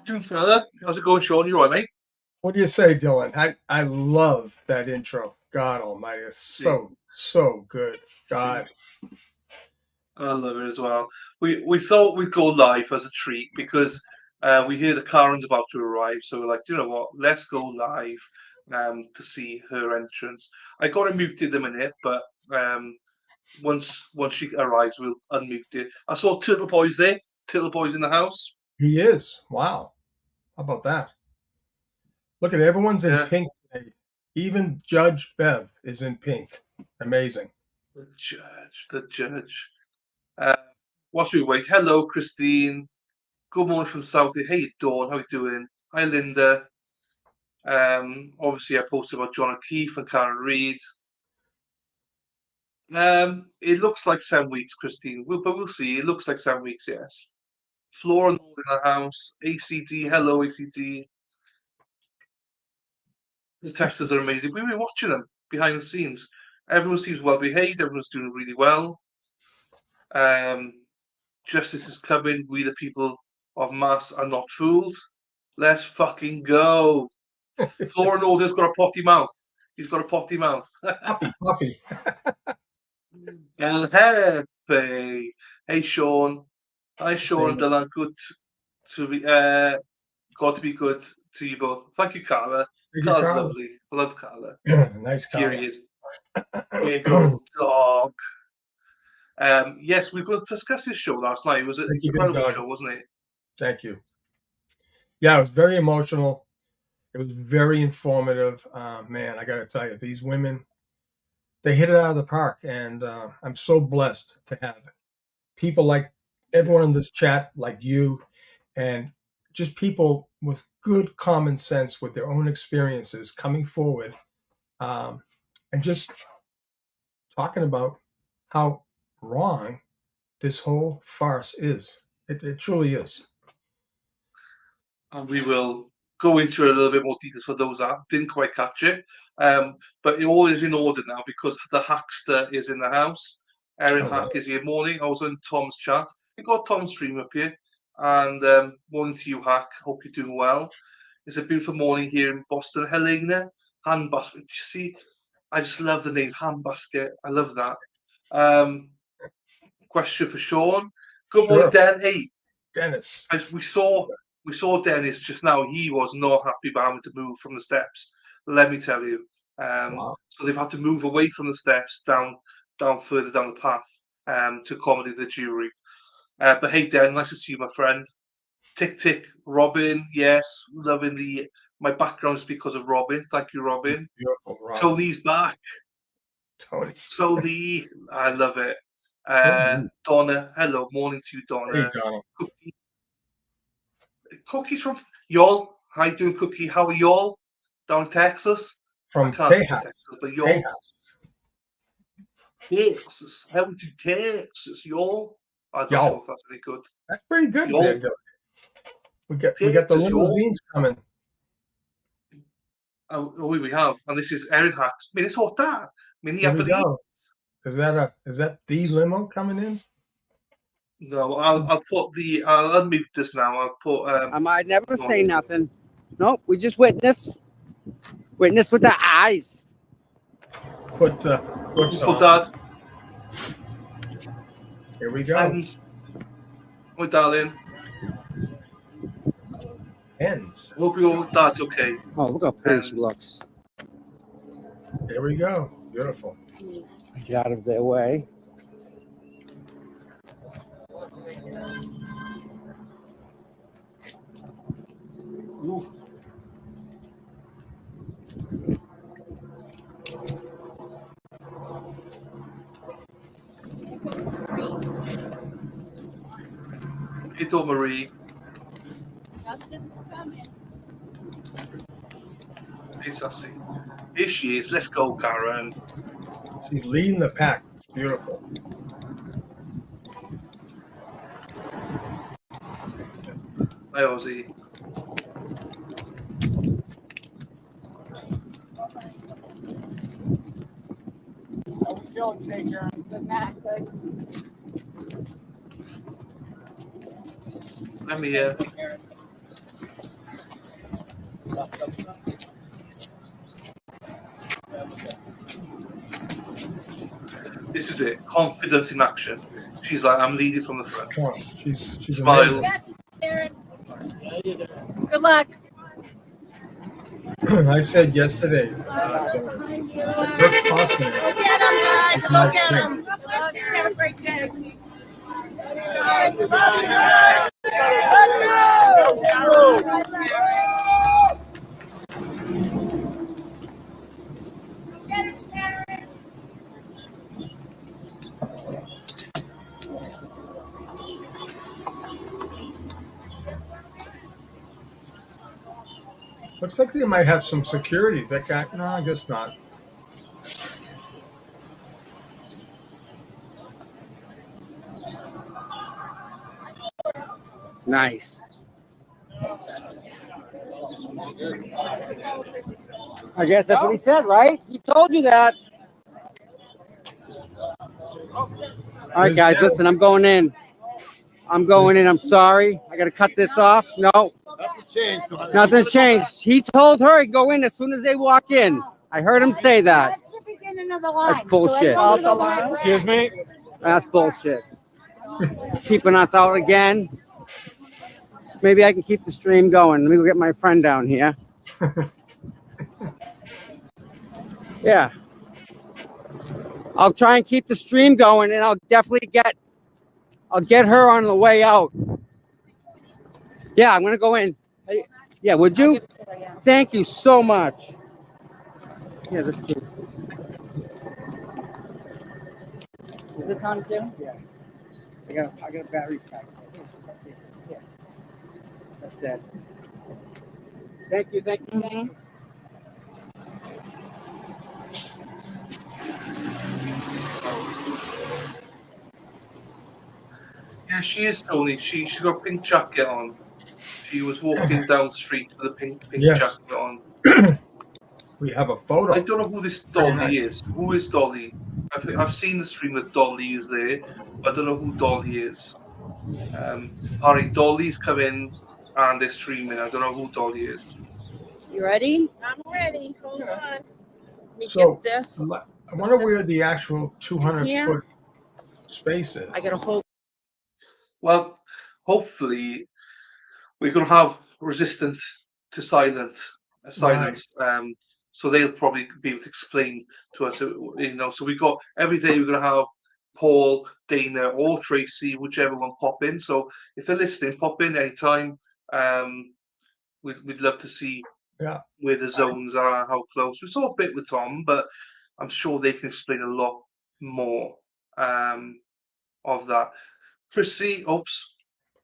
Doing fella. How's it going, Sean? You all right, mate? What do you say, Dylan? I love that intro. God Almighty, it's See, so good. see. God, I love it as well. We thought we'd go live as a treat because we hear the Karen's about to arrive. So we're like, you know what? Let's go live to see her entrance. I got her muted a minute, but once she arrives, we'll unmute it. I saw Turtle Boy's there. Turtle Boy's in the house. he is. Wow, how about that? Look at everyone's in Yeah, pink today. Even Judge Bev is in pink. Amazing. the judge, the judge. Uh, whilst we wait, hello, Christine. Good morning from Southie. Hey, Dawn. How you doing? Hi, Linda. Obviously, I posted about John O'Keefe and Karen Reid. It looks like 7 weeks, Christine, but we'll see. It looks like 7 weeks, yes. Flora in the house. ACD. Hello, ACD. The testers are amazing. We've been watching them behind the scenes. Everyone seems well behaved. Everyone's doing really well. Justice is coming. We, the people of mass, are not fools. Let's fucking go. Flora in order's got a potty mouth. He's got a potty mouth. Puppy. El Jefe. Hey, Sean. Hi, Sean and Dylan. Good to be. Got to be good to you both. Thank you, Carla. Thank you, Carla's Carla. lovely. I love Carla. Nice Here Carla. he is. Here you go, dog. Yes, we were going to discuss this show last night. It was an Thank you, big incredible dog. show, wasn't it? Thank you. Yeah, it was very emotional. It was very informative. Man, I got to tell you, these women, they hit it out of the park, and I'm so blessed to have people like everyone in this chat, like you, and just people with good common sense with their own experiences coming forward and just talking about how wrong this whole farce is. It truly is. And we will go into a little bit more details for those that didn't quite catch it. But it all is in order now because the Hackster is in the house. Erin Hack is here. Morning. I was on Tom's chat. We got Tom's stream up here. And morning to you, Hack. Hope you're doing well. It's a beautiful morning here in Boston. Helena, Handbasket. You see, I just love the name Handbasket. I love that. Question for Sean. Good morning, Dan. Hey, Dennis. we saw Dennis just now. He was not happy about having to move from the steps. Let me tell you. Wow. So they've had to move away from the steps down further down the path to accommodate the jury. But hey, Dan, nice to see you, my friend. Tick tick, Robin. Yes, loving my background is because of Robin. Thank you, Robin. Beautiful, Robin. Tony's back. Tony, I love it. Donna, hello, morning to you, Donna. Hey, Donna. Cookie's from y'all. How you doing, Cookie? How are y'all down in Texas? From Texas, but y'all. Texas. How would you Texas, y'all? I'm not sure if that's any good. That's pretty good, there, Dylan. We got the limousines coming. Oh, we have, and this is Erin Hacks. Minnesota. Minneapolis. Is that the limo coming in? No, I'll unmute this now. I'll put. I might never say nothing. Nope, we just witness with our eyes. Put that. Here we go. Hens. My darling. Hens. Hope your dad's okay. Oh, look how pretty she looks. Here we go. Beautiful. Get out of their way. Ooh. Hey, Dawn Marie. Justice is coming. Hey, Sassy. Here she is. Let's go, Karen. She's leading the pack. It's beautiful. Hi, Ozzy. How we feeling today, Karen? Good, Matt. Good. I'm here. This is it. Confidence in action. She's like, I'm leading from the front. Oh, she's Smiles. amazing. Good luck. I said yesterday, the first continent Go get them, guys. is Go my get strength. them. Have a great day. Looks like they might have some security. That guy, no, I guess not. Nice. I guess that's what he said, right? He told you that. All right, guys, listen, I'm going in. I'm sorry. I got to cut this off. No. Nothing's changed. He told her to go in as soon as they walk in. I heard him say that. That's the beginning of the line. That's bullshit. So everyone knows Excuse me? That's bullshit. Keeping us out again. Maybe I can keep the stream going. Let me go get my friend down here. Yeah. I'll try and keep the stream going, and I'll definitely get her on the way out. Yeah, I'm gonna go in. Hey, yeah, would you? Thank you so much. Yeah, this too. Is this on too? Yeah. I got a battery pack. Yeah. That's dead. Thank you. Mm-hmm. Yeah, she is, Tony. She got a pink jacket on. She was walking down the street with a pink Yes. jacket on. We have a photo. I don't know who this Very Dolly nice. is. Who is Dolly? I've seen the stream that Dolly is there, but I don't know who Dolly is. Apparently Dolly's come in and they're streaming. I don't know who Dolly is. You ready? I'm ready. Hold on. Let me So, get this. I wonder where the actual 200 Here. foot space is. I got a whole. Well, hopefully we're going to have resistant to silence. So they'll probably be able to explain to us, so we've got every day we're going to have Paul, Dana, or Tracy, whichever one pop in. So if they're listening, pop in anytime. We'd love to see where the zones are, how close. We saw a bit with Tom, but I'm sure they can explain a lot more of that.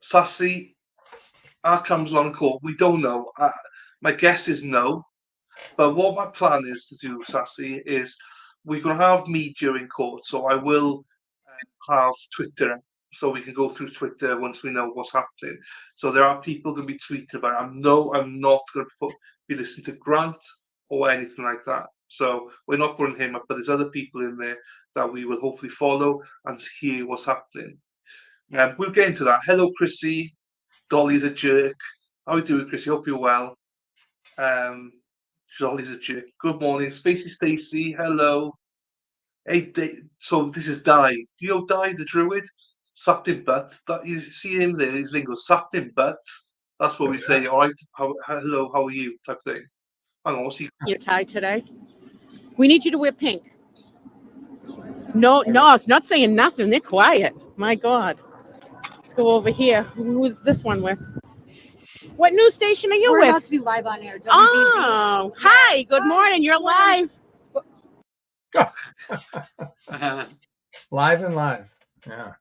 Sassy, comes along court. We don't know. My guess is no. But what my plan is to do, Sassy, is we're going to have me during court. So I will have Twitter, so we can go through Twitter once we know what's happening. So there are people going to be tweeting about it. I'm not going to be listening to Grant or anything like that. So we're not putting him up, but there's other people in there that we will hopefully follow and hear what's happening. We'll get into that. Hello, Chrissy. Dolly's a jerk. How are you doing, Chrissy? Hope you're well. Dolly's a jerk. Good morning, Spacey Stacy. Hello. Hey, so this is Di. Do you know Di, the druid? Sucked in butt. You see him there, his lingo, sucked in butt. That's what we say. All right. Hello, how are you? Type thing. Hang on, what's he? Your tie today. We need you to wear pink. No, it's not saying nothing. They're quiet. My God. Let's go over here. Who is this one with? What news station are you We're with? about to be live on air. WBZ. Oh, hi. Good morning. You're live. Live and live. Yeah.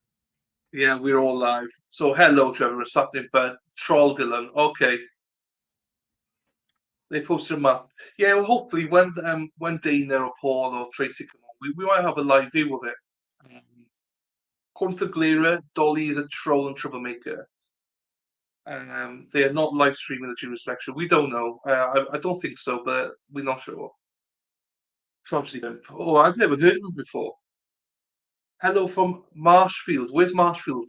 Yeah, we're all live. So hello, Trevor. Sucked in butt. Troll Dylan. Okay. They posted them up. Yeah, well, hopefully when Dana or Paul or Tracy come on, we might have a live view of it. According to Glera, Dolly is a troll and troublemaker. They are not live streaming the Junior Selection. We don't know. I don't think so, but we're not sure. So obviously, I've never heard of them before. Hello from Marshfield. Where's Marshfield,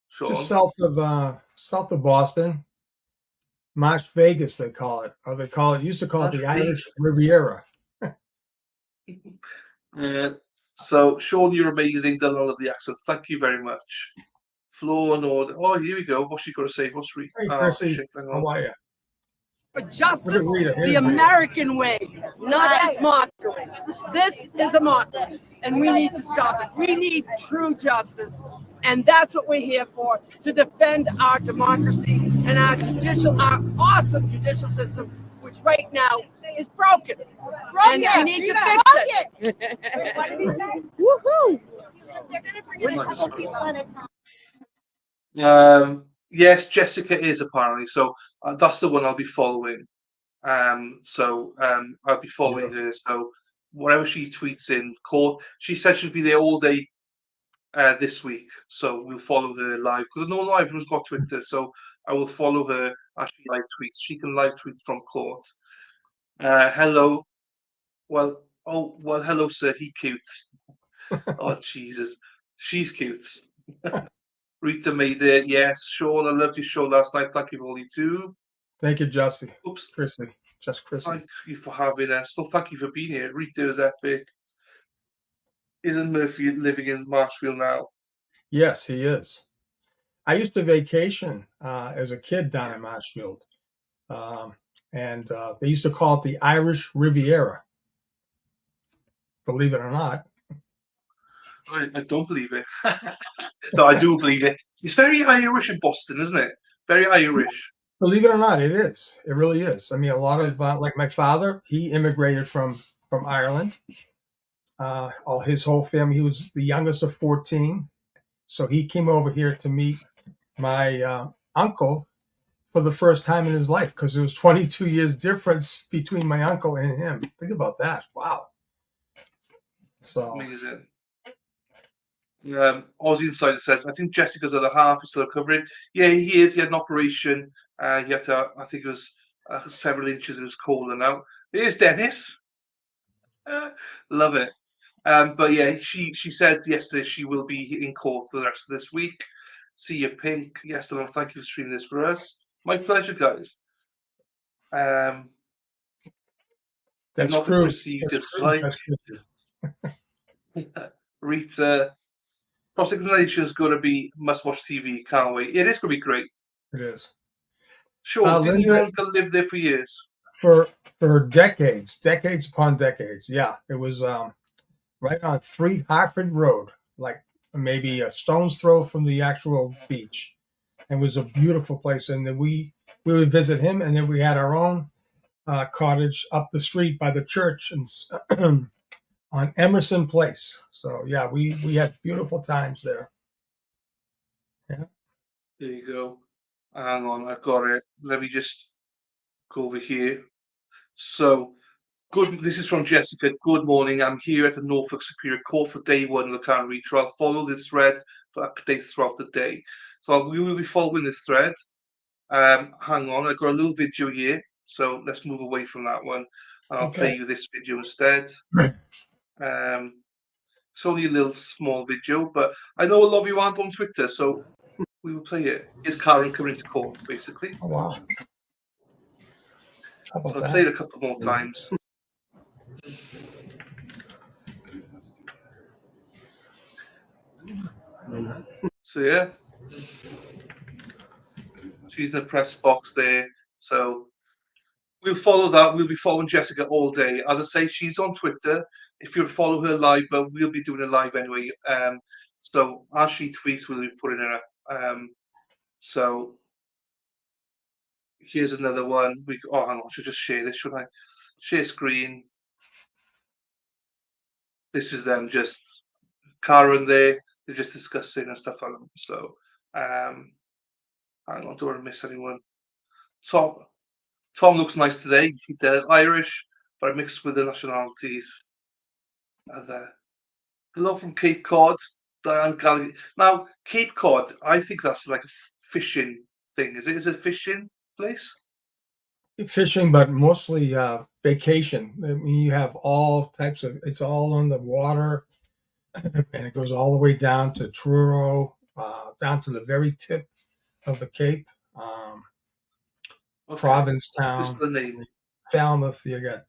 Sean? Just south of Boston. Marsh Vegas, they call it, or they call it. Used to call it Marsh the Irish Vegas. Riviera. So, Sean, you're amazing. Done all of the accent. Thank you very much. Flo and all. Oh, here we go. What's she got to say? What's re? Hey, Oh, Chrissy, shit. Hang how on. are you? For justice, Look at Rita. Here's the Rita. American way, not as mockery. This is a mockery, and we need to stop it. We need true justice, and that's what we're here for, to defend our democracy and our awesome judicial system, which right now is broken. And we need to fix it. Woohoo! They're going to bring in a couple people at a time. Yes, Jessica is apparently. So that's the one I'll be following. I'll be following her. So whatever she tweets in court, she said she'll be there all day this week. So we'll follow her live because no live has got Twitter. So I will follow her as she live tweets. She can live tweet from court. Hello. Well, hello, sir. He cute. Oh, Jesus. She's cute. Rita made it. Yes, Sean, I loved your show last night. Thank you for all you do. Thank you, Justy. Oops. Chrissy. Just Chrissy. Thank you for having us. No, thank you for being here. Rita is epic. Isn't Murphy living in Marshfield now? Yes, he is. I used to vacation as a kid down in Marshfield. And they used to call it the Irish Riviera. Believe it or not. I don't believe it. No, I do believe it. It's very Irish in Boston, isn't it? Very Irish. Believe it or not, it is. It really is. I mean, a lot of like my father, he immigrated from Ireland. All his whole family. He was the youngest of 14, so he came over here to meet my uncle for the first time in his life because there was 22 years difference between my uncle and him. Think about that. Wow. So amazing. Aussie Insider says, I think Jessica's other half is still recovering. Yeah, he is. He had an operation. He had to, I think it was several inches of his colon out. Here's Dennis. Love it. But yeah, she said yesterday she will be in court for the rest of this week. Sea of Pink. Yes, Dylan, thank you for streaming this for us. My pleasure, guys. that's not true. Perceived That's as true. like Rita. Prosecution is going to be must-watch TV. Can't wait. It is going to be great. It is. Sure. Didn't Linda, your uncle live there for years? For decades upon decades. Yeah, it was right on 3 Hartford Road, like maybe a stone's throw from the actual beach. It was a beautiful place, and then we would visit him, and then we had our own cottage up the street by the church and on Emerson Place. So yeah, we had beautiful times there. Yeah. There you go. Hang on, I've got it. Let me just go over here. So, good. This is from Jessica. Good morning. I'm here at the Norfolk Superior Court for day 1 of the current retrial. Follow this thread for updates throughout the day. So we will be following this thread. Hang on, I've got a little video here. So let's move away from that one. I'll play you this video instead. Right. It's only a little small video, but I know a lot of you aren't on Twitter, so we will play it. Here's Karen coming into court, basically. Oh, wow. How about So I that? played a couple more times. So yeah, she's in the press box there. So we'll follow that. We'll be following Jessica all day. As I say, she's on Twitter. If you follow her live, but we'll be doing a live anyway. So as she tweets, we'll be putting it up. So here's another one. Hang on, I should just share this, should I? Share screen. This is them just Karen there. They're just discussing and stuff like that. So hang on, don't want to miss anyone. Tom looks nice today. He does. Irish, but mixed with the nationalities. Hello from Cape Cod, Diane Gallagher. Now, Cape Cod, I think that's like a fishing thing. Is it? Is it a fishing place? Fishing, but mostly vacation. I mean, you have all types of. It's all on the water, and it goes all the way down to Truro, down to the very tip of the Cape. Okay. Provincetown, Just the name. Falmouth. You got,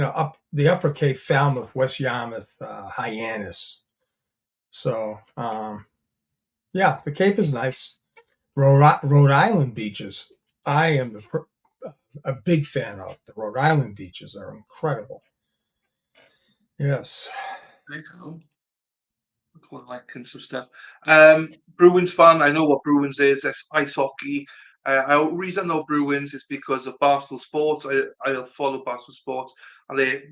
up the Upper Cape, Falmouth, West Yarmouth, Hyannis. So, yeah, the Cape is nice. Rhode Island beaches. I am a big fan of the Rhode Island beaches. Are incredible. Yes. There you go. Quite liking some stuff. Bruins fan. I know what Bruins is. That's ice hockey. The reason I know Bruins is because of Barstool Sports. I'll follow Barstool Sports, and they're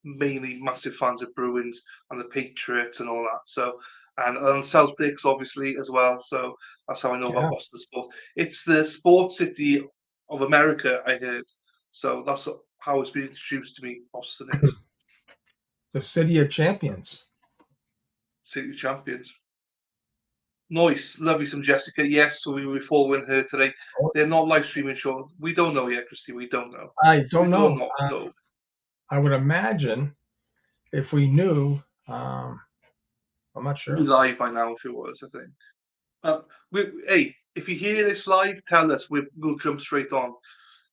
mainly massive fans of Bruins and the Patriots and all that. So, and Celtics obviously as well. So that's how I know about Boston Sports. It's the sports city of America, I heard. So that's how it's been introduced to me. Boston is The city of champions. City of Champions. Nice, lovely, some Jessica. Yes, so we will be following her today. They're not live streaming show. We don't know yet, Christy. We don't know. I don't know. So I would imagine if we knew, I'm not sure. we'll be live by now if it was, I think. Hey, if you hear this live, tell us. We'll jump straight on.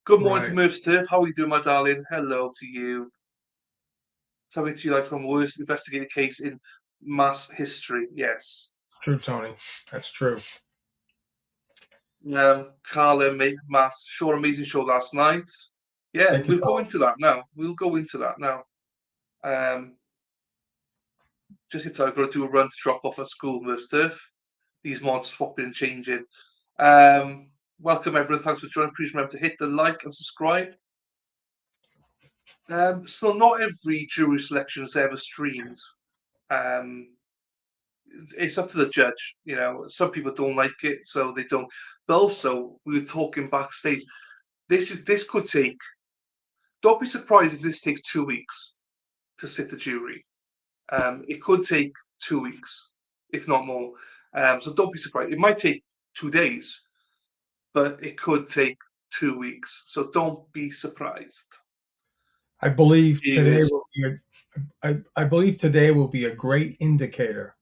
Good morning to Merv Turf. How are you doing, my darling? Hello to you. Coming to you live from worst investigated case in mass history. Yes. True, Tony. That's true. Carla made mass. Sure, amazing show last night. Yeah, we'll go into that now. Just in time, I've got to do a run to drop off at school with stuff. These mods swapping and changing. Welcome, everyone. Thanks for joining. Please remember to hit the like and subscribe. So not every jury selection is ever streamed. It's up to the judge. Some people don't like it, so they don't. But also, we were talking backstage. This could take. Don't be surprised if this takes 2 weeks to sit the jury. It could take 2 weeks, if not more. So don't be surprised. It might take 2 days, but it could take 2 weeks. So don't be surprised. I believe today will be a great indicator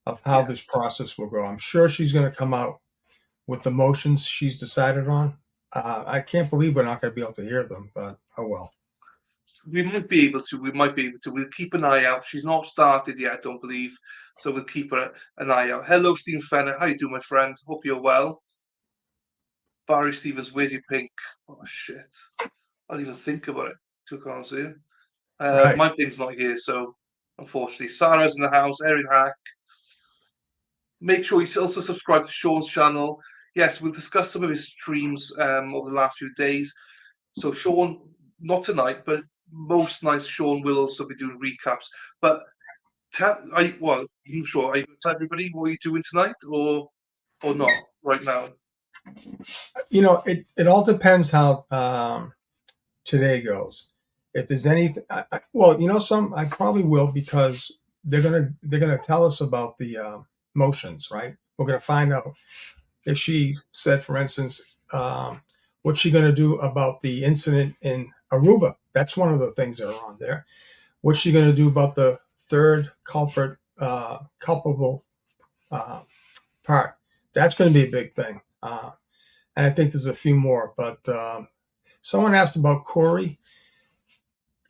of how this process will go. I'm sure she's going to come out with the motions she's decided on. I can't believe we're not going to be able to hear them, but oh well. We might be able to. We'll keep an eye out. She's not started yet, I don't believe. So we'll keep an eye out. Hello, Steve Fenner. How you doing, my friend? Hope you're well. Barry Stevens, where's your pink? Oh, shit. I didn't even think about it. Took on here. My pink's not here, so unfortunately. Sarah's in the house. Erin Hack. Make sure you also subscribe to Sean's channel. Yes, we'll discuss some of his streams over the last few days. So Sean, not tonight, but most nights Sean will also be doing recaps. But you sure? Are you going to tell everybody what you're doing tonight, or not right now? It all depends how today goes. If there's anything, I probably will, because they're gonna tell us about the motions, right? We're gonna find out if she said, for instance, what's she gonna do about the incident in Aruba? That's one of the things that are on there. What's she gonna do about the third culpable part? That's going to be a big thing. And I think there's a few more. But someone asked about Corey.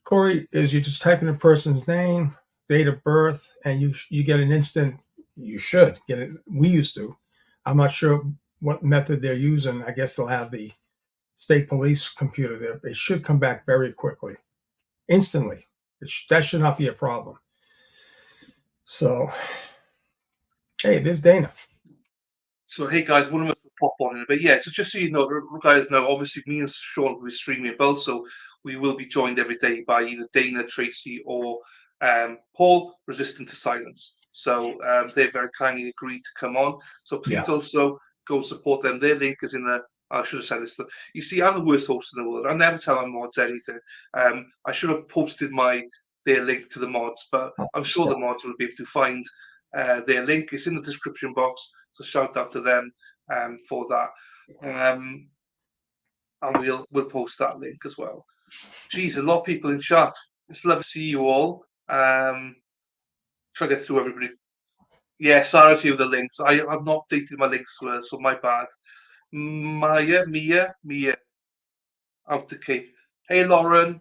Corey is, you just type in a person's name, date of birth, and you get an instant. You should get it. We used to. I'm not sure what method they're using. I guess they'll have the state police computer there. It should come back very quickly, instantly. That should not be a problem. So, hey, there's Dana. So, hey guys, one of us will pop on in a bit. Yeah, so just so you guys know, obviously me and Sean will be streaming both, so we will be joined every day by either Dana, Tracy, or Paul, resistant to silence. So they very kindly agreed to come on. So please also go support them. Their link is in the. I should have said this. You see, I'm the worst host in the world. I never tell my mods anything. I should have posted their link to the mods, but I'm sure the mods will be able to find their link. It's in the description box. So shout out to them for that. And we'll post that link as well. Geez, a lot of people in chat. It's lovely to see you all. Try to get through everybody. Yeah, Sarah's here with the links. I've not updated my links, so my bad. Mia. out to Cape. Hey, Lauren.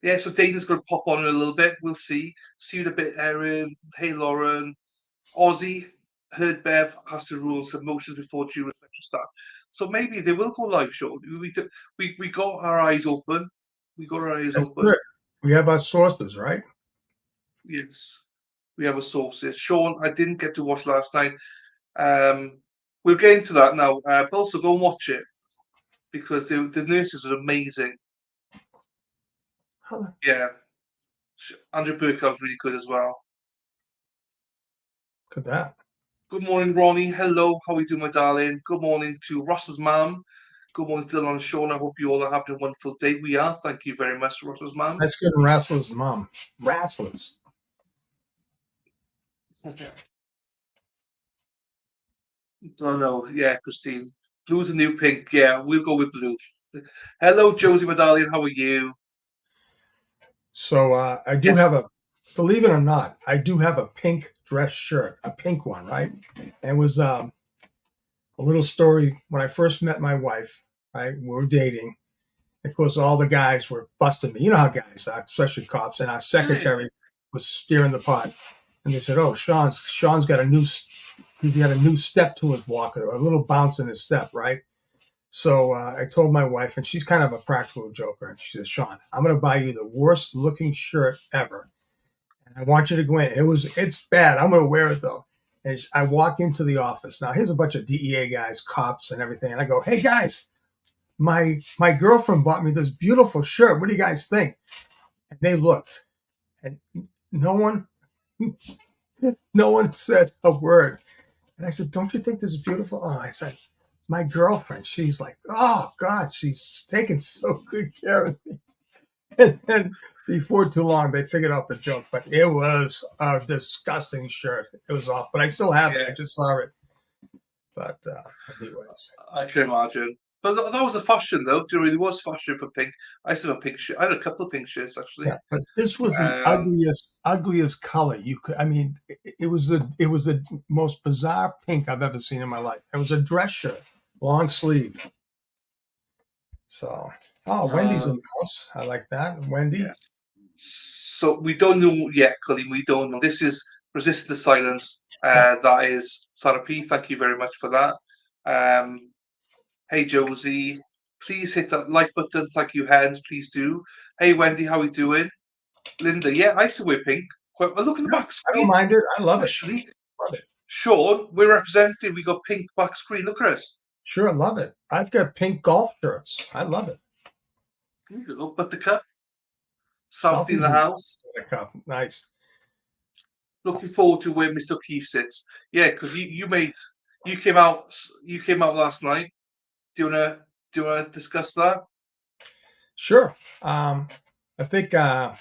Yeah, so Dana's going to pop on in a little bit. We'll see. See you in a bit, Erin. Hey, Lauren. Aussie heard Bev has to rule some motions before due reflection start. So maybe they will go live show. We got our eyes open. We got our eyes That's open. good. We have our sources, right? Yes, we have a sources. Sean, I didn't get to watch last night. We'll get into that now. But also go and watch it because the nurses are amazing. Huh. Yeah, Andrew Burkhoff's really good as well. Look at that. Good morning, Ronnie. Hello, how are you doing, my darling? Good morning to Ross's mum. Good morning, Dylan and Sean. I hope you all are having a wonderful day. We are. Thank you very much, Ross's mum. That's good. Wrestler's mom. Wrestlers. Oh no, yeah, Christine. Blue's a new pink. Yeah, we'll go with blue. Hello, Josie Medallion. How are you? So I do Yes. have a, believe it or not, I do have a pink dress shirt, a pink one, right? And it was a little story when I first met my wife, right? We were dating. Of course, all the guys were busting me. You know how guys are, especially cops. And our secretary was steering the pot. And they said, oh, Sean's got a new step to his walk, or a little bounce in his step, right? So I told my wife, and she's kind of a practical joker, and she says, Sean, I'm going to buy you the worst looking shirt ever. And I want you to go in. It's bad. I'm going to wear it though. And I walk into the office. Now here's a bunch of DEA guys, cops and everything. And I go, hey guys, my girlfriend bought me this beautiful shirt. What do you guys think? And they looked, and no one said a word. And I said, don't you think this is beautiful? Oh, I said, my girlfriend, she's like, oh God, she's taking so good care of me. And then before too long, they figured out the joke, but it was a disgusting shirt. It was off, but I still have it. I just saw it. But anyways. I can imagine. But that was a fashion, though. There was fashion for pink. I used to have a pink shirt. I had a couple of pink shirts, actually. Yeah, but this was the ugliest color you could. I mean, it was the most bizarre pink I've ever seen in my life. It was a dress shirt, long sleeve. So, Wendy's in the house. I like that, Wendy. Yeah. So we don't know yet, Colleen. We don't know. This is Resist the Silence. That is Sarah P. Thank you very much for that. Hey, Josie. Please hit that like button. Thank you, Hens. Please do. Hey, Wendy. How are we doing? Linda. Yeah, I used to wear pink. Look at the back screen. I don't mind it. I love it. Actually, Love it. Sean, we're represented. We got pink back screen. Look at us. Sure, I love it. I've got pink golf shirts. I love it. There you go. Buttercup. South in the house. Nice. Looking forward to where Mr. Keefe sits. Yeah, because you came out last night. Do you wanna discuss that? Sure. I think I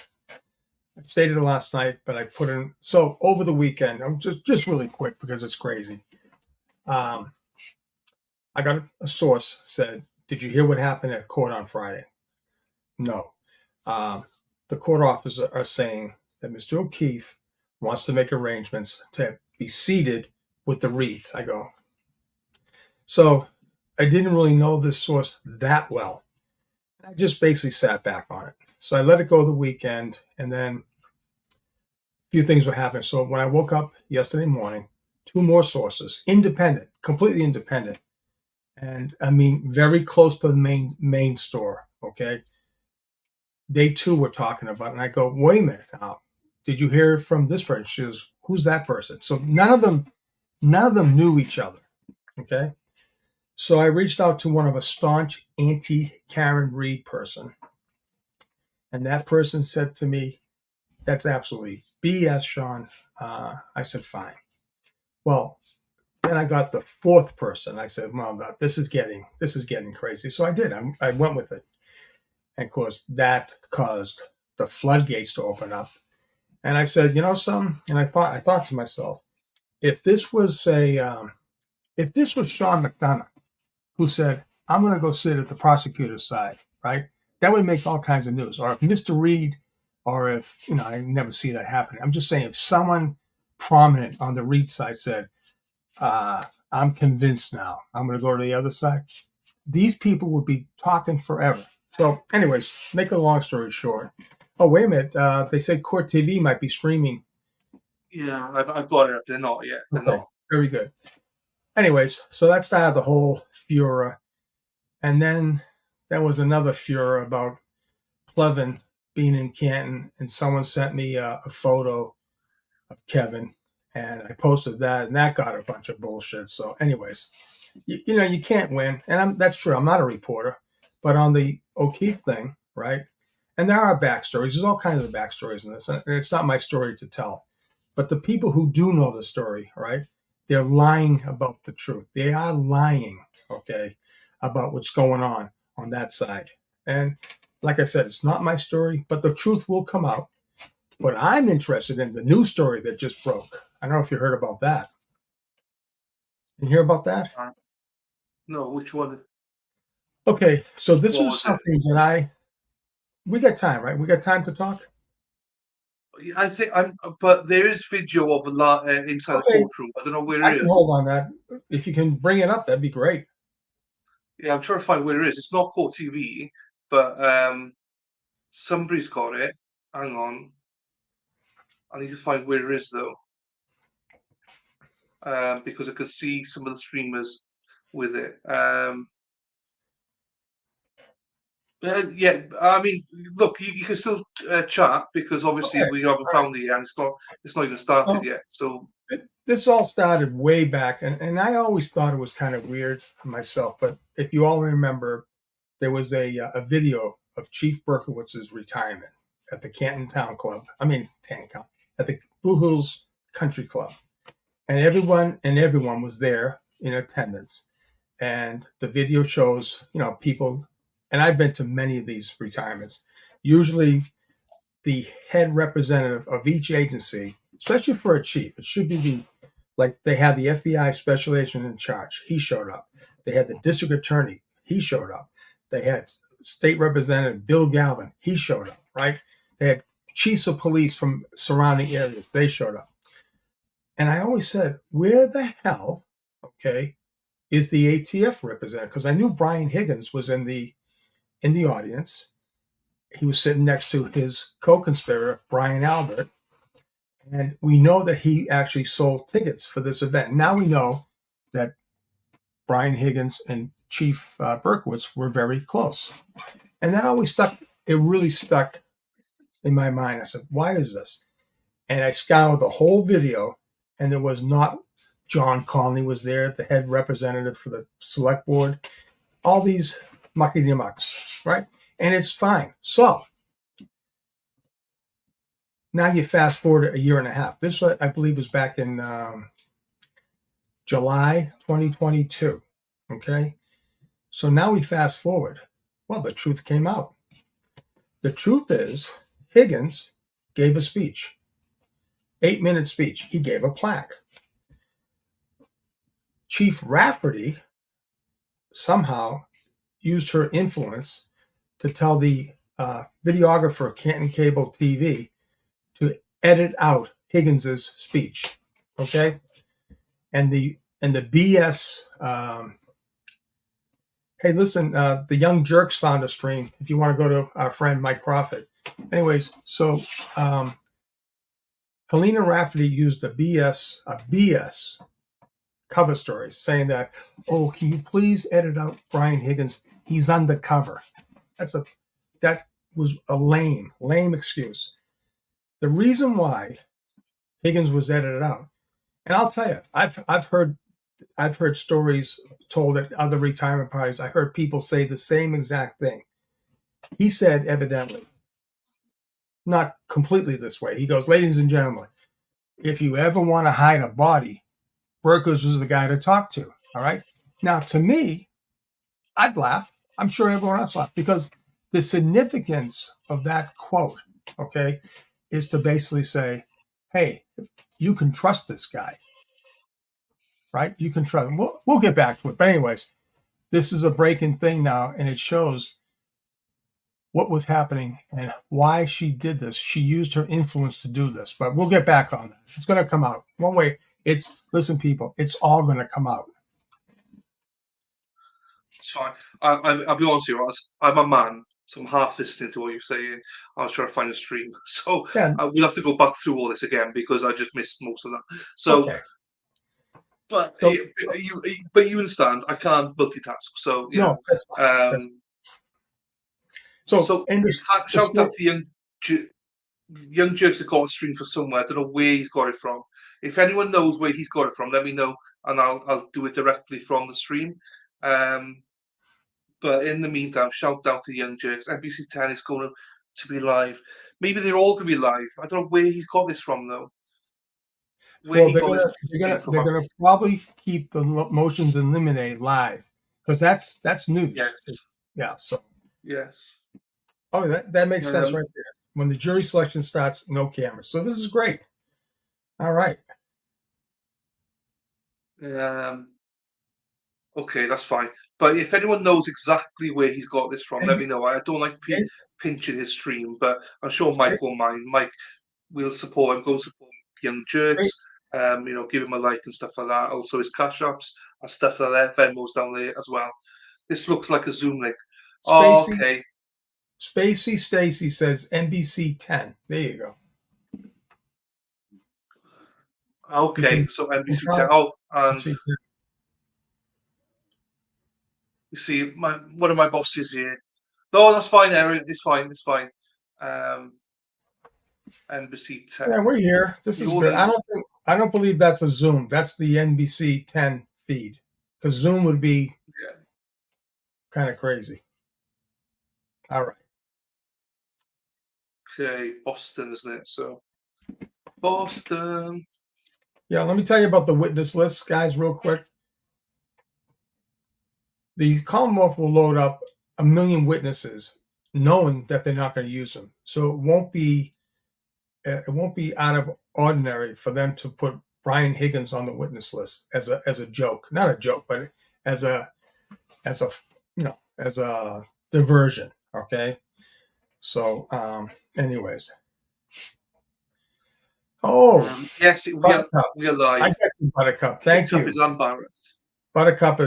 stated it last night, but I put in so over the weekend. I'm just really quick because it's crazy. I got a source said, "Did you hear what happened at court on Friday?" No. The court officers are saying that Mr. O'Keefe wants to make arrangements to be seated with the Reeds. I go. So I didn't really know this source that well. I just basically sat back on it. So I let it go the weekend, and then a few things were happening. So when I woke up yesterday morning, two more sources, independent, completely independent, and I mean very close to the main store. Okay, they too were talking about it, and I go, wait a minute now, did you hear from this person? She goes, who's that person? So none of them knew each other. Okay. So I reached out to one of a staunch anti-Karen Reed person. And that person said to me, that's absolutely BS, Sean. I said, fine. Well, then I got the fourth person. I said, well, this is getting crazy. So I did. I went with it. And of course, that caused the floodgates to open up. And I said, you know something? And I thought to myself, if this was Sean McDonough, who said, I'm going to go sit at the prosecutor's side, right? That would make all kinds of news. Or if Mr. Reed, or if, I never see that happening. I'm just saying, if someone prominent on the Reed side said, I'm convinced now, I'm going to go to the other side, these people would be talking forever. So, anyways, make a long story short. Oh, wait a minute. They said Court TV might be streaming. Yeah, I've got it up. They're not yet. They're Okay, not. very good. Anyways, so that started the whole furor. And then there was another furor about Plevin being in Canton, and someone sent me a photo of Kevin, and I posted that, and that got a bunch of bullshit. So, anyways, you know, you can't win, and that's true. I'm not a reporter, but on the O'Keefe thing, right? And there are backstories. There's all kinds of backstories in this, and it's not my story to tell. But the people who do know the story, right? They're lying about the truth. They are lying, okay, about what's going on that side. And like I said, it's not my story, but the truth will come out. But I'm interested in the new story that just broke. I don't know if you heard about that. You hear about that? No, which one? Okay, so this What was was it? something that we got time, right? We got time to talk? I think but there is video of inside the Okay. courtroom. I don't know where I it can is. hold on that. If you can bring it up, that'd be great. Yeah, I'm trying to find where it is. It's not Court TV, but somebody's got it. Hang on. I need to find where it is though. Because I could see some of the streamers with it. Yeah, I mean, look, you can still chat because obviously Okay. we haven't found it yet, and it's not even started Oh. yet. So This all started way back, and I always thought it was kind of weird myself. But if you all remember, there was a video of Chief Berkowitz's retirement at the Canton Town Club. At the Blue Hills Country Club, and everyone was there in attendance. And the video shows, you know, people, and I've been to many of these retirements. Usually, the head representative of each agency, especially for a chief, it should be like they had the FBI special agent in charge. He showed up. They had the district attorney. He showed up. They had state representative Bill Galvin. He showed up, right? They had chiefs of police from surrounding areas. They showed up. And I always said, where the hell, okay, is the ATF representative? Because I knew Brian Higgins was in the audience. He was sitting next to his co-conspirator, Brian Albert. And we know that he actually sold tickets for this event. Now we know that Brian Higgins and Chief Berkowitz were very close. And that always really stuck in my mind. I said, why is this? And I scoured the whole video, and there was not John Conley was there, the head representative for the select board, all these mucky-mucks, right? And it's fine. So now you fast forward a year and a half. This, I believe, was back in July 2022. Okay. So now we fast forward. Well, the truth came out. The truth is Higgins gave a speech, 8-minute speech. He gave a plaque. Chief Rafferty somehow used her influence to tell the videographer of Canton Cable TV to edit out Higgins's speech. Okay. And the BS. Hey, listen, the Young Jerks found a stream. If you want to go to our friend Mike Crawford. Anyways, so Helena Rafferty used a BS cover story saying that, oh, can you please edit out Brian Higgins? He's undercover. That was a lame excuse. The reason why Higgins was edited out, and I'll tell you, I've heard stories told at other retirement parties. I heard people say the same exact thing. He said, evidently, not completely this way. He goes, ladies and gentlemen, if you ever want to hide a body, Berkowitz was the guy to talk to. All right. Now, to me, I'd laugh. I'm sure everyone else laughed, because the significance of that quote, okay, is to basically say, hey, you can trust this guy. Right? You can trust him. We'll get back to it. But anyways, this is a breaking thing now, and it shows what was happening and why she did this. She used her influence to do this. But we'll get back on that. It's going to come out. One way, listen, people, it's all going to come out. It's fine. I'll be honest with you, I'm a man, so I'm half listening to what you're saying. I was trying to find a stream, so Yeah. we'll have to go back through all this again because I just missed most of that. So, Okay. but So- you understand, I can't multitask. So you No, that's fine. know, That's- So, and shout out to young jerks that got a stream from somewhere. I don't know where he's got it from. If anyone knows where he's got it from, let me know, and I'll do it directly from the stream. But in the meantime, shout out to young jerks. NBC 10 is going to be live. Maybe they're all going to be live. I don't know where he's got this from though. well, they're gonna probably keep the motions eliminated live because that's news. Yes. Yeah. So. Yes. Oh, that makes sense right there. When the jury selection starts, no cameras. So this is great. All right. Okay, that's fine. But if anyone knows exactly where he's got this from, let me know. I don't like pinching his stream, but I'm sure Mike won't mind. Mike will support him. Go support young jerks. You know, give him a like and stuff like that. Also, his cash apps and stuff like that. Venmo's down there as well. This looks like a Zoom link. Oh, okay. Spacey Stacy says NBC 10. There you go. Okay, so NBC 10. Oh, and you see, one of my bosses here. No, that's fine, Aaron. It's fine. It's fine. NBC 10. Yeah, we're here. This is good. I don't believe that's a Zoom. That's the NBC 10 feed because Zoom would be kind of crazy. All right. Okay, Boston, isn't it? So, Boston. Yeah, let me tell you about the witness list, guys, real quick. The Commonwealth will load up 1 million witnesses, knowing that they're not going to use them. So it won't be out of ordinary for them to put Brian Higgins on the witness list as a joke, not a joke, but as a diversion. Okay. So, anyways. Oh, yes, we are live. I get you, Buttercup. Thank you. Is unbiased. Buttercup.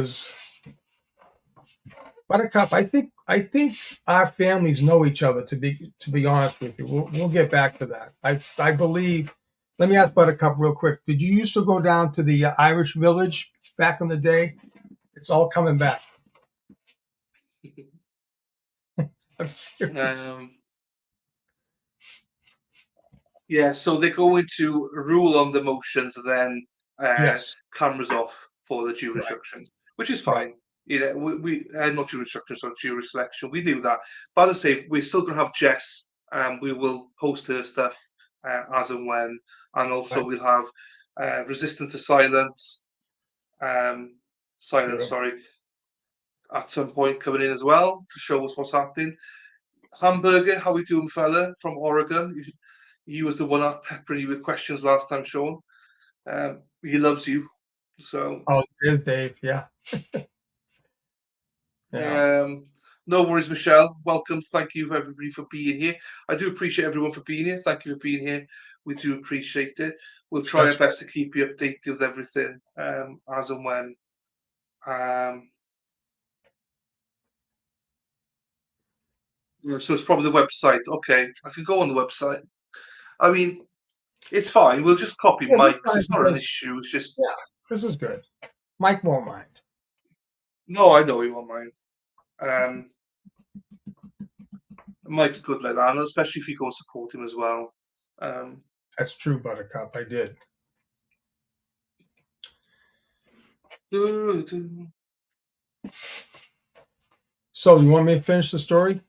I think our families know each other. To be honest with you, we'll get back to that. I believe. Let me ask Buttercup real quick. Did you used to go down to the Irish village back in the day? It's all coming back. I'm serious. Yeah, so they're going to rule on the motions and then cameras off for the jury instructions, which is fine. Right. You know, we not jury instructions, or jury selection. We knew that, but as I say, we're still going to have Jess. We will post her stuff as and when, and also we'll have resistance to silence, sorry, at some point coming in as well to show us what's happening. Hamburger, how we doing, fella from Oregon? You was the one that peppering you with questions last time, Sean. He loves you. So. Oh, there's Dave. Yeah. No worries, Michelle. Welcome. Thank you, everybody, for being here. I do appreciate everyone for being here. Thank you for being here. We do appreciate it. We'll try our best to keep you updated with everything as and when. So it's probably the website. Okay, I can go on the website. I mean, it's fine. We'll just copy Mike's. It's not an issue. It's just this is good. Mike won't mind. No, I know he won't mind. Mike's good like that, and especially if you go and support him as well. That's true, Buttercup. I did. So, you want me to finish the story?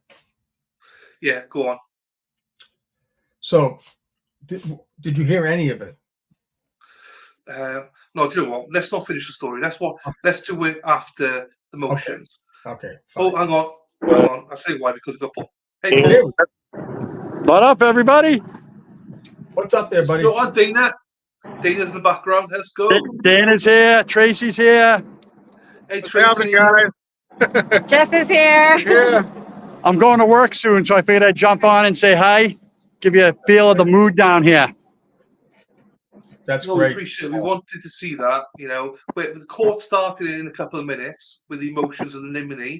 Yeah, go on. So, did you hear any of it? No, do you know what? Let's not finish the story. Let's do it after the motions. Okay. Oh, hang on. I'll tell you why, because we've got Hey, Paul. What up, everybody? What's up there, buddy? Go on, Dana. Dana's in the background. Let's go. Dana's here. Tracy's here. Hey, Tracy. Jess is here. Yeah. I'm going to work soon, so I figured I'd jump on and say hi, give you a feel of the mood down here. That's No, we great. appreciate it. We wanted to see that, you know. But the court started in a couple of minutes with the motions and the limine.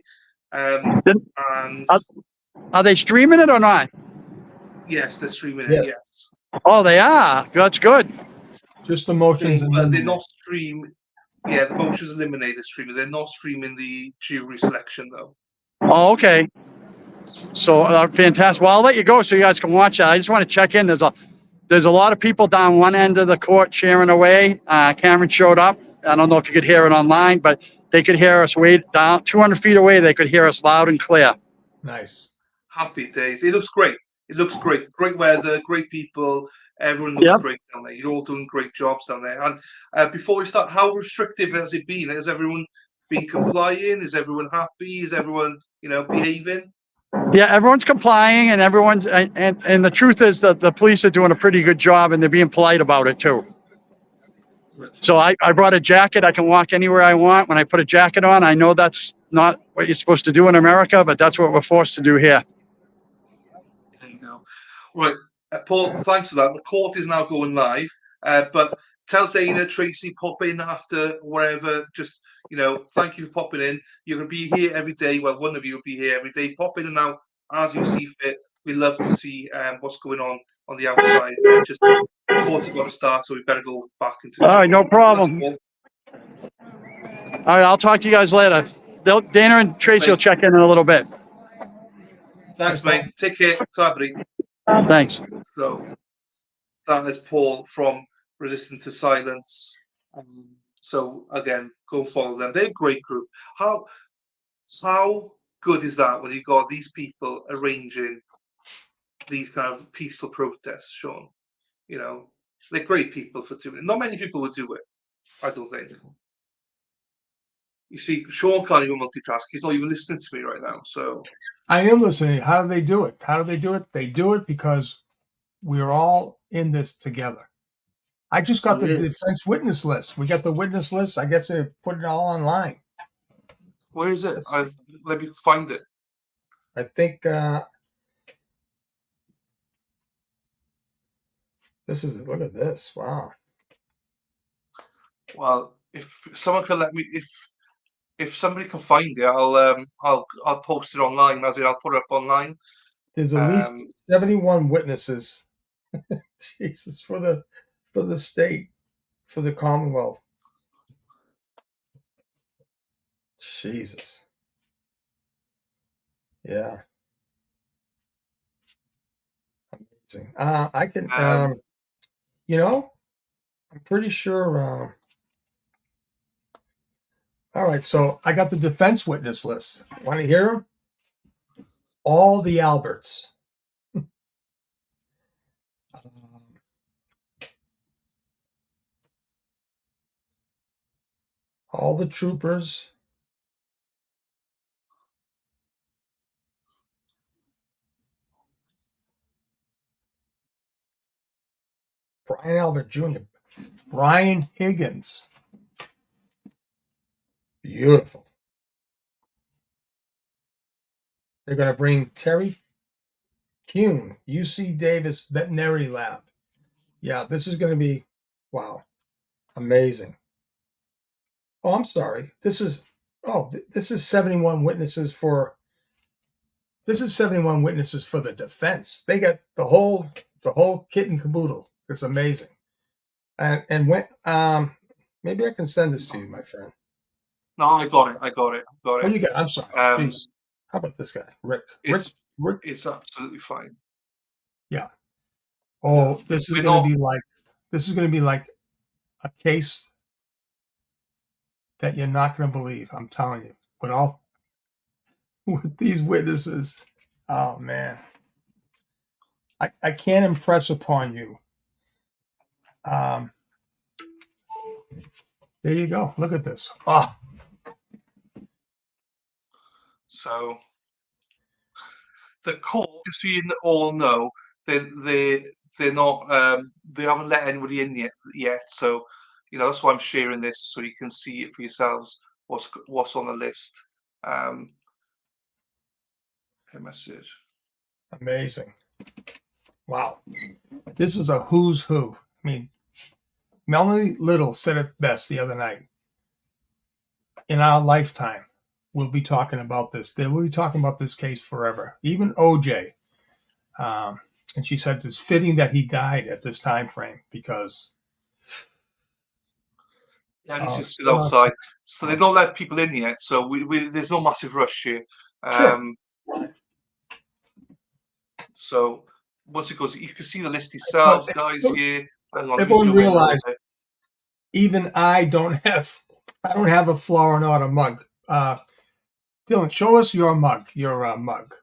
And Are they streaming it or not? yes, they're streaming it, Yes. yes. Oh, they are. That's good. Just the motions and But they're limine. not streaming. Yeah, the motions and limine they're streaming. They're not streaming the jury selection, though. Oh, okay. So fantastic. Well, I'll let you go so you guys can watch that. I just want to check in. There's a lot of people down one end of the court cheering away. Cameron showed up. I don't know if you could hear it online, but they could hear us way down 200 feet away. They could hear us loud and clear. Nice. Happy days. It looks great. It looks great. Great weather, great people. Everyone looks Yep. great down there. You're all doing great jobs down there. And before we start, how restrictive has it been? Has everyone been complying? Is everyone happy? Is everyone, you know, behaving? Yeah, everyone's complying, and everyone's and the truth is that the police are doing a pretty good job, and they're being polite about it too. So I brought a jacket. I can walk anywhere I want. When I put a jacket on, I know that's not what you're supposed to do in America, but that's what we're forced to do here. There you go. Right, Paul, thanks for that. The court is now going live, but tell Dana, Tracy, pop in after wherever. Just, you know, thank you for popping in. You're going to be here every day. Well, one of you will be here every day. Pop in and out as you see fit. We love to see what's going on the outside. Just the court's got to start, so we better go back into. All right, no problem. All right, I'll talk to you guys later. Dana and Tracy will check in a little bit. Thanks, mate. Take care. Sorry. Thanks. So that is Paul from Resistant to Silence. So again, go follow them. They're a great group. How good is that when you got these people arranging these kind of peaceful protests, Sean? You know, they're great people for doing it. Not many people would do it, I don't think. You see, Sean can't even multitask. He's not even listening to me right now. So I am listening. How do they do it? How do they do it? They do it because we're all in this together. I just got the defense witness list. We got the witness list. I guess they put it all online. Where is it? Let me find it. I think this is. Look at this! Wow. Well, if someone can let me, if somebody can find it, I'll post it online. As in, I'll put it up online. There's at least 71 witnesses. Jesus, for the state, for the Commonwealth. Jesus. Yeah. Amazing. I can, you know, I'm pretty sure. All right, so I got the defense witness list. Want to hear them? All the Alberts. All the troopers. Brian Albert Jr. Brian Higgins. Beautiful. They're going to bring Terry Kuhn, UC Davis Veterinary Lab. Yeah, this is going to be, wow, amazing. Oh, I'm sorry. This is 71 witnesses for, this is 71 witnesses for the defense. They got the whole kit and caboodle. It's amazing. And when, maybe I can send this to you, my friend. No, I got it. Oh, you got, I'm sorry. Jesus. How about this guy, Rick? Rick? It's absolutely fine. Yeah. Oh, this is going to be like a case that you're not going to believe. I'm telling you. With these witnesses, oh man, I can't impress upon you. There you go. Look at this. Oh. So the court, just so you all know, they're not they haven't let anybody in yet. So you know that's why I'm sharing this so you can see it for yourselves. What's on the list? A message. Amazing. Wow. This is a who's who. I mean, Melanie Little said it best the other night. In our lifetime, we'll be talking about this. We'll be talking about this case forever. Even OJ. And she said it's fitting that he died at this time frame because And he's just still outside. So they don't let people in yet. So there's no massive rush here. Sure. So once it goes, you can see the list yourselves, guys. Here, hang on, everyone realize even I don't have a flower not a mug. Dylan, show us your mug. Your mug.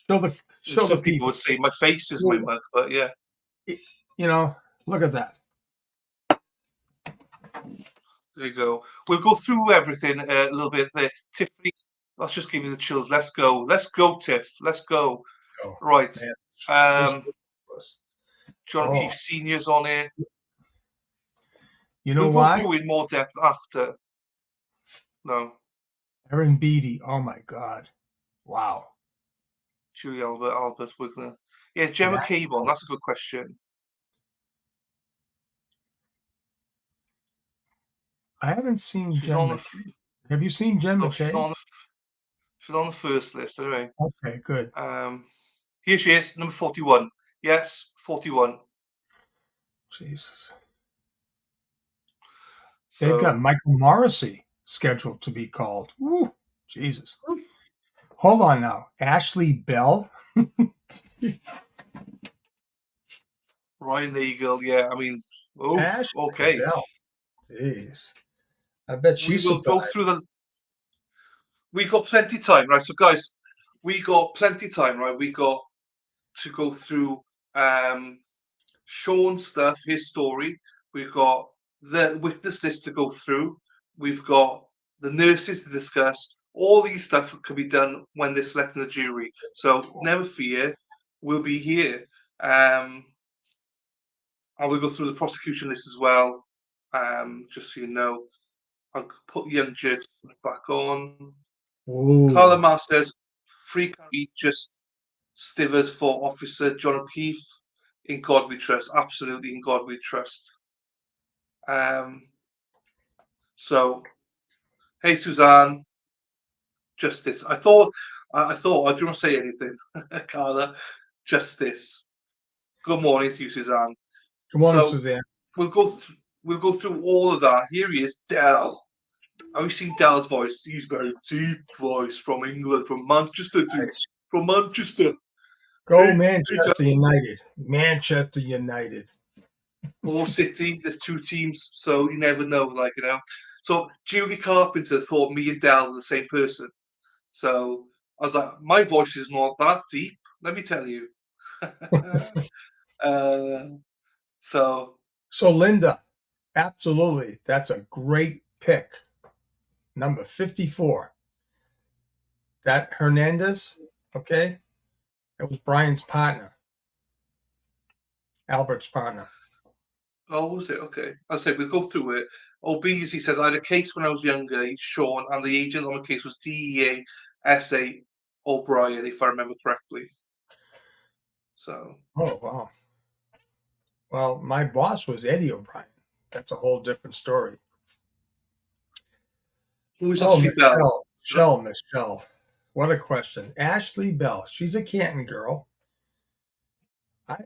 Show the people would say my face is my mug, but yeah. Look at that. There you go. We'll go through everything a little bit there. Tiffany, let's just give you the chills. Let's go. Let's go, Tiff. Let's go. Right. John Keefe Senior's on it. You know we'll why? Go through in more depth after. No. Aaron Beatty. Oh my God. Wow. Julie Albert Wigner. Yeah, Gemma Cabon. That's a good question. I haven't seen Gemma. Have you seen Gemma? She's on the first list, anyway. Okay, good. Here she is, number 41. Yes, 41. Jesus. They've got Michael Morrissey scheduled to be called. Woo, Jesus. Hold on now. Ashley Bell. Ryan Eagle, yeah. I mean, okay. Bell. Jeez. I bet she's will go through the. We got plenty of time, right? So, guys, we got plenty of time, right? We got to go through Sean's stuff, his story. We've got the witness list to go through. We've got the nurses to discuss. All these stuff can be done when they're selecting the jury. So never fear, we'll be here. I will go through the prosecution list as well, just so you know. I'll put Young Jerks back on. Carla Mar says, free carry, just Stivers for Officer John O'Keefe. In God we trust. Absolutely, in God we trust. So, hey, Suzanne. Justice. I thought I didn't want to say anything, Carla. Justice. Good morning to you, Suzanne. Good morning, Suzanne. We'll go through all of that. Here he is, Dell. Have you seen Dell's voice? He's very deep voice from England, from Manchester, from Manchester. Go Manchester United. Manchester United. Or City. There's two teams, so you never know. So Julie Carpenter thought me and Dell were the same person. So I was like, my voice is not that deep. Let me tell you. So Linda, absolutely, that's a great pick. Number 54. That Hernandez, okay, that was Brian's partner, Albert's partner. Oh, was it? Okay. I said we'll go through it. Beasley says, I had a case when I was younger, Sean, and the agent on the case was DEA S.A. O'Brien, if I remember correctly. So. Oh, wow. Well, my boss was Eddie O'Brien. That's a whole different story. Who's Ashley Bell? Michelle. What a question. Ashley Bell. She's a Canton girl. I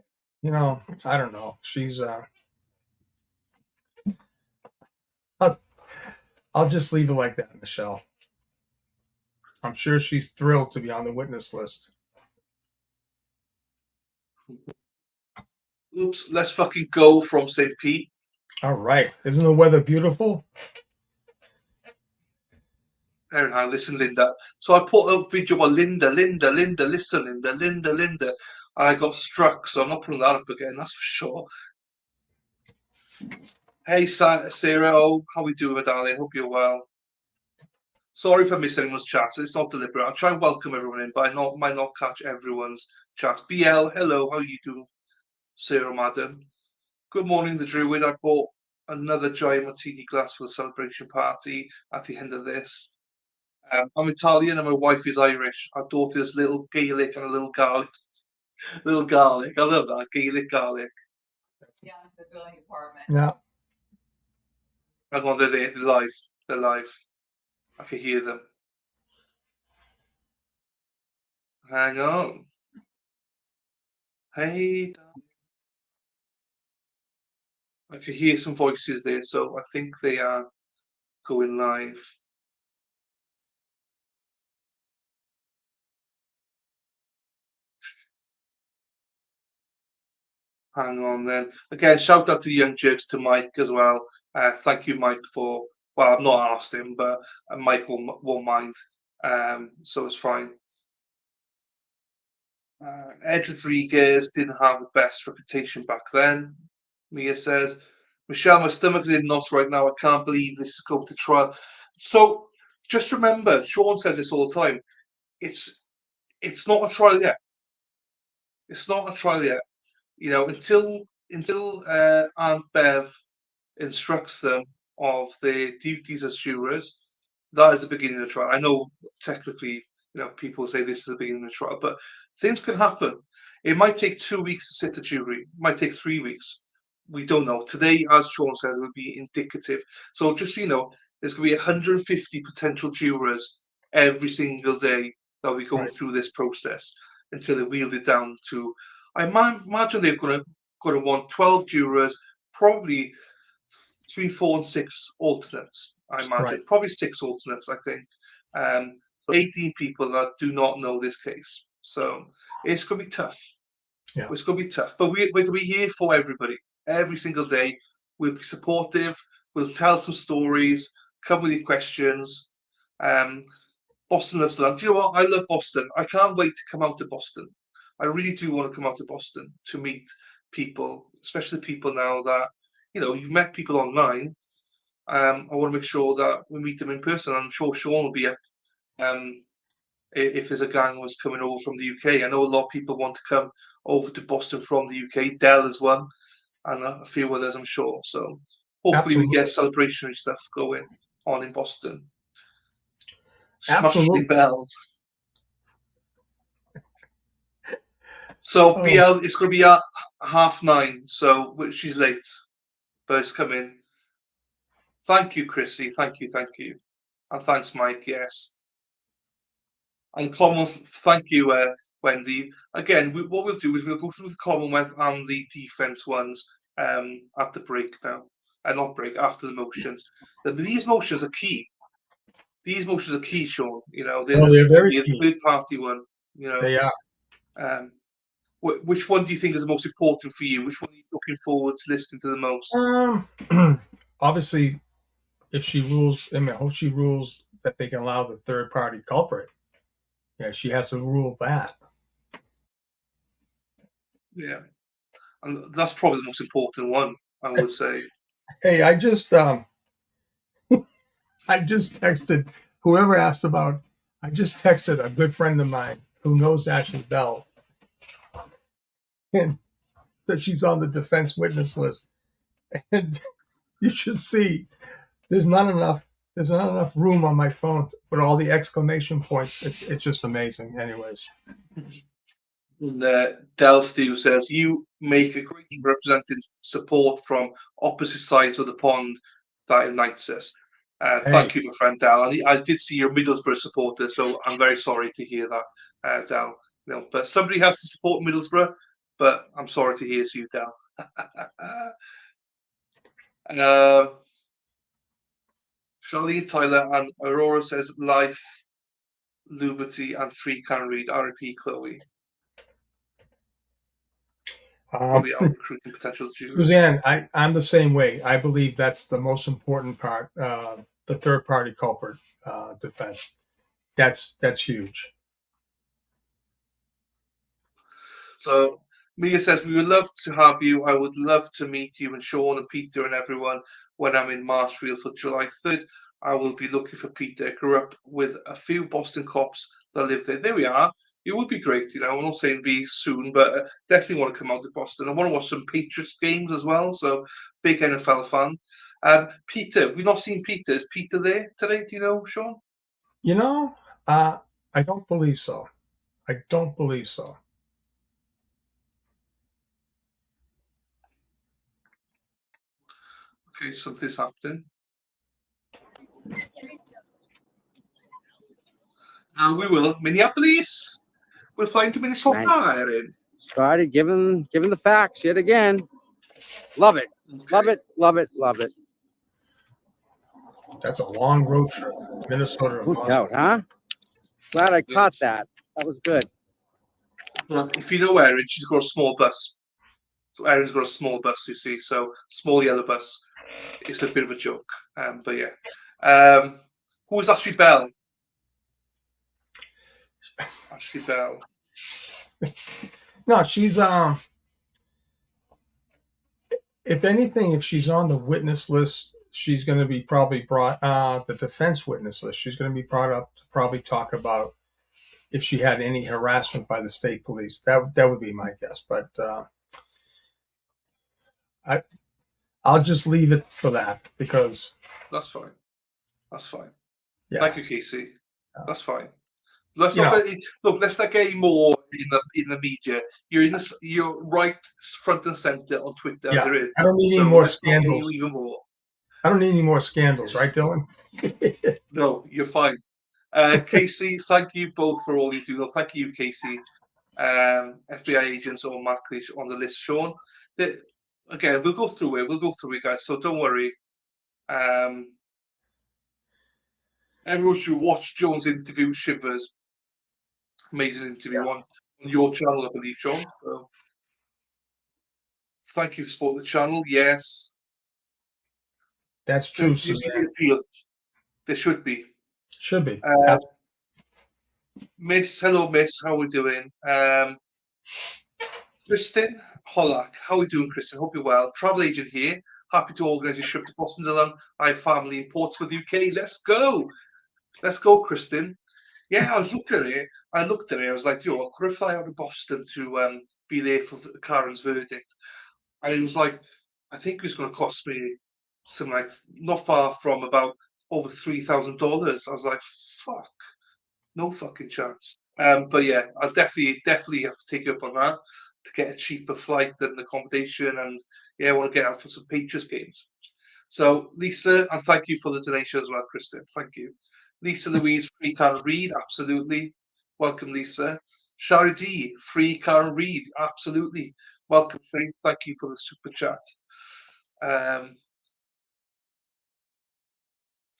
don't know. She's I'll just leave it like that, Michelle. I'm sure she's thrilled to be on the witness list. Oops, let's fucking go from St. Pete. All right. Isn't the weather beautiful? Aaron, listen, Linda. So I put a video of Linda, listen, Linda. And I got struck, so I'm not putting that up again, that's for sure. Hey, Sarah, how we doing, darling? Hope you're well. Sorry if I miss anyone's chat. It's not deliberate. I'll try and welcome everyone in, but I might not catch everyone's chat. BL, hello, how are you doing, Sarah, madam? Good morning, the Druid. I bought another giant martini glass for the celebration party at the end of this. I'm Italian and my wife is Irish. Our daughter's little Gaelic and a little garlic. I love that, Gaelic garlic. down to the building department. Yeah. Hang on, they're there. They're live. They're live. I can hear them. Hang on. Hey. I can hear some voices there, so I think they are going live. Hang on then. Again, shout out to the young jerks, to Mike as well. Thank you, Mike, for. Well, I've not asked him, but Mike won't mind. So it's fine. Ed Rodriguez didn't have the best reputation back then. Mia says, Michelle, my stomach is in knots right now. I can't believe this is going to trial. So just remember, Sean says this all the time. It's not a trial yet. It's not a trial yet. You know, until Aunt Bev instructs them of their duties as jurors, that is the beginning of the trial. I know technically, people say this is the beginning of the trial, but things can happen. It might take 2 weeks to sit the jury. It might take 3 weeks. We don't know. Today, as Sean says, will be indicative. So just so you know, there's going to be 150 potential jurors every single day that we go through this process until they wheeled it down to. I imagine they're going to want 12 jurors, probably 3, 4, and 6 alternates. I imagine probably 6 alternates. I think 18 people that do not know this case. So it's going to be tough. Yeah. It's going to be tough. But we're going to be here for everybody every single day. We'll be supportive. We'll tell some stories. Come with your questions. Boston loves that. Do you know what? I love Boston. I can't wait to come out to Boston. I really do want to come out to Boston to meet people, especially people now that, you've met people online. I want to make sure that we meet them in person. I'm sure Sean will be up if there's a gang was coming over from the UK. I know a lot of people want to come over to Boston from the UK. Dell is one, and a few others, I'm sure. So hopefully we get celebratory stuff going on in Boston. Smash the bell. So BL, it's going to be at 9:30, so she's late, but it's coming. Thank you, Chrissy. Thank you. And thanks, Mike. Yes. And comments, thank you, Wendy. Again, what we'll do is we'll go through the Commonwealth and the defence ones at the break now. Not break, after the motions. These motions are key. These motions are key, Sean. They're very key. The third party one. They are. Which one do you think is the most important for you? Which one are you looking forward to listening to the most? Obviously, if she rules, I hope she rules that they can allow the third party culprit. Yeah, she has to rule that. Yeah, and that's probably the most important one, I would say. Hey, I just texted whoever asked about. I just texted a good friend of mine who knows Ashley Bell, and that she's on the defense witness list. And you should see, there's not enough room on my phone to put all the exclamation points. It's just amazing. Anyways. Del Steve says, you make a great team representing support from opposite sides of the pond. That unites us. Thank you, my friend Del. I did see your Middlesbrough supporter, so I'm very sorry to hear that, Del. But somebody has to support Middlesbrough, but I'm sorry to hear it's you, Del. Charlene Tyler and Aurora says, life, liberty, and free can read. R.I.P. Chloe. Probably out recruiting potential jurors. Suzanne, I'm the same way. I believe that's the most important part. The third party culprit defense. That's huge. So Mia says, we would love to have you. I would love to meet you and Sean and Peter and everyone when I'm in Marshfield for July 3rd. I will be looking for Peter. I grew up with a few Boston cops that live there. There we are. It would be great, I'm not saying be soon, but definitely want to come out to Boston. I want to watch some Patriots games as well, so big NFL fan. Peter, we've not seen Peter. Is Peter there today? Do you know, Sean? I don't believe so. Okay, something's happening. And we will. Minneapolis. We're flying to Minnesota, Nice. Erin. Scotty, give him the facts yet again. Love it. Okay. Love it. Love it. Love it. That's a long road trip, Minnesota to No Boston. doubt, huh? Glad I caught Yes. that. That was good. Well, if you know Erin, she's got a small bus. So Erin's got a small bus, you see. So small yellow bus. It's a bit of a joke. But yeah. Who is Ashley Bell? Ashley Bell. No, she's if anything, if she's on the witness list, she's going to be probably brought the defense witness list. She's going to be brought up to probably talk about if she had any harassment by the state police. That would be my guess, but I'll just leave it for that because That's fine. That's fine. Yeah. Thank you, Casey. That's fine. Let's You not get, look. Let's not get any more in the media. You're in this. You're right front and center on Twitter. Yeah. There is. I don't need So any more let's not get scandals. Even more. I don't need any more scandals, right, Dylan? No, you're fine. Casey, thank you both for all you do. No, thank you, Casey. FBI agents or Mackley on the list, Sean. Again, we'll go through it. We'll go through it, guys. So don't worry. Everyone should watch Jones' interview, Shivers. Amazing interview on your channel, I believe, Sean. So, thank you for supporting the channel. Yes. That's true, There Suzanne. should be. Should be. Miss, hello, Miss. How are we doing? Kristen Hollack. How are we doing, Kristen? Hope you're well. Travel agent here. Happy to organise your trip to Boston, Dylan. I have family in Portsmouth, UK. Let's go. Let's go, Kristen. Yeah, I was looking at it. I looked at it. I was like, I could have fly out of Boston to be there for Karen's verdict. And it was like, I think it was going to cost me something like not far from about over $3,000. I was like, fuck, no fucking chance. But yeah, I'll definitely have to take you up on that to get a cheaper flight than the accommodation. And yeah, I want to get out for some Patriots games. So Lisa, and thank you for the donation as well, Kristen. Thank you. Lisa Louise, free Karen Reid, absolutely. Welcome, Lisa. Shari D, free Karen Reid, absolutely. Welcome, Shari. Thank you for the super chat.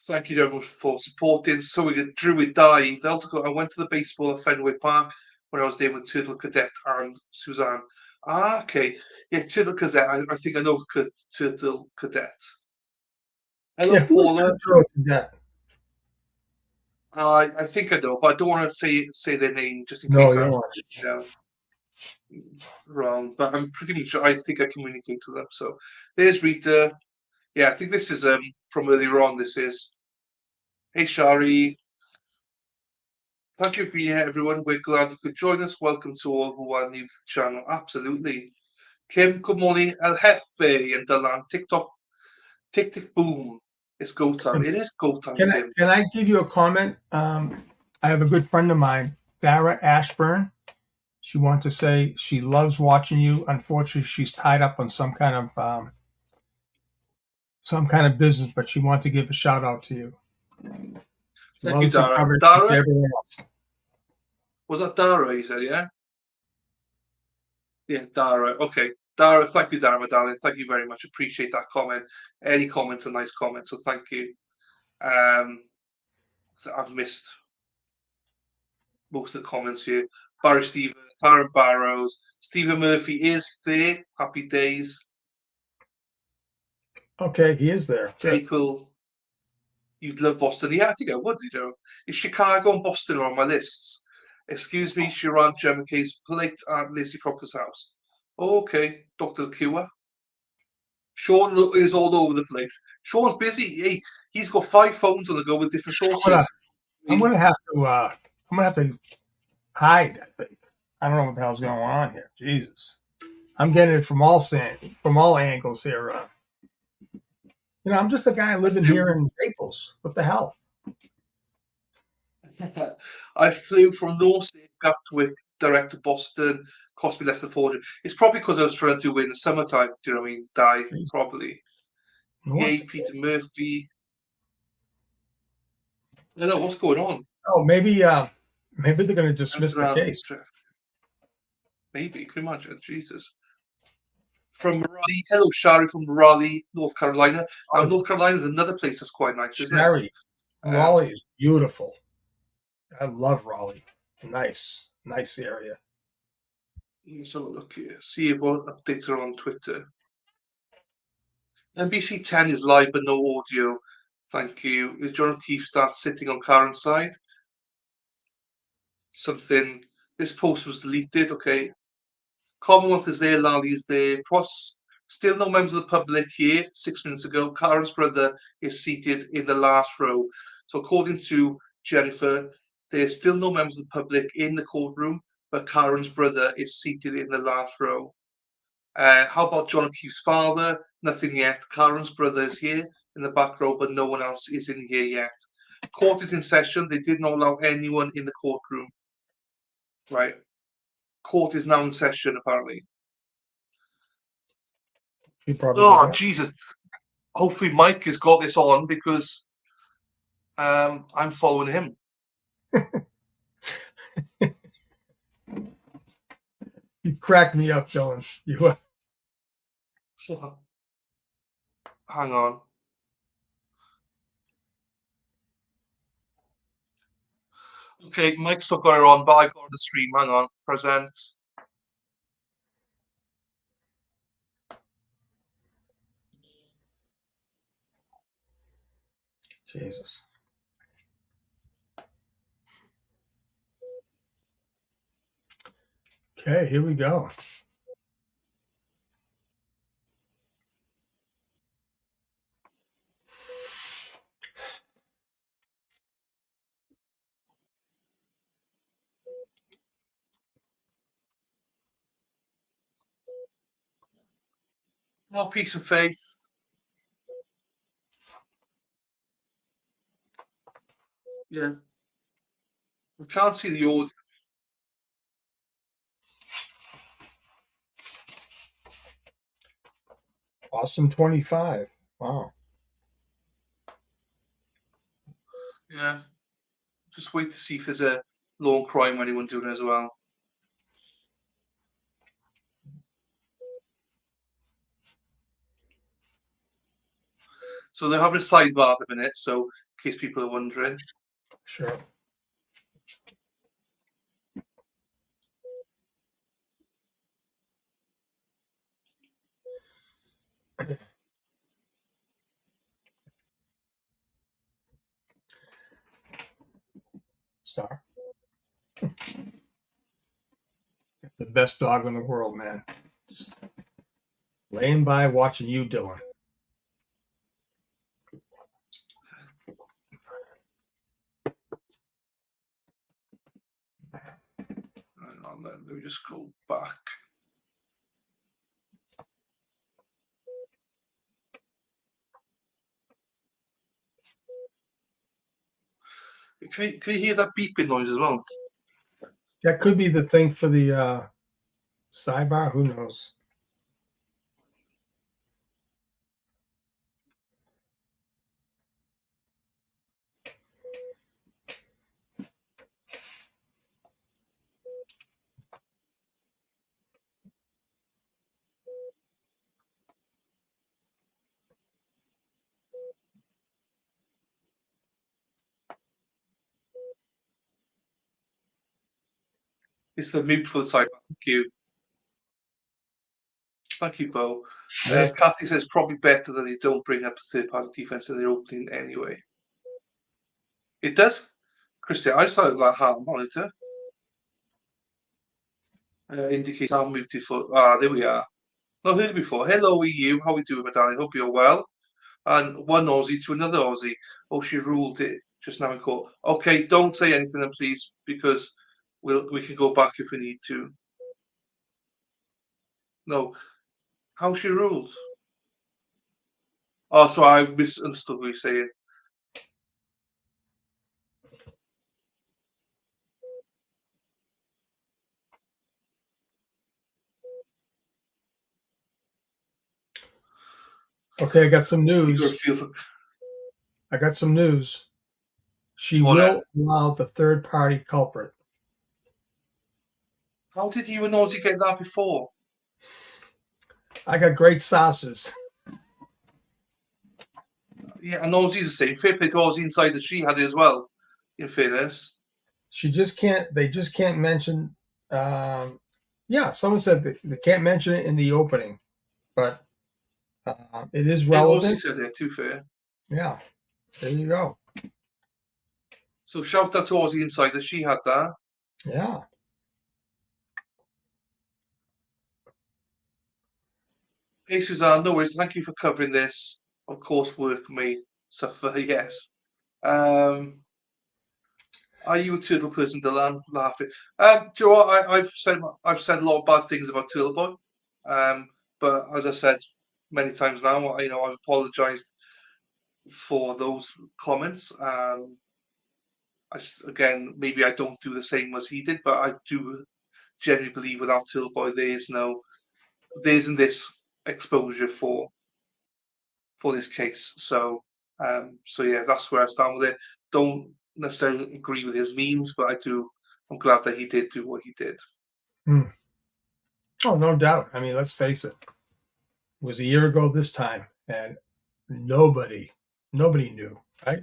Thank you, everyone, for supporting. So we got Druid Dive. I went to the baseball at Fenway Park when I was there with Turtle Cadet and Suzanne. Okay. Yeah, Turtle Cadet. I think I know Turtle Cadet. Hello, Paula. Turtle Cadet? I think I know, but I don't want to say their name just in No, case I'm wrong. But I'm pretty much I think I communicate with them. So there's Rita. Yeah, I think this is from earlier on. This is hey Shari. Thank you for being here, everyone. We're glad you could join us. Welcome to all who are new to the channel. Absolutely. Kim, good morning. El Jefe and Dalan. TikTok. Tick tick boom. It's go time. It is go time. Can I give you a comment? I have a good friend of mine, Sarah Ashburn. She wants to say she loves watching you. Unfortunately, she's tied up on some kind of business, but she wants to give a shout out to you. Thank you, Dara. Dara? Was that Dara you said, yeah? Yeah, Dara. Okay. Dara, thank you, Dara, my darling. Thank you very much. Appreciate that comment. Any comments are nice comments, so thank you. I've missed most of the comments here. Barry Stevens, Karen Barrows, Stephen Murphy is there. Happy days. Okay, he is there. Jacob, you'd love Boston. Yeah, I think I would, Is Chicago and Boston are on my lists? Excuse me, Sharon Gemma Case, Polite at Lizzie Proctor's house. Okay, Dr. Cure. Sean is all over the place. Sean's busy. He's got 5 phones on the go with different sources. I'm gonna have to hide, I think. I don't know what the hell's going on here. Jesus. I'm getting it from all angles here. I'm just a guy living here in Naples. What the hell? I flew from North Gatwick direct to Boston. Cost me less than $400. It's probably because I was trying to do it in the summertime. Do you know what I mean? Probably. North. Peter Murphy. I don't know what's going on. Oh, maybe they're going to dismiss the case. Maybe, can you imagine? Jesus. From Raleigh, hello, Shari from Raleigh, North Carolina. Now, North Carolina is another place that's quite nice, isn't it? Shari, Raleigh is beautiful. I love Raleigh. Nice area. Let's have a look here. See what updates are on Twitter. NBC 10 is live but no audio. Thank you. Is John O'Keefe start sitting on Karen's side? Something. This post was deleted. Okay. Commonwealth is there. Lally is there. Cross. Still no members of the public here. 6 minutes ago, Karen's brother is seated in the last row. So according to Jennifer, there's still no members of the public in the courtroom, but Karen's brother is seated in the last row. How about John O'Keefe's father? Nothing yet. Karen's brother is here in the back row, but no one else is in here yet. Court is in session. They did not allow anyone in the courtroom. Right. Court is now in session, apparently. Oh, Jesus. Hopefully Mike has got this on because I'm following him. You cracked me up, Dylan. You. Hang on. Okay, Mike's still got it on, but I got the stream. Hang on. Present. Jesus. Okay, here we go. No piece of faith. Yeah. We can't see the audio. Awesome 25. Wow. Yeah. Just wait to see if there's a law crime anyone doing as well. So they're having a sidebar at the minute, so in case people are wondering. Sure. Star. The best dog in the world, man. Just laying by watching you, Dylan. Hang on, let me just go back. Can you hear that beeping noise as well? That could be the thing for the sidebar. Who knows? It's the mute for the sidebar. Thank you. Thank you, Bo. Yeah. Kathy says probably better that they don't bring up the third-party defense in their opening anyway. It does, Christian. I saw that heart monitor. Indicates I'm muted for. There we are. Not heard it before. Hello, EU. How are we doing, my darling? Hope you're well. And one Aussie to another Aussie. Oh, she ruled it just now in court. Okay, don't say anything, then, please, because we can go back if we need to. No. How she ruled? Oh, so I misunderstood what you're saying. Okay, I got some You got a news. feel for I got some news. She What, will allow the third party culprit. how did you and Ozzy get that before? I got great sources. Yeah, and Ozzy's the same. Fair play to Ozzy inside that she had it as well, in fairness. They just can't mention, yeah, someone said they can't mention it in the opening, but it is Yeah, Ozzy relevant. said it, too fair. Yeah, there you go. So shout out to Ozzy inside that she had that. Yeah. Hey, Suzanne, no worries. Thank you for covering this. Of course, work may suffer, yes. Are you a turtle person, Delan? Laughing. Do you know what? I've said a lot of bad things about Turtle Boy. But as I said many times now, I've apologised for those comments. Again, maybe I don't do the same as he did, but I do genuinely believe without Turtle Boy, there isn't this exposure for this case. So yeah, that's where I stand with it. Don't necessarily agree with his means, but I'm glad that he did do what he did. Oh, no doubt. I mean, let's face it. It was a year ago this time, and nobody knew, right?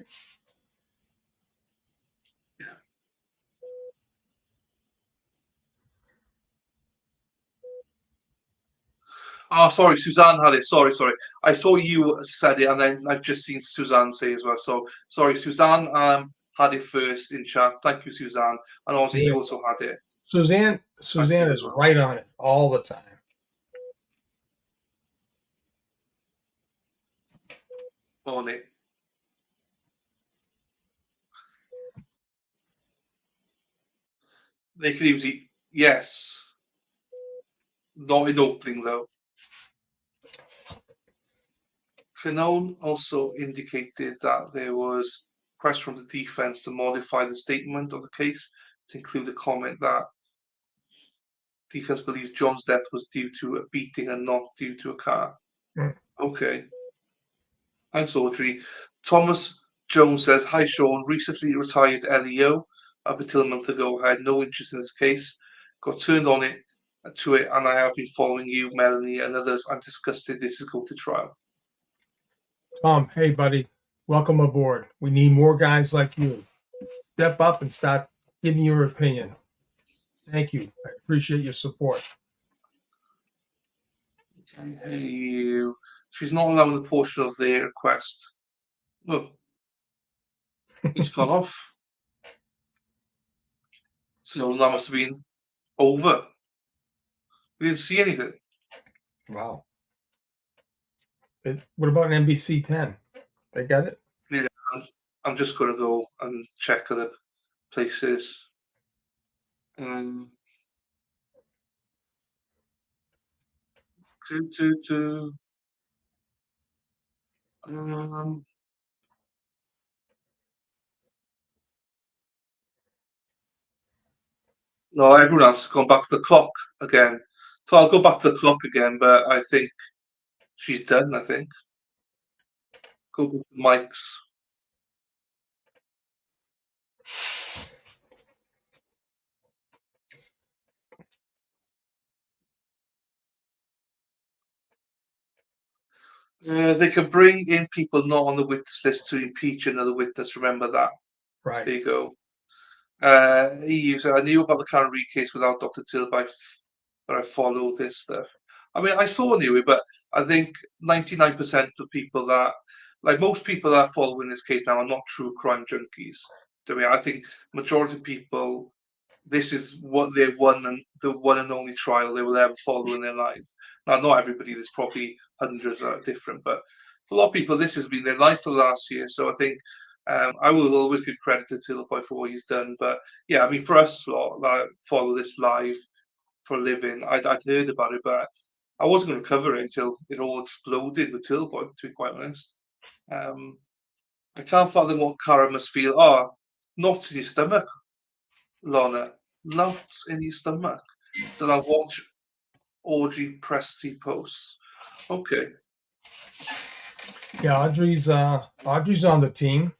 Oh, sorry, Suzanne had it. Sorry. I saw you said it, and then I've just seen Suzanne say as well. So sorry, Suzanne had it first in chat. Thank you, Suzanne. And also, you also had it. Suzanne is right on it all the time. On it. They could usually, yes. Not in opening, though. Canone also indicated that there was request from the defense to modify the statement of the case to include a comment that defense believes John's death was due to a beating and not due to a car. Okay. Thanks, Audrey. Thomas Jones says, "Hi, Sean. Recently retired LEO. Up until a month ago, I had no interest in this case. Got turned on it to it, and I have been following you, Melanie, and others. I'm disgusted this is going to trial." Tom, hey, buddy, welcome aboard. We need more guys like you. Step up and start giving your opinion. Thank you. I appreciate your support. Okay, hey, you. She's not allowing the portion of the request. Oh, it's gone off. So that must have been over. We didn't see anything. Wow. What about an NBC 10? They got it? Yeah, I'm just going to go and check other places. Um, um, no, everyone else has gone back to the clock again. So I'll go back to the clock again, but I think she's done, I think. Go to Mike's. They can bring in people not on the witness list to impeach another witness. Remember that. Right. There you go. I knew about the Karen Reid case without Dr. Till, but I follow this stuff. I mean, I saw knew it, but I think 99% of people that, like most people that are following this case now, are not true crime junkies. I think majority of people, this is what the one and only trial they will ever follow in their life. Now, not everybody. There's probably hundreds that are different, but for a lot of people, this has been their life for the last year. So I think I will always give credit to Tilboy for what he's done. But yeah, I mean, for us, like, follow this live for a living. I'd heard about it, but I wasn't going to cover it until it all exploded with Tilboy, to be quite honest. I can't fathom what Cara must feel. Oh, knots in your stomach, Lorna. Knots in your stomach. Then I watch Audrey Presty posts. Okay. Yeah, Audrey's on the team.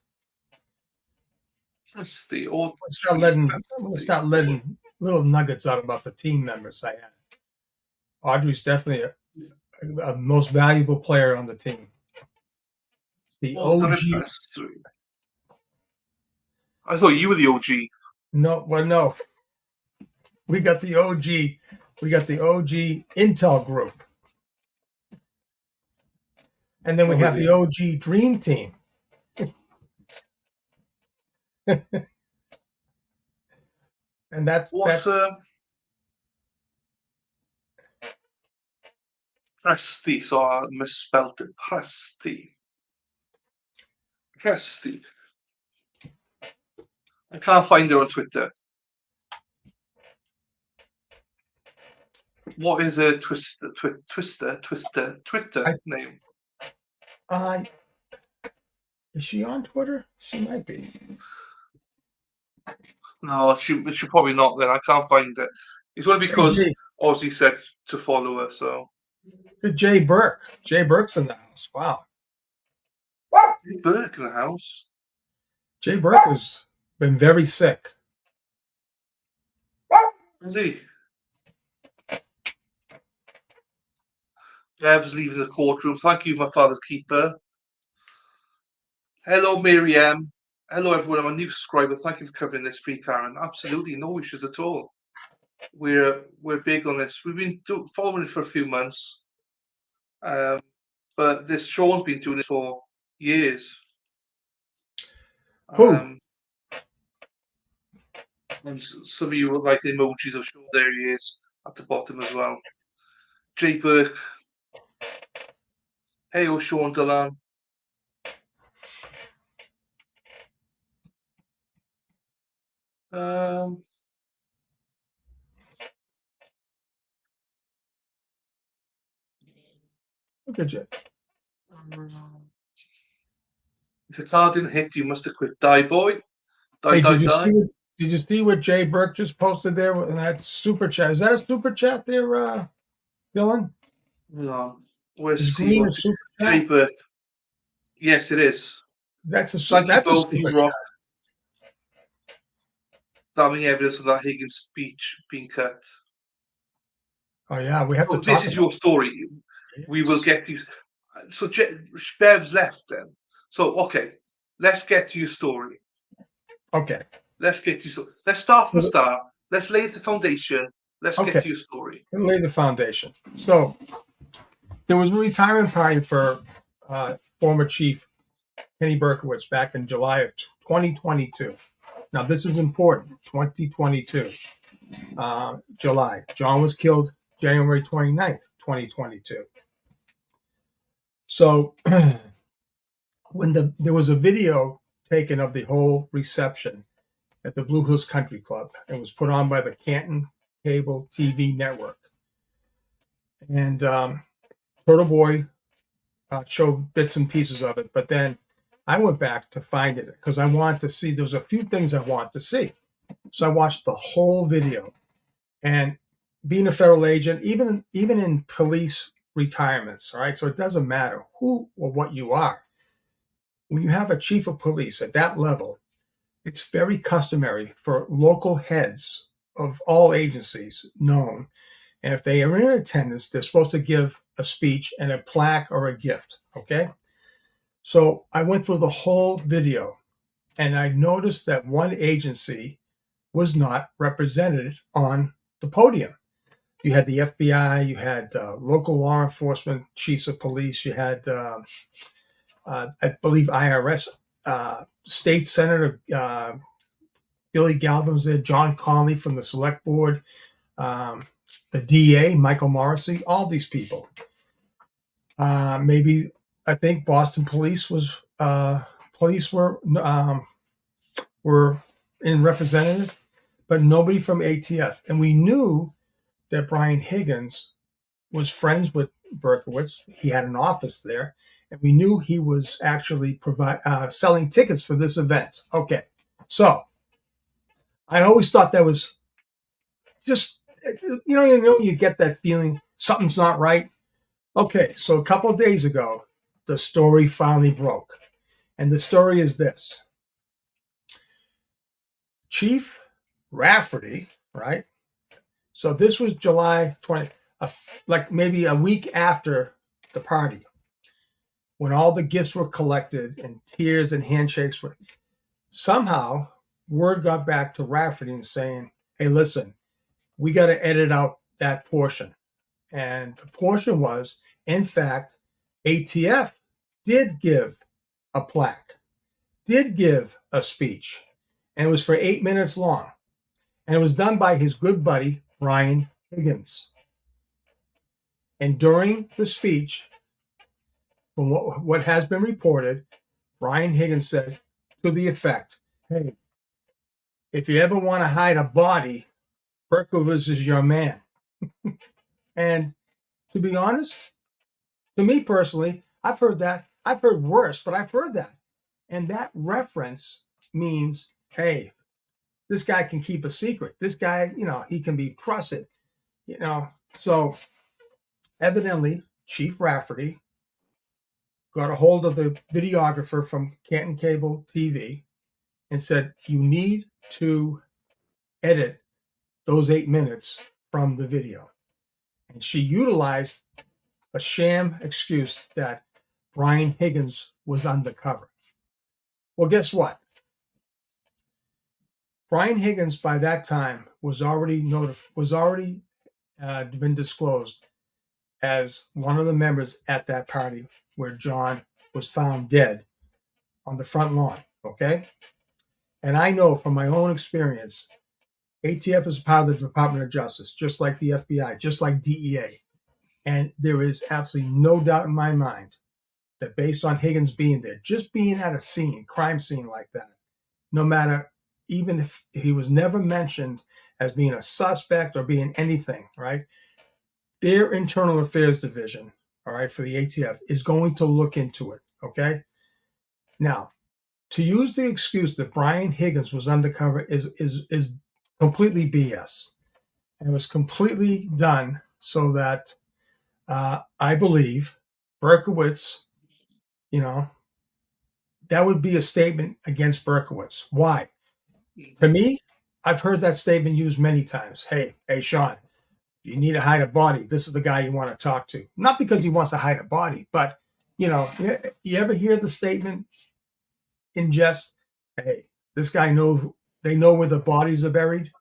That's the old. I'm gonna start letting little nuggets out about the team members I had. Audrey's definitely a most valuable player on the team. The OG. I thought you were the OG. No. We got the OG. We got the OG Intel group. And then we have the OG Dream Team. And that's Presti, so I misspelled it. Presti. I can't find her on Twitter. What is a Twitter name? Is she on Twitter? She might be. No, she probably not. Then I can't find it. It's only because Ozzy said to follow her. So good. Jay Burke. Jay Burke's in the house. Wow. Jay Burke in the house. Jay Burke has been very sick. Is he? Jev's leaving the courtroom. Thank you, my father's keeper. Hello, Miriam. Hello, everyone. I'm a new subscriber. Thank you for covering this free, Karen. Absolutely no issues at all. We're big on this. We've been following it for a few months, but this Sean's been doing it for years. Who? And some of you would like the emojis of Sean. There he is at the bottom as well. Jay Burke. Hey, Sean Delan. Look at you. If the car didn't hit you, must have quit. Die, boy. Die. Did you see what Jay Burke just posted there in that super chat? Is that a super chat there, Dylan? No. Where's super Jay Burke? Yes, it is. That's a super chat. Damning evidence of that Higgins speech being cut. Oh yeah, we have to. This is your story. Yes. We will get you. So Bev's left then. So okay, let's get to your story. Okay. Let's get to. Let's start from the start. Let's lay the foundation. Let's get to your story. Lay the foundation. So there was a retirement party for former Chief Kenny Berkowitz back in July of 2022. Now this is important. 2022, July. John was killed January 29th, 2022. So when there was a video taken of the whole reception at the Blue Hills Country Club, it was put on by the Canton Cable TV network, and Turtle Boy showed bits and pieces of it, but then I went back to find it because I wanted to see. There was a few things I wanted to see, so I watched the whole video. And being a federal agent, even in police retirements, all right, so it doesn't matter who or what you are. When you have a chief of police at that level, it's very customary for local heads of all agencies known, and if they are in attendance, they're supposed to give a speech and a plaque or a gift, okay? So I went through the whole video, and I noticed that one agency was not represented on the podium. You had the FBI, you had local law enforcement chiefs of police, you had, I believe, IRS, State Senator Billy Galvin was there, John Conley from the Select Board, the DA, Michael Morrissey, all these people. Maybe I think Boston police were in representative, but nobody from ATF. And we knew that Brian Higgins was friends with Berkowitz. He had an office there, and we knew he was actually selling tickets for this event. Okay, so I always thought that was just, you get that feeling something's not right. Okay, so a couple of days ago, the story finally broke. And the story is this. Chief Rafferty, right? So this was July 20, like maybe a week after the party, when all the gifts were collected and tears and handshakes were. Somehow, word got back to Rafferty and saying, hey, listen, we got to edit out that portion. And the portion was, in fact, ATF did give a plaque, did give a speech, and it was for 8 minutes long. And it was done by his good buddy, Brian Higgins. And during the speech, from what has been reported, Brian Higgins said to the effect, hey, if you ever want to hide a body, Berkowitz is your man. And to be honest, to me personally, I've heard that. I've heard worse, but I've heard that. And that reference means, hey, this guy can keep a secret. This guy, he can be trusted, So evidently, Chief Rafferty got a hold of the videographer from Canton Cable TV and said, you need to edit those 8 minutes from the video. And she utilized a sham excuse that Brian Higgins was undercover. Well, guess what? Brian Higgins, by that time, was already been disclosed as one of the members at that party where John was found dead on the front lawn. Okay, and I know from my own experience, ATF is part of the Department of Justice, just like the FBI, just like DEA, and there is absolutely no doubt in my mind that based on Higgins being there, just being at a crime scene like that, no matter, even if he was never mentioned as being a suspect or being anything, right? Their internal affairs division, all right, for the ATF is going to look into it, okay? Now, to use the excuse that Brian Higgins was undercover is completely BS. And it was completely done so that I believe Berkowitz, that would be a statement against Berkowitz. Why? To me, I've heard that statement used many times. Hey, Sean, you need to hide a body. This is the guy you want to talk to. Not because he wants to hide a body, but, you ever hear the statement in jest? Hey, this guy they know where the bodies are buried.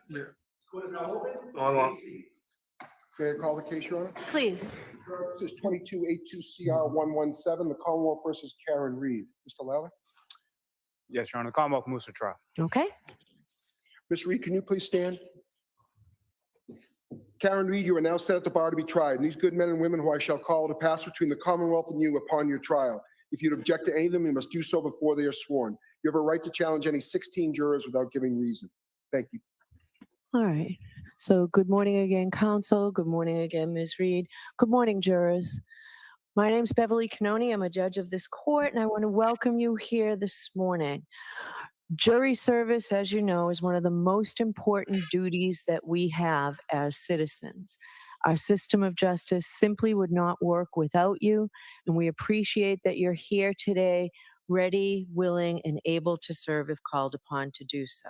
Yeah. Hold on. May I call the case, Your Honor? Please. This is 2282CR117, the Commonwealth versus Karen Reed. Mr. Lally? Yes, Your Honor. The Commonwealth moves to trial. Okay. Ms. Reed, can you please stand? Karen Reed, you are now set at the bar to be tried, and these good men and women who I shall call to pass between the Commonwealth and you upon your trial. If you'd object to any of them, you must do so before they are sworn. You have a right to challenge any 16 jurors without giving reason. Thank you. All right. So good morning again, counsel. Good morning again, Ms. Reed. Good morning, jurors. My name's Beverly Canoni. I'm a judge of this court, and I want to welcome you here this morning. Jury service, as you know, is one of the most important duties that we have as citizens. Our system of justice simply would not work without you, and we appreciate that you're here today, ready, willing, and able to serve if called upon to do so.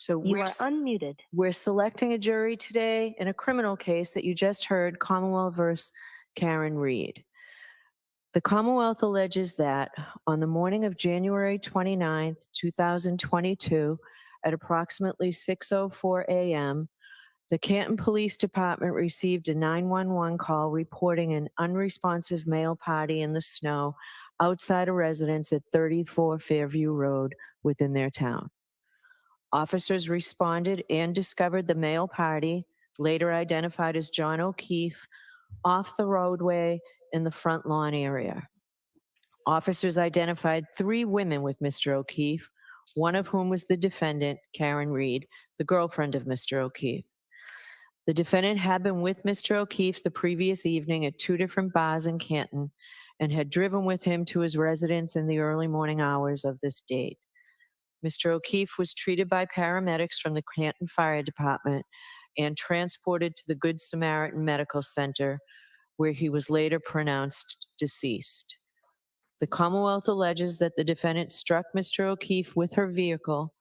So you are unmuted. We're selecting a jury today in a criminal case that you just heard, Commonwealth versus Karen Reed. The Commonwealth alleges that on the morning of January 29th, 2022, at approximately 6:04 a.m., the Canton Police Department received a 911 call reporting an unresponsive male party in the snow outside a residence at 34 Fairview Road within their town. Officers responded and discovered the male party, later identified as John O'Keefe, off the roadway in the front lawn area. Officers identified 3 women with Mr. O'Keefe, one of whom was the defendant, Karen Reed, the girlfriend of Mr. O'Keefe. The defendant had been with Mr. O'Keefe the previous evening at 2 different bars in Canton and had driven with him to his residence in the early morning hours of this date. Mr. O'Keefe was treated by paramedics from the Canton Fire Department and transported to the Good Samaritan Medical Center where he was later pronounced deceased. The Commonwealth alleges that the defendant struck Mr. O'Keefe with her vehicle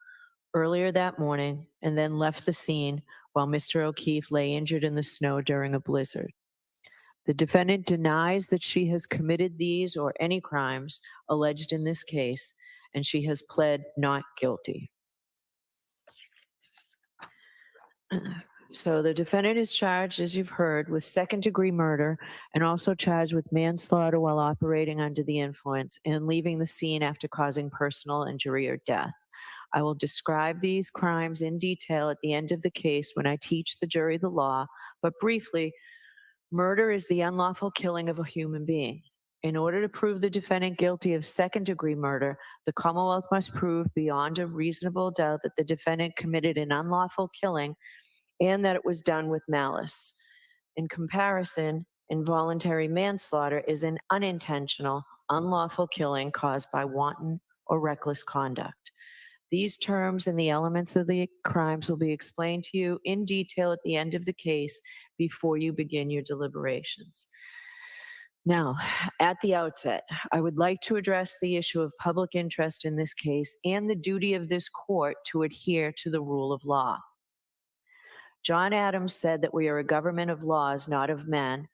earlier that morning and then left the scene while Mr. O'Keefe lay injured in the snow during a blizzard. The defendant denies that she has committed these or any crimes alleged in this case, and she has pled not guilty. So the defendant is charged, as you've heard, with second-degree murder and also charged with manslaughter while operating under the influence and leaving the scene after causing personal injury or death. I will describe these crimes in detail at the end of the case when I teach the jury the law, but briefly, murder is the unlawful killing of a human being. In order to prove the defendant guilty of second-degree murder, the Commonwealth must prove beyond a reasonable doubt that the defendant committed an unlawful killing and that it was done with malice. In comparison, involuntary manslaughter is an unintentional, unlawful killing caused by wanton or reckless conduct. These terms and the elements of the crimes will be explained to you in detail at the end of the case before you begin your deliberations. Now, at the outset, I would like to address the issue of public interest in this case and the duty of this court to adhere to the rule of law. John Adams said that we are a government of laws, not of men,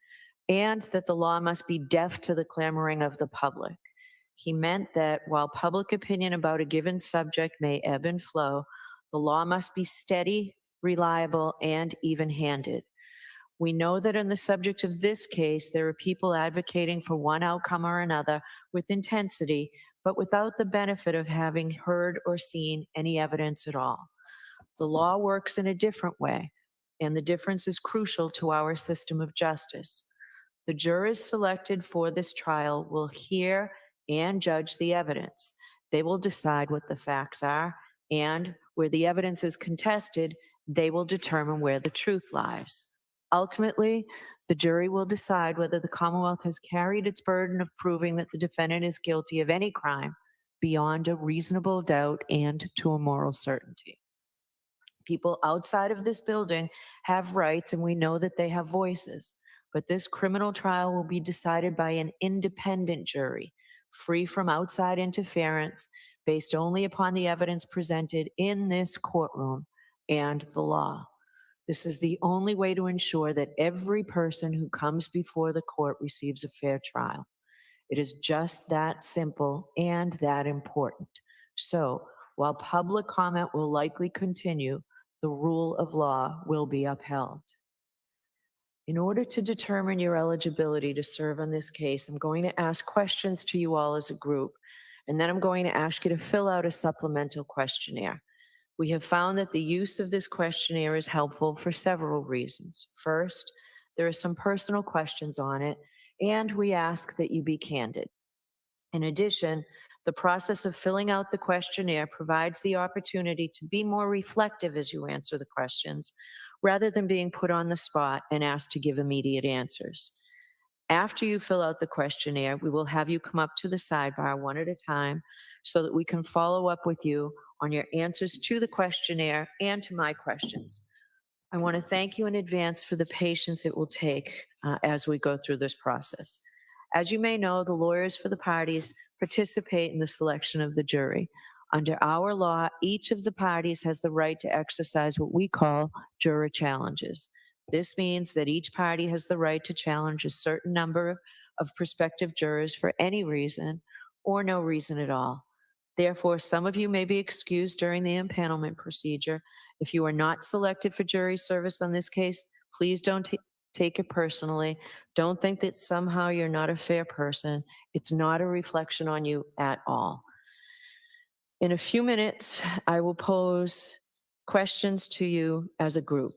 and that the law must be deaf to the clamoring of the public. He meant that while public opinion about a given subject may ebb and flow, the law must be steady, reliable, and even-handed. We know that in the subject of this case, there are people advocating for one outcome or another with intensity, but without the benefit of having heard or seen any evidence at all. The law works in a different way, and the difference is crucial to our system of justice. The jurors selected for this trial will hear and judge the evidence. They will decide what the facts are, and where the evidence is contested, they will determine where the truth lies. Ultimately, the jury will decide whether the Commonwealth has carried its burden of proving that the defendant is guilty of any crime beyond a reasonable doubt and to a moral certainty. People outside of this building have rights, and we know that they have voices, but this criminal trial will be decided by an independent jury, free from outside interference, based only upon the evidence presented in this courtroom and the law. This is the only way to ensure that every person who comes before the court receives a fair trial. It is just that simple and that important. So, while public comment will likely continue, the rule of law will be upheld. In order to determine your eligibility to serve on this case, I'm going to ask questions to you all as a group, and then I'm going to ask you to fill out a supplemental questionnaire. We have found that the use of this questionnaire is helpful for several reasons. First, there are some personal questions on it, and we ask that you be candid. In addition, the process of filling out the questionnaire provides the opportunity to be more reflective as you answer the questions, rather than being put on the spot and asked to give immediate answers. After you fill out the questionnaire, we will have you come up to the sidebar one at a time so that we can follow up with you on your answers to the questionnaire and to my questions. I want to thank you in advance for the patience it will take as we go through this process. As you may know, the lawyers for the parties participate in the selection of the jury. Under our law, each of the parties has the right to exercise what we call juror challenges. This means that each party has the right to challenge a certain number of prospective jurors for any reason or no reason at all. Therefore, some of you may be excused during the impanelment procedure. If you are not selected for jury service on this case, please don't take it personally. Don't think that somehow you're not a fair person. It's not a reflection on you at all. In a few minutes, I will pose questions to you as a group.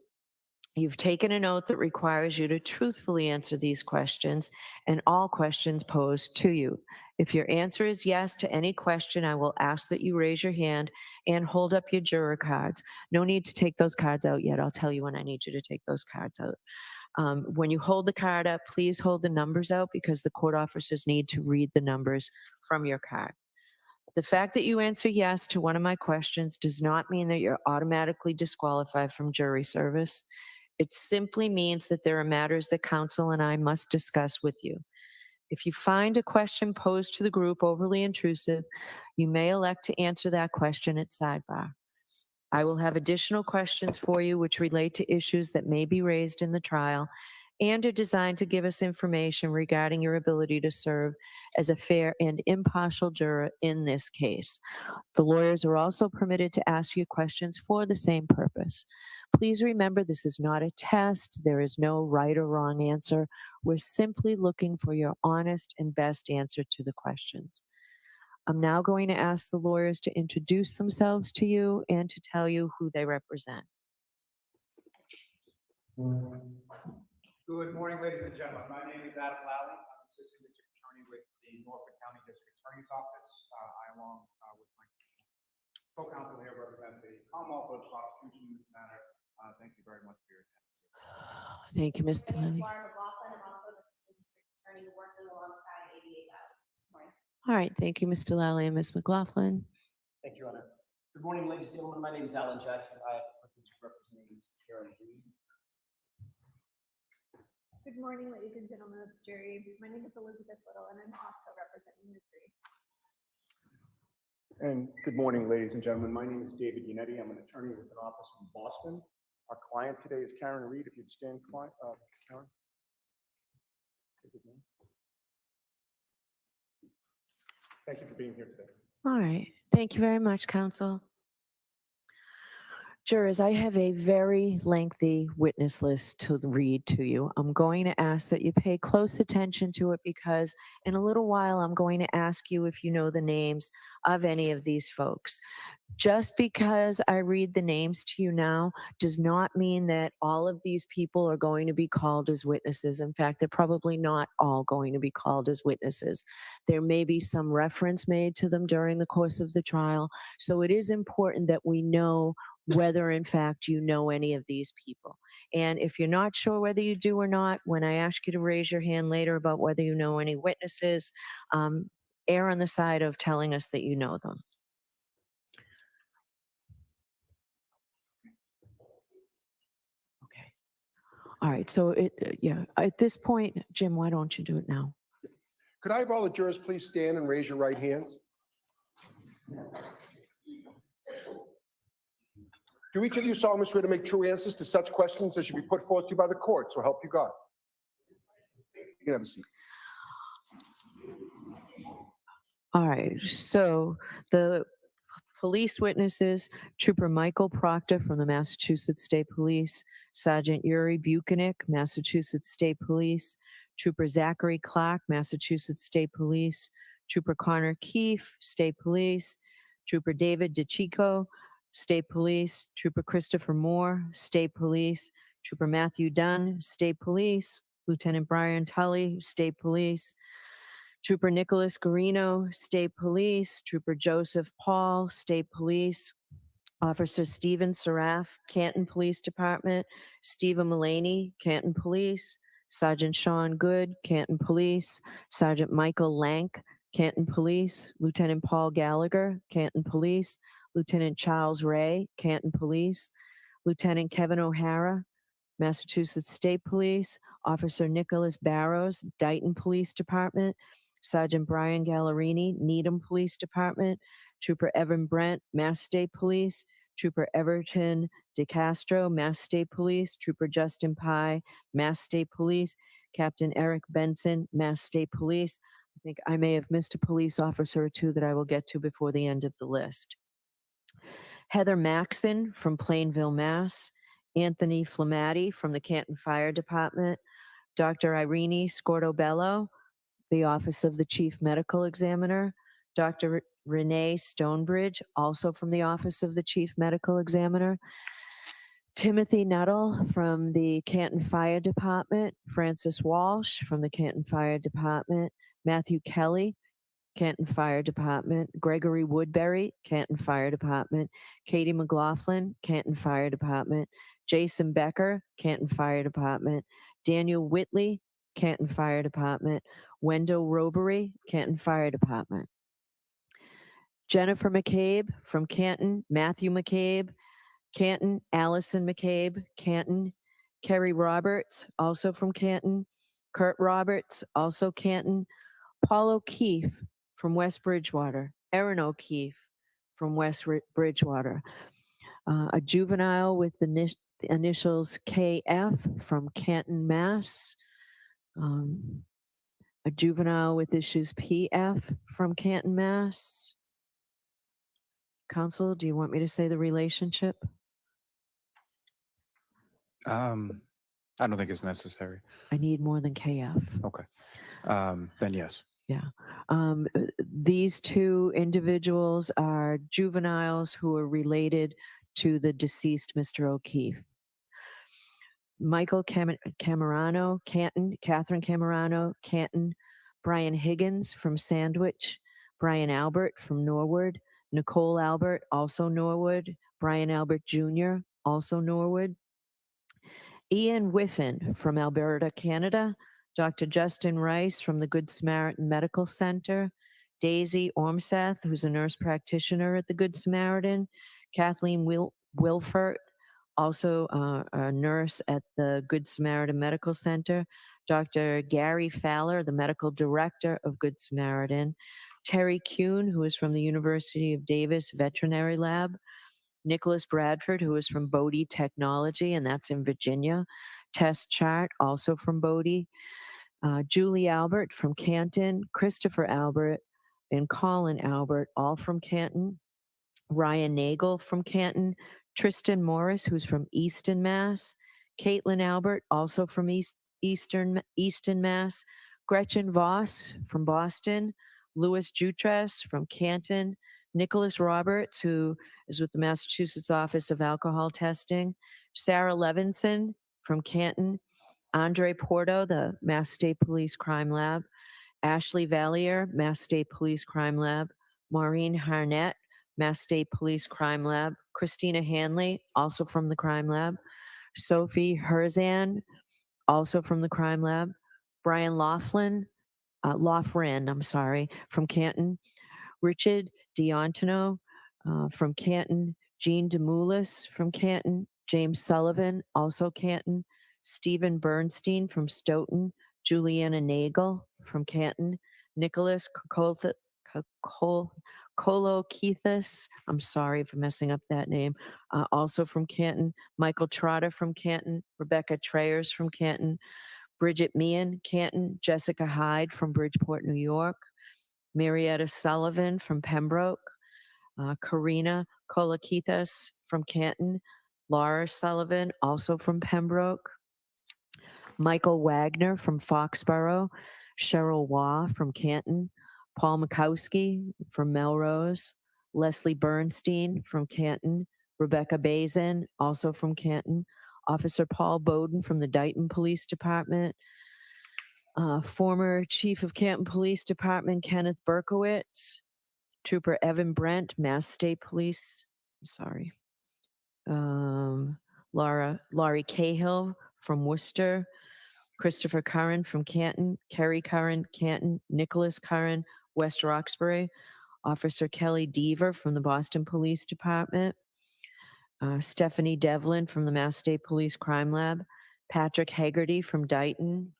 You've taken an oath that requires you to truthfully answer these questions and all questions posed to you. If your answer is yes to any question, I will ask that you raise your hand and hold up your juror cards. No need to take those cards out yet. I'll tell you when I need you to take those cards out. When you hold the card up, please hold the numbers out because the court officers need to read the numbers from your card. The fact that you answer yes to one of my questions does not mean that you're automatically disqualified from jury service. It simply means that there are matters that counsel and I must discuss with you. If you find a question posed to the group overly intrusive, you may elect to answer that question at sidebar. I will have additional questions for you which relate to issues that may be raised in the trial and are designed to give us information regarding your ability to serve as a fair and impartial juror in this case. The lawyers are also permitted to ask you questions for the same purpose. Please remember, this is not a test. There is no right or wrong answer. We're simply looking for your honest and best answer to the questions. I'm now going to ask the lawyers to introduce themselves to you and to tell you who they represent. Good morning, ladies and gentlemen. My name is Adam Lally. I'm Assistant District Attorney with the Norfolk County District Attorney's Office. I, along with my co-counsel here, represent the Commonwealth of Prosecution in this matter. Thank you very much for your attention. Thank you, Mr. Lally. Laura McLaughlin. I'm also an Assistant District Attorney working alongside 88 Morning. All right, thank you, Mr. Lally and Ms. McLaughlin. Thank you, Your Honor. Good morning, ladies and gentlemen. My name is Alan Jackson. I have the privilege of representing Ms. Karen Reed. Good morning, ladies and gentlemen of the jury. My name is Elizabeth Little, and I'm also representing the jury. And good morning, ladies and gentlemen. My name is David Unetti. I'm an attorney with an office in Boston. Our client today is Karen Reed. If you'd stand, Karen. Say good name. Thank you for being here today. All right, thank you very much, counsel. Jurors, I have a very lengthy witness list to read to you. I'm going to ask that you pay close attention to it because in a little while I'm going to ask you if you know the names of any of these folks. Just because I read the names to you now does not mean that all of these people are going to be called as witnesses. In fact, they're probably not all going to be called as witnesses. There may be some reference made to them during the course of the trial. So it is important that we know whether in fact you know any of these people. And if you're not sure whether you do or not, when I ask you to raise your hand later about whether you know any witnesses, err on the side of telling us that you know them. Okay. All right, so at this point, Jim, why don't you do it now? Could I have all the jurors please stand and raise your right hands? Do each of you solemnly swear to make true answers to such questions as should be put forth to you by the court, so help you God? You can have a seat. All right, so the police witnesses, Trooper Michael Proctor from the Massachusetts State Police, Sergeant Yuri Buchanan, Massachusetts State Police, Trooper Zachary Clark, Massachusetts State Police, Trooper Connor Keefe, State Police, Trooper David DeChico, State Police, Trooper Christopher Moore, State Police, Trooper Matthew Dunn, State Police, Lieutenant Brian Tully, State Police, Trooper Nicholas Garino, State Police, Trooper Joseph Paul, State Police, Officer Stephen Seraph, Canton Police Department, Stephen Mullaney, Canton Police, Sergeant Sean Good, Canton Police, Sergeant Michael Lank, Canton Police, Lieutenant Paul Gallagher, Canton Police, Lieutenant Charles Ray, Canton Police, Lieutenant Kevin O'Hara, Massachusetts State Police, Officer Nicholas Barrows, Dighton Police Department, Sergeant Brian Gallerini, Needham Police Department, Trooper Evan Brent, Mass State Police, Trooper Everton DeCastro, Mass State Police, Trooper Justin Pye, Mass State Police, Captain Eric Benson, Mass State Police. I think I may have missed a police officer or two that I will get to before the end of the list. Heather Maxon from Plainville, Mass. Anthony Flamati from the Canton Fire Department. Dr. Irene Scortobello, the Office of the Chief Medical Examiner. Dr. Renee Stonebridge, also from the Office of the Chief Medical Examiner. Timothy Nuttall from the Canton Fire Department. Francis Walsh from the Canton Fire Department. Matthew Kelly, Canton Fire Department. Gregory Woodbury, Canton Fire Department. Katie McLaughlin, Canton Fire Department. Jason Becker, Canton Fire Department. Daniel Whitley, Canton Fire Department. Wendell Robery, Canton Fire Department. Jennifer McCabe from Canton. Matthew McCabe, Canton. Allison McCabe, Canton. Kerry Roberts, also from Canton. Kurt Roberts, also Canton. Paul O'Keefe from West Bridgewater. Erin O'Keefe from West Bridgewater. A juvenile with the initials KF from Canton, Mass. A juvenile with issues PF from Canton, Mass. Counsel, do you want me to say the relationship? I don't think it's necessary. I need more than KF. Okay. Then yes. Yeah. These two individuals are juveniles who are related to the deceased Mr. O'Keefe. Michael Camerano, Canton. Catherine Camerano, Canton. Brian Higgins from Sandwich. Brian Albert from Norwood. Nicole Albert, also Norwood. Brian Albert Jr., also Norwood. Ian Whiffen from Alberta, Canada. Dr. Justin Rice from the Good Samaritan Medical Center. Daisy Ormseth, who's a nurse practitioner at the Good Samaritan. Kathleen Wilfert, also a nurse at the Good Samaritan Medical Center. Dr. Gary Fowler, the medical director of Good Samaritan. Terry Kuhn, who is from the University of Davis Veterinary Lab. Nicholas Bradford, who is from Bodie Technology, and that's in Virginia. Tess Chart, also from Bodie. Julie Albert from Canton. Christopher Albert and Colin Albert, all from Canton. Ryan Nagel from Canton. Tristan Morris, who's from Easton, Mass. Caitlin Albert, also from Easton, Mass. Gretchen Voss from Boston. Louis Jutres from Canton. Nicholas Roberts, who is with the Massachusetts Office of Alcohol Testing. Sarah Levinson from Canton. Andre Porto, the Mass State Police Crime Lab. Ashley Valier, Mass State Police Crime Lab. Maureen Harnett, Mass State Police Crime Lab. Christina Hanley, also from the Crime Lab. Sophie Herzan, also from the Crime Lab. Brian Loughran, from Canton. Richard D'Antonio from Canton. Jean DeMoulis from Canton. James Sullivan, also Canton. Stephen Bernstein from Stoughton. Juliana Nagel from Canton. Nicholas Kolokithis, I'm sorry for messing up that name, also from Canton. Michael Trotter from Canton. Rebecca Trayers from Canton. Bridget Meehan, Canton. Jessica Hyde from Bridgeport, New York. Marietta Sullivan from Pembroke. Karina Kolokithis from Canton. Laura Sullivan, also from Pembroke. Michael Wagner from Foxborough. Cheryl Waugh from Canton. Paul Mikowski from Melrose. Leslie Bernstein from Canton. Rebecca Bazin, also from Canton. Officer Paul Bowden from the Dighton Police Department. Former Chief of Canton Police Department, Kenneth Berkowitz. Trooper Evan Brent, Mass State Police. Laurie Cahill from Worcester. Christopher Curran from Canton. Kerry Curran, Canton. Nicholas Curran, West Roxbury. Officer Kelly Deaver from the Boston Police Department. Stephanie Devlin from the Mass State Police Crime Lab. Patrick Haggerty from Dighton.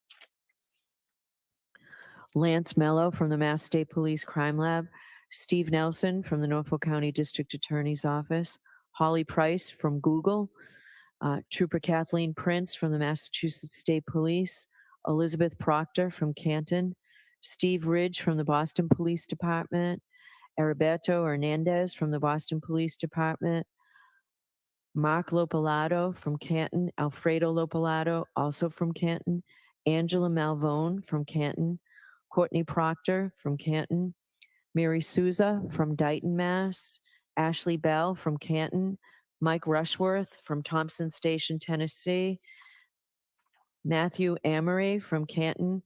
Lance Mello from the Mass State Police Crime Lab. Steve Nelson from the Norfolk County District Attorney's Office. Holly Price from Google. Trooper Kathleen Prince from the Massachusetts State Police. Elizabeth Proctor from Canton. Steve Ridge from the Boston Police Department. Heriberto Hernandez from the Boston Police Department. Mark Lopalato from Canton. Alfredo Lopalato, also from Canton. Angela Malvone from Canton. Courtney Proctor from Canton. Mary Souza from Dighton, Mass. Ashley Bell from Canton. Mike Rushworth from Thompson Station, Tennessee. Matthew Amory from Canton.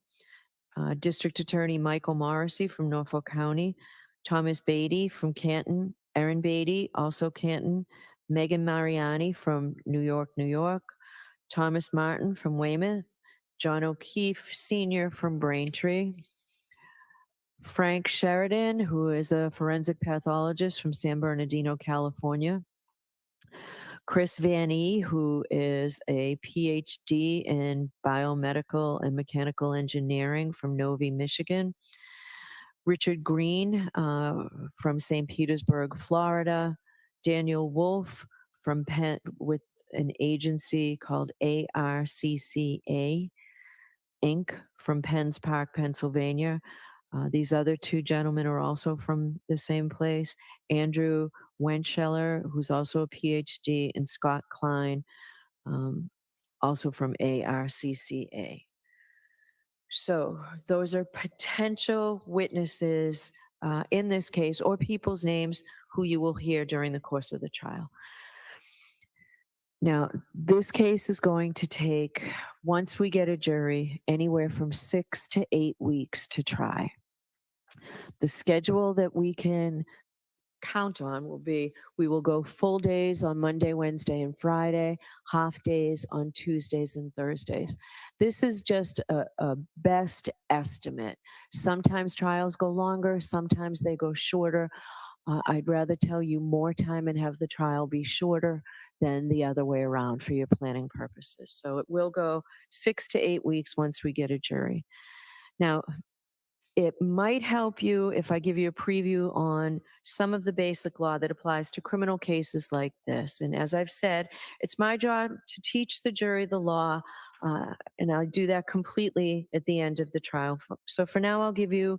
District Attorney Michael Morrissey from Norfolk County. Thomas Beatty from Canton. Erin Beatty, also Canton. Megan Mariani from New York, New York. Thomas Martin from Weymouth. John O'Keefe Sr. from Braintree. Frank Sheridan, who is a forensic pathologist from San Bernardino, California. Chris Van E., who is a PhD in biomedical and mechanical engineering from Novi, Michigan. Richard Green from St. Petersburg, Florida. Daniel Wolf from Penn with an agency called ARCCA Inc. from Penns Park, Pennsylvania. These other two gentlemen are also from the same place. Andrew Wenscheller, who's also a PhD, and Scott Klein, also from ARCCA. So those are potential witnesses in this case, or people's names who you will hear during the course of the trial. Now, this case is going to take, once we get a jury, anywhere from 6 to 8 weeks to try. The schedule that we can count on will be, we will go full days on Monday, Wednesday, and Friday, half days on Tuesdays and Thursdays. This is just a best estimate. Sometimes trials go longer, sometimes they go shorter. I'd rather tell you more time and have the trial be shorter than the other way around for your planning purposes. So it will go 6 to 8 weeks once we get a jury. Now, it might help you if I give you a preview on some of the basic law that applies to criminal cases like this. And as I've said, it's my job to teach the jury the law, and I'll do that completely at the end of the trial. So for now, I'll give you a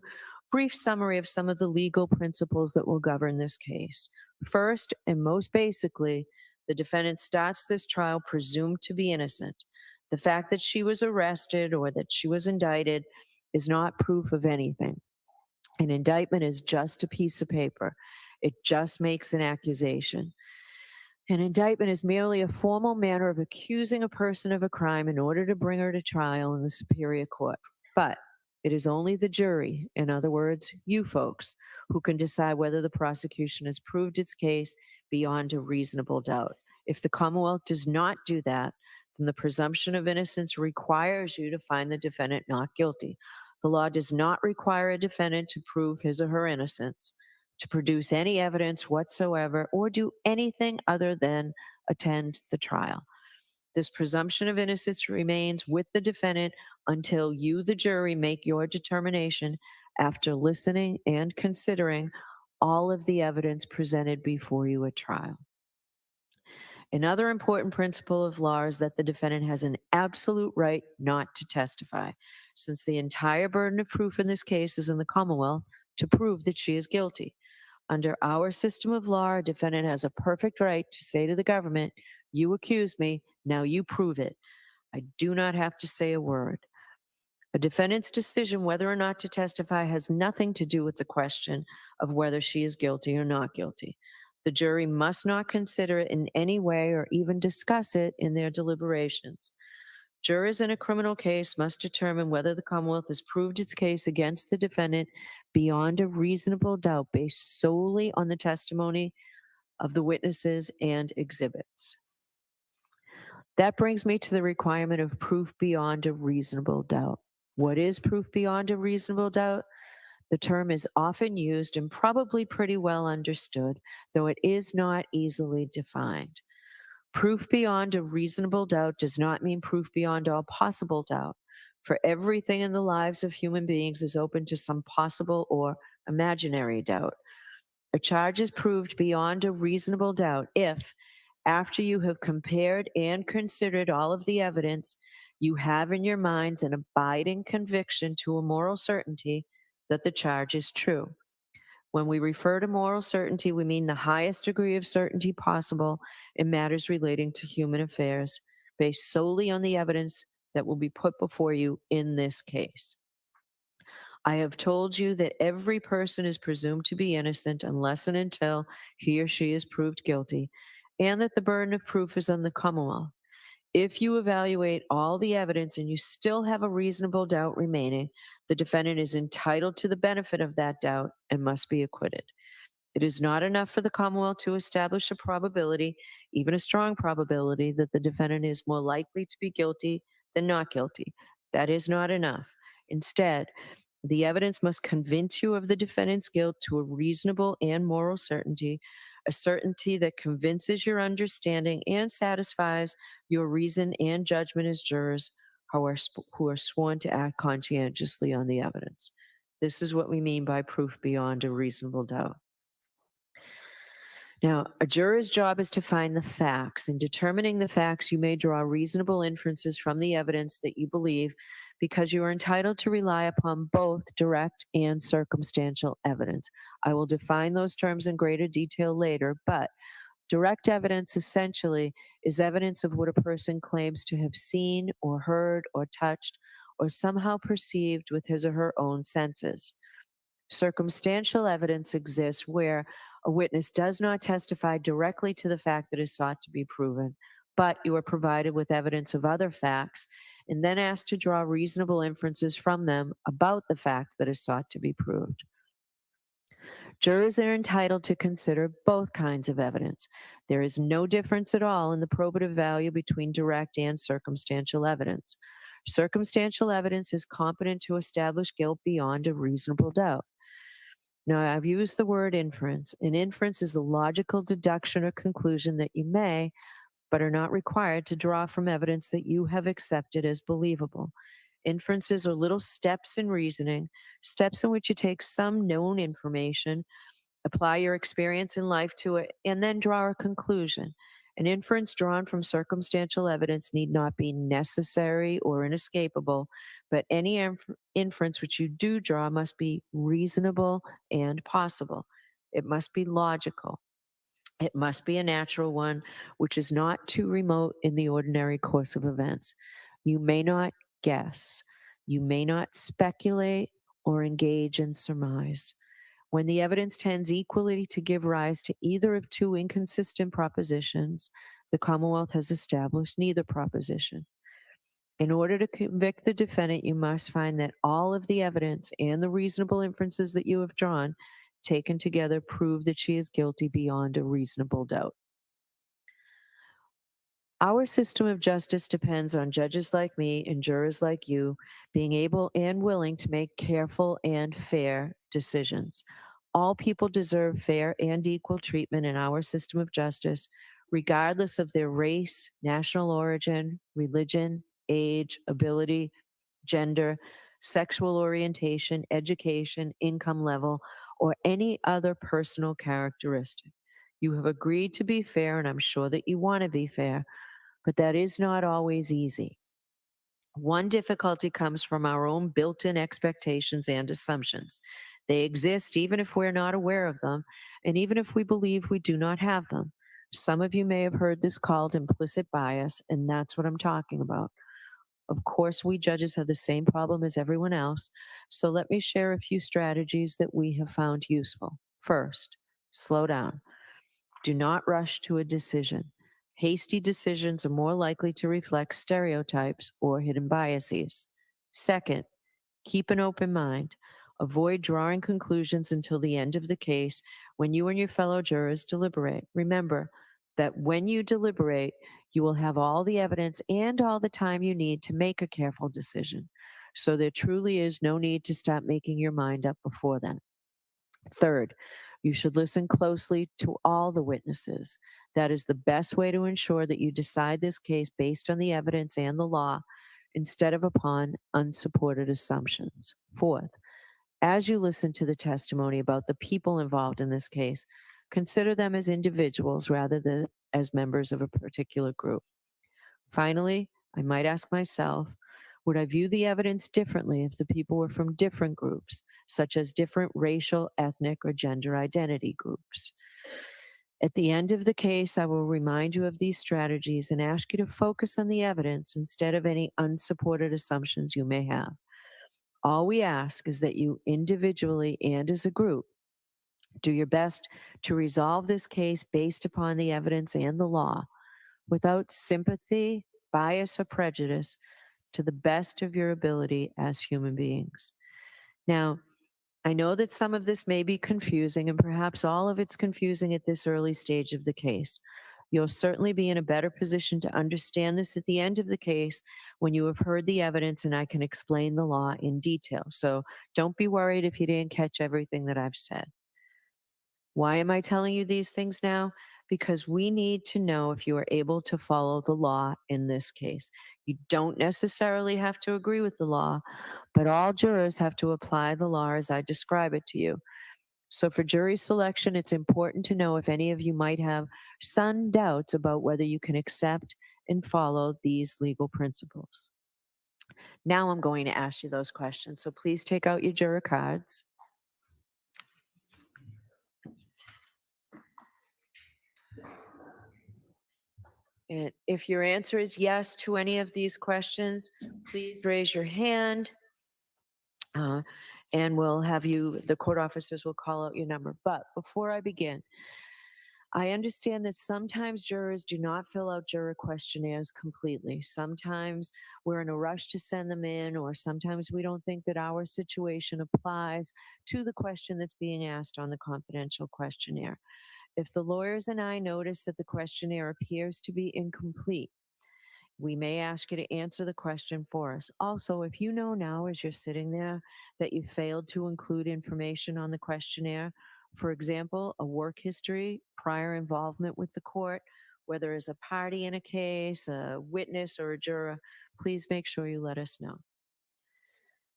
brief summary of some of the legal principles that will govern this case. First, and most basically, the defendant starts this trial presumed to be innocent. The fact that she was arrested or that she was indicted is not proof of anything. An indictment is just a piece of paper. It just makes an accusation. An indictment is merely a formal manner of accusing a person of a crime in order to bring her to trial in the superior court. But it is only the jury, in other words, you folks, who can decide whether the prosecution has proved its case beyond a reasonable doubt. If the Commonwealth does not do that, then the presumption of innocence requires you to find the defendant not guilty. The law does not require a defendant to prove his or her innocence, to produce any evidence whatsoever, or do anything other than attend the trial. This presumption of innocence remains with the defendant until you, the jury, make your determination after listening and considering all of the evidence presented before you at trial. Another important principle of law is that the defendant has an absolute right not to testify, since the entire burden of proof in this case is in the Commonwealth to prove that she is guilty. Under our system of law, a defendant has a perfect right to say to the government, "You accuse me, now you prove it." I do not have to say a word. A defendant's decision whether or not to testify has nothing to do with the question of whether she is guilty or not guilty. The jury must not consider it in any way or even discuss it in their deliberations. Jurors in a criminal case must determine whether the Commonwealth has proved its case against the defendant beyond a reasonable doubt based solely on the testimony of the witnesses and exhibits. That brings me to the requirement of proof beyond a reasonable doubt. What is proof beyond a reasonable doubt? The term is often used and probably pretty well understood, though it is not easily defined. Proof beyond a reasonable doubt does not mean proof beyond all possible doubt, for everything in the lives of human beings is open to some possible or imaginary doubt. A charge is proved beyond a reasonable doubt if, after you have compared and considered all of the evidence, you have in your minds an abiding conviction to a moral certainty that the charge is true. When we refer to moral certainty, we mean the highest degree of certainty possible in matters relating to human affairs, based solely on the evidence that will be put before you in this case. I have told you that every person is presumed to be innocent unless and until he or she is proved guilty, and that the burden of proof is on the Commonwealth. If you evaluate all the evidence and you still have a reasonable doubt remaining, the defendant is entitled to the benefit of that doubt and must be acquitted. It is not enough for the Commonwealth to establish a probability, even a strong probability, that the defendant is more likely to be guilty than not guilty. That is not enough. Instead, the evidence must convince you of the defendant's guilt to a reasonable and moral certainty, a certainty that convinces your understanding and satisfies your reason and judgment as jurors who are sworn to act conscientiously on the evidence. This is what we mean by proof beyond a reasonable doubt. Now, a juror's job is to find the facts. In determining the facts, you may draw reasonable inferences from the evidence that you believe because you are entitled to rely upon both direct and circumstantial evidence. I will define those terms in greater detail later, but direct evidence essentially is evidence of what a person claims to have seen or heard or touched or somehow perceived with his or her own senses. Circumstantial evidence exists where a witness does not testify directly to the fact that is sought to be proven, but you are provided with evidence of other facts and then asked to draw reasonable inferences from them about the fact that is sought to be proved. Jurors are entitled to consider both kinds of evidence. There is no difference at all in the probative value between direct and circumstantial evidence. Circumstantial evidence is competent to establish guilt beyond a reasonable doubt. Now, I've used the word inference. An inference is a logical deduction or conclusion that you may, but are not required to draw from evidence that you have accepted as believable. Inferences are little steps in reasoning, steps in which you take some known information, apply your experience in life to it, and then draw a conclusion. An inference drawn from circumstantial evidence need not be necessary or inescapable, but any inference which you do draw must be reasonable and possible. It must be logical. It must be a natural one, which is not too remote in the ordinary course of events. You may not guess. You may not speculate or engage in surmise. When the evidence tends equally to give rise to either of two inconsistent propositions, the Commonwealth has established neither proposition. In order to convict the defendant, you must find that all of the evidence and the reasonable inferences that you have drawn, taken together, prove that she is guilty beyond a reasonable doubt. Our system of justice depends on judges like me and jurors like you being able and willing to make careful and fair decisions. All people deserve fair and equal treatment in our system of justice, regardless of their race, national origin, religion, age, ability, gender, sexual orientation, education, income level, or any other personal characteristic. You have agreed to be fair, and I'm sure that you want to be fair, but that is not always easy. One difficulty comes from our own built-in expectations and assumptions. They exist even if we're not aware of them, and even if we believe we do not have them. Some of you may have heard this called implicit bias, and that's what I'm talking about. Of course, we judges have the same problem as everyone else, so let me share a few strategies that we have found useful. First, slow down. Do not rush to a decision. Hasty decisions are more likely to reflect stereotypes or hidden biases. Second, keep an open mind. Avoid drawing conclusions until the end of the case when you and your fellow jurors deliberate. Remember that when you deliberate, you will have all the evidence and all the time you need to make a careful decision. So there truly is no need to stop making your mind up before then. Third, you should listen closely to all the witnesses. That is the best way to ensure that you decide this case based on the evidence and the law instead of upon unsupported assumptions. Fourth, as you listen to the testimony about the people involved in this case, consider them as individuals rather than as members of a particular group. Finally, I might ask myself, would I view the evidence differently if the people were from different groups, such as different racial, ethnic, or gender identity groups? At the end of the case, I will remind you of these strategies and ask you to focus on the evidence instead of any unsupported assumptions you may have. All we ask is that you individually and as a group do your best to resolve this case based upon the evidence and the law without sympathy, bias, or prejudice, to the best of your ability as human beings. Now, I know that some of this may be confusing, and perhaps all of it's confusing at this early stage of the case. You'll certainly be in a better position to understand this at the end of the case when you have heard the evidence and I can explain the law in detail. So don't be worried if you didn't catch everything that I've said. Why am I telling you these things now? Because we need to know if you are able to follow the law in this case. You don't necessarily have to agree with the law, but all jurors have to apply the law as I describe it to you. So for jury selection, it's important to know if any of you might have some doubts about whether you can accept and follow these legal principles. Now I'm going to ask you those questions. So please take out your juror cards. And if your answer is yes to any of these questions, please raise your hand. And we'll have you, the court officers will call out your number. But before I begin, I understand that sometimes jurors do not fill out juror questionnaires completely. Sometimes we're in a rush to send them in, or sometimes we don't think that our situation applies to the question that's being asked on the confidential questionnaire. If the lawyers and I notice that the questionnaire appears to be incomplete, we may ask you to answer the question for us. Also, if you know now as you're sitting there that you failed to include information on the questionnaire, for example, a work history, prior involvement with the court, whether as a party in a case, a witness, or a juror, please make sure you let us know.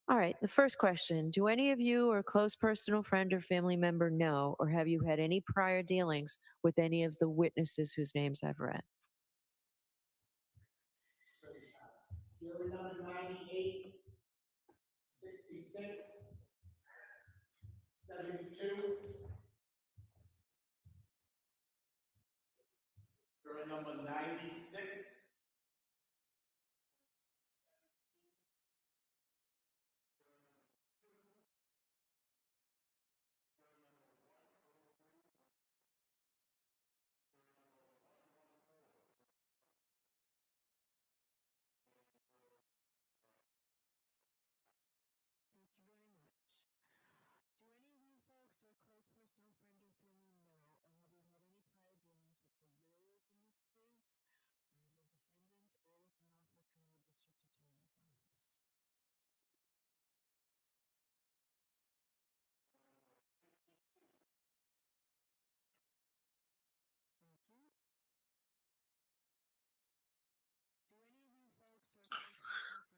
All right, the first question, do any of you or a close personal friend or family member know, or have you had any prior dealings with any of the witnesses whose names I've read? Jury number 98, 66, 72. Jury number 96.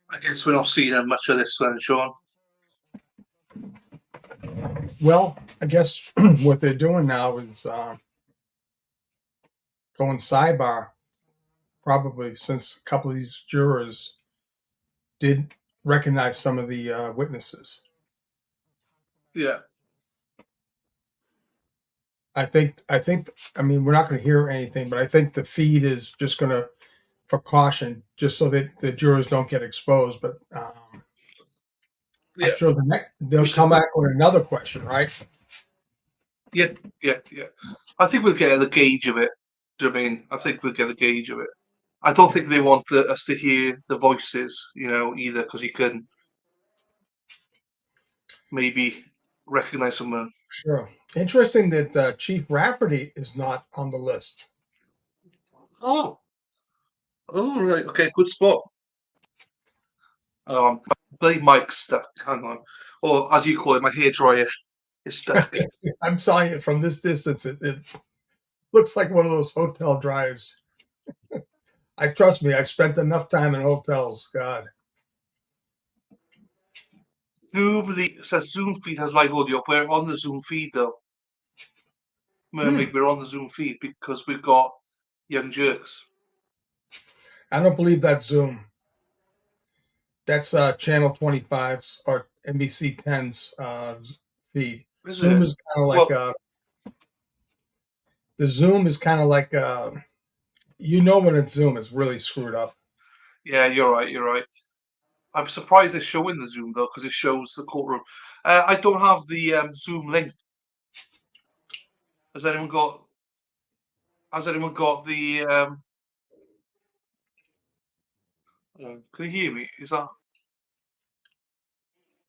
I guess we're not seeing much of this then, Sean. Well, I guess what they're doing now is going sidebar, probably, since a couple of these jurors did recognize some of the witnesses. Yeah. I think, I mean, we're not going to hear anything, but I think the feed is just going to, for caution, just so that the jurors don't get exposed. But Yeah. I'm sure they'll come back with another question, right? Yeah. I think we'll get a gauge of it. Do you know what I mean? I think we'll get a gauge of it. I don't think they want us to hear the voices, either, because you can maybe recognize someone. Sure. Interesting that Chief Rafferty is not on the list. Oh, right. Okay, good spot. Bloody mic's stuck. Hang on. Or as you call it, my hairdryer is stuck. I'm saying it from this distance. It looks like one of those hotel dryers. Trust me, I've spent enough time in hotels. God. Says Zoom feed has live audio. We're on the Zoom feed though. Mermaid, we're on the Zoom feed because we've got Young Jerks. I don't believe that's Zoom. That's Channel 25's or NBC 10's feed. Zoom is kind of like the Zoom is kind of like when it's Zoom, it's really screwed up. Yeah, you're right. I'm surprised they're showing the Zoom though, because it shows the courtroom. I don't have the Zoom link. Has anyone got the? Can you hear me? Is that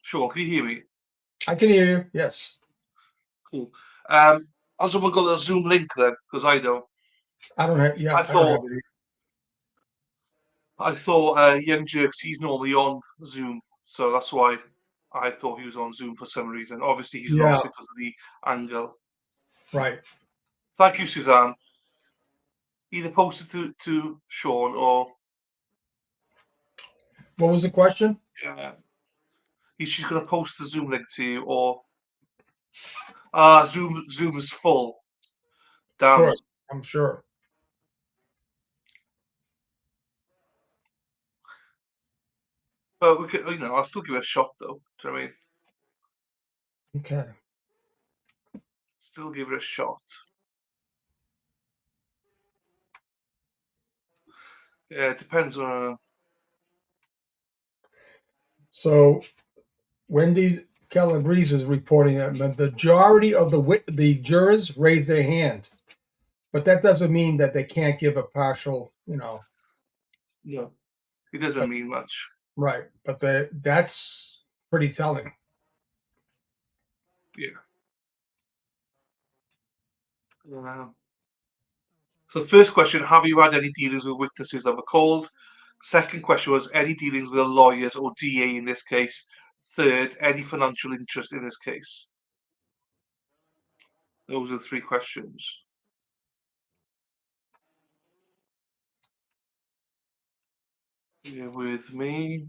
sure? Can you hear me? I can hear you. Yes. Cool. Has someone got the Zoom link then? Because I don't. I don't have. Yeah. I thought Young Jerks, he's normally on Zoom, so that's why I thought he was on Zoom for some reason. Obviously, he's not because of the angle. Right. Thank you, Suzanne. Either post it to Sean or What was the question? she's going to post the Zoom link to you, or Zoom is full. Damn. Sure, I'm sure. But we could, I'll still give it a shot though. Do you know what I mean? Okay. Still give it a shot. Yeah, it depends on. So Wendy Calabrese is reporting that the majority of the jurors raise their hand, but that doesn't mean that they can't give a partial, No, it doesn't mean much. Right, but that's pretty telling. Yeah. So first question, have you had any dealings with witnesses that were called? Second question was any dealings with lawyers or DA in this case? Third, any financial interest in this case? Those are the three questions. You're with me.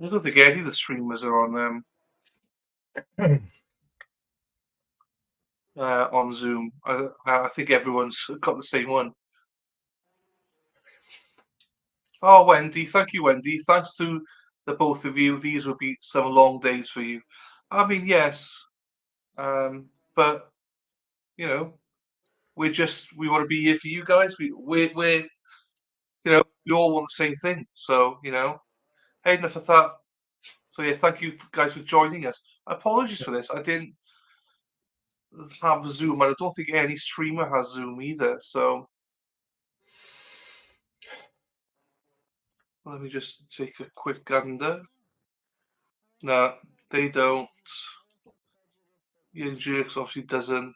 I don't think any of the streamers are on Zoom. I think everyone's got the same one. Oh, Wendy, thank you, Wendy. Thanks to the both of you. These will be some long days for you. I mean, yes, but we want to be here for you guys. We're we all want the same thing. So hey, enough of that. So yeah, thank you guys for joining us. Apologies for this. I didn't have Zoom, and I don't think any streamer has Zoom either. So let me just take a quick gander. No, they don't. Young Jerks obviously doesn't.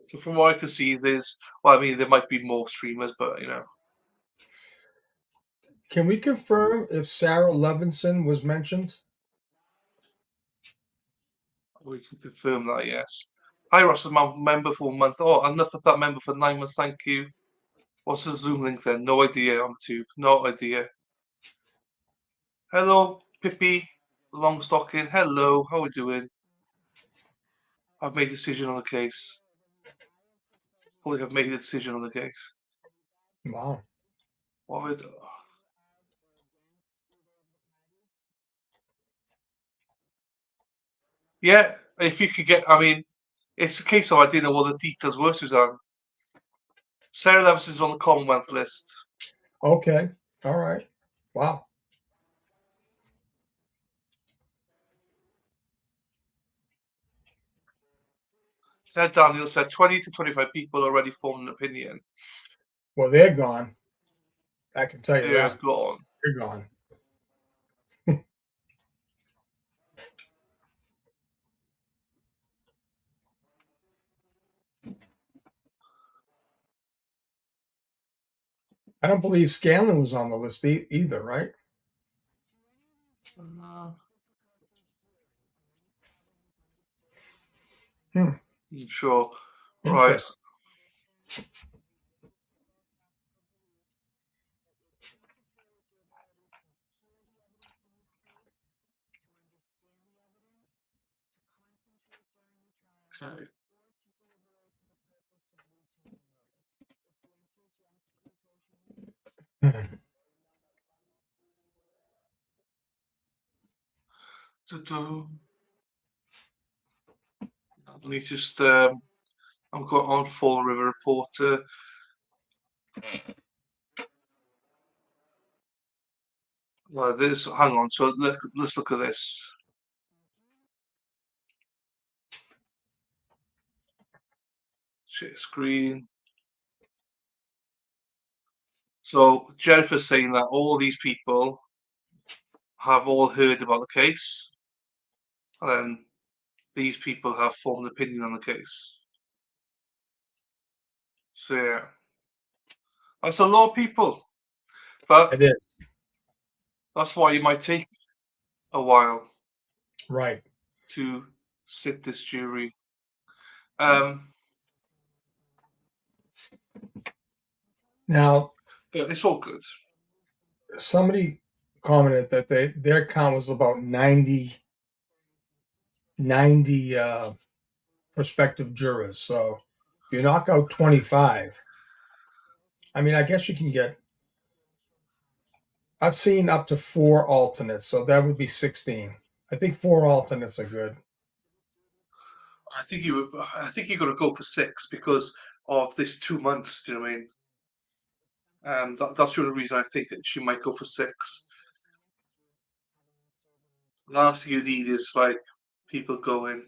So from what I can see, there might be more streamers, but Can we confirm if Sarah Levinson was mentioned? we can confirm that, yes. Hi, Ross, member for 1 month. Oh, enough of that member for 9 months, thank you. What's the Zoom link then? No idea on the tube. No idea. Hello, Pippi, Longstocking. Hello, how are we doing? I've made a decision on the case. Probably have made a decision on the case. Wow. What would... Yeah, if you could get... I mean, it's a case of I didn't know what the details were, Suzanne. Sarah Levinson's on the Commonwealth list. Okay. All right. Wow. Daniel said 20 to 25 people already formed an opinion. Well, they're gone. I can tell you They're that. gone. They're gone. I don't believe Scanlon was on the list either, right? Sure. Right. Interesting. Okay. Let me just I've got on Fall River Reporter. Well, hang on. So let's look at this. Share screen. So Jennifer's saying that all these people have all heard about the case, and then these people have formed an opinion on the case. So yeah, that's a lot of people, but It is. that's why it might take a while Right. to sit this jury. Now, But it's all good. somebody commented that their count was about 90 prospective jurors. So if you knock out 25, I mean, I guess you can get. I've seen up to 4 alternates, so that would be 16. I think 4 alternates are good. I think you're going to go for 6 because of this 2 months. Do you know what I mean? That's the only reason I think that she might go for 6. Last thing you need is like people going.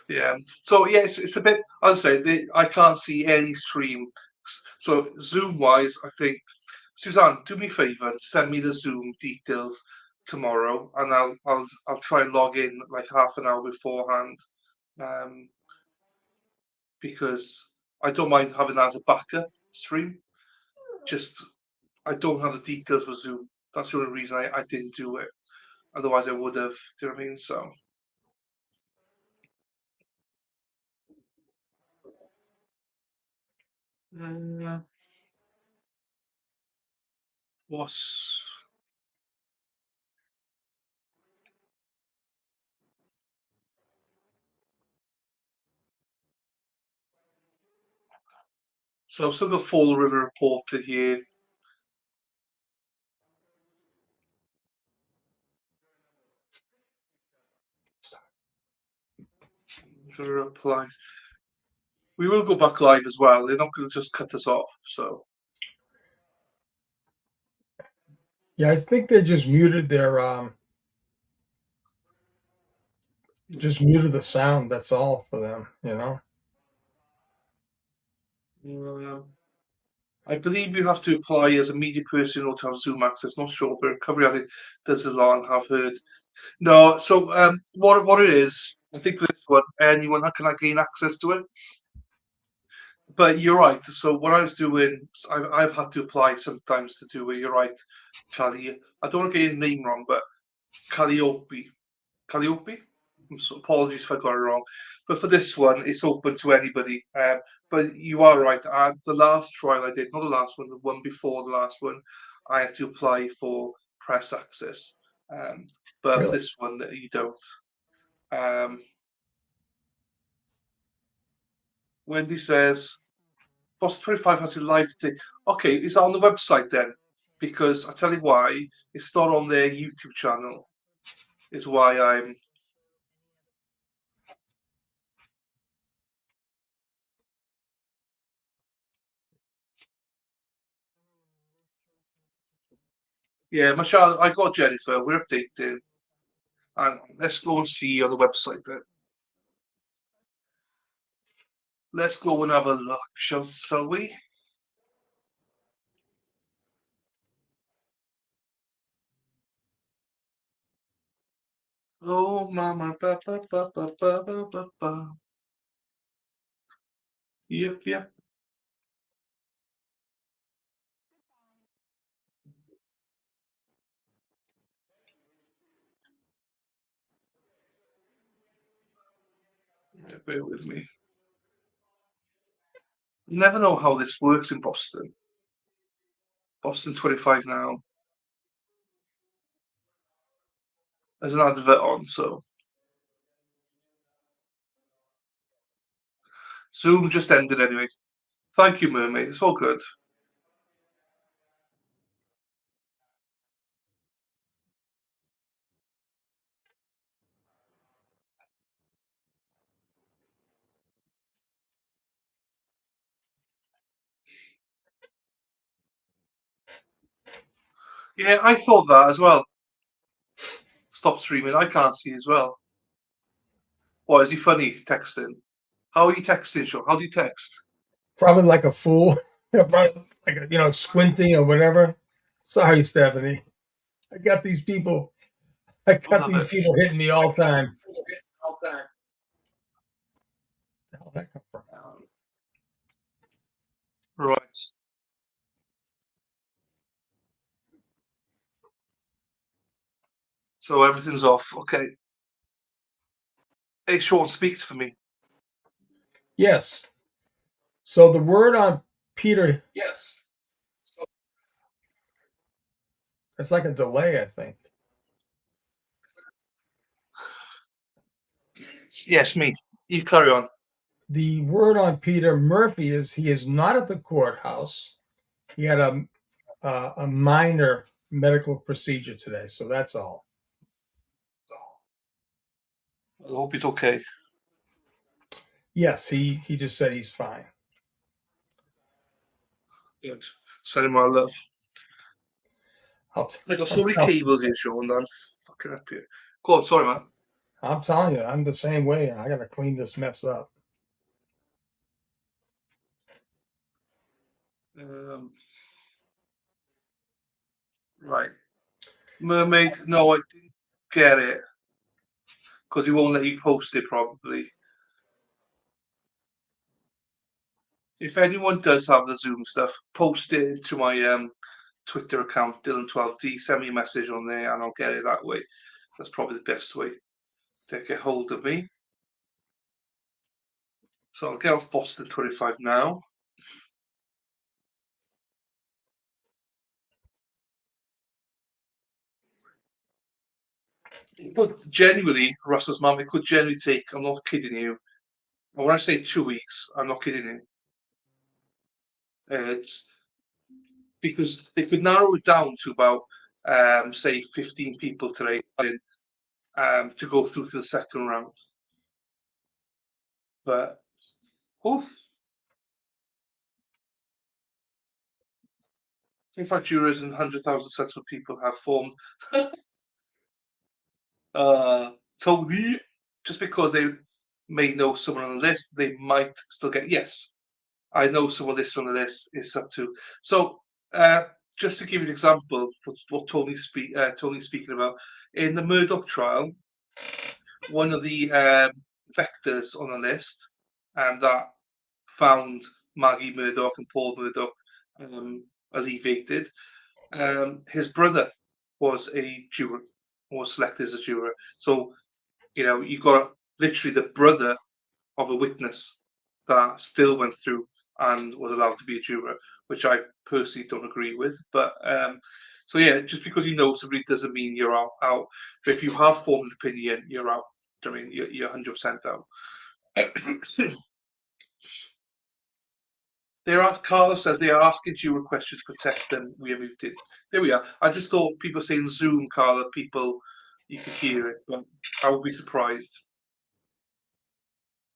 Yeah. So yeah, it's a bit. As I say, I can't see any stream. So Zoom wise, I think Suzanne, do me a favor, send me the Zoom details tomorrow, and I'll try and log in like half an hour beforehand, because I don't mind having that as a backup stream. Just I don't have the details for Zoom. That's the only reason I didn't do it. Otherwise, I would have. Do you know what I mean? So. What's So I've still got Fall River Reporter here. Reply. We will go back live as well. They're not going to just cut us off. So Yeah, I think they just muted their just muted the sound. That's all for them, you know. I believe you have to apply as a media person or to have Zoom access. Not sure, but recovery I think does a lot and have heard. No, so what it is, I think for this one, anyone can gain access to it. But you're right. So what I was doing, I've had to apply sometimes to do it. You're right, Cali. I don't want to get your name wrong, but Calliope. So apologies if I got it wrong. But for this one, it's open to anybody. But you are right. The last trial I did, not the last one, the one before the last one, I had to apply for press access. But Really? this one, you don't. Wendy says, Boss 25 has a live today. Okay, is that on the website then? Because I tell you why, it's not on their YouTube channel. Is why I'm. Yeah, Michelle, I got Jennifer. We're updating. And let's go and see on the website then. Let's go and have a look, shall we? Oh, mama, ba ba ba ba ba ba ba ba. Yep, yep. Yeah, bear with me. You never know how this works in Boston. Boston 25 now. There's an advert on, so. Zoom just ended anyway. Thank you, Mermaid. It's all good. Yeah, I thought that as well. Stop streaming. I can't see as well. Why is he funny texting? How are you texting, Sean? How do you text? Probably like a fool, probably like squinting or whatever. Sorry, Stephanie. I got these people hitting me all the time. The hell did that come from? Right. So everything's off. Okay. Hey, Sean, speaks for me. Yes. So the word on Peter. Yes. It's like a delay, I think. Yes, me. You carry on. The word on Peter Murphy is he is not at the courthouse. He had a minor medical procedure today, so that's all. I hope he's okay. Yes, he just said he's fine. Good. Send him my love. I got so many cables here, Sean. I'm fucking up here. Go on, sorry, man. I'm telling you, I'm the same way. I gotta clean this mess up. Right. Mermaid, no, I didn't get it. Because he won't let you post it, probably. If anyone does have the Zoom stuff, post it to my Twitter account, Dylan12D. Send me a message on there and I'll get it that way. That's probably the best way to get hold of me. So I'll get off Boston 25 now. But genuinely, Russell's mum, it could generally take, I'm not kidding you. And when I say 2 weeks, I'm not kidding you. It's because they could narrow it down to about, say, 15 people today to go through to the second round. But, oof. In fact, jurors and 100,000 sensible people have formed. Tony, just because they may know someone on the list, they might still get yes. I know someone listed on the list is up to. So, just to give you an example for what Tony's speaking about, in the Murdoch trial, one of the vectors on the list that found Maggie Murdoch and Paul Murdoch alleviated, his brother was a juror, was selected as a juror. So, you got literally the brother of a witness that still went through and was allowed to be a juror, which I personally don't agree with. But so yeah, just because you know somebody doesn't mean you're out. But if you have formed an opinion, you're out. I mean, you're 100% out. Carlos says they are asking juror questions to protect them. We are muted. There we are. I just thought people saying Zoom, Carla, you could hear it, but I would be surprised.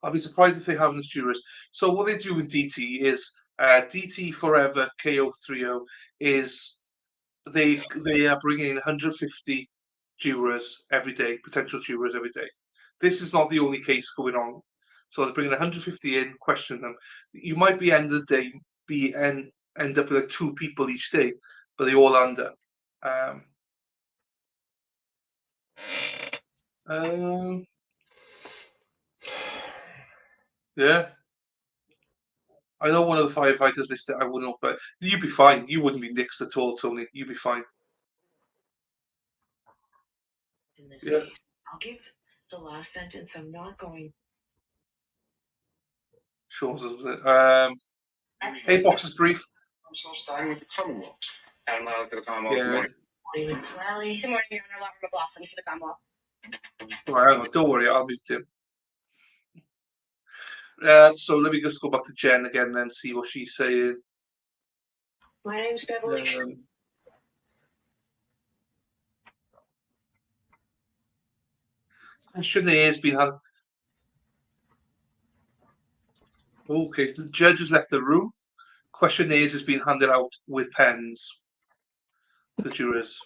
I'd be surprised if they haven't as jurors. So what they do in DT is DT Forever KO30 is they are bringing in 150 jurors every day, potential jurors every day. This is not the only case going on. So they're bringing 150 in, question them. You might be end of the day end up with like 2 people each day, but they all under. Yeah. I know one of the firefighters listed. I wouldn't know, but you'd be fine. You wouldn't be nixed at all, Tony. You'd be fine. In this case, I'll give the last sentence. I'm not going. Sure. Hey, boxes brief. I'm so starting with the Commonwealth. And to the Commonwealth. Yeah. Good morning. Good morning, Your Honor. Laura McLaughlin for the Commonwealth. Right, hang on. Don't worry. I'll mute him. So let me just go back to Jen again, then see what she's saying. My name's Beverly. Questionnaires been had. Okay, the judge has left the room. Questionnaires has been handed out with pens. the jurors.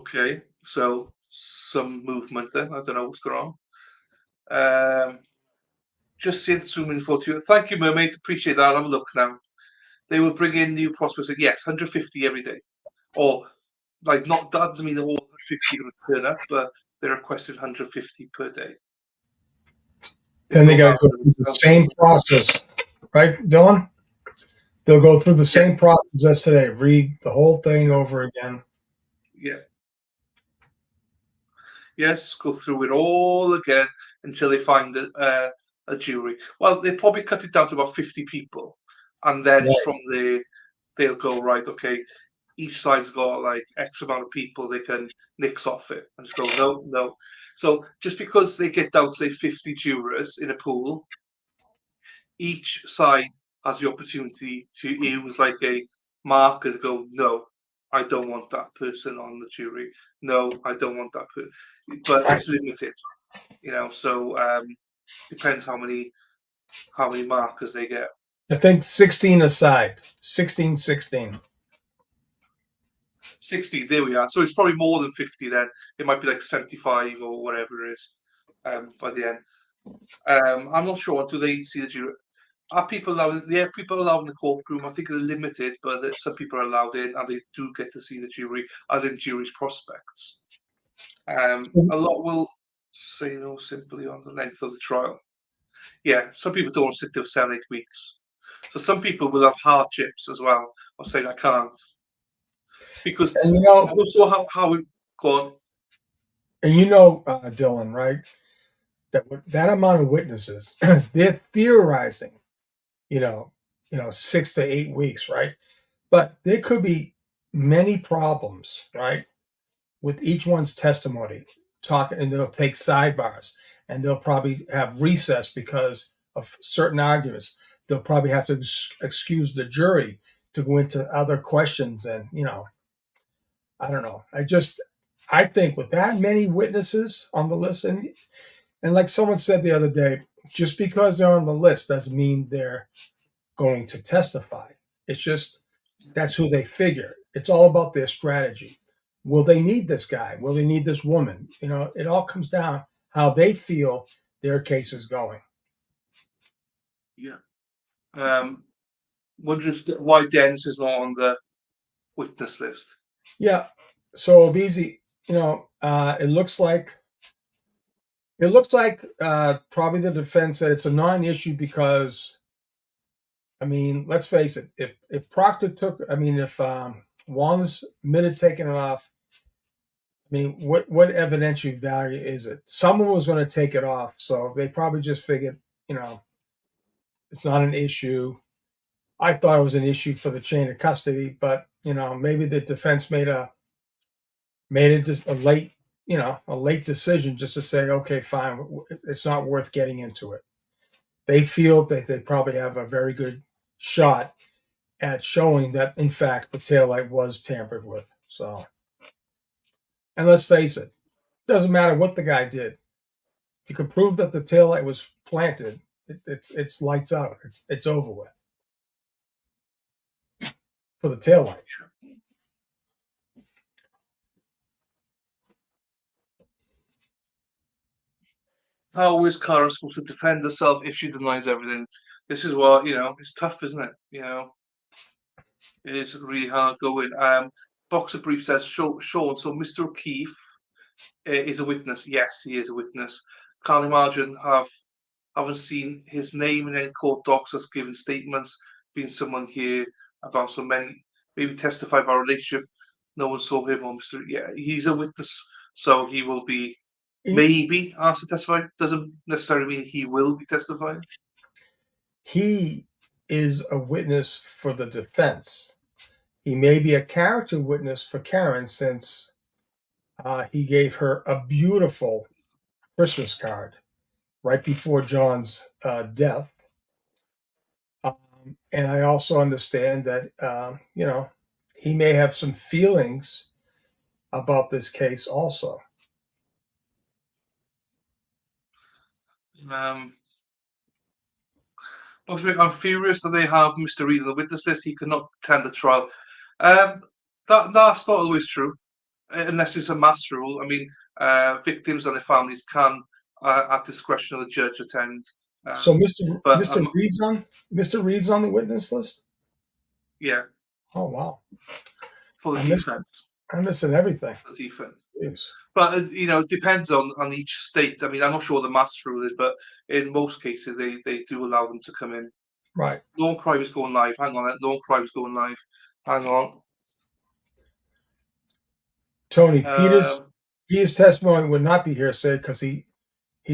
Okay, so some movement then. I don't know what's going on. Just seeing zooming photo. Thank you, Mermaid. Appreciate that. I'll have a look now. They will bring in new prospects. Yes, 150 every day. Or, like, not that doesn't mean all 150 going to turn up, but they're requesting 150 per day. Then they got to go through the same process, right, Dylan? They'll go through the same process as today. Read the whole thing over again. Yeah. Yes, go through it all again until they find a jury. Well, they probably cut it down to about 50 people, and then from there they'll go, right, okay, each side's got like X amount of people they can nix off it and just go, no, no. So just because they get down to say 50 jurors in a pool, each side has the opportunity to use like a marker to go, no, I don't want that person on the jury. No, I don't want that person. But it's limited, so depends how many markers they get. I think 16 aside. 16, 16. 60, there we are. So it's probably more than 50 then. It might be like 75 or whatever it is by the end. I'm not sure. Do they see the jury? Are people allowed? Yeah, people allowed in the courtroom. I think they're limited, but some people are allowed in, and they do get to see the jury, as in jury's prospects. A lot will say no simply on the length of the trial. Yeah, some people don't want to sit there for 7, 8 weeks. So some people will have hardships as well, or saying I can't. Because also how it go on. And Dylan, right? That amount of witnesses, they're theorizing, 6 to 8 weeks, right? But there could be many problems, right, with each one's testimony. And they'll take sidebars, and they'll probably have recess because of certain arguments. They'll probably have to excuse the jury to go into other questions, and I don't know. I think with that many witnesses on the list, and like someone said the other day, just because they're on the list doesn't mean they're going to testify. It's just that's who they figure. It's all about their strategy. Will they need this guy? Will they need this woman? It all comes down how they feel their case is going. Yeah. Wonder why Dennis is not on the witness list. Yeah. So Obizi, it looks like probably the defense said it's a non-issue because, let's face it. If Proctor if Wanda's admitted taking it off, what evidentiary value is it? Someone was going to take it off, so they probably just figured, it's not an issue. I thought it was an issue for the chain of custody, but maybe the defense made it just a late decision just to say, okay, fine, it's not worth getting into it. They feel that they probably have a very good shot at showing that, in fact, the taillight was tampered with. So, and let's face it, doesn't matter what the guy did. If you can prove that the taillight was planted, it's lights out. It's over with for the taillight. How is Clara supposed to defend herself if she denies everything? This is what it's tough, isn't it? It is really hard going. Boxer Brief says, Sean, so Mr. O'Keefe is a witness. Yes, he is a witness. Can't imagine haven't seen his name in any court docs that's given statements, being someone here about so many, maybe testify about a relationship. No one saw him or Mr. Yeah, he's a witness, so he will be maybe asked to testify. Doesn't necessarily mean he will be testifying. He is a witness for the defense. He may be a character witness for Karen since he gave her a beautiful Christmas card right before John's death. And I also understand that, he may have some feelings about this case also. I'm furious that they have Mr. Reed on the witness list. He could not attend the trial. That's not always true, unless it's a mass rule. I mean, victims and their families can, at discretion of the judge, attend. So Mr. But Mr. Reed's on the witness list? yeah, Oh wow. for the I'm defense. I'm missing everything. For the defense. Jeez. But it depends on each state. I mean, I'm not sure the mass rule is, but in most cases they do allow them to come in. Right. Lawn Cry was going live. Hang on, Lawn Cry was going live. Hang on. Tony, Peter's testimony would not be hearsay because he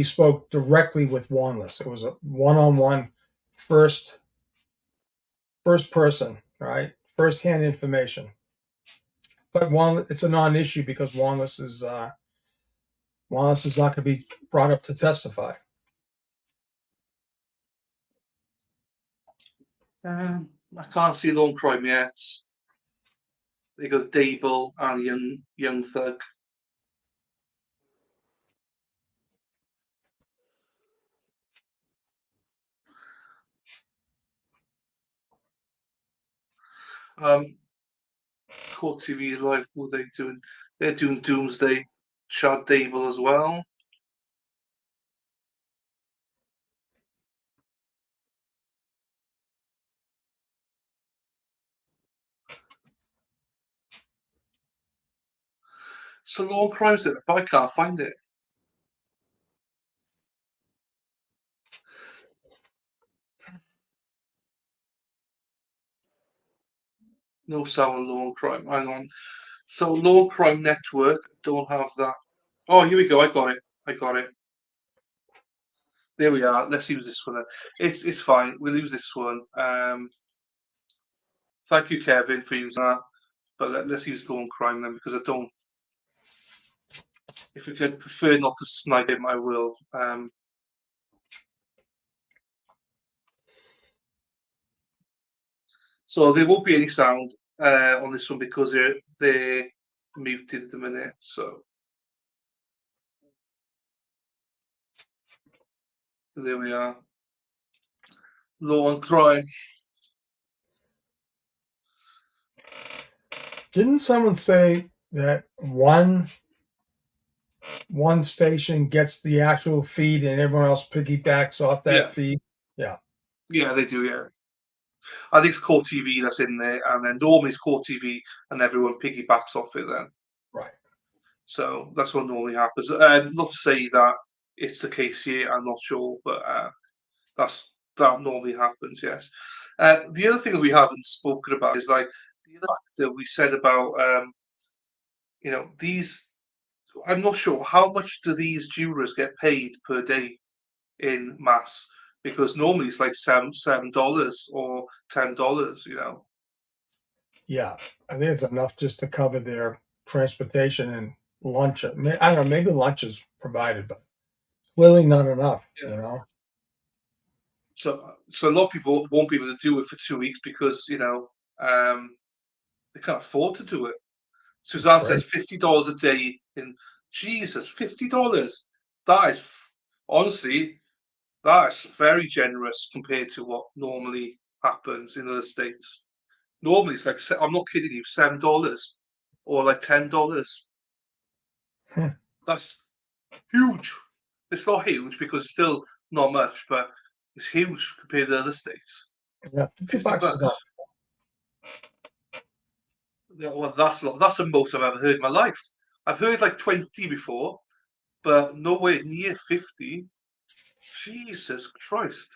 spoke directly with Wanless. It was a one-on-one first person, right? First-hand information. But it's a non-issue because Wanless is not going to be brought up to testify. I can't see Lawn Crime yet. They got Dable and Young Thug. Court TV is live. What are they doing? They're doing Doomsday. Chad Dable as well. So Law Crime's it, but I can't find it. No sound on Law Crime. Hang on. So Law Crime Network don't have that. Oh, here we go. I got it. There we are. Let's use this one then. It's fine. We'll use this one. Thank you, Kevin, for using that. But let's use Law Crime then, because I don't. If we could prefer not to snag him, I will. So there won't be any sound on this one because they're muted at the minute. So there we are. Law and Crime. Didn't someone say that one station gets the actual feed and everyone else piggybacks off that feed? Yeah. Yeah, they do, yeah. I think it's Core TV that's in there, and then normally it's Core TV and everyone piggybacks off it then. Right. So that's what normally happens. Not to say that it's the case here, I'm not sure, but that normally happens, yes. The other thing that we haven't spoken about is like the other factor we said about these. I'm not sure how much do these jurors get paid per day in mass, because normally it's like $7 or $10. Yeah, I think it's enough just to cover their transportation and lunch. I don't know, maybe lunch is provided, but clearly not enough. So a lot of people won't be able to do it for 2 weeks because they can't afford to do it. Suzanne says $50 a day in Jesus, $50. That is honestly, that's very generous compared to what normally happens in other states. Normally, it's like, I'm not kidding you, $7 or like $10. That's huge. It's not huge because it's still not much, but it's huge compared to other states. Yeah, $50 is not. Yeah, well, that's the most I've ever heard in my life. I've heard like 20 before, but nowhere near 50. Jesus Christ.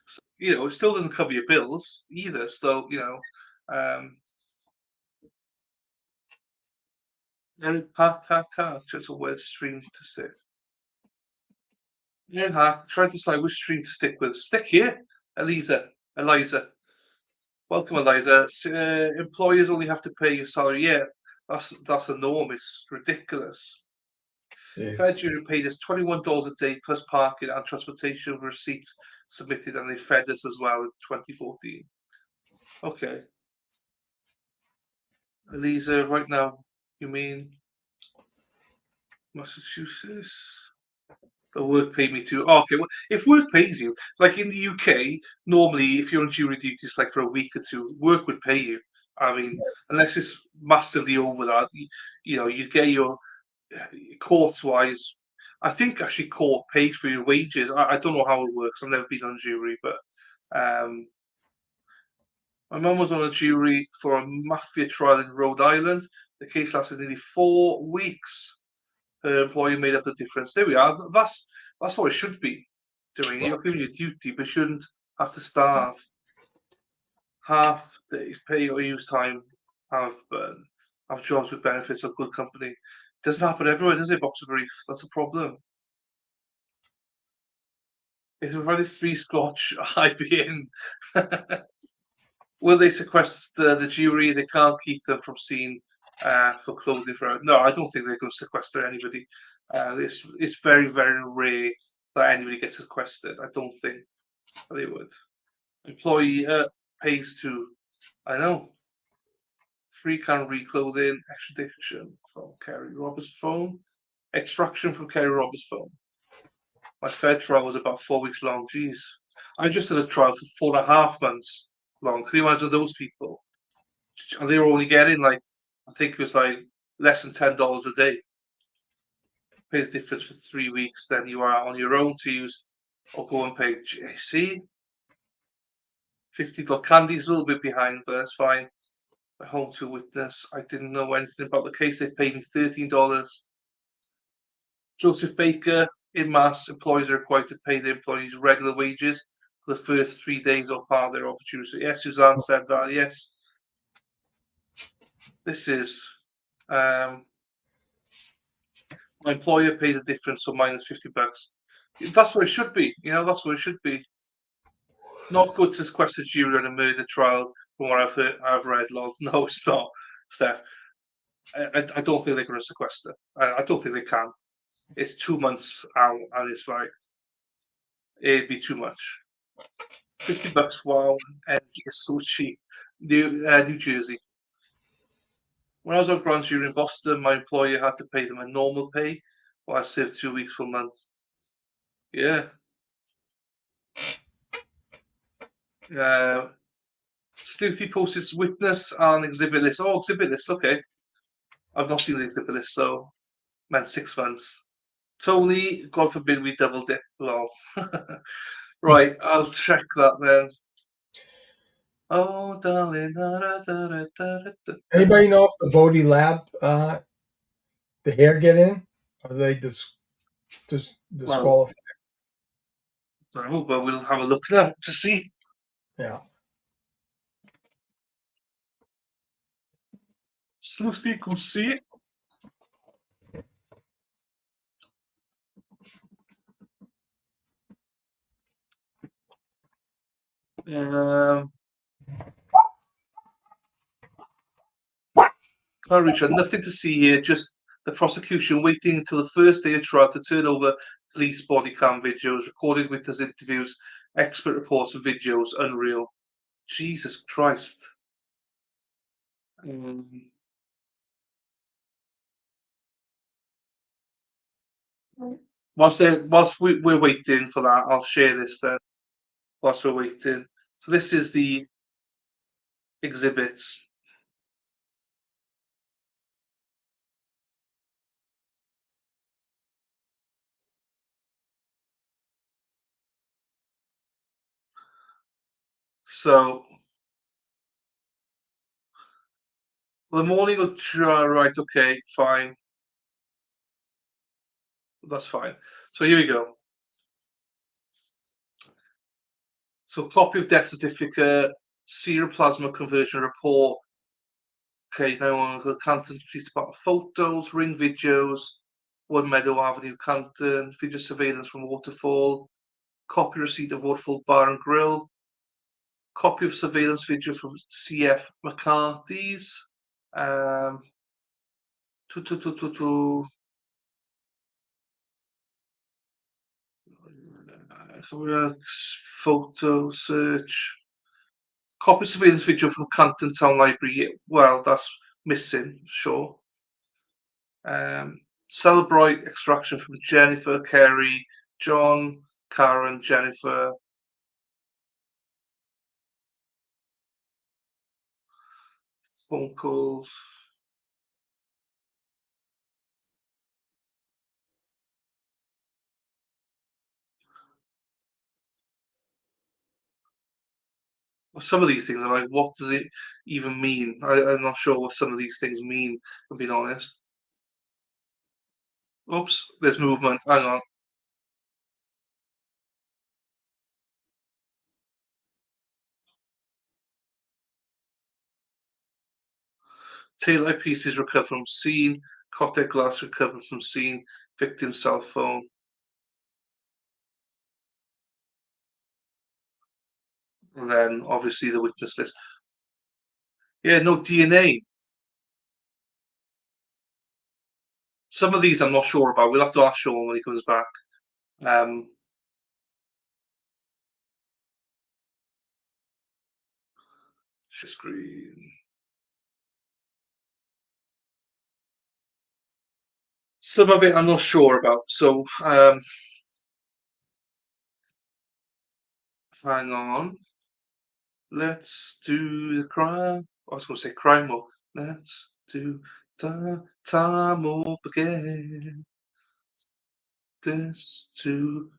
So, it still doesn't cover your bills either. So, just a word stream to stick. Try to decide which stream to stick with. Stick here, Eliza. Welcome, Eliza. Employers only have to pay your salary. Yeah, that's a norm. It's ridiculous. Fed jury paid us $21 a day plus parking and transportation receipts submitted, and they fed us as well in 2014. Okay. Eliza, right now, you mean Massachusetts? But work paid me too. Oh, okay, well, if work pays you, like in the UK, normally if you're on jury duty, it's like for a week or two, work would pay you. I mean, unless it's massively over that, you get your court-wise. I think actually court pays for your wages. I don't know how it works. I've never been on jury, but my mum was on a jury for a mafia trial in Rhode Island. The case lasted nearly 4 weeks. Her employer made up the difference. There we are. That's what it should be doing. You're doing your duty, but shouldn't have to starve. Half days pay or use time, have jobs with benefits of good company. Doesn't happen everywhere, does it, Boxer Brief? That's a problem. It's already 3 Scotch IBN. Will they sequester the jury? They can't keep them from seen for clothing for. No, I don't think they're going to sequester anybody. It's very, very rare that anybody gets sequestered. I don't think they would. Employee pays to, I know, free can reclothing, extradition from Kerry Roberts' phone, extraction from Kerry Roberts' phone. My Fed trial was about 4 weeks long. Jeez. I just did a trial for 4.5 months long. Can you imagine those people? And they were only getting like, I think it was like less than $10 a day. Pays difference for 3 weeks than you are on your own to use or go and pay. See? $50. Candy's a little bit behind, but that's fine. My home to witness. I didn't know anything about the case. They paid me $13. Joseph Baker, in mass, employees are required to pay their employees regular wages for the first 3 days or part of their opportunity. Yes, Suzanne said that. Yes. This is my employer pays a difference, so minus $50. That's what it should be. That's what it should be. Not good to sequester jury on a murder trial, from what I've read. Lol. No, it's not, Steph. I don't think they're going to sequester. I don't think they can. It's 2 months out, and it's like it'd be too much. $50. Wow, energy is so cheap. New Jersey. When I was on grand jury in Boston, my employer had to pay them a normal pay, while I served 2 weeks for a month. Yeah. Sleuthy posted witness and exhibit list. Oh, exhibit list. Okay. I've not seen the exhibit list, so meant 6 months. Tony, God forbid we doubled it. Lol. Right, I'll check that then. Oh, darling. Anybody know if the Bodie Lab, the hair get in? Or are they just disqualified? I don't know, but we'll have a look at that to see. Yeah. Sleuthy could see it. Richard, nothing to see here, just the prosecution waiting until the first day of trial to turn over police body cam videos, recorded witness interviews, expert reports and videos. Unreal. Jesus Christ. Whilst we're waiting for that, I'll share this then. Whilst we're waiting. So this is the exhibits. So the morning of trial, right? Okay, fine. That's fine. So here we go. So copy of death certificate, serum plasma conversion report. Okay, now on the Canton Police Department photos, ring videos, One Meadow Avenue, Canton, video surveillance from Waterfall, copy receipt of Waterfall Bar and Grill, copy of surveillance video from CF McCarthy's, photo search, copy surveillance video from Canton Town Library. Well, that's missing, sure. Celebrate extraction from Jennifer Carey, John, Karen, Jennifer. Phone calls. Some of these things, I'm like, what does it even mean? I'm not sure what some of these things mean, if I'm being honest. Oops, there's movement. Hang on. Taillight pieces recovered from scene. Cocktail glass recovered from scene. Victim's cell phone. And then obviously the witness list. Yeah, no DNA. Some of these I'm not sure about. We'll have to ask Sean when he comes back. Screen. Some of it I'm not sure about. So hang on. Let's do the crime. I was going to say crime up. Let's do the time up again. Let's do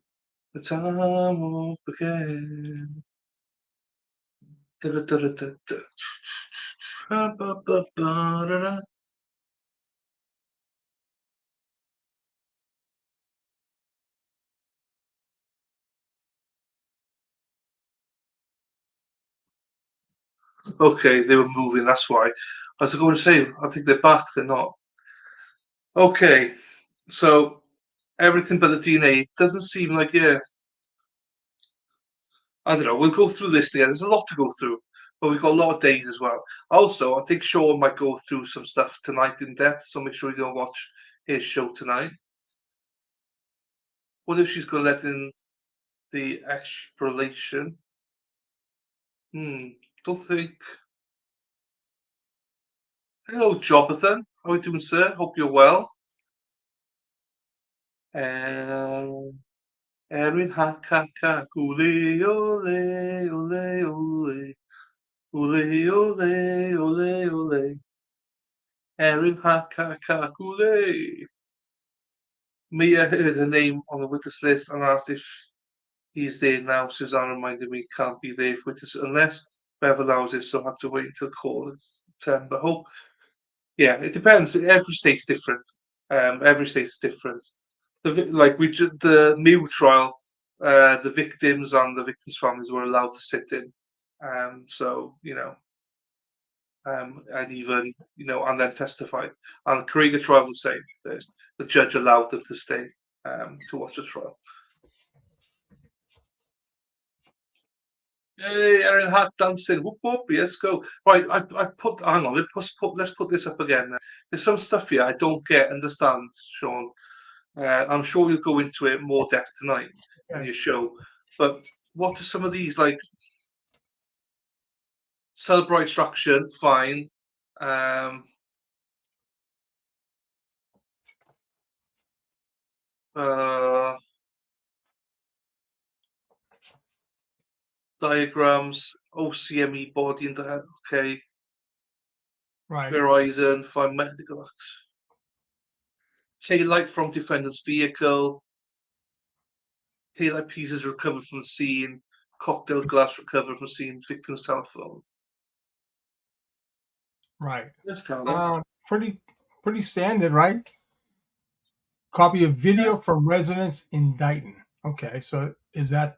the time up again. Okay, they were moving, that's why. I was going to say, I think they're back, they're not. Okay, so everything but the DNA doesn't seem like, yeah. I don't know, we'll go through this together. There's a lot to go through, but we've got a lot of days as well. Also, I think Sean might go through some stuff tonight in depth, so make sure you go watch his show tonight. What if she's going to let in the explanation? Don't think. Hello, Jonathan. How are you doing, sir? Hope you're well. Erin Hakaka, ole, ole, ole, ole, ole, ole, ole, ole. Erin Hakaka, ole. Mia heard her name on the witness list and asked if he's there now. Suzanne reminded me he can't be there for witness unless Bev allows it, so I have to wait until call at 10. But hope, yeah, it depends. Every state's different. Every state's different. The Mew trial, the victims and the victims' families were allowed to sit in. So and even and then testified. And the Krieger trial the same. The judge allowed them to stay to watch the trial. Hey, Erin Hart dancing. Whoop whoop. Let's go. Right, hang on. Let's put this up again. There's some stuff here I don't understand, Sean. I'm sure we'll go into it more depth tonight in your show. But what are some of these like? Cell extraction, fine. Diagrams, OCME body in the head. Okay. Right. Verizon, fine. Medical acts. Taillight from defendant's vehicle. Taillight pieces recovered from the scene. Cocktail glass recovered from the scene. Victim's cell phone. Right. That's kind of pretty standard, right? Copy of video from residence in Dighton. Okay, so is that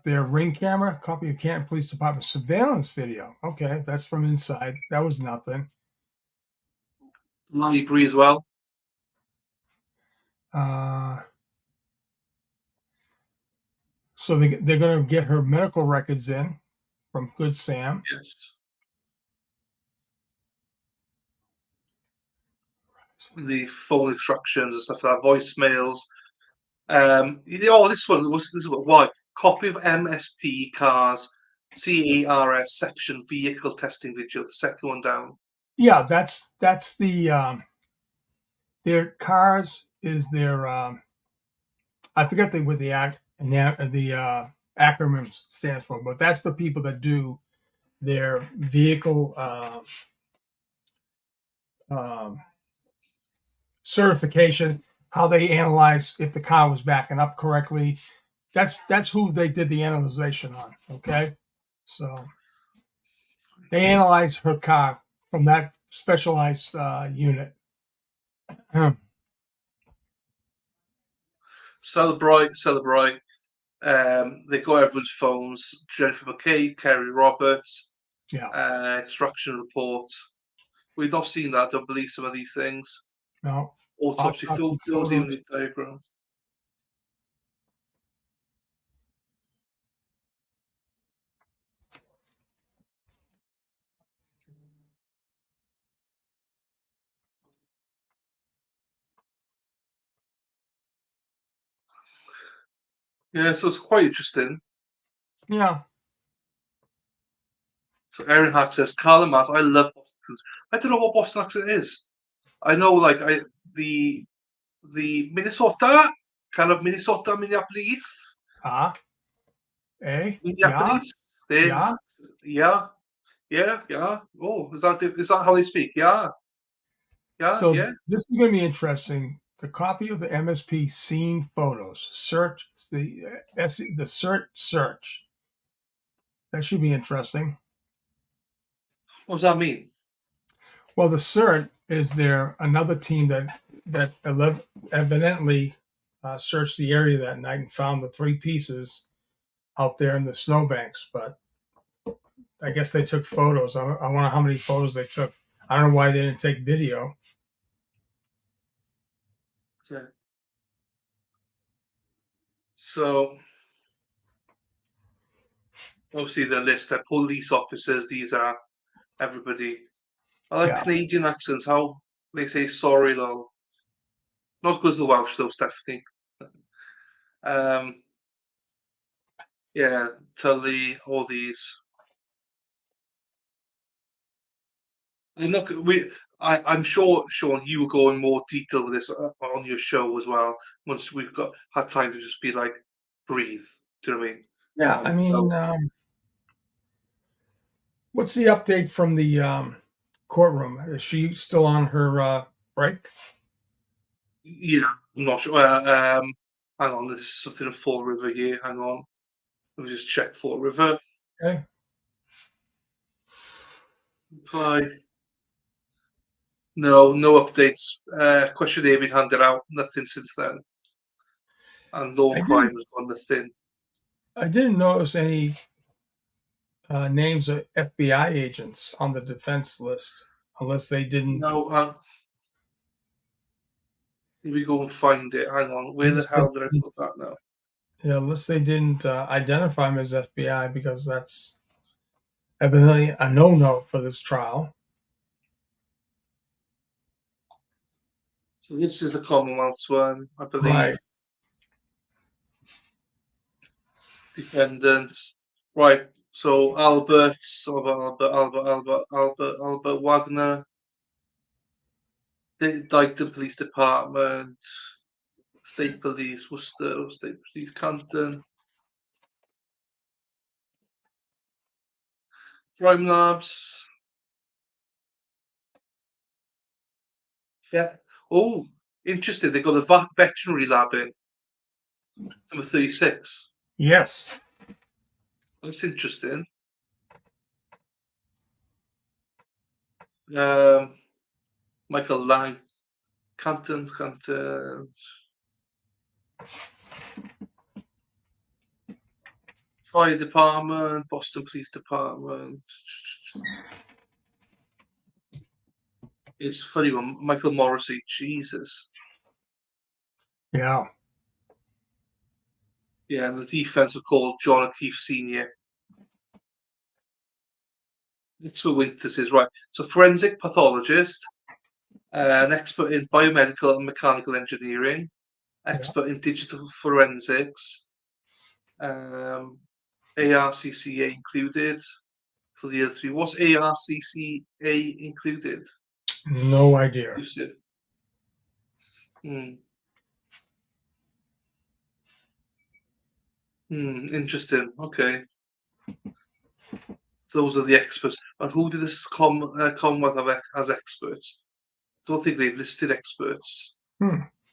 their ring camera? Copy of Canton Police Department surveillance video. Okay, that's from inside. That was nothing. Library as well. So they're going to get her medical records in from Good Sam. Yes. The phone instructions and stuff like that, voicemails. This one. Why? Copy of MSP cars, CARS section vehicle testing video. The second one down. Yeah, that's the their cars. is their I forget what the acronym stands for, but that's the people that do their vehicle certification, how they analyze if the car was backing up correctly. That's who they did the analyzation on. Okay, so they analyze her car from that specialized unit. Celebrate. They got everyone's phones. Jennifer McCabe, Kerry Roberts, Yeah. extraction report. We've not seen that. I don't believe some of these things. No. Autopsy photos, photos. unit diagram. Yeah, so it's quite interesting. Yeah. So Erin Hack says, Carla Mass, I love Boston accents. I don't know what Boston accent is. I know like the Minnesota, kind of Minnesota, Minneapolis. Minneapolis. Yeah. Yeah. Oh, is that how they speak? Yeah. So Yeah. this is going to be interesting. The copy of the MSP scene photos. Search the search. That should be interesting. What does that mean? Well, the CERT is another team that evidently searched the area that night and found the 3 pieces out there in the snowbanks. But I guess they took photos. I wonder how many photos they took. I don't know why they didn't take video. Okay. So obviously the list of police officers, these are everybody. I like Canadian accents, how they say sorry though. Not as good as the Welsh though, Stephanie. Yeah, Tully, all these. I'm sure, Sean, you will go in more detail with this on your show as well. Once we've had time to just be like, breathe. Do you know what I mean? Yeah, I mean, what's the update from the courtroom? Is she still on her break? Yeah, I'm not sure. Hang on, there's something in Fall River here. Hang on. Let me just check Fall River. Okay. Reply. No updates. Questionnaire been handed out. Nothing since then. And law crime has gone nothing. I didn't notice any names of FBI agents on the defense list, unless they didn't. No, here we go and find it. Hang on. Where the hell did I put that now? Yeah, unless they didn't identify him as FBI, because that's evidently a no-no for this trial. So this is the Commonwealth's one, I believe. Right. Defendants. Right. So Albert Wagner. The Dighton Police Department. State Police, Worcester, State Police, Canton. Crime Labs. Yeah. Oh, interesting. They got a veterinary lab in. Number 36. Yes. That's interesting. Michael Lang. Canton. Fire Department, Boston Police Department. It's funny one. Michael Morrissey, Jesus. Yeah. Yeah, and the defense are called John O'Keefe Sr. Expert witnesses, right. So forensic pathologist, an expert in biomedical and mechanical engineering, expert in digital forensics, ARCCA included for the other 3. What's ARCCA included? No idea. Hmm. Interesting. Okay. Those are the experts. And who did this Commonwealth have as experts? Don't think they've listed experts.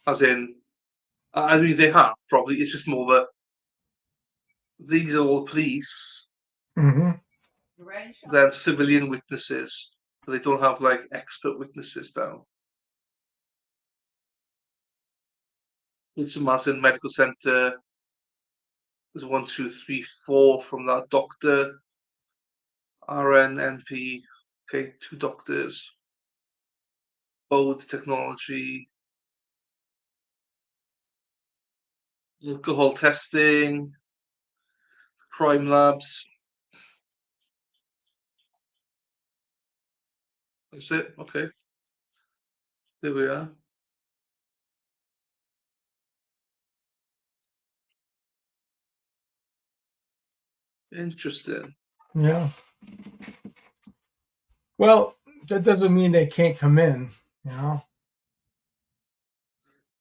As in, I mean, they have probably. It's just more of a. These are all police. They're civilian witnesses, but they don't have like expert witnesses down. St. Martin Medical Center. There's 1, 2, 3, 4 from that doctor. RN, NP. Okay, 2 doctors. Bode Technology. Alcohol testing. Crime labs. That's it. Okay. There we are. Interesting. Yeah. Well, that doesn't mean they can't come in, you know.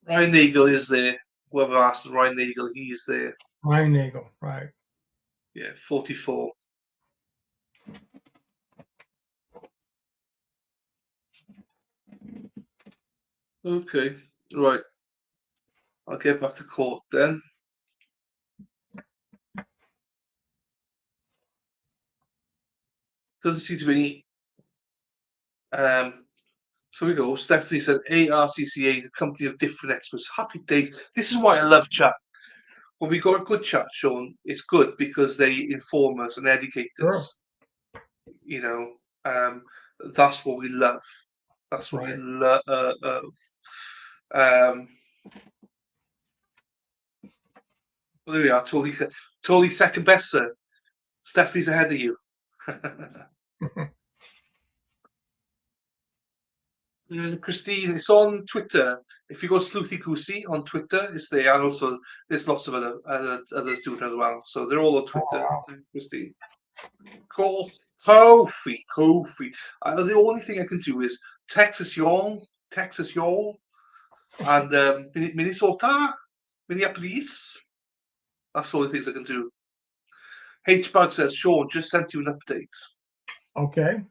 Ryan Nagel is there. Whoever asked Ryan Nagel, he's there. Ryan Nagel, right. Yeah, 44. Okay, right. I'll get back to court then. Doesn't seem to be any. So we go. Stephanie said ARCCA is a company of different experts. Happy days. This is why I love chat. When we got a good chat, Sean, it's good because they inform us and educate us. You know, that's what we love. That's what we love. Well, there we are. Totally second best, sir. Stephanie's ahead of you. Christine, it's on Twitter. If you go Sleuthy Goosey on Twitter, it's there. And also, there's lots of others doing it as well. So they're all on Twitter, Christine. Kofi. The only thing I can do is Texas y'all, and Minnesota, Minneapolis. That's the only things I can do. H-Bug says, Sean, just sent you an update. Okay.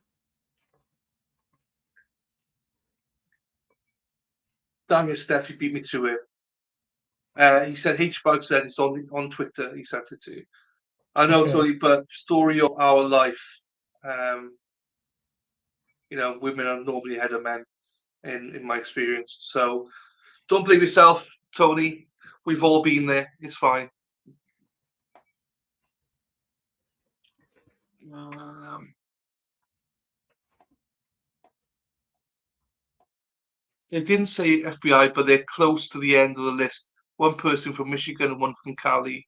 Damn it, Steph, you beat me to it. He said H-Bug said it's on Twitter. He sent it to you. I know, Okay. but story of our life. You know, women are normally ahead of men in my experience. So don't blame yourself, Tony. We've all been there. It's fine. They didn't say FBI, but they're close to the end of the list. One person from Michigan and one from Cali.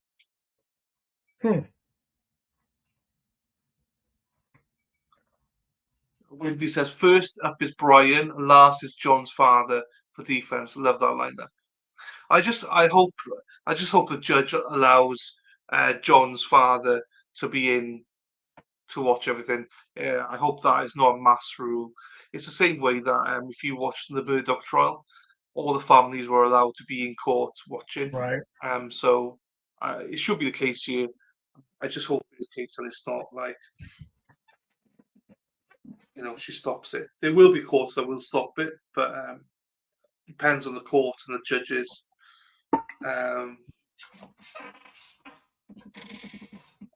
Wendy says, first up is Brian, last is John's father for defense. Love that lineup. I just hope the judge allows John's father to be in to watch everything. I hope that is not a mass rule. It's the same way that if you watched the Murdoch trial, all the families were allowed to be in court watching. Right. So it should be the case here. I just hope it's the case and it's not like, you know, she stops it. There will be courts that will stop it, but depends on the court and the judges.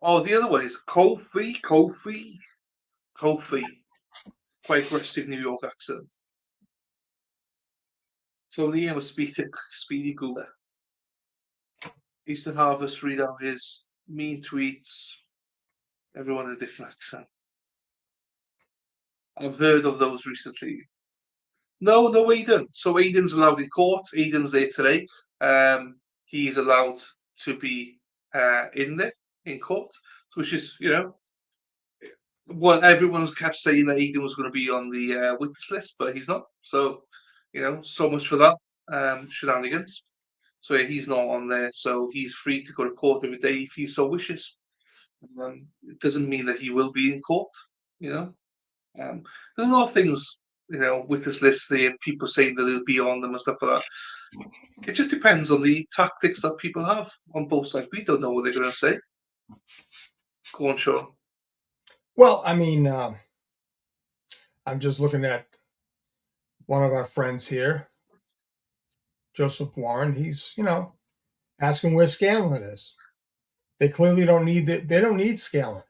Oh, the other one is Kofi. Quite aggressive New York accent. So Liam was Speedy Google. Eastern Harvest read out his mean tweets. Everyone in a different accent. I've heard of those recently. No, Aiden. So Aiden's allowed in court. Aiden's there today. He's allowed to be in court, which is, you know, well, everyone's kept saying that Aiden was going to be on the witness list, but he's not. So, you know, so much for that shenanigans. So yeah, he's not on there. So he's free to go to court every day if he so wishes. It doesn't mean that he will be in court. You know, there's a lot of things witness lists, the people saying that they'll be on them and stuff like that. It just depends on the tactics that people have on both sides. We don't know what they're going to say. Go on, Sean. Well, I mean, I'm just looking at one of our friends here, Joseph Warren. He's, asking where Scanlon is. They clearly don't need it. They don't need Scanlon,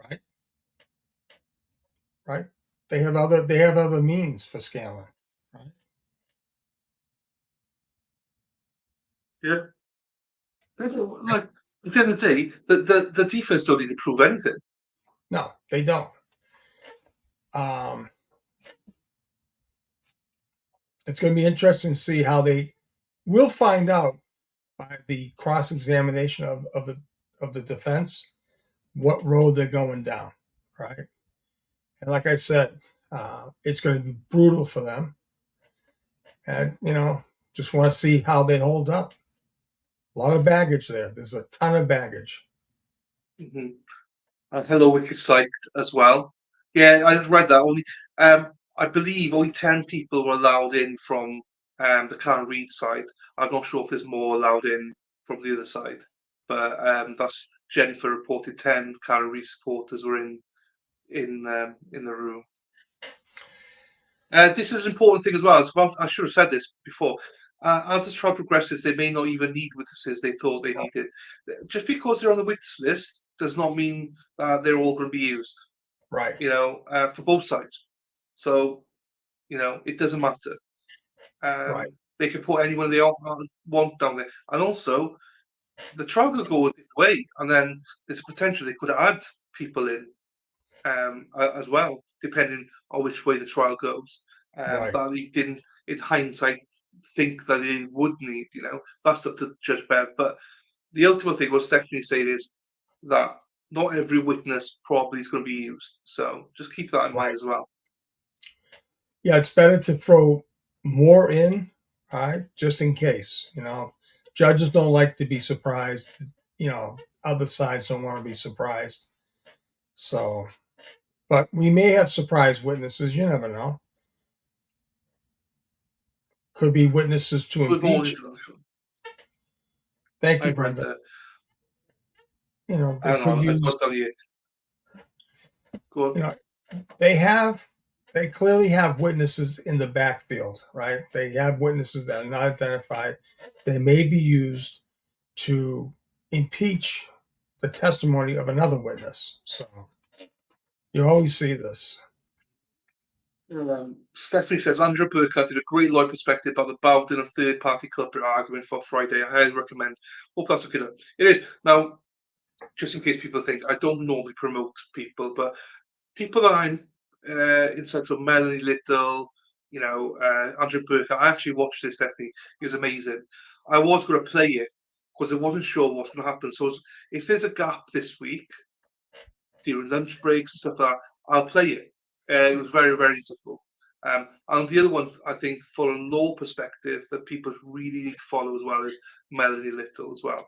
right? Right? They have other means for Scanlon, right? Yeah. Like at the end of the day, the defense don't need to prove anything. No, they don't. It's going to be interesting to see how we'll find out by the cross-examination of the defense what road they're going down, right? And like I said, it's going to be brutal for them. And, just want to see how they hold up. A lot of baggage there. There's a ton of baggage. Mm-hmm. Hello, Wicked Psyched as well. Yeah, I read that. Only, I believe only 10 people were allowed in from the Karen Reid side. I'm not sure if there's more allowed in from the other side, but that's Jennifer reported 10 Karen Reid supporters were in the room. This is an important thing as well. I should have said this before. As the trial progresses, they may not even need witnesses they thought they needed. Just because they're on the witness list does not mean they're all going to be used. Right. For both sides. So, it doesn't matter. Right. They can put anyone they want down there. And also, the trial could go a different way. And then there's a potential they could add people in as well, depending on which way the trial goes. Right. That they didn't, in hindsight, think that they would need. That's up to Judge Bev. But the ultimate thing what Stephanie said is that not every witness probably is going to be used. So just keep that in mind as well. Yeah, it's better to throw more in, right? Just in case. Judges don't like to be surprised. Other sides don't want to be surprised. So, but we may have surprise witnesses. You never know. Could be witnesses to impeach. Thank you, Brenda. They could use. Go on. They clearly have witnesses in the backfield, right? They have witnesses that are not identified. They may be used to impeach the testimony of another witness. So you always see this. Stephanie says Andrew Burkhardt did a great lawyer perspective about the Bowden and third-party culprit argument for Friday. I highly recommend. Hope that's okay. It is. Now, just in case people think, I don't normally promote people, but people that I'm inside, so Melanie Little, Andrew Burkhardt. I actually watched this, Stephanie. It was amazing. I was going to play it because I wasn't sure what's going to happen. So if there's a gap this week during lunch breaks and stuff like that, I'll play it. It was very, very useful. And the other one, I think, for a law perspective, that people really need to follow as well is Melanie Little as well.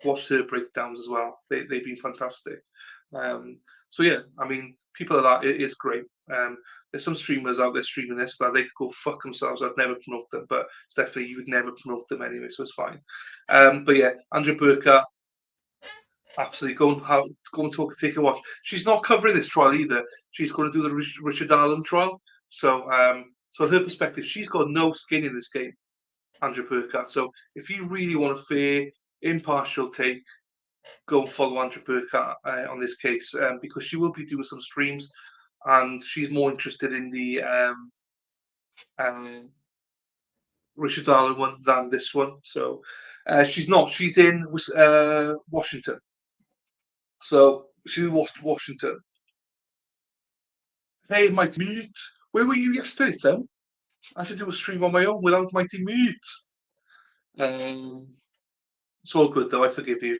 Watch her breakdowns as well. They've been fantastic. So yeah, I mean, people like that, it is great. There's some streamers out there streaming this that they could go fuck themselves. I'd never promote them, but Stephanie, you would never promote them anyway, so it's fine. But yeah, Andrew Burkhardt, absolutely go and talk, take a watch. She's not covering this trial either. She's going to do the Richard Allen trial. So, so her perspective, she's got no skin in this game, Andrew Burkhardt. So, if you really want a fair, impartial take, go and follow Andrew Burkhardt on this case because she will be doing some streams, and she's more interested in the Richard Allen one than this one. So, she's not. She's in Washington. So she's in Washington. Hey, Mighty Meat. Where were you yesterday, Tim? I should do a stream on my own without Mighty Meat. It's all good, though. I forgive you.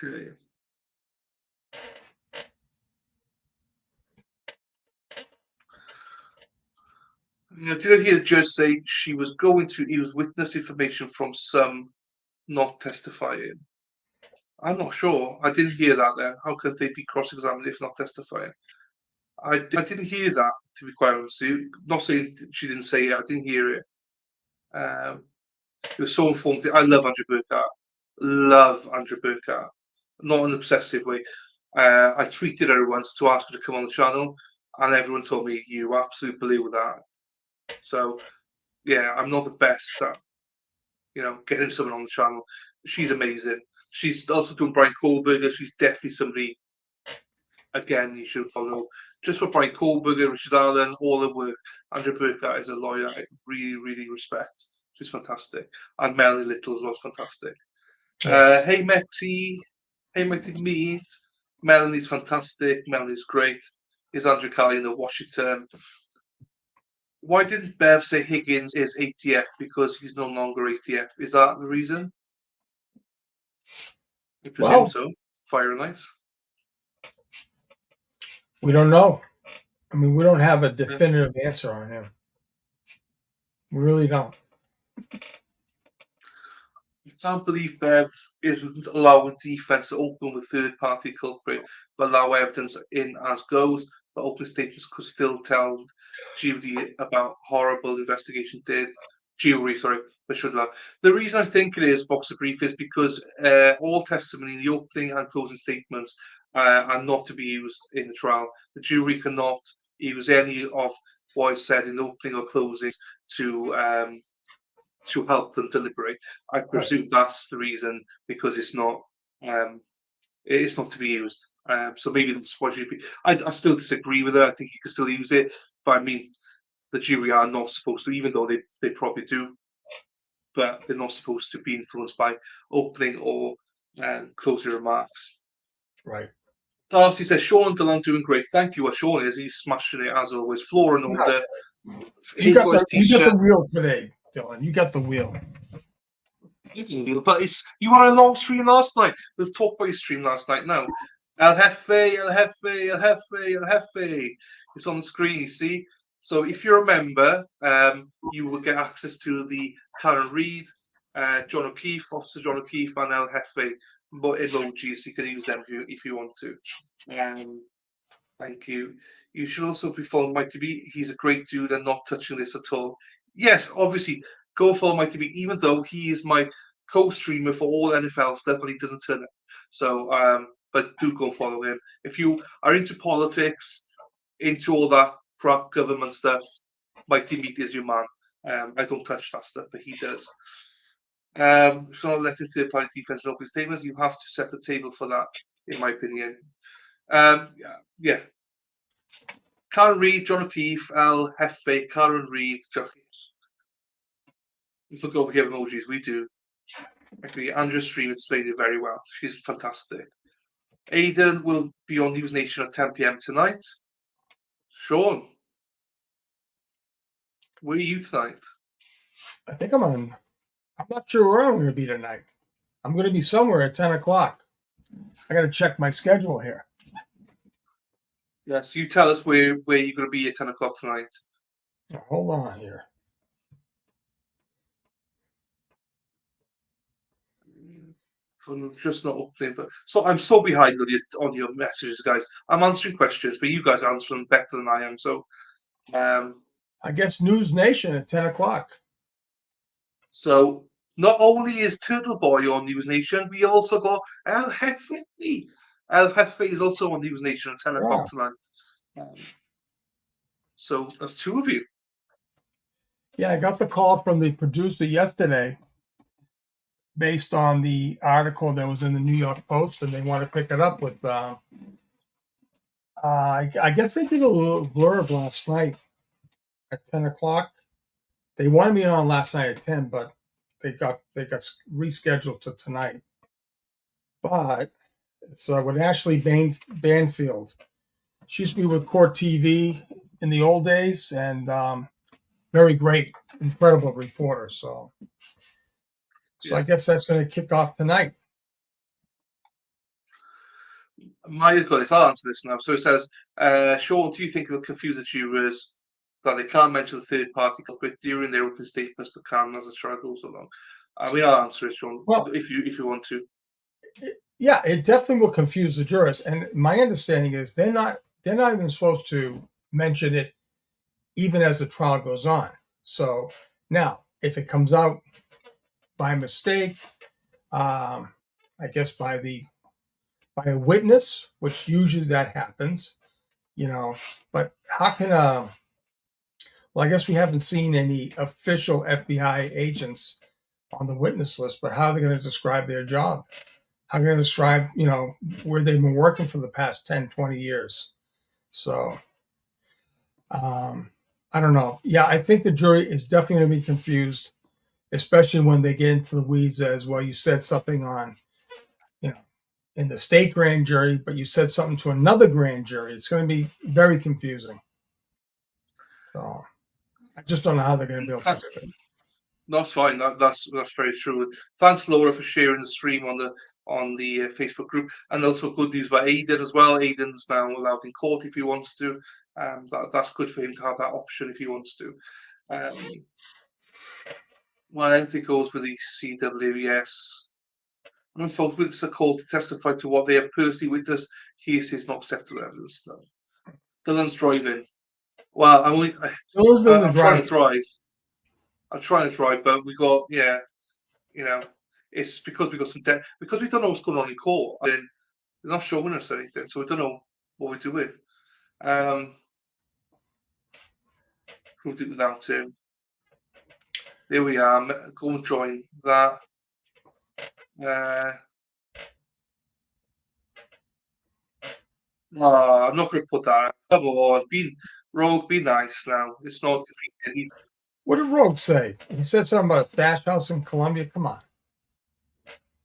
Okay. Did I hear the judge say he was witness information from some not testifying? I'm not sure. I didn't hear that then. How could they be cross-examined if not testifying? I didn't hear that, to be quite honest with you. Not saying she didn't say it, I didn't hear it. It was so informative. I love Andrew Burkhardt. Love Andrew Burkhardt. Not in an obsessive way. I tweeted her once to ask her to come on the channel, and everyone told me, you absolutely blew that. So, yeah, I'm not the best at, getting someone on the channel. She's amazing. She's also doing Brian Kohlberger. She's definitely somebody, again, you should follow. Just for Brian Kohlberger, Richard Allen, all the work. Andrew Burkhardt is a lawyer I really, really respect. She's fantastic. And Melanie Little as well is fantastic. Yes. Hey, Mexi. Hey, Mexi Meet. Melanie's fantastic. Melanie's great. Is Andrew Kelly in the Washington? Why didn't Bev say Higgins is ATF? Because he's no longer ATF. Is that the reason? I presume Well, so. Fire and ice. we don't know. I mean, we don't have a definitive answer on him. We really don't. You can't believe Bev isn't allowing defense to open with third-party culprit, but allow evidence in as goes. But open statements could still tell Judy about horrible investigation did. Jewelry, sorry, but should allow. The reason I think it is box of brief is because all testimony in the opening and closing statements are not to be used in the trial. The jury cannot use any of what is said in opening or closing to help them deliberate. I presume that's the reason, because it's not to be used. So maybe that's what should be. I still disagree with her. I think you can still use it, but I mean, the jury are not supposed to, even though they probably do, but they're not supposed to be influenced by opening or closing remarks. Right. Darcy says, Sean Dillon doing great. Thank you. Sean is. He's smashing it as always. Floor and order. You got the wheel today, Dylan. You got the wheel. But you were on a long stream last night. We'll talk about your stream last night now. El Jefe, El Jefe, El Jefe, El Jefe. It's on the screen, you see. So if you're a member, you will get access to the Karen Reed, John O'Keefe, Officer John O'Keefe, and El Jefe emojis. You can use them if you want to. Thank you. You should also be following Mike B. He's a great dude and not touching this at all. Yes, obviously, go follow Mike B, even though he is my co-streamer for all NFL stuff and he doesn't turn up. So, but do go follow him. If you are into politics, into all that crap government stuff, Mighty Meat is your man. I don't touch that stuff, but he does. So not letting third-party defense and open statements. You have to set the table for that, in my opinion. Yeah. Karen Reed, John O'Keefe, El Jefe, Karen Reed, John O'Keefe. You forgot we give emojis. We do. Actually, Andrew's stream explained it very well. She's fantastic. Aidan will be on News Nation at 10 p.m. tonight. Sean, where are you tonight? I think I'm not sure where I'm going to be tonight. I'm going to be somewhere at 10 o'clock. I got to check my schedule here. Yes, you tell us where you're going to be at 10 o'clock tonight. Now, hold on here. Just not opening, but so I'm so behind on your messages, guys. I'm answering questions, but you guys answer them better than I am. So, I guess News Nation at 10 o'clock. So not only is Turtle Boy on News Nation, we also got El Jefe. El Jefe is also on News Nation at 10 o'clock tonight. So that's two of you. Yeah, I got the call from the producer yesterday based on the article that was in the New York Post, and they want to pick it up with, I guess they did a little blurb last night at 10 o'clock. They wanted me on last night at 10, but they got rescheduled to tonight. But it's with Ashley Banfield. She used to be with Court TV in the old days, and very great, incredible reporter. So I guess that's going to kick off tonight. Maya's got this. I'll answer this now. So it says, Sean, do you think it'll confuse the jurors that they can't mention the third party culprit during their open statements, but can as the trial goes along? I'll answer it, Sean, if you want to. Yeah, it definitely will confuse the jurors. And my understanding is they're not they're not even supposed to mention it even as the trial goes on. So now, if it comes out by mistake, I guess by a witness, which usually that happens, but how can well, I guess we haven't seen any official FBI agents on the witness list, but how are they going to describe their job? How are they going to describe, where they've been working for the past 10, 20 years? So, I don't know. Yeah, I think the jury is definitely going to be confused, especially when they get into the weeds as, well, you said something on, in the state grand jury, but you said something to another grand jury. It's going to be very confusing. So I just don't know how they're going to be able to do it. That's fine. That's very true. Thanks, Laura, for sharing the stream on the Facebook group, and also good news about Aidan as well. Aidan's now allowed in court if he wants to. That's good for him to have that option if he wants to. Well, anything goes with the CWS. And folks witnesses are called to testify to what they have personally witnessed. Hearsay is not acceptable evidence. No. Dylan's driving. Well, I'm trying to drive. I'm trying to drive, but we got it's because we got some debt because we don't know what's going on in court. I mean, they're not showing us anything, so we don't know what we're doing. Proved it without him. There we are. Go and join that. I'm not going to put that. Come on, Rogue, be nice now. It's not defeated. What did Rogue say? He said something about a stash house in Columbia. Come on.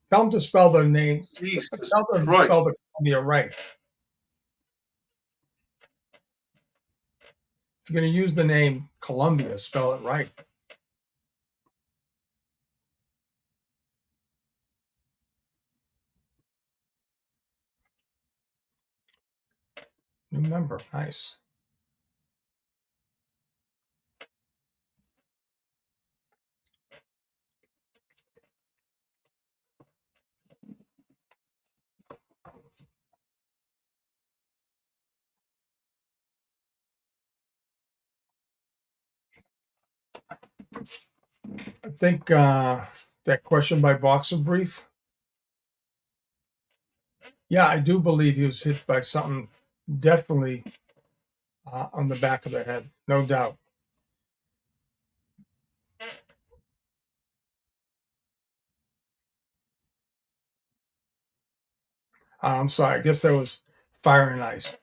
Tell him to spell the name. Jesus Tell them to spell the Columbia right. If you're going to use the name Columbia, spell it right. New member. Nice. I think that question by Boxer Brief. Yeah, I do believe he was hit by something definitely on the back of the head, no doubt. I'm sorry. I guess that was Fire and Ice.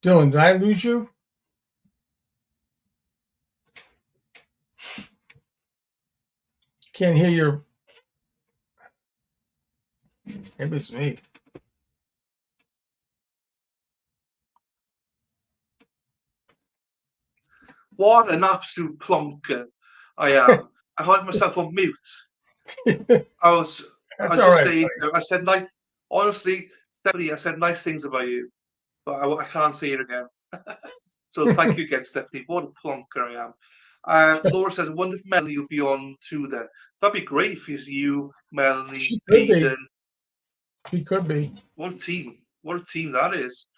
Dylan, did I lose you? Can't hear your. Maybe it's me. What an absolute plonker I am. I had myself on mute. I just saying. I said nice. Honestly, Stephanie, I said nice things about you, but I can't say it again. So thank you again, Stephanie. What a plonker I am. Laura says, I wonder if Melanie will be on too then. That'd be great if it's you, Melanie, Aidan. She could be. What a team. What a team that is.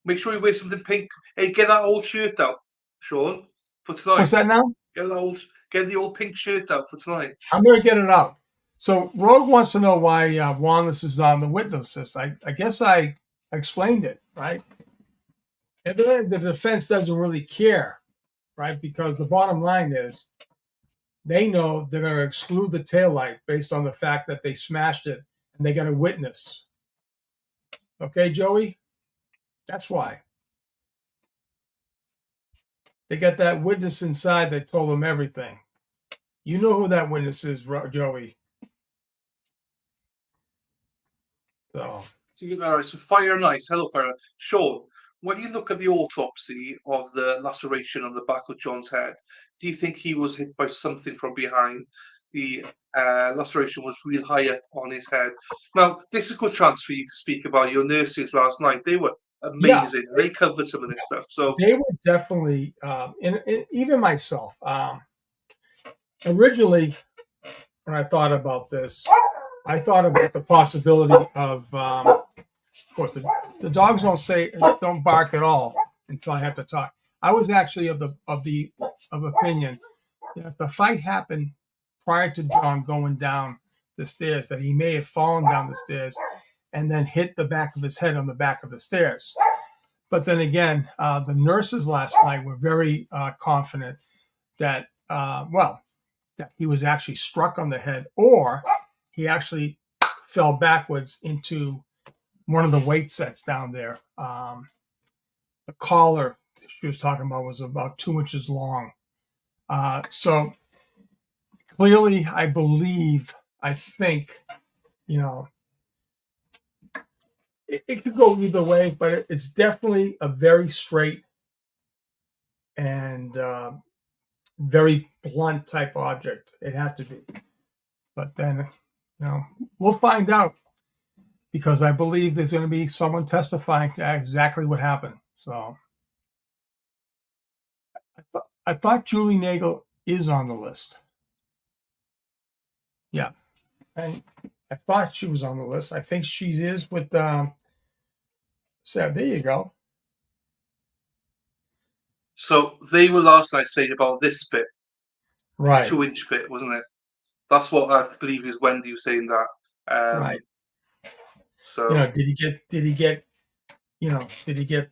Make sure you wear something pink. Hey, get that old shirt out, Sean, for tonight. What's that now? Get the old pink shirt out for tonight. I'm going to get it out. So Rogue wants to know why Wanless is on the witness list. I guess I explained it, right? And then the defense doesn't really care, right? Because the bottom line is they know they're going to exclude the taillight based on the fact that they smashed it and they got a witness. Okay, Joey? That's why. They got that witness inside that told them everything. You know who that witness is, Joey. So. All right, so Fire and Ice. Hello, Fire. Sean, when you look at the autopsy of the laceration on the back of John's head, do you think he was hit by something from behind? The laceration was real high up on his head. Now, this is a good chance for you to speak about your nurses last night. They were amazing. They covered some of this stuff. So they were definitely, and even myself, originally, when I thought about this, I thought about the possibility of course, the dogs don't bark at all until I have to talk. I was actually of opinion that if the fight happened prior to John going down the stairs, that he may have fallen down the stairs and then hit the back of his head on the back of the stairs. But then again, the nurses last night were very confident that that he was actually struck on the head, or he actually fell backwards into one of the weight sets down there. The collar she was talking about was about 2 inches long. So clearly, I think, it could go either way, but it's definitely a very straight and very blunt type object. It had to be. But then, we'll find out, because I believe there's going to be someone testifying to exactly what happened. So I thought Julie Nagel is on the list. Yeah. And I thought she was on the list. I think she is with so there you go. So they were last night saying about this bit. Right. 2-inch bit, wasn't it? That's what I believe is Wendy was saying that. Right. So did he get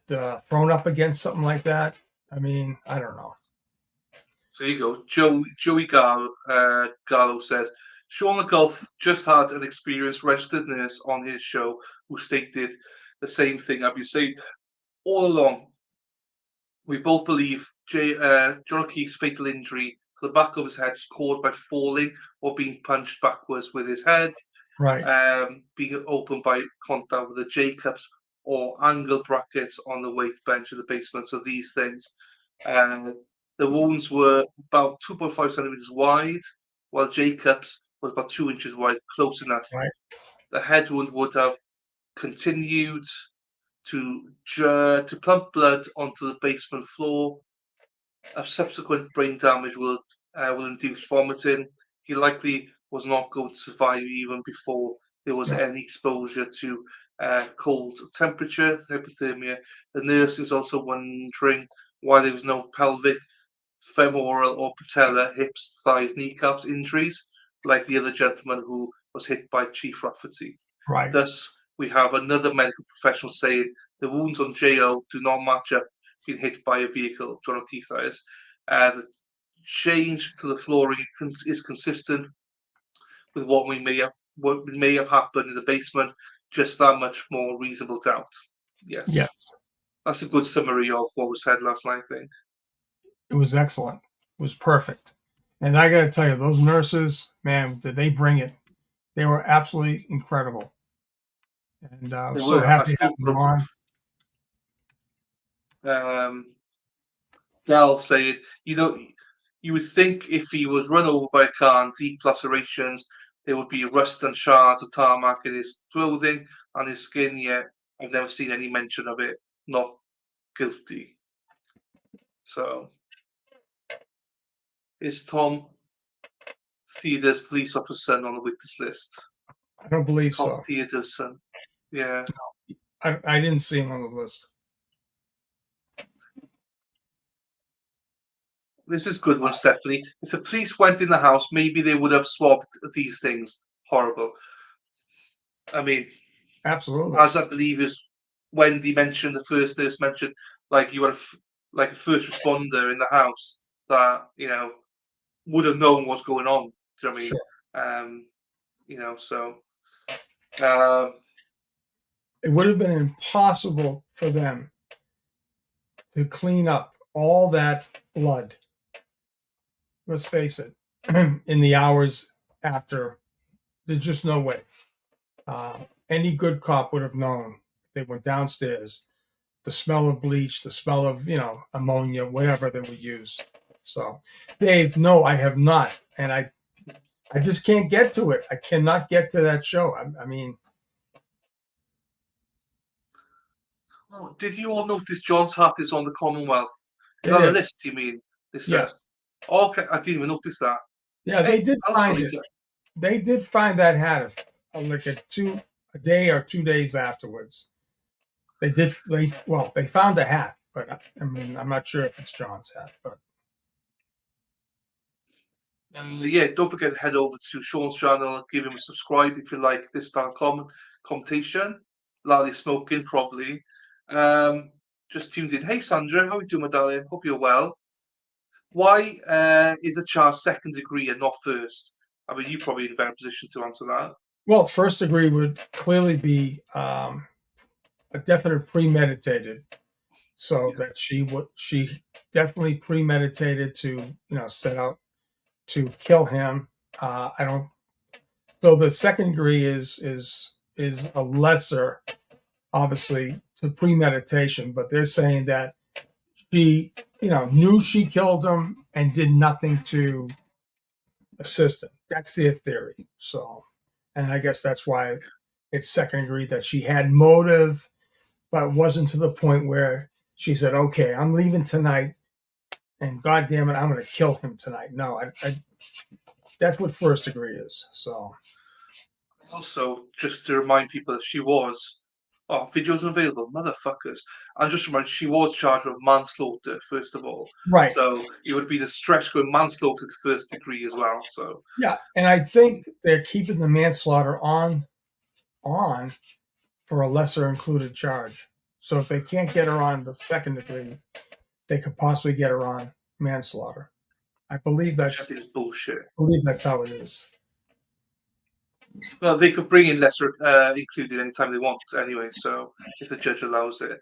thrown up against something like that? I mean, I don't know. So you go. Joey Gallo says, Sean McGulf just had an experienced registered nurse on his show who stated the same thing I've been saying all along. We both believe John O'Keefe's fatal injury to the back of his head was caused by falling or being punched backwards with his head. Right. Being opened by contact with the J-cups or angle brackets on the weight bench in the basement. So these things. The wounds were about 2.5 centimeters wide, while J-cups was about 2 inches wide, close enough. Right. The head wound would have continued to pump blood onto the basement floor. A subsequent brain damage will induce vomiting. He likely was not going to survive even before there was any exposure to cold temperature, hypothermia. The nurse is also wondering why there was no pelvic, femoral, or patella, hips, thighs, kneecaps injuries, like the other gentleman who was hit by Chief Rafferty. Right. Thus, we have another medical professional saying the wounds on J.O. do not match up being hit by a vehicle, John O'Keefe that is. The change to the flooring is consistent with what may have happened in the basement, just that much more reasonable doubt. Yes. Yes. That's a good summary of what was said last night, I think. It was excellent. It was perfect. And I got to tell you, those nurses, man, did they bring it? They were absolutely incredible. And I'm so happy to have them on. Dal said, you would think if he was run over by a car and deep lacerations, there would be rust and shards of tarmac in his clothing and his skin, yet I've never seen any mention of it. Not guilty. So, is Tom Theater's police officer on the witness list? I don't believe Tom so. Theater's son. Yeah. No, I didn't see him on the list. This is good one, Stephanie. If the police went in the house, maybe they would have swabbed these things. Horrible. I mean, absolutely. As I believe is Wendy mentioned, the first nurse mentioned, like you had a first responder in the house that would have known what's going on. Do you know what I mean? Sure. So it would have been impossible for them to clean up all that blood. Let's face it, in the hours after, there's just no way. Any good cop would have known. They went downstairs, the smell of bleach, the smell of, ammonia, whatever they would use. So, Dave, no, I have not. And I just can't get to it. I cannot get to that show. I mean. Oh, did you all notice John's hat is on the Commonwealth? Is It that a is. list, you mean? This Yes. Okay, I didn't even notice that. Yeah, Hey, they did I'll find show it. you. They did find that hat like a day or 2 days afterwards. They found a hat, but I mean, I'm not sure if it's John's hat, but Yeah, don't forget to head over to Sean's channel, give him a subscribe if you like this style of commentation. Lally smoking, probably. Just tuned in. Hey, Sandra, how are you doing, my darling? Hope you're well. Why is a charge second degree and not first? I mean, you're probably in a better position to answer that. well, first degree would clearly be a definite premeditated, so that she definitely premeditated to set out to kill him. I don't. So the second degree is a lesser, obviously, to premeditation, but they're saying that she knew she killed him and did nothing to assist him. That's their theory. So, and I guess that's why it's second degree, that she had motive, but it wasn't to the point where she said, "Okay, I'm leaving tonight, and God damn it, I'm going to kill him tonight." No, that's what first degree is. So, Also, just to remind people that she was, videos available, motherfuckers. And just remind, she was charged with manslaughter, first of all. right. So it would be the stretch going manslaughter to first degree as well. So Yeah, and I think they're keeping the manslaughter on for a lesser included charge. So if they can't get her on the second degree, they could possibly get her on manslaughter. I believe which I think is bullshit. how it is. Well, they could bring in lesser included anytime they want anyway, so if the judge allows it.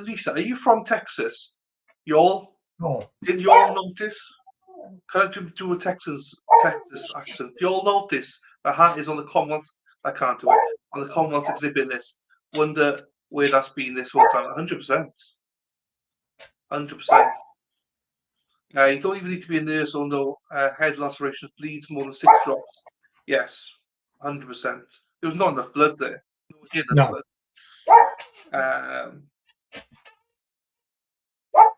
Lisa, are you from Texas? Y'all? No. Did y'all notice? Can I do a Texas accent? Do y'all notice the hat is on the Commonwealth? I can't do it. On the Commonwealth exhibit list. Wonder where that's been this whole time. 100%. 100%. You don't even need to be a nurse or no head lacerations, bleeds more than 6 drops. Yes, 100%. There was not enough blood there. No. Blood.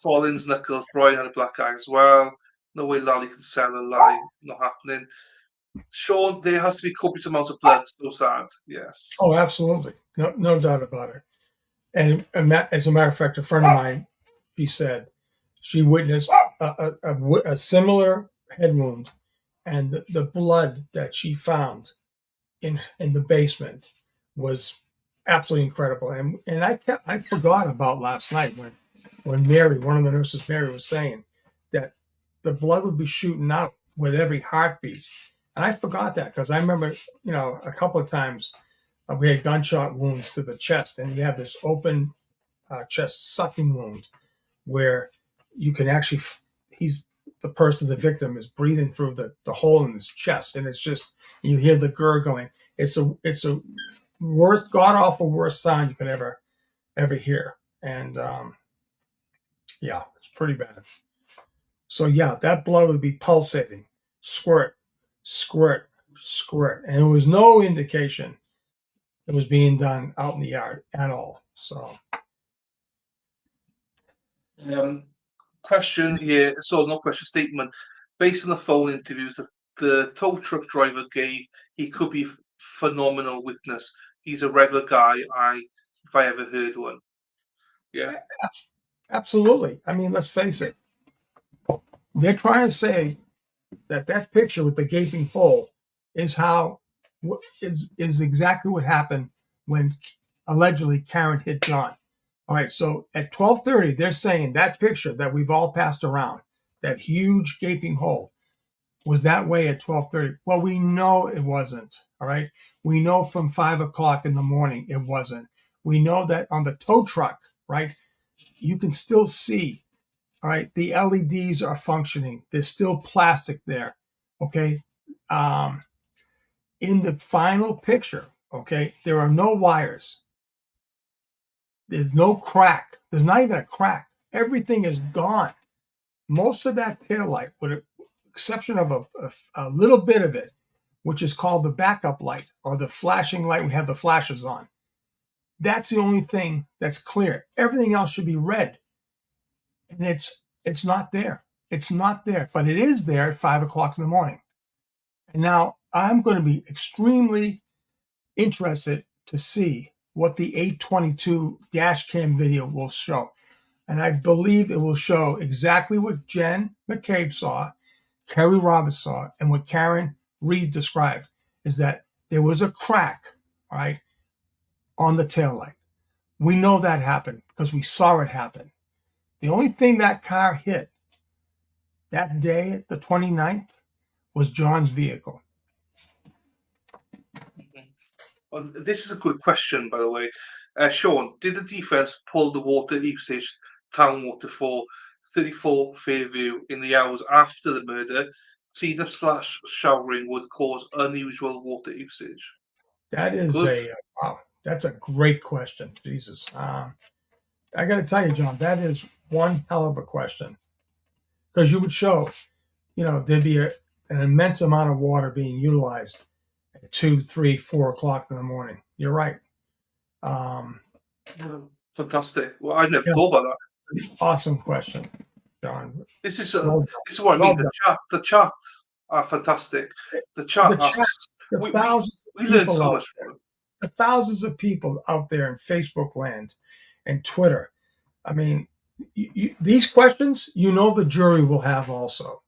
Collins, Knuckles, Brian had a black eye as well. No way Lally can sell a lie. Not happening. Sean, there has to be copious amounts of blood. So sad. Yes. Oh, absolutely. No doubt about it. And as a matter of fact, a friend of mine, she said she witnessed a similar head wound, and the blood that she found in the basement was absolutely incredible. And I forgot about last night when Mary, one of the nurses, Mary, was saying that the blood would be shooting out with every heartbeat. And I forgot that because I remember, a couple of times we had gunshot wounds to the chest, and you have this open chest sucking wound where you can actually, the victim is breathing through the hole in his chest, and it's just, you hear the gurgling. It's a worst, god awful worst sound you could ever hear. And yeah, it's pretty bad. So yeah, that blood would be pulsating, squirt, squirt, squirt, and there was no indication it was being done out in the yard at all. So Question here. So not question, statement. Based on the phone interviews that the tow truck driver gave, he could be phenomenal witness. He's a regular guy. If I ever heard one. Yeah. Absolutely. I mean, let's face it. They're trying to say that picture with the gaping hole is exactly what happened when allegedly Karen hit John. All right, so at 12:30, they're saying that picture that we've all passed around, that huge gaping hole, was that way at 12:30. Well, we know it wasn't. All right, we know from 5 o'clock in the morning it wasn't. We know that on the tow truck, right, you can still see. All right, the LEDs are functioning. There's still plastic there. Okay, in the final picture, okay, there are no wires. There's no crack. There's not even a crack. Everything is gone. Most of that taillight, with the exception of a little bit of it, which is called the backup light or the flashing light we have the flashes on, That's the only thing that's clear. Everything else should be red, and it's not there. It's not there, but it is there at 5 o'clock in the morning. And now I'm going to be extremely interested to see what the 822 dash cam video will show. And I believe it will show exactly what Jen McCabe saw, Kerry Roberts saw, and what Karen Reed described, is that there was a crack, right, on the taillight. We know that happened because we saw it happen. The only thing that car hit that day, the 29th, was John's vehicle. Well, this is a good question, by the way. Sean, did the defence pull the water usage, town water, for 34 Fairview in the hours after the murder? Cleanup / showering would cause unusual water usage. That is Good. wow. That's a great question. Jesus. I got to tell you, John, that is one hell of a question. Because you would show, there'd be an immense amount of water being utilized at 2, 3, 4 o'clock in the morning. You're right. Fantastic. Well, I never thought about that. Awesome question, John. This is what I mean. The chat are fantastic. The chat asks. We learn so much from it. The thousands of people out there in Facebook land and Twitter. I mean, these questions, the jury will have also.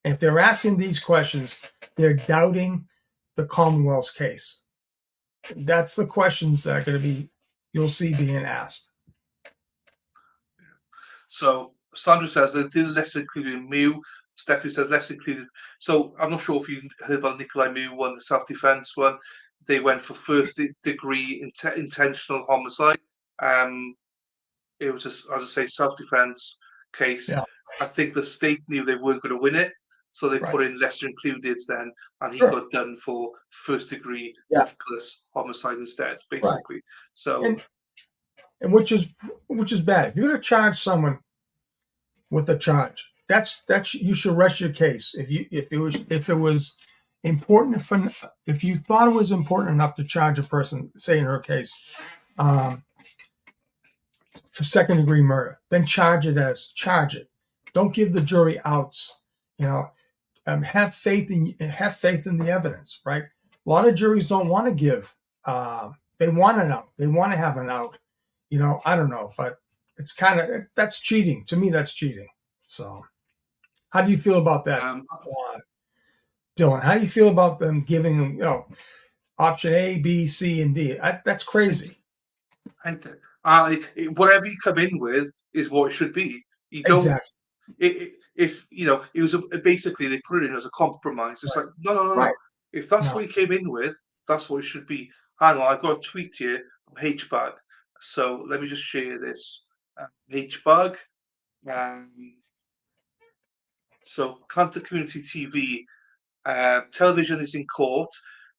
And if they're asking these questions, they're doubting the Commonwealth's case. That's the questions that are going to be, you'll see being asked. So Sandra says they did less included Mew. Stephanie says less included. So I'm not sure if you heard about Nikolai Mew one, the self-defense one. They went for first degree intentional homicide. It was just, as I say, self-defense case. Yeah. I think the state knew they weren't going to win it, so they put in lesser included then, and he got done for first degree reckless homicide instead, basically. Right. So, and which is bad. If you're going to charge someone with a charge, that's you should rest your case. If it was important, if you thought it was important enough to charge a person, say in her case, for second degree murder, then charge it. Don't give the jury outs. Have faith in the evidence, right? A lot of juries don't want to give. They want an out. They want to have an out. I don't know, but it's that's cheating. To me, that's cheating. So, how do you feel about that, Dylan? How do you feel about them giving option A, B, C, and D? That's crazy. Whatever you come in with is what it should be. You don't. Exactly. If it was basically they put it in as a compromise. It's like no. If that's what you came in with, that's what it should be. Hang on, I've got a tweet here from HBAG. So let me just share this. HBAG. So Cantor Community TV. Television is in court.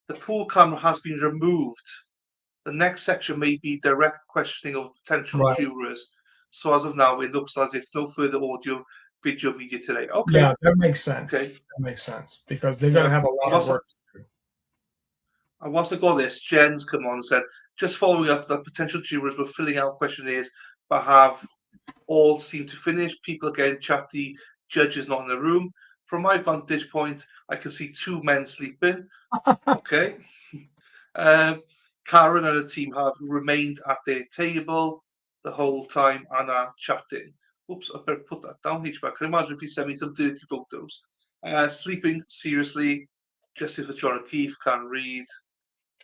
The pool camera has been removed. The next section may be direct questioning of potential jurors. So as of now, it looks as if no further audio, video, media today. Okay. Yeah, that makes sense. Okay. That makes sense because they're going to have a lot of work to do. And once I got this, Jen's come on and said, just following up that potential jurors were filling out questionnaires, but have all seemed to finish. People are getting chatty. Judge is not in the room. From my vantage point, I can see two men sleeping. Okay. Karen and her team have remained at their table the whole time and are chatting. Oops, I better put that down. I can imagine if you send me some dirty photos. Sleeping seriously, justice for John O'Keefe, Karen Reed.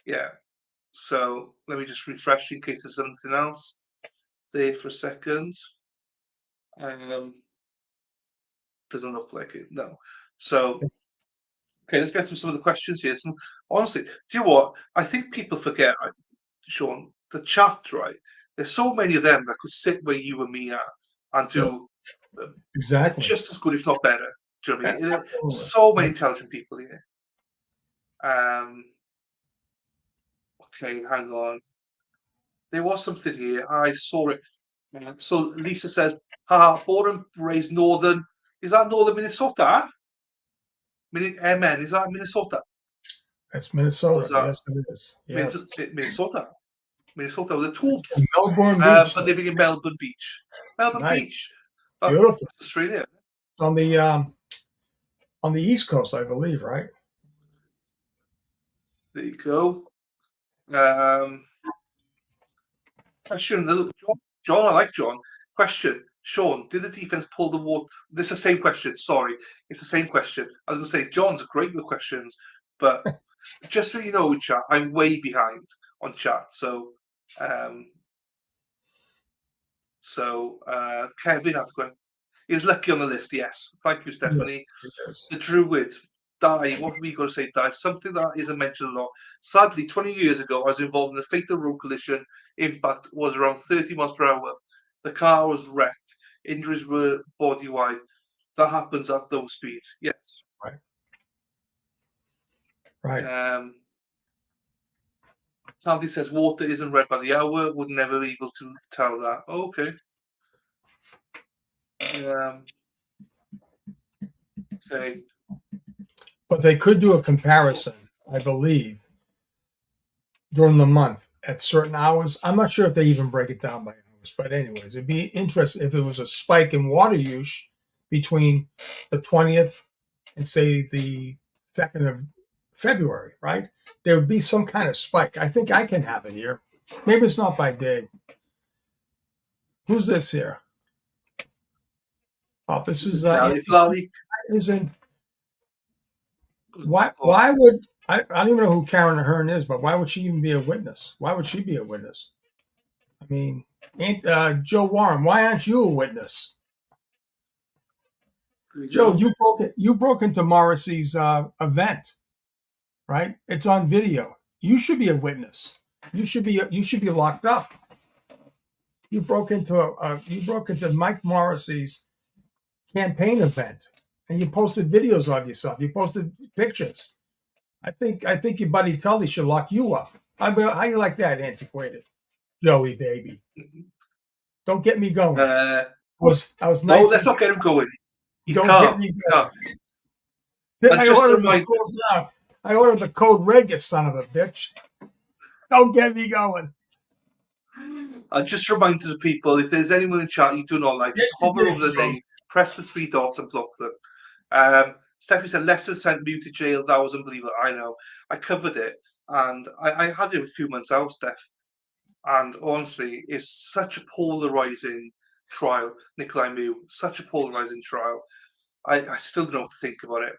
Yeah. So let me just refresh in case there's something else there for a second. Doesn't look like it. No. So, okay, let's get through some of the questions here. So, honestly, do you know what? I think people forget, Sean, the chat, right? There's so many of them that could sit where you and me are and do exactly just as good, if not better. Do you know what I mean? So many intelligent people here. Okay, hang on. There was something here. I saw it. So Lisa says, born and raised northern. Is that northern Minnesota? MN, is that Minnesota? That's Minnesota. Yes, it is. Yes. Minnesota. Minnesota, the Tubes. Melbourne Beach. But living in Melbourne Beach. Melbourne Nice. Beach. That's Beautiful. Australia. On the East Coast, I believe, right? There you go. Question, John, I like John. Question, Sean, did the defense pull the water? This is the same question. Sorry, it's the same question. I was going to say John's great with questions, but just so you know, chat, I'm way behind on chat. So, Kevin had is lucky on the list. Yes, thank you, Stephanie. Yes. The Druid. Die. What have we got to say? Die. Something that isn't mentioned a lot. Sadly, 20 years ago, I was involved in a fatal road collision. Impact was around 30 miles per hour. The car was wrecked. Injuries were body wide. That happens at those speeds. Yes. Right. Right. Sandy says water isn't read by the hour. Would never be able to tell that. Oh, okay. Okay. But they could do a comparison, I believe, during the month at certain hours. I'm not sure if they even break it down by hours, but anyways, it'd be interesting if it was a spike in water use between the 20th and say the 2nd of February, right? There would be some kind of spike. I think I can have it here. Maybe it's not by day. Who's this here? Oh, this is isn't. Why would I don't even know who Karen Ahern is, but why would she even be a witness? Why would she be a witness? I mean, Joe Warren, why aren't you a witness? Joe, you broke into Morrissey's event, right? It's on video. You should be a witness. You should be locked up. You broke into Mike Morrissey's campaign event, and you posted videos of yourself. You posted pictures. I think your buddy Tully should lock you up. How you like that, antiquated Joey baby? Don't get me going. I was nice. No, let's not get him going. Don't get me going. I ordered the code red, you son of a bitch. Don't get me going. Just remind the people, if there's anyone in chat you do not like, just hover over the name, press the 3 dots and block them. Stephanie said, Leicester sent me to jail. That was unbelievable. I know. I covered it. And I had it a few months out, Steph. And honestly, it's such a polarizing trial. Nikolai Mew, such a polarizing trial. I still don't know what to think about it.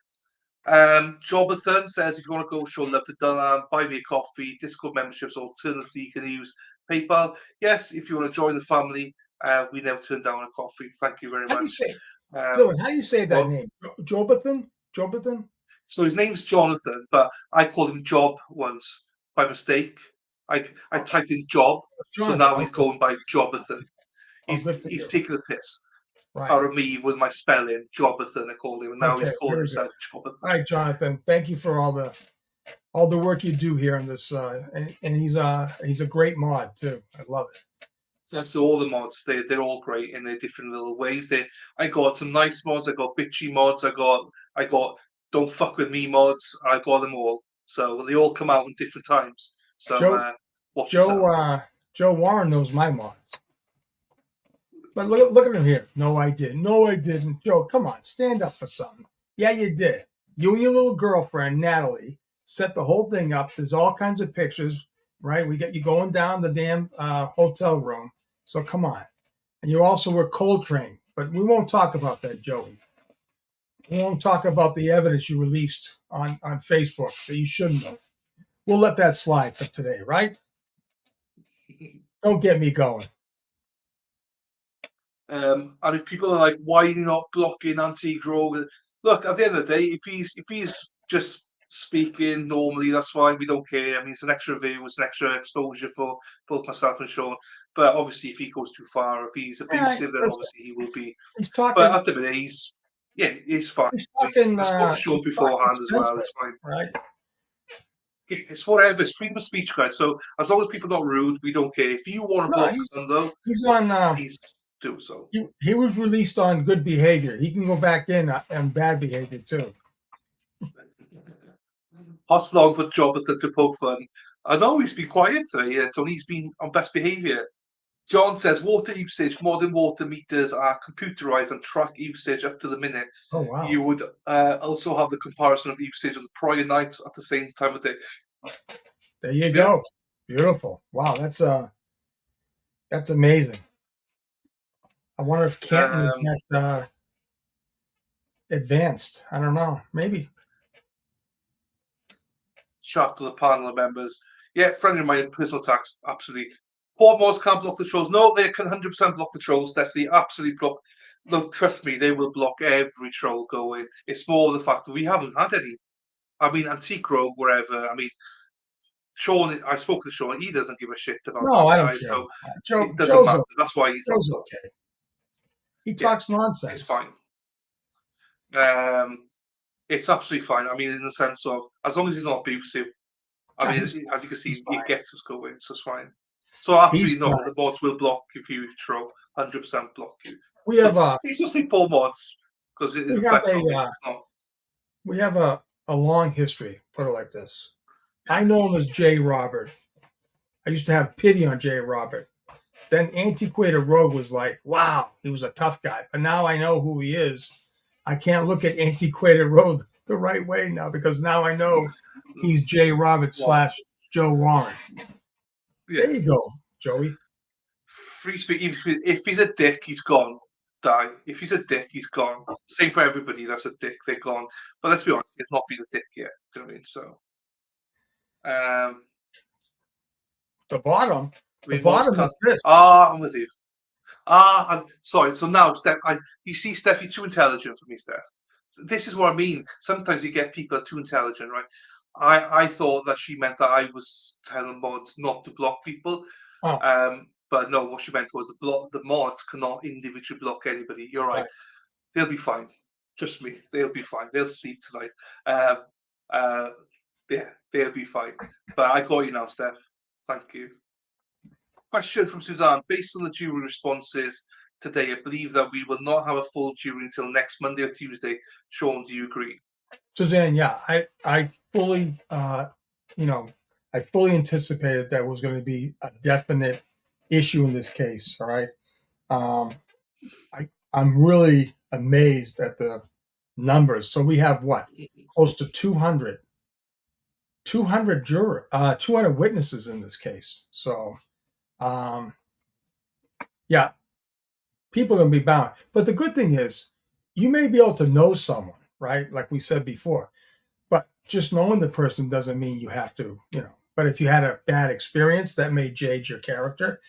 Jobathan says, if you want to go show love to Dunham, buy me a coffee, Discord memberships, alternatively, you can use PayPal. Yes, if you want to join the family, we never turn down a coffee. Thank you very much. Dylan, how do you say that name? Jobathan? Jobathan? So his name's Jonathan, but I called him Job once by mistake. I typed in Job, so now he's going by Jobathan. He's taking the piss out of me with my spelling, Jobathan. I called him, and now he's calling himself Jobathan. All right, Jonathan. Thank you for all the work you do here on this, and he's a great mod too. I love it. So all the mods, they're all great in their different little ways. I got some nice mods. I got bitchy mods. I got don't fuck with me mods. I got them all. So they all come out in different times. So Joe Warren knows my mods. But look at him here. No, I didn't. No, I didn't. Joe, come on, stand up for something. Yeah, you did. You and your little girlfriend, Natalie, set the whole thing up. There's all kinds of pictures, right? We got you going down the damn hotel room. So come on. And you also were Coltrane. But we won't talk about that, Joey. We won't talk about the evidence you released on Facebook that you shouldn't have. We'll let that slide for today, right? Don't get me going. And if people are like, why are you not blocking Anti-Grog? Look, at the end of the day, if he's just speaking normally, that's fine. We don't care. I mean, it's an extra view, it's an extra exposure for both myself and Sean. But obviously, if he goes too far, if he's abusive, then obviously he will be. He's talking. But at the minute, he's fine. He's talking. I spoke to Sean beforehand as well. It's fine. Right. It's whatever. It's freedom of speech, guys. So as long as people are not rude, we don't care. If you want to block them, though, he's on. Please do so. He was released on good behavior. He can go back in on bad behavior too. Hot long for Jonathan to poke fun I know he's been quiet today. Yeah, Tony's been on best behaviour. John says water usage, modern water meters are computerized and track usage up to the minute. Oh wow! You would also have the comparison of usage on the prior nights at the same time of day. There you go. Beautiful. Wow, that's amazing. I wonder if Canton is that advanced. I don't know. Maybe. Shout out to the panel members. Yeah, friendly of mine, personal attacks, absolutely. Port Moors can't block the trolls. No, they can 100% block the trolls, Stephanie. Absolutely block. Look, trust me, they will block every troll going. It's more the fact that we haven't had any. I mean, Antique Row, wherever. I mean, Sean, I spoke to Sean. He doesn't give a shit about No, that I don't guy, care. so it doesn't matter. That's why he's not. Okay. He talks nonsense. It's fine. It's absolutely fine. I mean, in the sense of, as long as he's not abusive. I mean, as you can see, it gets us going, so it's fine. So absolutely no, the mods will block if you troll. 100% block you. We have he's just like 4 mods because it reflects on me. We have a long history. Put it like this. I know him as J. Robert. I used to have pity on J. Robert. Then Antiquated Rogue was like, wow, he was a tough guy. But now I know who he is. I can't look at Antiquated Rogue the right way now because now I know he's J. Robert / Joe Warren. There you go, Joey. Free speech. If he's a dick, he's gone. Die. If he's a dick, he's gone. Same for everybody that's a dick. They're gone. But let's be honest, he's not been a dick yet. Do you know what I mean? So, the bottom is this. I'm with you. I'm sorry. So now, Steph, you see, Steph, you're too intelligent for me, Steph. So this is what I mean. Sometimes you get people that are too intelligent, right? I thought that she meant that I was telling mods not to block people. Oh. But no, what she meant was the mods cannot individually block anybody. You're right. They'll be fine. Trust me, they'll be fine. They'll sleep tonight. Yeah, they'll be fine. But I got you now, Steph. Thank you. Question from Suzanne. Based on the jury responses today, I believe that we will not have a full jury until next Monday or Tuesday. Sean, do you agree? Suzanne, yeah, I fully, I fully anticipated that was going to be a definite issue in this case. All right. I'm really amazed at the numbers. So we have what? Close to 200 witnesses in this case. So, yeah, people are going to be bound. But the good thing is you may be able to know someone, right? Like we said before, but just knowing the person doesn't mean you have to, but if you had a bad experience, that may jade your character.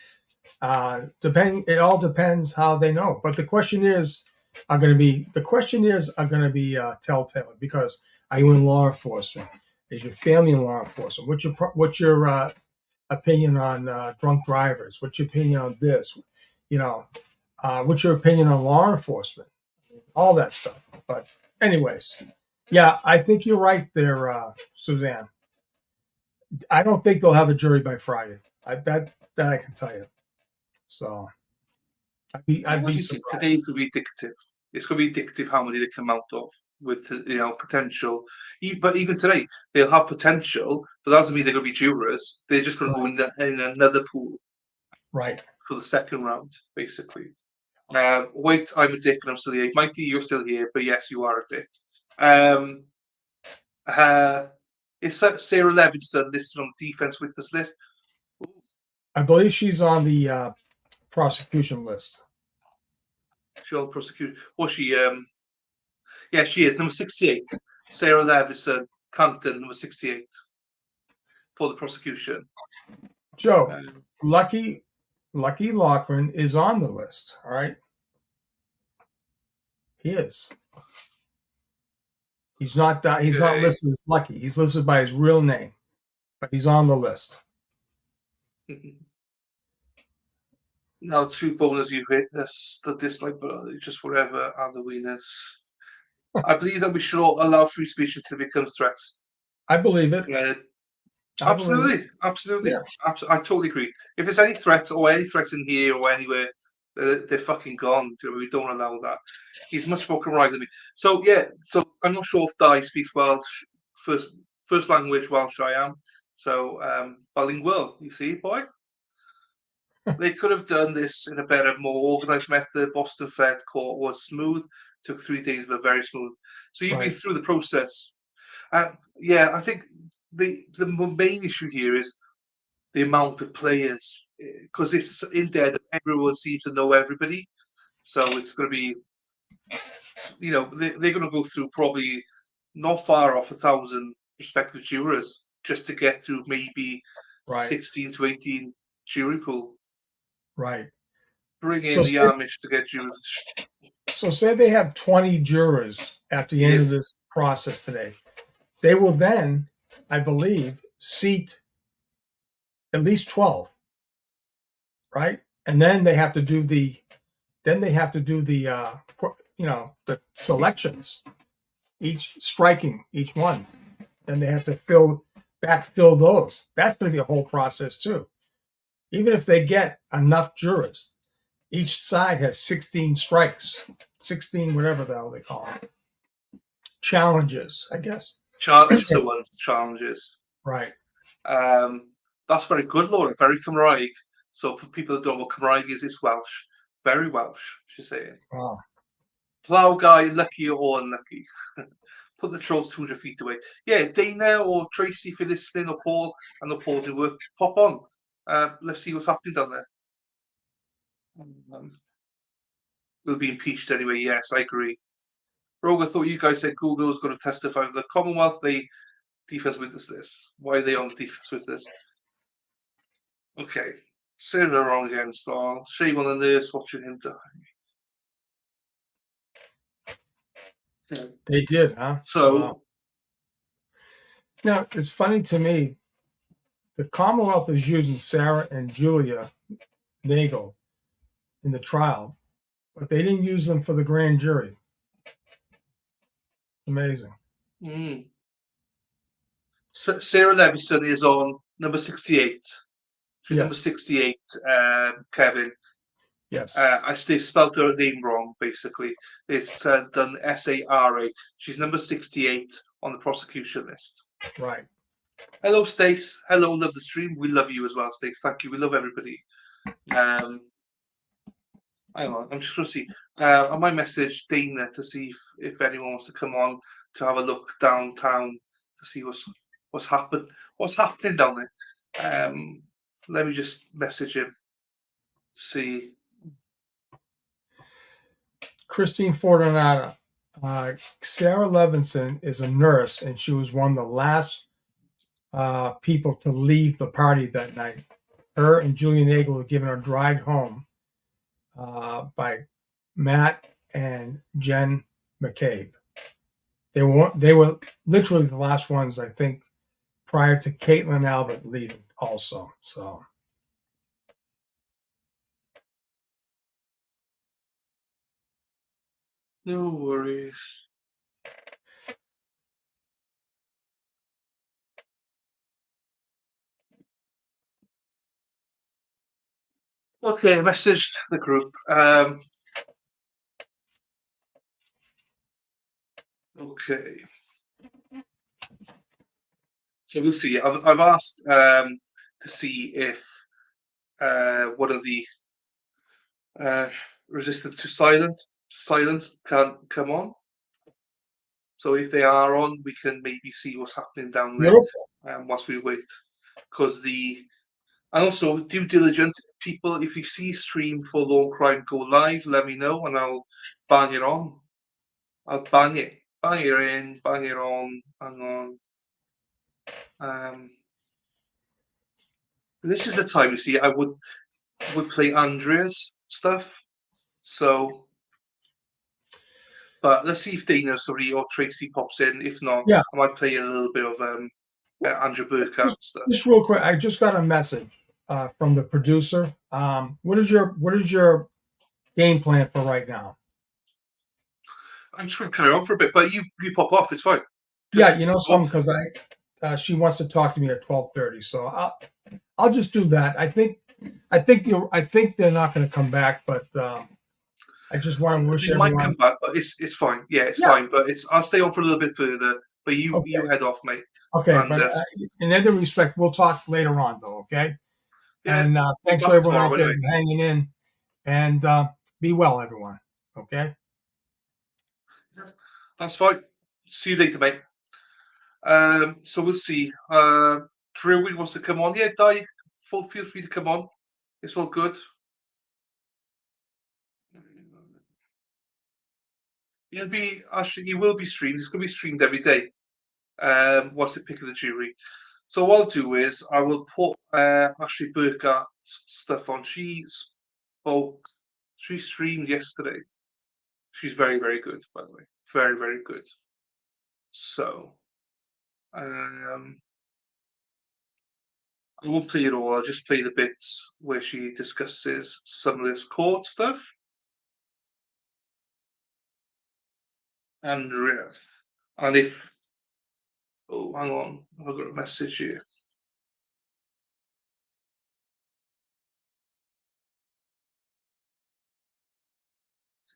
It all depends how they know. But the questionnaires are going to be telltale because are you in law enforcement? Is your family in law enforcement? What's your opinion on drunk drivers? What's your opinion on this? What's your opinion on law enforcement? All that stuff. But anyways, yeah, I think you're right there, Suzanne. I don't think they'll have a jury by Friday. That I can tell you. So I'd be surprised. Today's going to be indicative. It's going to be indicative how many they come out of with potential. But even today, they'll have potential, but that doesn't mean they're going to be jurors. They're just going to go in another pool, right, for the second round, basically. Wait, I'm a dick and I'm still here. Mighty, you're still here, but yes, you are a dick. Is Sarah Levinson listed on the defense witness list? I believe she's on the prosecution list. She's on the prosecution. Was she? Yeah, she is. Number 68. Sarah Levinson, Compton, number 68 for the prosecution. Joe, Lucky Loughran is on the list. All right. He is. He's not listed as Lucky. He's listed by his real name, but he's on the list. Now, 2 bonus you hit this, the dislike, but just whatever other winners. I believe that we should all allow free speech until it becomes threats. I believe it. Absolutely. Yeah. I totally agree. If there's any threats in here or anywhere, they're fucking gone. We don't allow that. He's much more right than me. So yeah. So I'm not sure if Di speaks Welsh first language Welsh. I am. So bilingual, you see, boy. They could have done this in a better, more organized method. Boston Fed court was smooth. Took 3 days, but very smooth. So you've been Right. through the process. Yeah, I think the main issue here is the amount of players, because it's in there that everyone seems to know everybody. So it's going to be, they're going to go through probably not far off 1,000 prospective jurors just to get to maybe Right. 16 to 18 jury pool. Right. Bring in So the say- Amish to get jurors. So say they have 20 jurors at the end of this process today. They will then, I believe, seat at least 12, right? And then they have to do the the selections, each striking each one. Then they have to backfill those. That's going to be a whole process too. Even if they get enough jurors, each side has 16 strikes, 16 whatever the hell they call it. Challenges, I guess. That's the one, challenges. Right. That's very good, Laura. Very Cymraeg. So for people that don't know what Cymraeg is, it's Welsh. Very Welsh, she's saying. Wow. Plough guy, lucky or unlucky. Put the trolls 200 feet away. Yeah, Dana or Tracy, if you're listening, or Paul, and the Paul's in work, pop on. Let's see what's happening down there. We'll be impeached anyway. Yes, I agree. Rogue, I thought you guys said Google was going to testify for the Commonwealth. They defense witness list. Why are they on the defense witness? Okay. Saying it wrong again, Star. Shame on the nurse watching him die. Yeah. They did, huh? So wow. Now it's funny to me. The Commonwealth is using Sarah and Julia Nagel in the trial, but they didn't use them for the grand jury. Amazing. Sarah Levison is on number 68. She's number Yes. 68, Kevin. Yes. They spelled her name wrong, basically. It's done S-A-R-A. She's number 68 on the prosecution list. Right. Hello, Stace. Hello, love the stream. We love you as well, Stace. Thank you. We love everybody. Hang on, I'm just going to see. I might message Dana to see if anyone wants to come on to have a look downtown to see what's happening down there. Let me just message him to see. Christine Fortunata. Sarah Levinson is a nurse, and she was one of the last people to leave the party that night. Her and Julia Nagel were given a ride home by Matt and Jen McCabe. They were literally the last ones, I think, prior to Caitlin Albert leaving also. So No worries. Okay, message the group. Okay. So we'll see. I've asked to see if one of the resistant to silence can come on. So if they are on, we can maybe see what's happening down there whilst we wait. Because and also due diligence people, if you see stream for Law and Crime go live, let me know and I'll bang it on. I'll bang it in, bang it on, hang on. This is the time, you see, I would play Andrea's stuff. So, but let's see if Dana, somebody, or Tracy pops in. If not, yeah, I might play a little bit of Andrew Burkhardt stuff. Just real quick, I just got a message from the producer. What is your game plan for right now? I'm just going to carry on for a bit, but you pop off. It's fine. Yeah, something because she wants to talk to me at 12:30, so I'll just do that. I think they're not going to come back, but I just want to wish everyone. They might come back, but it's fine. Yeah, it's fine. But I'll stay on for a little bit further. But you head off, mate. Okay, And, but in any respect, we'll talk later on, though. Okay. Yeah, And we'll thanks talk for everyone tomorrow out there anyway. for hanging in, and be well, everyone. Okay. That's fine. See you later, mate. So we'll see. Drew wants to come on. Yeah, Di, feel free to come on. It's all good. He will be streamed. It's going to be streamed every day. What's the pick of the jury? So what I'll do is I will put Ashley Burkhart's stuff on. She streamed yesterday. She's very, very good, by the way. Very, very good. So, I won't play it all. I'll just play the bits where she discusses some of this court stuff. And if, oh, hang on, I've got a message here.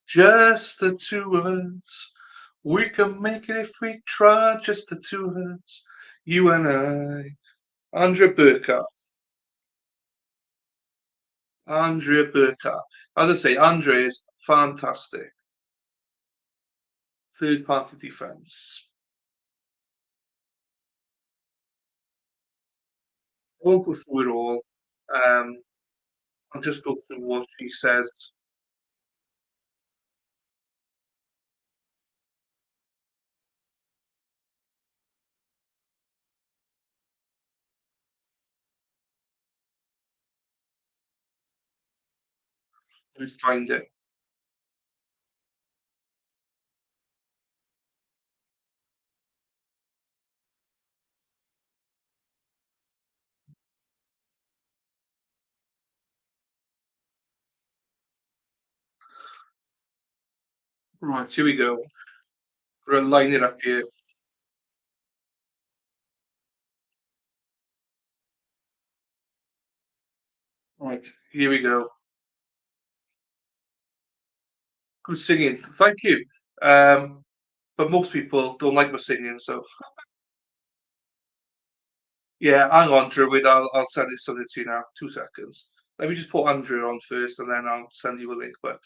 Just the two of us. We can make it if we try. Just the two of us. You and I. Andrea Burkhardt. Andrea Burkhardt. As I say, Andrea is fantastic. Third party defense. I won't go through it all. I'll just go through what she says. Let me find it. Right, here we go. We're going to line it up here. Right, here we go. Good singing. Thank you. But most people don't like my singing, so yeah, hang on, Druid. I'll send it something to you now. 2 seconds. Let me just put Andrew on first, and then I'll send you a link. But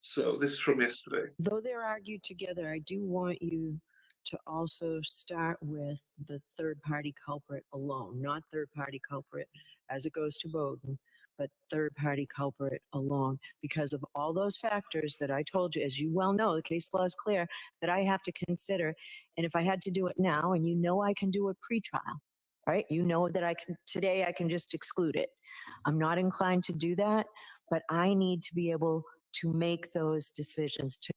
so this is from yesterday. Though they're argued together, I do want you to also start with the third party culprit alone, not third party culprit as it goes to Bowden, but third party culprit alone, because of all those factors that I told you. As you well know, the case law is clear that I have to consider. And if I had to do it now, and you know I can do it pre-trial, right? You know that I can, today I can just exclude it. I'm not inclined to do that, but I need to be able to make those decisions too.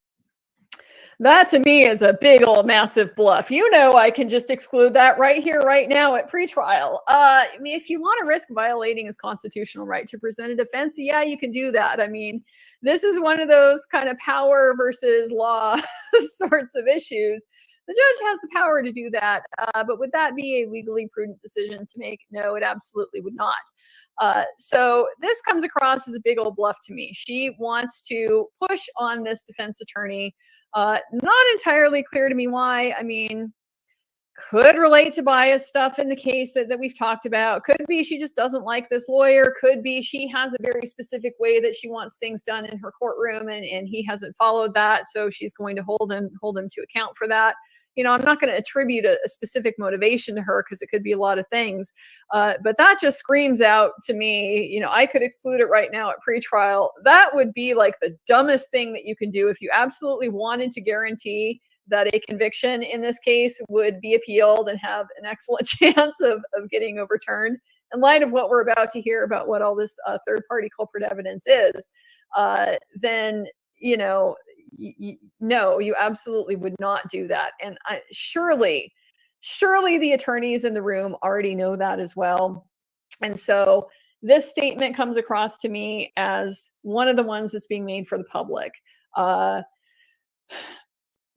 That to me is a big old massive bluff. You know, I can just exclude that right here, right now at pretrial. I mean, if you want to risk violating his constitutional right to present a defense, yeah, you can do that. I mean, this is one of those kind of power versus law sorts of issues. The judge has the power to do that, but would that be a legally prudent decision to make? No, it absolutely would not. So this comes across as a big old bluff to me. She wants to push on this defense attorney. Not entirely clear to me why. I mean, could relate to bias stuff in the case that we've talked about. Could be she just doesn't like this lawyer. Could be she has a very specific way that she wants things done in her courtroom, and he hasn't followed that, so she's going to hold him to account for that. You know, I'm not going to attribute a specific motivation to her because it could be a lot of things. But that just screams out to me, you know, I could exclude it right now at pretrial. That would be like the dumbest thing that you can do if you absolutely wanted to guarantee that a conviction in this case would be appealed and have an excellent chance of getting overturned. In light of what we're about to hear about what all this third-party culprit evidence is, then, you know, no, you absolutely would not do that. And surely the attorneys in the room already know that as well. And so this statement comes across to me as one of the ones that's being made for the public.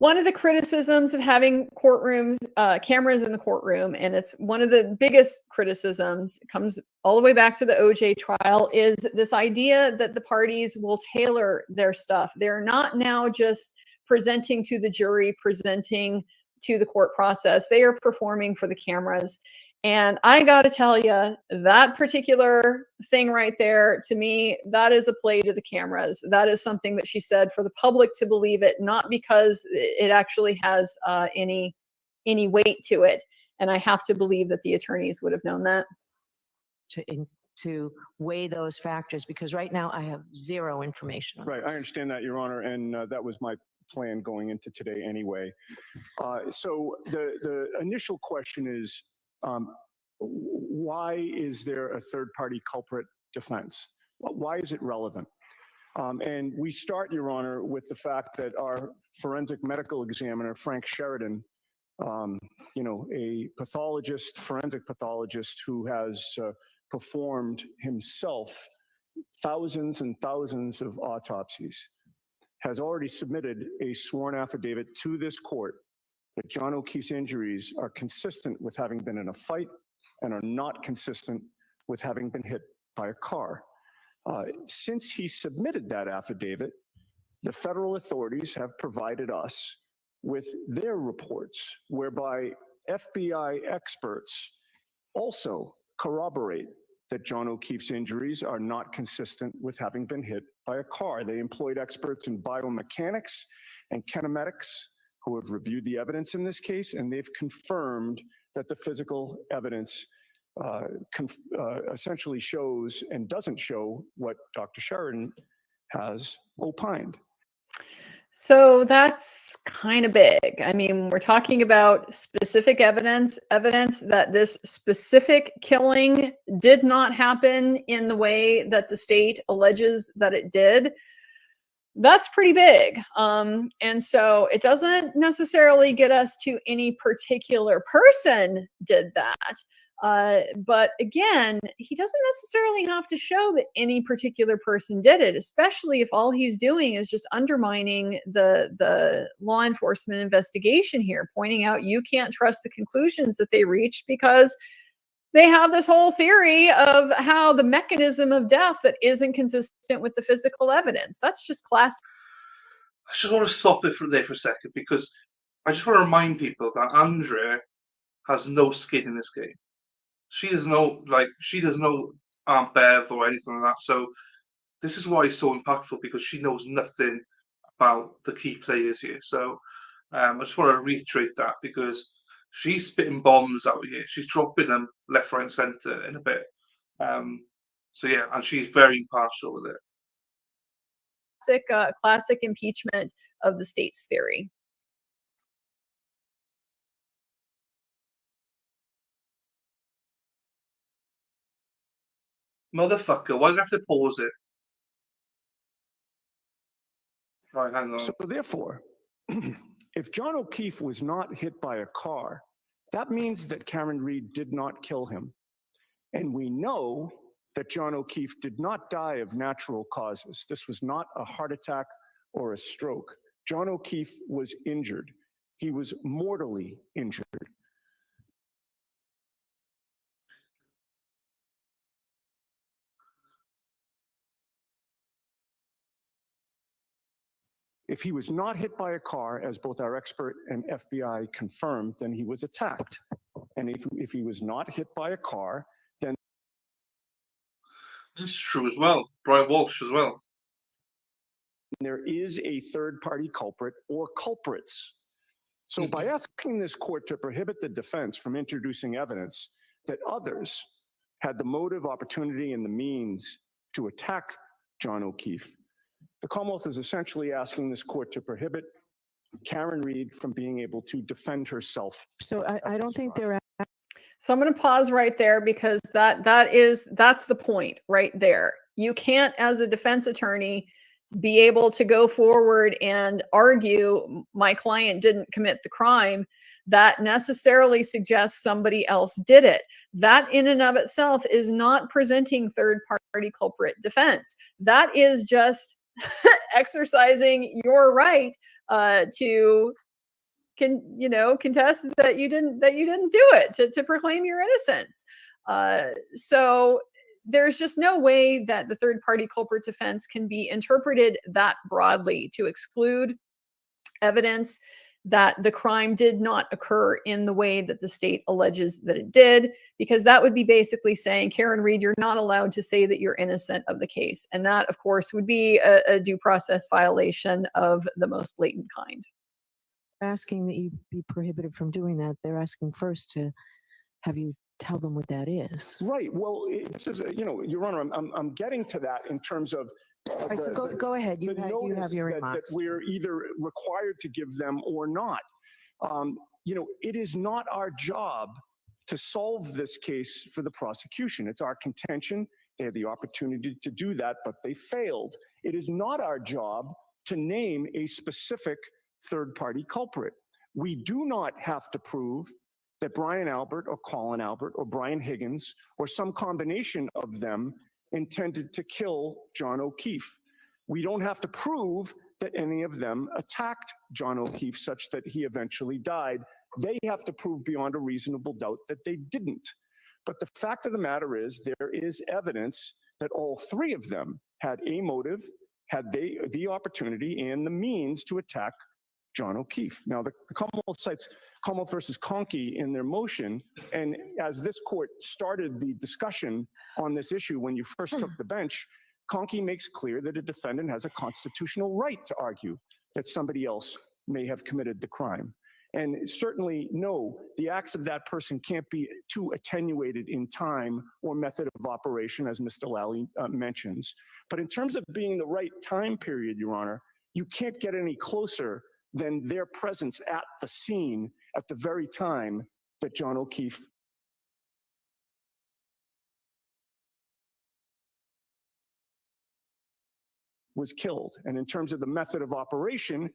one of the criticisms of having courtrooms, cameras in the courtroom, and it's one of the biggest criticisms, comes all the way back to the OJ trial, is this idea that the parties will tailor their stuff. They're not now just presenting to the jury, presenting to the court process. They are performing for the cameras. And I got to tell you, that particular thing right there, to me, that is a play to the cameras. That is something that she said for the public to believe it, not because it actually has any weight to it. And I have to believe that the attorneys would have known that. To weigh those factors, because right now I have zero information on Right, this. I understand that, Your Honor, and that was my plan going into today anyway. So the initial question is, why is there a third-party culprit defense? Why is it relevant? And we start, Your Honor, with the fact that our forensic medical examiner, Frank Sheridan, a pathologist, forensic pathologist who has performed himself thousands and thousands of autopsies, has already submitted a sworn affidavit to this court that John O'Keefe's injuries are consistent with having been in a fight and are not consistent with having been hit by a car. Since he submitted that affidavit, the federal authorities have provided us with their reports, whereby FBI experts also corroborate that John O'Keefe's injuries are not consistent with having been hit by a car. They employed experts in biomechanics and kinematics who have reviewed the evidence in this case, and they've confirmed that the physical evidence essentially shows and doesn't show what Dr. Sheridan has opined. So that's kind of big. I mean, we're talking about specific evidence that this specific killing did not happen in the way that the state alleges that it did. That's pretty big. And so it doesn't necessarily get us to any particular person did that. But again, he doesn't necessarily have to show that any particular person did it, especially if all he's doing is just undermining the law enforcement investigation here, pointing out you can't trust the conclusions that they reached because they have this whole theory of how the mechanism of death that isn't consistent with the physical evidence. That's just classic. I just want to stop it there for a second, because I just want to remind people that Andrea has no skin in this game. She does no Aunt Bev or anything like that. So this is why it's so impactful, because she knows nothing about the key players here. So I just want to reiterate that, because she's spitting bombs out here. She's dropping them left, right, and centre in a bit. So yeah, and she's very impartial with it. Classic impeachment of the state's theory. Motherfucker, why do you have to pause it? Right, hang on. So therefore, if John O'Keefe was not hit by a car, that means that Karen Reed did not kill him. And we know that John O'Keefe did not die of natural causes. This was not a heart attack or a stroke. John O'Keefe was injured. He was mortally injured. If he was not hit by a car, as both our expert and FBI confirmed, then he was attacked. And if he was not hit by a car, then That's true as well. Brian Walsh as well. there is a third-party culprit or culprits. So by asking this court to prohibit the defense from introducing evidence that others had the motive, opportunity, and the means to attack John O'Keefe, the Commonwealth is essentially asking this court to prohibit Karen Reed from being able to defend herself. So I don't think they're. So I'm going to pause right there, because that's the point right there. You can't, as a defense attorney, be able to go forward and argue my client didn't commit the crime. That necessarily suggests somebody else did it. That in and of itself is not presenting third-party culprit defense. That is just exercising your right to contest that you didn't do it to proclaim your innocence. So there's just no way that the third party culprit defense can be interpreted that broadly to exclude evidence that the crime did not occur in the way that the state alleges that it did, because that would be basically saying, Karen Read, you're not allowed to say that you're innocent of the case. And that, of course, would be a due process violation of the most blatant kind. Asking that you be prohibited from doing that. They're asking first to have you tell them what that is. Right. Well, this is, Your Honor, I'm getting to that in terms of Right, so go ahead. You have your remarks. That we're either required to give them or not. It is not our job to solve this case for the prosecution. It's our contention. They had the opportunity to do that, but they failed. It is not our job to name a specific third-party culprit. We do not have to prove that Brian Albert or Colin Albert or Brian Higgins or some combination of them intended to kill John O'Keefe. We don't have to prove that any of them attacked John O'Keefe such that he eventually died. They have to prove beyond a reasonable doubt that they didn't. But the fact of the matter is there is evidence that all three of them had a motive, had the opportunity and the means to attack John O'Keefe. Now, the Commonwealth cites Commonwealth versus Conkey in their motion, and as this court started the discussion on this issue when you first took the bench, Conkey makes clear that a defendant has a constitutional right to argue that somebody else may have committed the crime. And certainly, no, the acts of that person can't be too attenuated in time or method of operation, as Mr. Lally mentions. But in terms of being the right time period, Your Honor, you can't get any closer than their presence at the scene at the very time that John O'Keefe was killed. And in terms of the method of operation,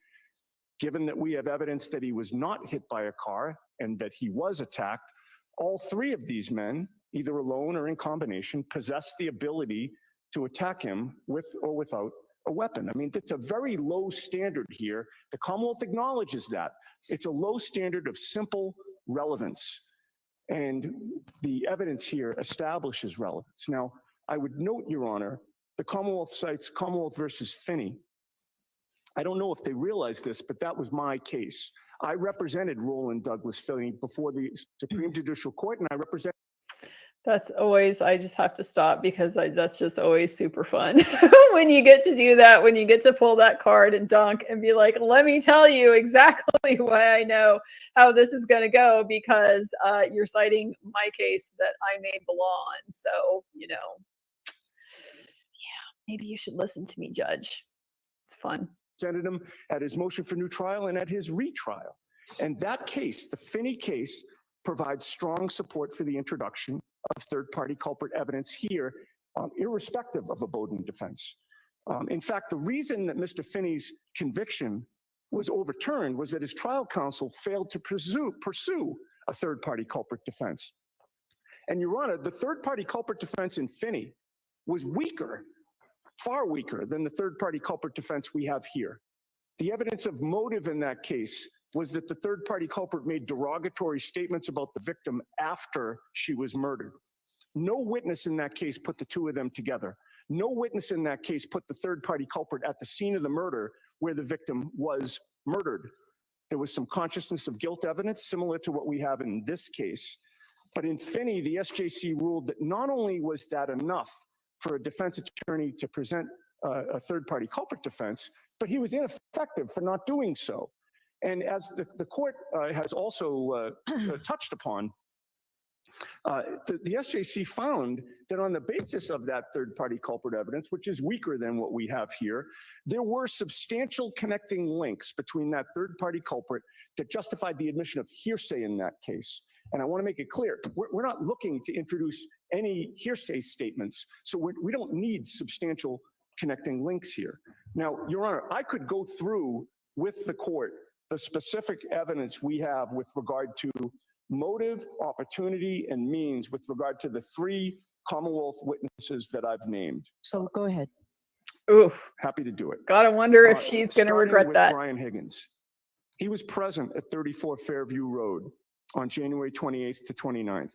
given that we have evidence that he was not hit by a car and that he was attacked, all three of these men, either alone or in combination, possessed the ability to attack him with or without a weapon. I mean, it's a very low standard here. The Commonwealth acknowledges that. It's a low standard of simple relevance. And the evidence here establishes relevance. Now, I would note, Your Honor, the Commonwealth cites Commonwealth versus Finney. I don't know if they realize this, but that was my case. I represented Roland Douglas Finney before the Supreme Judicial Court, and I represent. That's always, I just have to stop because that's just always super fun when you get to do that, when you get to pull that card and dunk and be like, let me tell you exactly why I know how this is going to go, because you're citing my case that I made the law on. So, yeah, maybe you should listen to me, Judge. It's fun. Presented him at his motion for new trial and at his retrial. And that case, the Finney case, provides strong support for the introduction of third-party culprit evidence here, irrespective of a Bowdoin defense. In fact, the reason that Mr. Finney's conviction was overturned was that his trial counsel failed to pursue a third-party culprit defense. And Your Honor, the third-party culprit defense in Finney was weaker, far weaker than the third-party culprit defense we have here. The evidence of motive in that case was that the third-party culprit made derogatory statements about the victim after she was murdered. No witness in that case put the two of them together. No witness in that case put the third-party culprit at the scene of the murder where the victim was murdered. There was some consciousness of guilt evidence similar to what we have in this case. But in Finney, the SJC ruled that not only was that enough for a defense attorney to present a third-party culprit defense, but he was ineffective for not doing so. And as the court has also touched upon, the SJC found that on the basis of that third-party culprit evidence, which is weaker than what we have here, there were substantial connecting links between that third-party culprit that justified the admission of hearsay in that case. And I want to make it clear, we're not looking to introduce any hearsay statements, so we don't need substantial connecting links here. Now, Your Honor, I could go through with the court the specific evidence we have with regard to motive, opportunity, and means with regard to the three Commonwealth witnesses that I've named. So go ahead. Oof. Happy to do it. Gotta wonder if she's going to regret that. Brian Higgins. He was present at 34 Fairview Road on January 28th to 29th.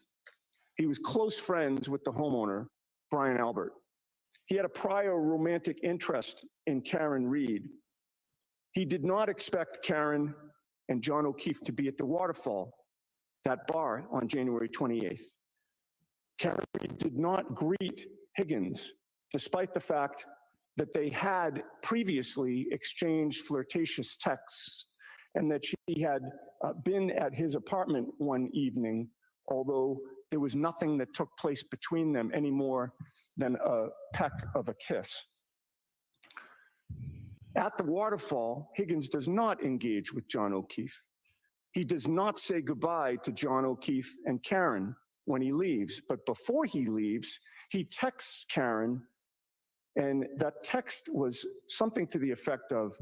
He was close friends with the homeowner, Brian Albert. He had a prior romantic interest in Karen Reed. He did not expect Karen and John O'Keefe to be at the Waterfall, that bar, on January 28th. Karen Reed did not greet Higgins, despite the fact that they had previously exchanged flirtatious texts and that she had been at his apartment one evening, although there was nothing that took place between them any more than a peck of a kiss. At the Waterfall, Higgins does not engage with John O'Keefe. He does not say goodbye to John O'Keefe and Karen when he leaves, but before he leaves, he texts Karen, and that text was something to the effect of,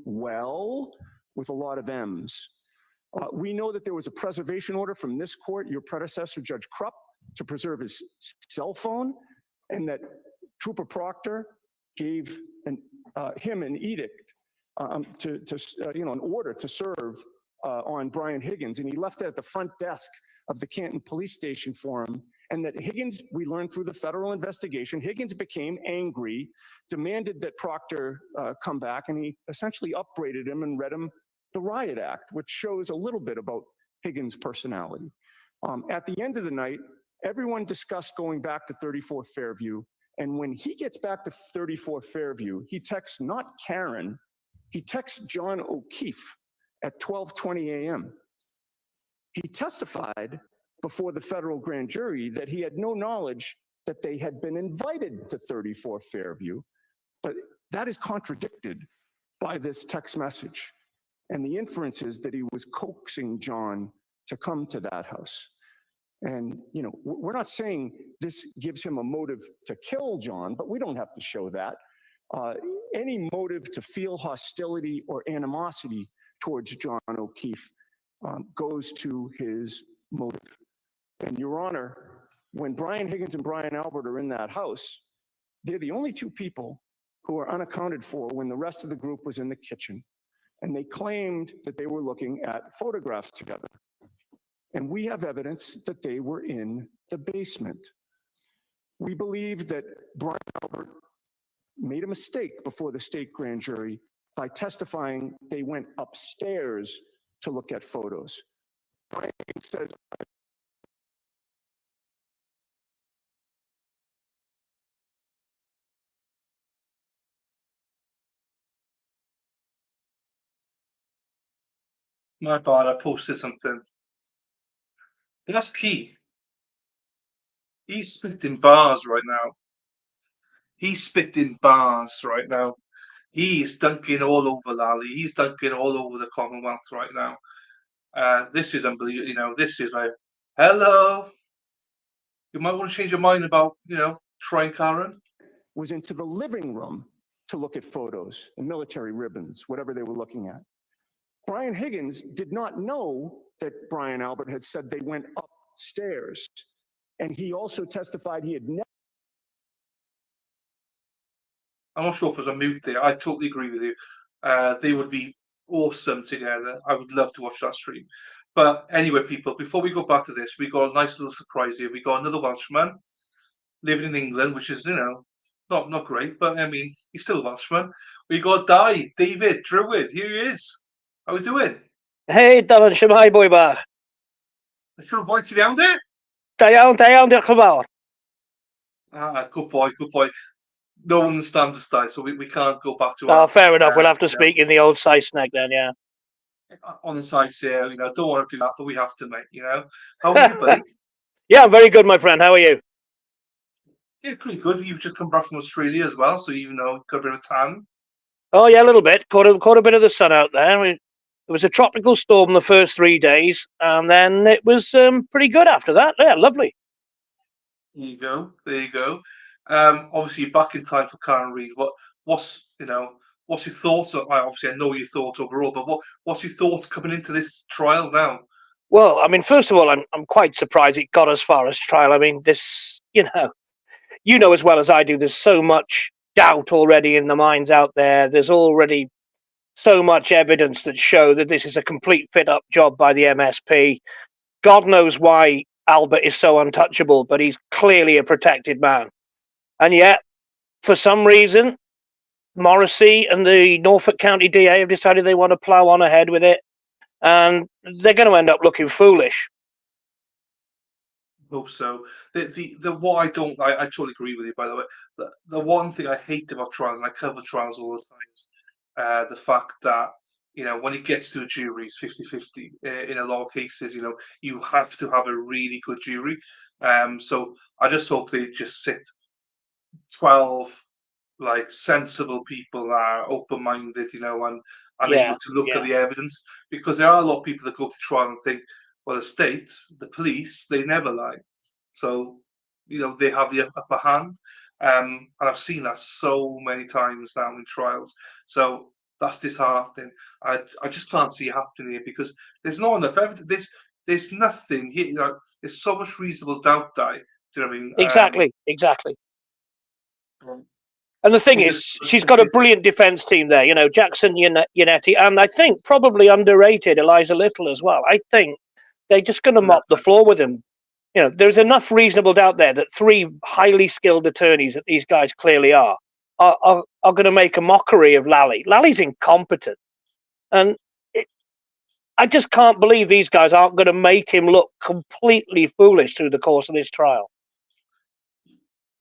well, with a lot of M's. We know that there was a preservation order from this court, your predecessor, Judge Krupp, to preserve his cell phone, and that Trooper Proctor gave him an edict an order to serve on Brian Higgins, and he left it at the front desk of the Canton Police Station for him. And that Higgins, we learned through the federal investigation, Higgins became angry, demanded that Proctor come back, and he essentially upbraided him and read him the Riot Act, which shows a little bit about Higgins' personality. At the end of the night, everyone discussed going back to 34 Fairview, and when he gets back to 34 Fairview, he texts not Karen, he texts John O'Keefe at 12:20 a.m. He testified before the federal grand jury that he had no knowledge that they had been invited to 34 Fairview, but that is contradicted by this text message. And the inference is that he was coaxing John to come to that house. And, we're not saying this gives him a motive to kill John, but we don't have to show that. Any motive to feel hostility or animosity towards John O'Keefe goes to his motive. And Your Honor, when Brian Higgins and Brian Albert are in that house, they're the only two people who are unaccounted for when the rest of the group was in the kitchen. And they claimed that they were looking at photographs together. And we have evidence that they were in the basement. We believe that Brian Albert made a mistake before the state grand jury by testifying they went upstairs to look at photos. Brian says, My bad, I posted something. That's key. He's spitting bars right now. He's spitting bars right now. He's dunking all over Lally. He's dunking all over the Commonwealth right now. This is unbelievable. This is like, hello. You might want to change your mind about, trying Karen. Was into the living room to look at photos and military ribbons, whatever they were looking at. Brian Higgins did not know that Brian Albert had said they went upstairs. And he also testified he had never. I'm not sure if there's a mute there. I totally agree with you. They would be awesome together. I would love to watch that stream. But anyway, people, before we go back to this, we got a nice little surprise here. We got another Welshman living in England, which is, not great, but I mean, he's still a Welshman. We got David Druid. Here he is. How are we doing? Hey, Dylan, shwmae bwy bach? Siwr boi, ti'n iawn de? Da iawn, diolch yn fawr. Good boy. No one understands us, die, so we can't go back to Oh, fair enough. We'll have to speak in the old Saesneg then, yeah. On the side here, don't want to do that, but we have to, mate, How are you, buddy? Yeah, I'm very good, my friend. How are you? Yeah, pretty good. You've just come back from Australia as well, so got a bit of a tan. Oh, yeah, a little bit. Caught a bit of the sun out there. It was a tropical storm the first 3 days, and then it was pretty good after that. Yeah, lovely. There you go. Obviously, you're back in time for Karen Reed. What's your thoughts? Obviously, I know your thoughts overall, but what's your thoughts coming into this trial now? Well, I mean, first of all, I'm quite surprised it got as far as trial. I mean, this, you know as well as I do, there's so much doubt already in the minds out there. There's already so much evidence that show that this is a complete fit-up job by the MSP. God knows why Albert is so untouchable, but he's clearly a protected man. And yet, for some reason, Morrissey and the Norfolk County DA have decided they want to plow on ahead with it, and they're going to end up looking foolish. Hope so. The what I totally agree with you, by the way. The one thing I hate about trials, and I cover trials all the time, is the fact that, you know, when it gets to a jury, it's 50-50. In a lot of cases, you know, you have to have a really good jury. So I just hope they just sit 12 like sensible people that are open-minded, you know, and able to look at the evidence, because there are a lot of people that go to trial and think, well, the state, the police, they never lie, so you know they have the upper hand, and I've seen that so many times now in trials. So that's disheartening. I just can't see it happening here, because there's not enough evidence. There's nothing here. You know, there's so much reasonable doubt. Do you know what I mean? Exactly. And the thing is, she's got a brilliant defense team there. You know, Jackson Yannetti, and I think probably underrated Eliza Little as well. I think they're just going to mop the floor with him. You know, there's enough reasonable doubt there that three highly skilled attorneys that these guys clearly are going to make a mockery of Lally. Lally's incompetent, and I just can't believe these guys aren't going to make him look completely foolish through the course of this trial.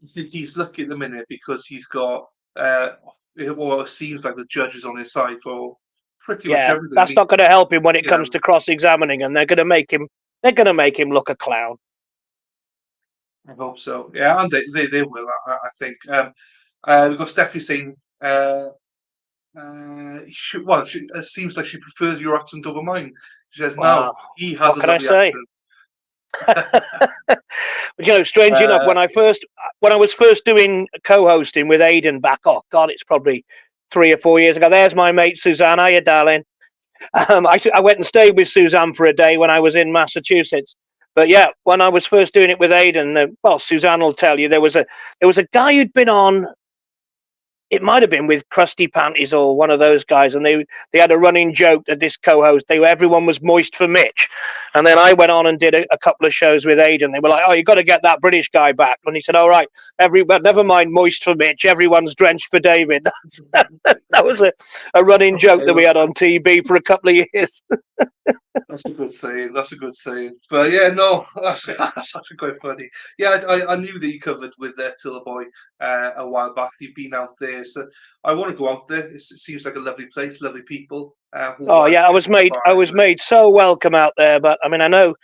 I think he's lucky at the minute because he's got, it seems like the judge is on his side for pretty much everything. That's not going to help him when it comes to cross-examining, and they're going to make him look a clown. I hope so. Yeah, and they will. I think. We've got Stephanie saying, it seems like she prefers your accent over mine. She says, "No, he has a lovely accent." But, you know, strange enough, when I was first doing co-hosting with Aidan back, oh God, it's probably 3 or 4 years ago. There's my mate Suzanne. Hiya, darling. I went and stayed with Suzanne for a day when I was in Massachusetts. But yeah, when I was first doing it with Aidan, well, Suzanne will tell you there was a guy who'd been on. It might have been with Krusty Panties or one of those guys, and they had a running joke that this co-host, everyone was moist for Mitch, and then I went on and did a couple of shows with Aidan. They were like, "Oh, you got to get that British guy back," and he said, "All right, never mind moist for Mitch, everyone's drenched for David." That was a running joke that we had on TB for a couple of years. That's a good saying. That's a good saying. But yeah, no, that's actually quite funny. Yeah, I knew that you covered with Tiller Boy a while back. You've been out there, so I want to go out there. It seems like a lovely place, lovely people. Oh yeah, I was made so welcome out there. But I mean, I know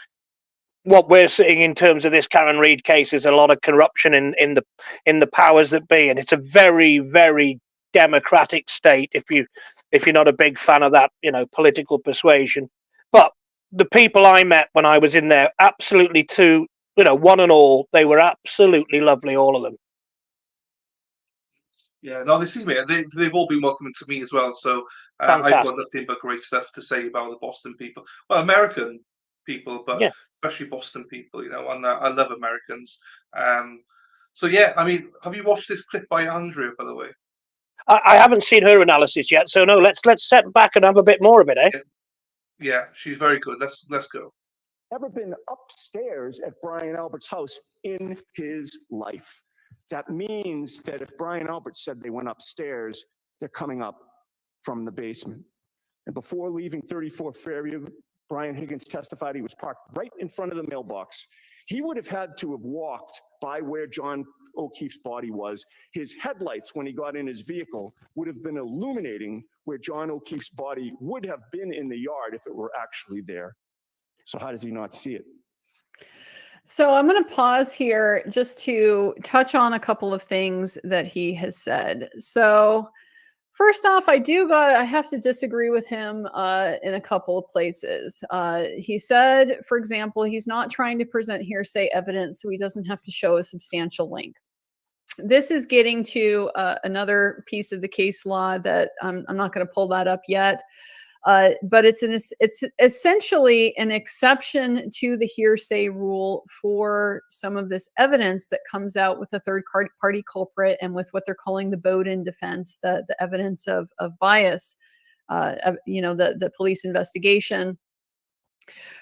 what we're seeing in terms of this Karen Reid case is a lot of corruption in the powers that be, and it's a very, very democratic state. If you're not a big fan of that, you know, political persuasion. But the people I met when I was in there, absolutely one and all, they were absolutely lovely, all of them. Yeah, no, they seem it. They've all been welcoming to me as well. So I've got nothing but great stuff to say about the Boston people. Well, American people, but especially Boston people, you know, and I love Americans. So yeah, I mean, have you watched this clip by Andrea, by the way? I haven't seen her analysis yet, so no, let's set back and have a bit more of it, eh? Yeah, she's very good. Let's go. Never been upstairs at Brian Albert's house in his life. That means that if Brian Albert said they went upstairs, they're coming up from the basement. And before leaving 34 Fairview, Brian Higgins testified he was parked right in front of the mailbox. He would have had to have walked by where John O'Keefe's body was. His headlights, when he got in his vehicle, would have been illuminating where John O'Keefe's body would have been in the yard if it were actually there. So how does he not see it? So I'm going to pause here just to touch on a couple of things that he has said. So first off, I have to disagree with him in a couple of places. He said, for example, he's not trying to present hearsay evidence, so he doesn't have to show a substantial link. This is getting to another piece of the case law that I'm not going to pull that up yet. But it's essentially an exception to the hearsay rule for some of this evidence that comes out with a third party culprit and with what they're calling the Bowden defense, the evidence of bias. the police investigation,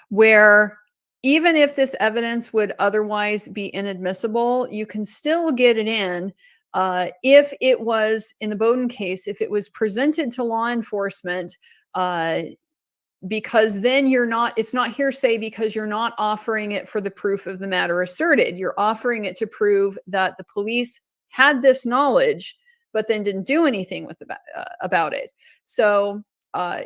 where even if this evidence would otherwise be inadmissible, you can still get it in if it was, in the Bowden case, if it was presented to law enforcement, because then it's not hearsay because you're not offering it for the proof of the matter asserted. You're offering it to prove that the police had this knowledge, but then didn't do anything about it. So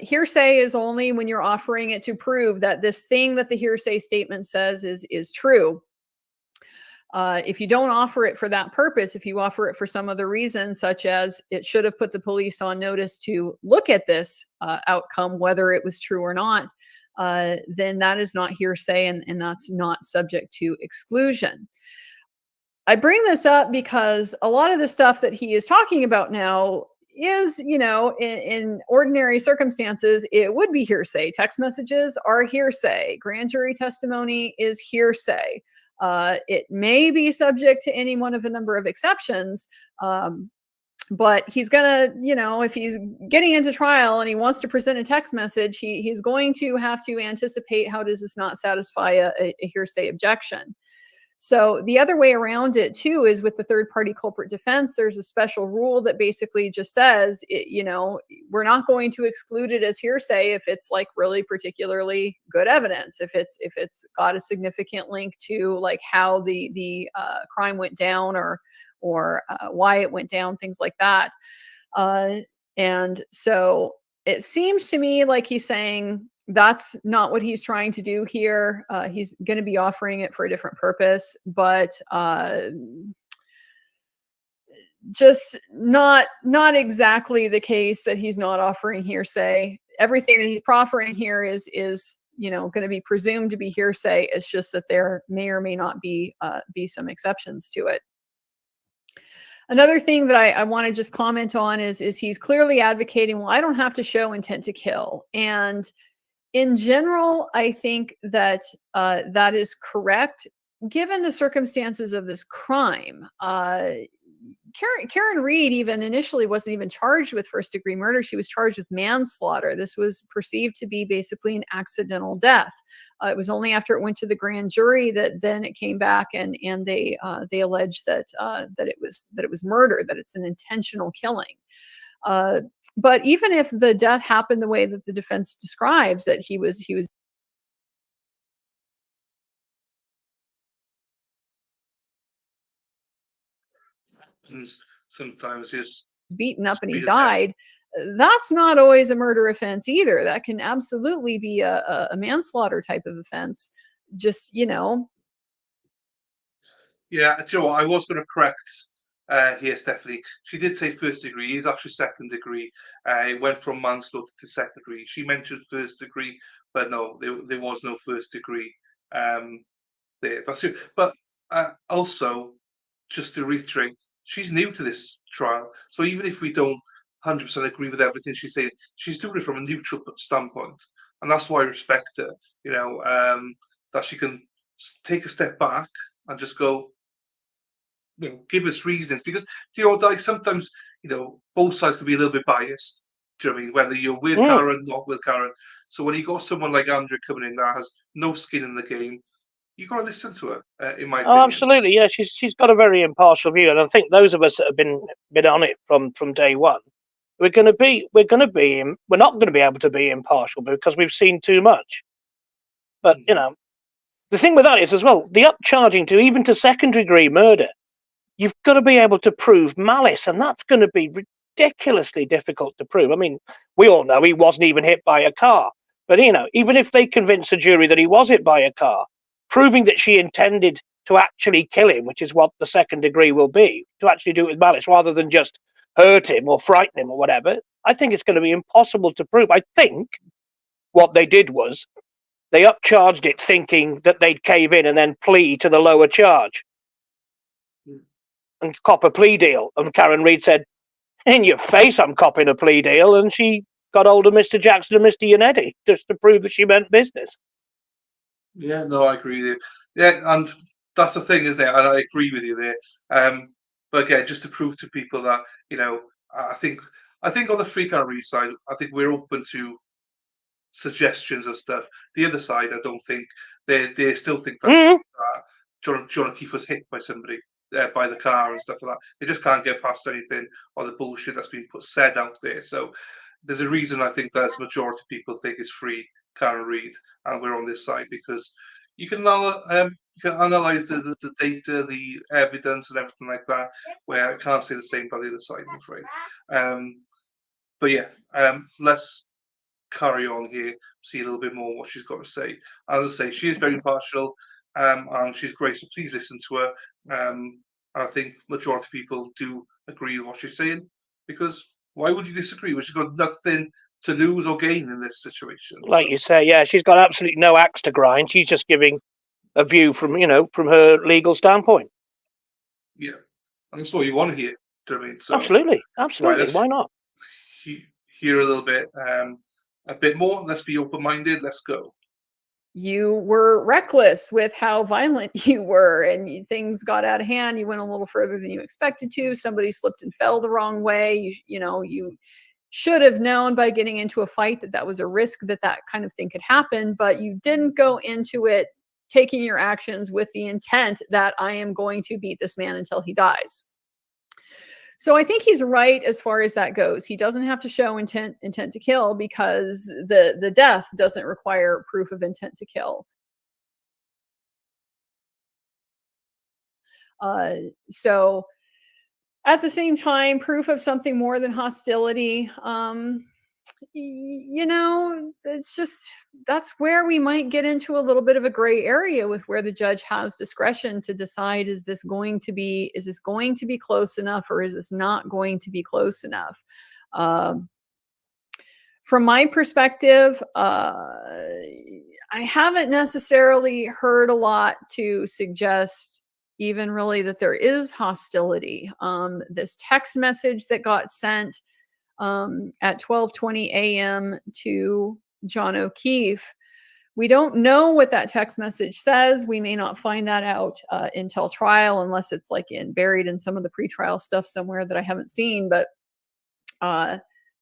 hearsay is only when you're offering it to prove that this thing that the hearsay statement says is true. If you don't offer it for that purpose, if you offer it for some other reason, such as it should have put the police on notice to look at this outcome, whether it was true or not, then that is not hearsay, and that's not subject to exclusion. I bring this up because a lot of the stuff that he is talking about now is, in ordinary circumstances, it would be hearsay. Text messages are hearsay. Grand jury testimony is hearsay. It may be subject to any one of a number of exceptions, but he's gonna, if he's getting into trial and he wants to present a text message, he's going to have to anticipate, how does this not satisfy a hearsay objection? So the other way around it too is with the third party culprit defense, there's a special rule that basically just says, we're not going to exclude it as hearsay if it's like really particularly good evidence, if it's got a significant link to like how the crime went down or why it went down, things like that. And so it seems to me like he's saying that's not what he's trying to do here. He's going to be offering it for a different purpose, but just not exactly the case that he's not offering hearsay. Everything that he's proffering here is going to be presumed to be hearsay. It's just that there may or may not be some exceptions to it. Another thing that I want to just comment on is he's clearly advocating, well, I don't have to show intent to kill. And in general, I think that that is correct, given the circumstances of this crime. Karen Reed even initially wasn't even charged with first-degree murder. She was charged with manslaughter. This was perceived to be basically an accidental death. It was only after it went to the grand jury that then it came back and they alleged that it was murder, that it's an intentional killing. But even if the death happened the way that the defense describes, that he was sometimes he's beaten up and he died, that's not always a murder offense either. That can absolutely be a manslaughter type of offense. Just, Yeah, do you know what? I was going to correct here, Stephanie. She did say first degree. He's actually second degree. It went from manslaughter to second degree. She mentioned first degree, but no, there was no first degree there. That's it. But also, just to reiterate, she's new to this trial. So even if we don't 100% agree with everything she's saying, she's doing it from a neutral standpoint. And that's why I respect her, that she can take a step back and just go, give us reasons. Because, like sometimes, both sides can be a little bit biased. Do you know what I mean? Whether you're with Karen, not with Karen. So when you got someone like Andrea coming in that has no skin in the game, you got to listen to her, in my opinion. Absolutely, yeah. She's got a very impartial view, and I think those of us that have been on it from day one, we're not going to be able to be impartial because we've seen too much. But the thing with that is as well, the upcharging even to second-degree murder, you've got to be able to prove malice, and that's going to be ridiculously difficult to prove. I mean, we all know he wasn't even hit by a car, but even if they convince a jury that he was hit by a car, proving that she intended to actually kill him, which is what the second degree will be, to actually do it with malice rather than just hurt him or frighten him or whatever, I think it's going to be impossible to prove. I think what they did was they upcharged it thinking that they'd cave in and then plea to the lower charge and cop a plea deal. And Karen Reed said, in your face, I'm copping a plea deal. And she got hold of Mr. Jackson and Mr. Yannetti just to prove that she meant business. Yeah, no, I agree with you. Yeah, and that's the thing, isn't it? And I agree with you there. But again, just to prove to people that, I think I think on the free Karen Reid side, I think we're open to suggestions of stuff. The other side, I don't think they still think that John O'Keefe was hit by somebody by the car and stuff like that. They just can't get past anything or the bullshit that's been said out there. So there's a reason I think that majority of people think it's free Karen Reid, and we're on this side because you can analyze the data, the evidence, and everything like that. Where I can't say the same about the other side, I'm afraid. But yeah, let's carry on here, see a little bit more what she's got to say. As I say, she is very impartial, and she's great. So please listen to her. I think majority of people do agree with what she's saying, because why would you disagree when she's got nothing to lose or gain in this situation? Like you say, yeah, she's got absolutely no axe to grind. She's just giving a view from from her legal standpoint. Yeah, and that's what you want to hear. Do you know what I mean? So, Absolutely. right, Why not? Hear a little bit, a bit more. Let's be open-minded. Let's go. You were reckless with how violent you were, and things got out of hand. You went a little further than you expected to. Somebody slipped and fell the wrong way. You should have known by getting into a fight that was a risk, that kind of thing could happen, but you didn't go into it taking your actions with the intent that I am going to beat this man until he dies. So I think he's right as far as that goes. He doesn't have to show intent to kill, because the death doesn't require proof of intent to kill. So at the same time, proof of something more than hostility, it's just, that's where we might get into a little bit of a gray area with where the judge has discretion to decide, is this going to be close enough, or is this not going to be close enough? From my perspective, I haven't necessarily heard a lot to suggest even really that there is hostility. This text message that got sent at 12:20 a.m. to John O'Keefe, we don't know what that text message says. We may not find that out until trial, unless it's like buried in some of the pretrial stuff somewhere that I haven't seen. But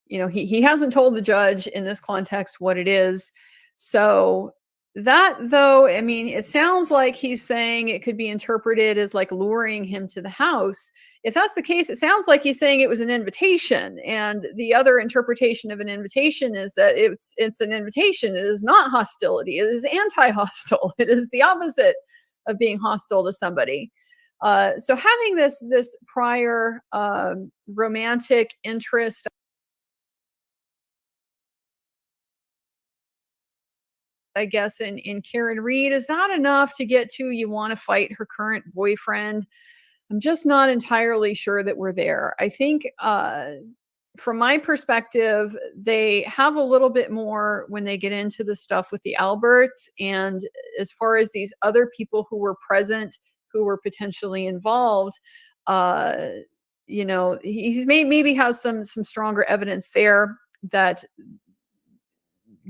he hasn't told the judge in this context what it is. So that, though, I mean, it sounds like he's saying it could be interpreted as like luring him to the house. If that's the case, it sounds like he's saying it was an invitation. And the other interpretation of an invitation is that it's an invitation. It is not hostility. It is anti-hostile. It is the opposite of being hostile to somebody. So having this prior romantic interest, I guess, in Karen Reid, is that enough to get to you want to fight her current boyfriend? I'm just not entirely sure that we're there. I think from my perspective, they have a little bit more when they get into the stuff with the Alberts. And as far as these other people who were present, who were potentially involved, he's maybe has some stronger evidence there that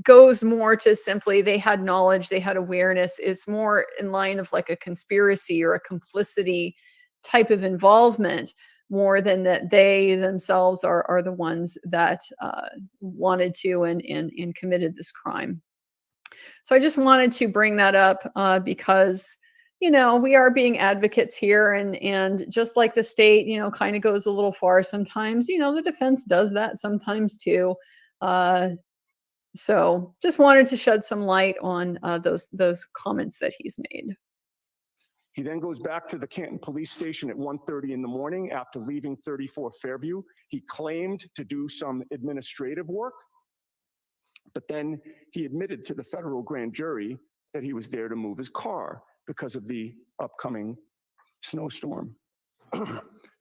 goes more to simply they had knowledge, they had awareness. It's more in line of like a conspiracy or a complicity type of involvement, more than that they themselves are the ones that wanted to and committed this crime. So I just wanted to bring that up because we are being advocates here, and just like the state kind of goes a little far sometimes, the defense does that sometimes too. So just wanted to shed some light on those comments that he's made. He then goes back to the Canton Police Station at 1:30 in the morning after leaving 34 Fairview. He claimed to do some administrative work, but then he admitted to the federal grand jury that he was there to move his car because of the upcoming snowstorm.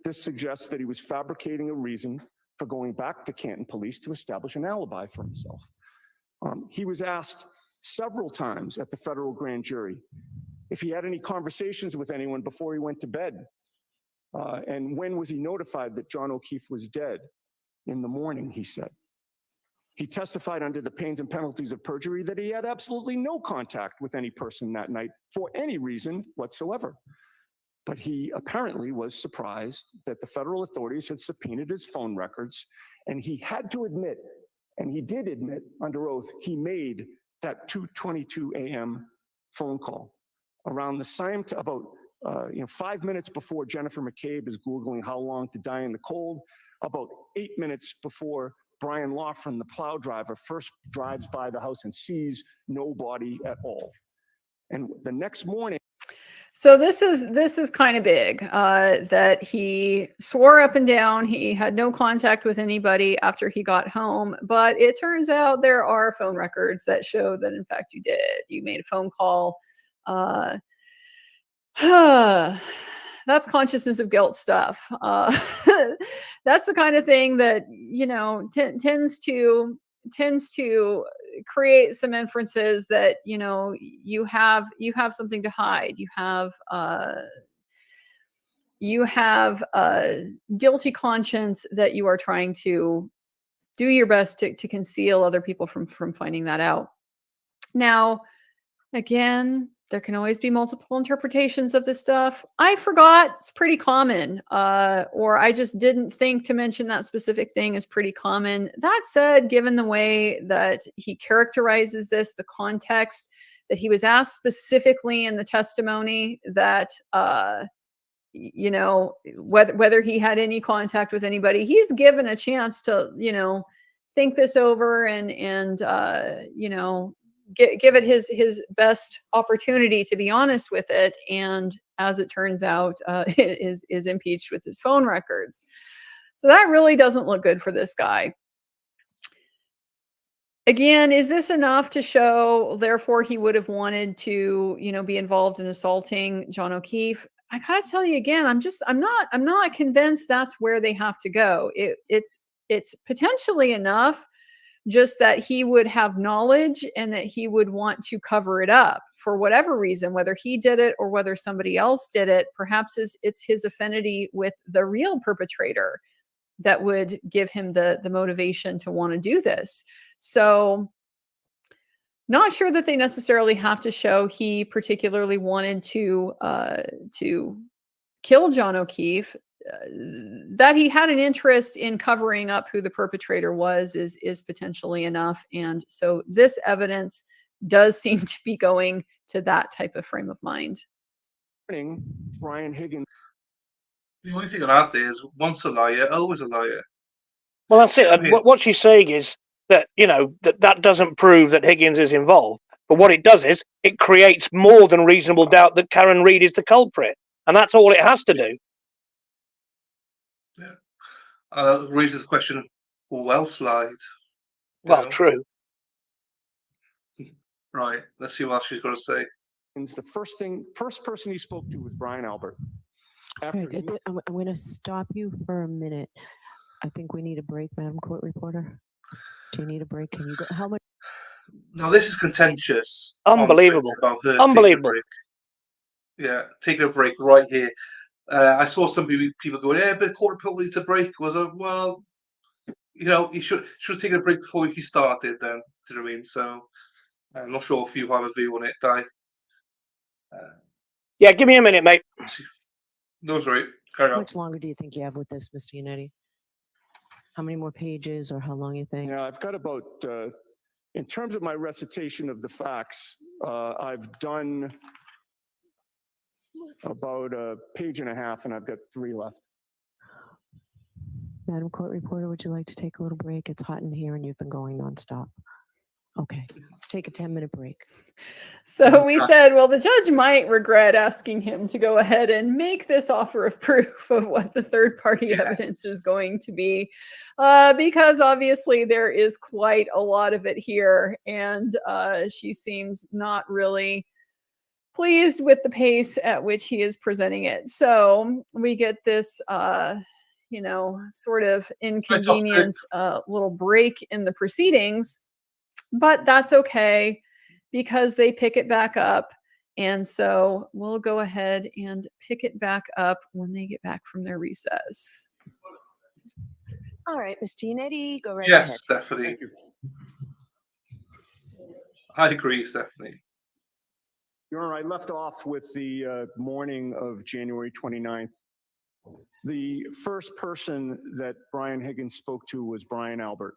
This suggests that he was fabricating a reason for going back to Canton Police to establish an alibi for himself. He was asked several times at the federal grand jury if he had any conversations with anyone before he went to bed. And when was he notified that John O'Keefe was dead? In the morning, he said. He testified under the pains and penalties of perjury that he had absolutely no contact with any person that night for any reason whatsoever. But he apparently was surprised that the federal authorities had subpoenaed his phone records, and he had to admit, and he did admit under oath, he made that 2:22 a.m. phone call around the same about 5 minutes before Jennifer McCabe is Googling how long to die in the cold, about 8 minutes before Brian Loughran, the plow driver, first drives by the house and sees nobody at all. And the next morning. So this is kind of big, that he swore up and down he had no contact with anybody after he got home, but it turns out there are phone records that show that in fact you did. You made a phone call. That's consciousness of guilt stuff. That's the kind of thing that tends to create some inferences that you have something to hide. You have a guilty conscience that you are trying to do your best to conceal other people from finding that out. Now, again, there can always be multiple interpretations of this stuff. I forgot, it's pretty common, or I just didn't think to mention that specific thing is pretty common. That said, given the way that he characterizes this, the context that he was asked specifically in the testimony that, whether he had any contact with anybody, he's given a chance to, think this over and give it his best opportunity to be honest with it, and as it turns out, is impeached with his phone records. So that really doesn't look good for this guy. Again, is this enough to show, therefore, he would have wanted to, be involved in assaulting John O'Keefe? I gotta tell you again, I'm not convinced that's where they have to go. It's potentially enough just that he would have knowledge and that he would want to cover it up for whatever reason, whether he did it or whether somebody else did it. Perhaps it's his affinity with the real perpetrator that would give him the motivation to want to do this. So not sure that they necessarily have to show he particularly wanted to kill John O'Keefe. That he had an interest in covering up who the perpetrator was is potentially enough. And so this evidence does seem to be going to that type of frame of mind. Brian Higgins. The only thing I'd add there is once a liar, always a liar. Well, that's it. What she's saying is that, that doesn't prove that Higgins is involved. But what it does is it creates more than reasonable doubt that Karen Reid is the culprit. And that's all it has to do. Yeah. Raises the question, who else lied? Well, true. Right. Let's see what else she's got to say. The first person he spoke to was Brian Albert. I'm going to stop you for a minute. I think we need a break, Madam Court Reporter. Do you need a break? Can you go? How much? Now, this is contentious. Unbelievable. About her Unbelievable. Taking a break right here. I saw some people going, yeah, but court reporter needs a break. Well, he should have taken a break before he started then. Do you know what I mean? So I'm not sure if you have a view on it, Di. Yeah, give me a minute, mate. No, it's right. Carry on. How much longer do you think you have with this, Mr. Yannetti? How many more pages or how long you think? Yeah, I've got about, in terms of my recitation of the facts, I've done about a page and a half and I've got 3 left. Madam Court Reporter, would you like to take a little break? It's hot in here and you've been going nonstop. Okay, let's take a 10-minute break. So we said, well, the judge might regret asking him to go ahead and make this offer of proof of what the third-party evidence is going to be, because obviously there is quite a lot of it here, and she seems not really pleased with the pace at which he is presenting it. So we get this, sort of inconvenient little break in the proceedings. But that's okay because they pick it back up. And so we'll go ahead and pick it back up when they get back from their recess. All right, Mr. Yannetti, go right ahead. Yes, Stephanie. I agree, Stephanie. Your Honor, I left off with the morning of January 29th. The first person that Brian Higgins spoke to was Brian Albert.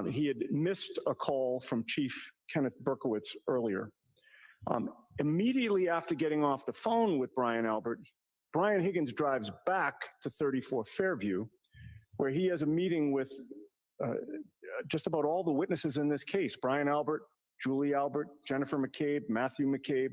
He had missed a call from Chief Kenneth Berkowitz earlier. Immediately after getting off the phone with Brian Albert, Brian Higgins drives back to 34 Fairview, where he has a meeting with just about all the witnesses in this case: Brian Albert, Julie Albert, Jennifer McCabe, Matthew McCabe.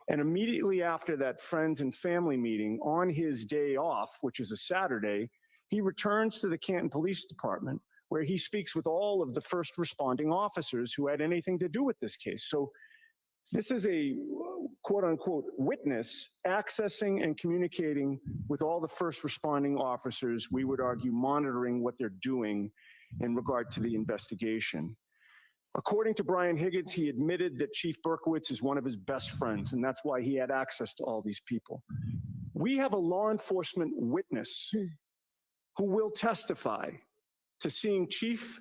And immediately after that friends and family meeting, on his day off, which is a Saturday, he returns to the Canton Police Department, where he speaks with all of the first responding officers who had anything to do with this case. So this is a quote unquote witness accessing and communicating with all the first responding officers, we would argue monitoring what they're doing in regard to the investigation. According to Brian Higgins, he admitted that Chief Berkowitz is one of his best friends, and that's why he had access to all these people. We have a law enforcement witness who will testify to seeing Chief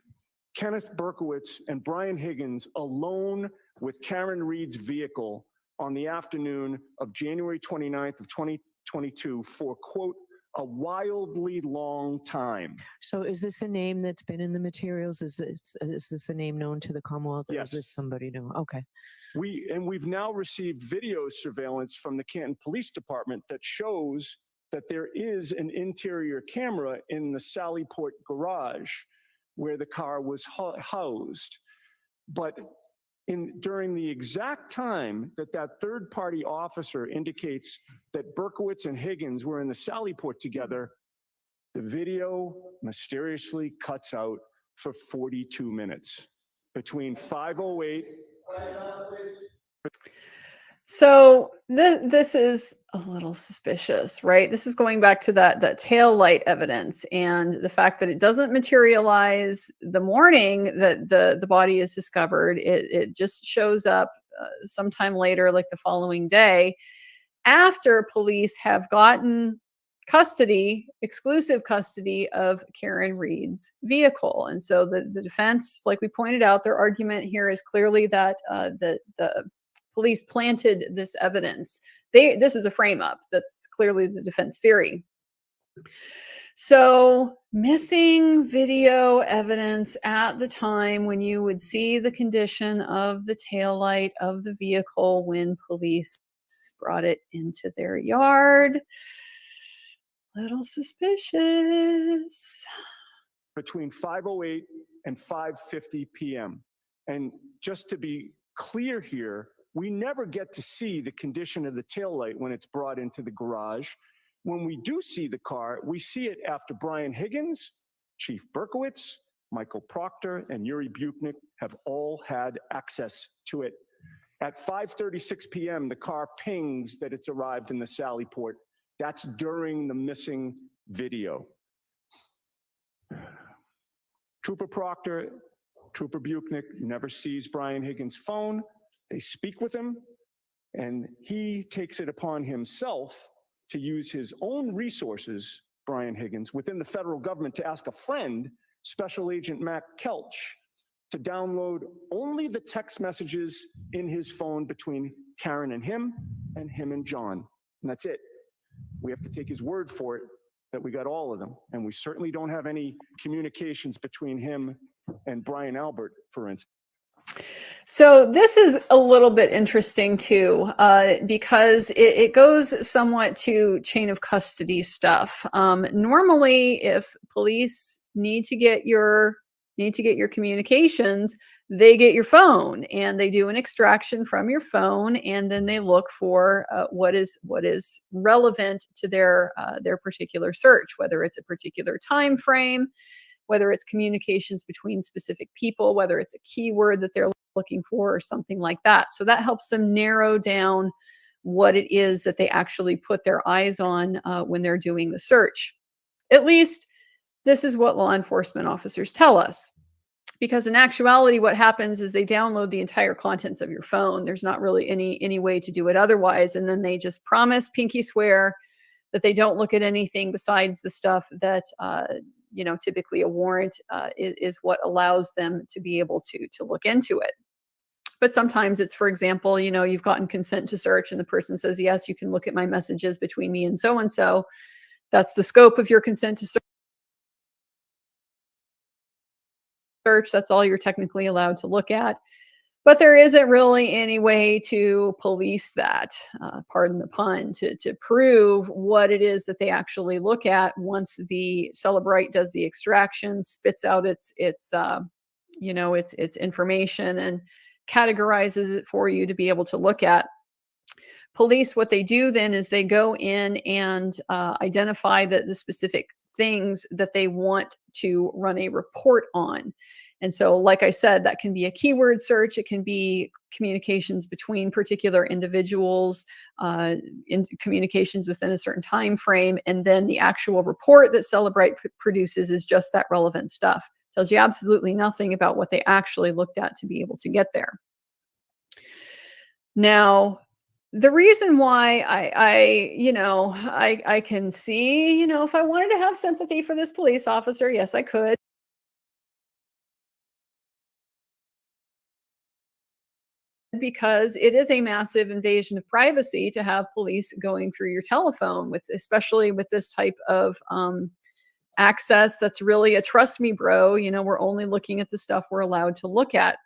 Kenneth Berkowitz and Brian Higgins alone with Karen Reed's vehicle on the afternoon of January 29th of 2022 for, quote, a wildly long time. So is this a name that's been in the materials? Is this a name known to the Commonwealth, or Yes. is this somebody new? Okay. We've now received video surveillance from the Canton Police Department that shows that there is an interior camera in the Sallyport garage where the car was housed. But during the exact time that third-party officer indicates that Berkowitz and Higgins were in the Sallyport together, the video mysteriously cuts out for 42 minutes. Between 5:08. So this is a little suspicious, right? This is going back to that tail light evidence and the fact that it doesn't materialize the morning that the body is discovered. It just shows up sometime later, like the following day, after police have gotten exclusive custody of Karen Reed's vehicle. And so the defense, like we pointed out, their argument here is clearly that the police planted this evidence. This is a frame up. That's clearly the defense theory. So missing video evidence at the time when you would see the condition of the taillight of the vehicle when police brought it into their yard. Little suspicious. Between 5:08 and 5:50 p.m. And just to be clear here, we never get to see the condition of the taillight when it's brought into the garage. When we do see the car, we see it after Brian Higgins, Chief Berkowitz, Michael Proctor, and Yuri Buchnick have all had access to it. At 5:36 p.m., the car pings that it's arrived in the Sallyport. That's during the missing video. Trooper Proctor, Trooper Buchnick never sees Brian Higgins' phone. They speak with him, and he takes it upon himself to use his own resources, Brian Higgins, within the federal government to ask a friend, Special Agent Matt Kelch, to download only the text messages in his phone between Karen and him and John. And that's it. We have to take his word for it that we got all of them. And we certainly don't have any communications between him and Brian Albert, for instance. So this is a little bit interesting too, because it goes somewhat to chain of custody stuff. Normally, if police need to get your communications, they get your phone and they do an extraction from your phone, and then they look for what is relevant to their particular search, whether it's a particular time frame, whether it's communications between specific people, whether it's a keyword that they're looking for or something like that. So that helps them narrow down what it is that they actually put their eyes on when they're doing the search. At least this is what law enforcement officers tell us. Because in actuality, what happens is they download the entire contents of your phone. There's not really any way to do it otherwise. And then they just promise, pinky swear, that they don't look at anything besides the stuff that typically a warrant is what allows them to be able to look into it. But sometimes it's, for example, you know, you've gotten consent to search and the person says, yes, you can look at my messages between me and so. That's the scope of your consent to search. That's all you're technically allowed to look at. But there isn't really any way to police that, pardon the pun, to prove what it is that they actually look at once the Cellebrite does the extraction, spits out its you know, its information and categorizes it for you to be able to look at. Police, what they do then is they go in and identify the specific things that they want to run a report on. And so, like I said, that can be a keyword search. It can be communications between particular individuals, in communications within a certain time frame. And then the actual report that Cellebrite produces is just that relevant stuff. Tells you absolutely nothing about what they actually looked at to be able to get there. Now, the reason why I can see, you know, if I wanted to have sympathy for this police officer, yes, I could. Because it is a massive invasion of privacy to have police going through your telephone, with especially with this type of access that's really a trust me bro, you know, we're only looking at the stuff we're allowed to look at.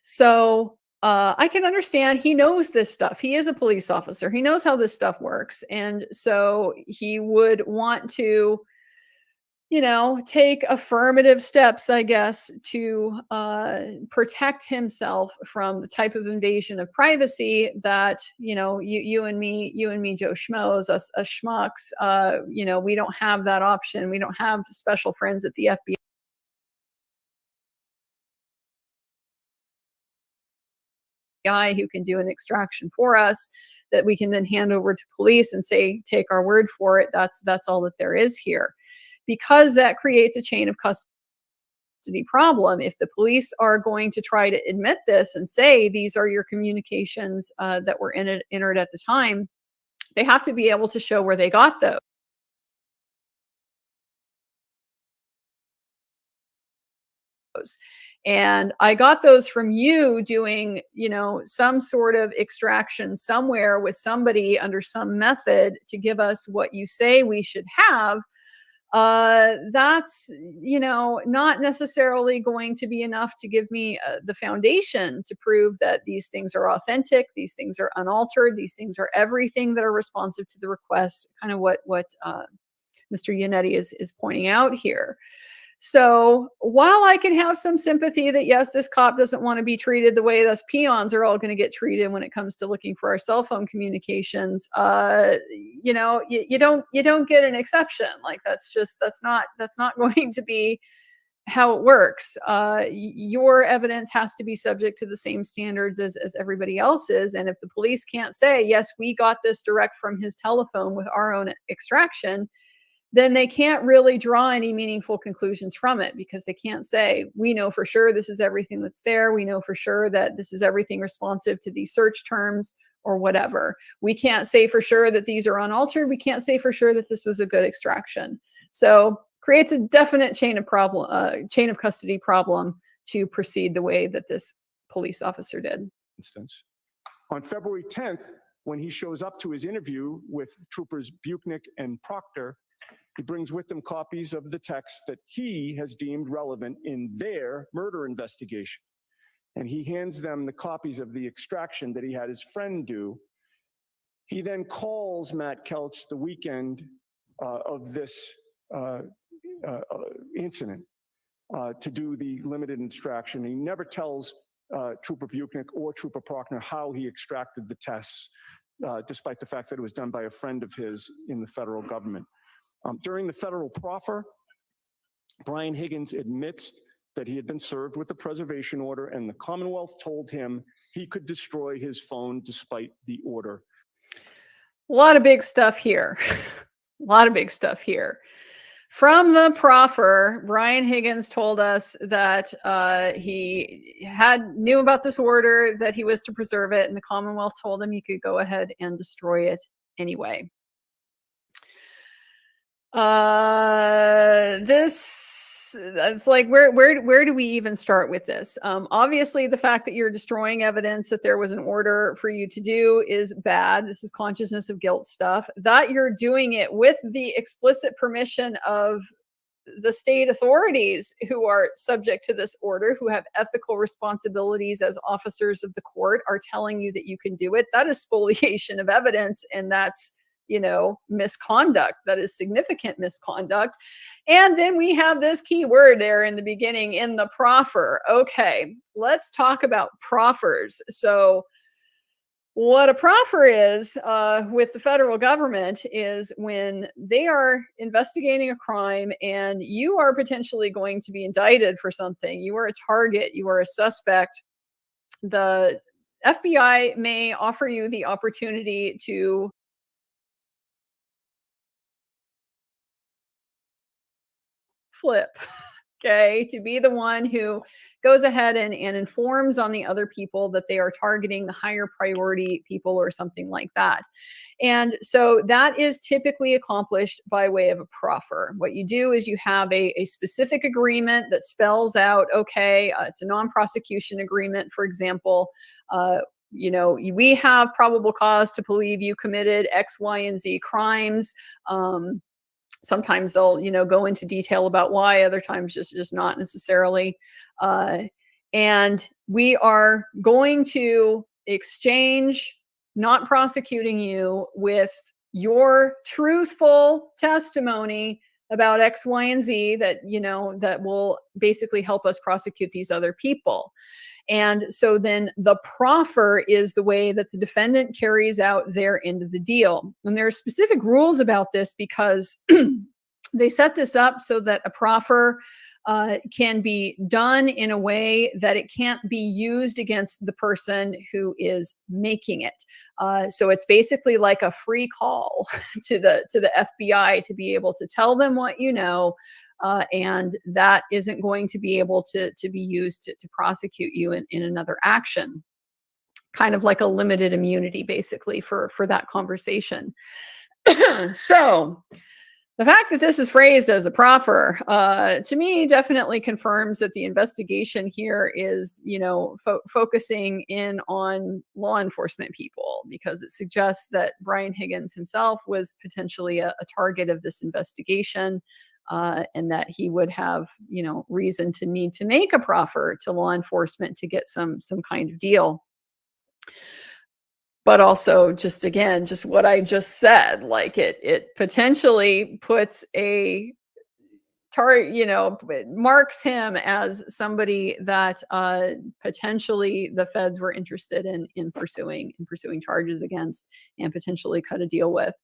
So I can understand he knows this stuff. He is a police officer. He knows how this stuff works. And so he would want to, you know, take affirmative steps, I guess, to protect himself from the type of invasion of privacy that, you know, you and me, Joe Schmoes, us schmucks, you know, we don't have that option. We don't have special friends at the FBI who can do an extraction for us that we can then hand over to police and say, take our word for it. That's all that there is here. Because that creates a chain of custody problem. If the police are going to try to admit this and say these are your communications that were entered at the time, they have to be able to show where they got those. And I got those from you doing, you know, some sort of extraction somewhere with somebody under some method to give us what you say we should have. That's, you know, not necessarily going to be enough to give me the foundation to prove that these things are authentic, these things are unaltered, these things are everything that are responsive to the request, kind of what Mr. Yannetti is pointing out here. So while I can have some sympathy that, yes, this cop doesn't want to be treated the way us peons are all going to get treated when it comes to looking for our cell phone communications, you know, you don't get an exception. Like that's not going to be how it works. Your evidence has to be subject to the same standards as everybody else's. And if the police can't say, yes, we got this direct from his telephone with our own extraction, then they can't really draw any meaningful conclusions from it, because they can't say, we know for sure this is everything that's there. We know for sure that this is everything responsive to these search terms or whatever. We can't say for sure that these are unaltered. We can't say for sure that this was a good extraction. So creates a definite chain of custody problem to proceed the way that this police officer did. Instance. On February 10th, when he shows up to his interview with Troopers Buchnick and Proctor, he brings with him copies of the text that he has deemed relevant in their murder investigation. And he hands them the copies of the extraction that he had his friend do. He then calls Matt Kelch the weekend of this incident to do the limited extraction. He never tells Trooper Buchnick or Trooper Proctor how he extracted the tests, despite the fact that it was done by a friend of his in the federal government. During the federal proffer, Brian Higgins admits that he had been served with a preservation order, and the Commonwealth told him he could destroy his phone despite the order. A lot of big stuff here. A lot of big stuff here. From the proffer, Brian Higgins told us that he knew about this order, that he was to preserve it, and the Commonwealth told him he could go ahead and destroy it anyway. it's like where do we even start with this? Obviously, the fact that you're destroying evidence that there was an order for you to do is bad. This is consciousness of guilt stuff. That you're doing it with the explicit permission of the state authorities who are subject to this order, who have ethical responsibilities as officers of the court, are telling you that you can do it. That is spoliation of evidence, and that's, misconduct. That is significant misconduct. And then we have this key word there in the beginning, in the proffer. Okay, let's talk about proffers. So what a proffer is with the federal government is when they are investigating a crime and you are potentially going to be indicted for something. You are a target. You are a suspect. The FBI may offer you the opportunity to flip, okay, to be the one who goes ahead and informs on the other people that they are targeting the higher priority people or something like that. And so that is typically accomplished by way of a proffer. What you do is you have a specific agreement that spells out, okay, it's a non-prosecution agreement, for example. We have probable cause to believe you committed X, Y, and Z crimes. Sometimes they'll, go into detail about why, other times just not necessarily. And we are going to exchange not prosecuting you with your truthful testimony about X, Y, and Z that, that will basically help us prosecute these other people. And so then the proffer is the way that the defendant carries out their end of the deal. And there are specific rules about this because they set this up so that a proffer can be done in a way that it can't be used against the person who is making it. So it's basically like a free call to the FBI to be able to tell them what you know. And that isn't going to be able to be used to prosecute you in another action. Kind of like a limited immunity, basically, for that conversation. So the fact that this is phrased as a proffer, to me, definitely confirms that the investigation here is, focusing in on law enforcement people, because it suggests that Brian Higgins himself was potentially a target of this investigation. And that he would have, reason to need to make a proffer to law enforcement to get some kind of deal. But also, just what I just said, like it potentially puts a target, it marks him as somebody that potentially the feds were interested in pursuing charges against and potentially cut a deal with.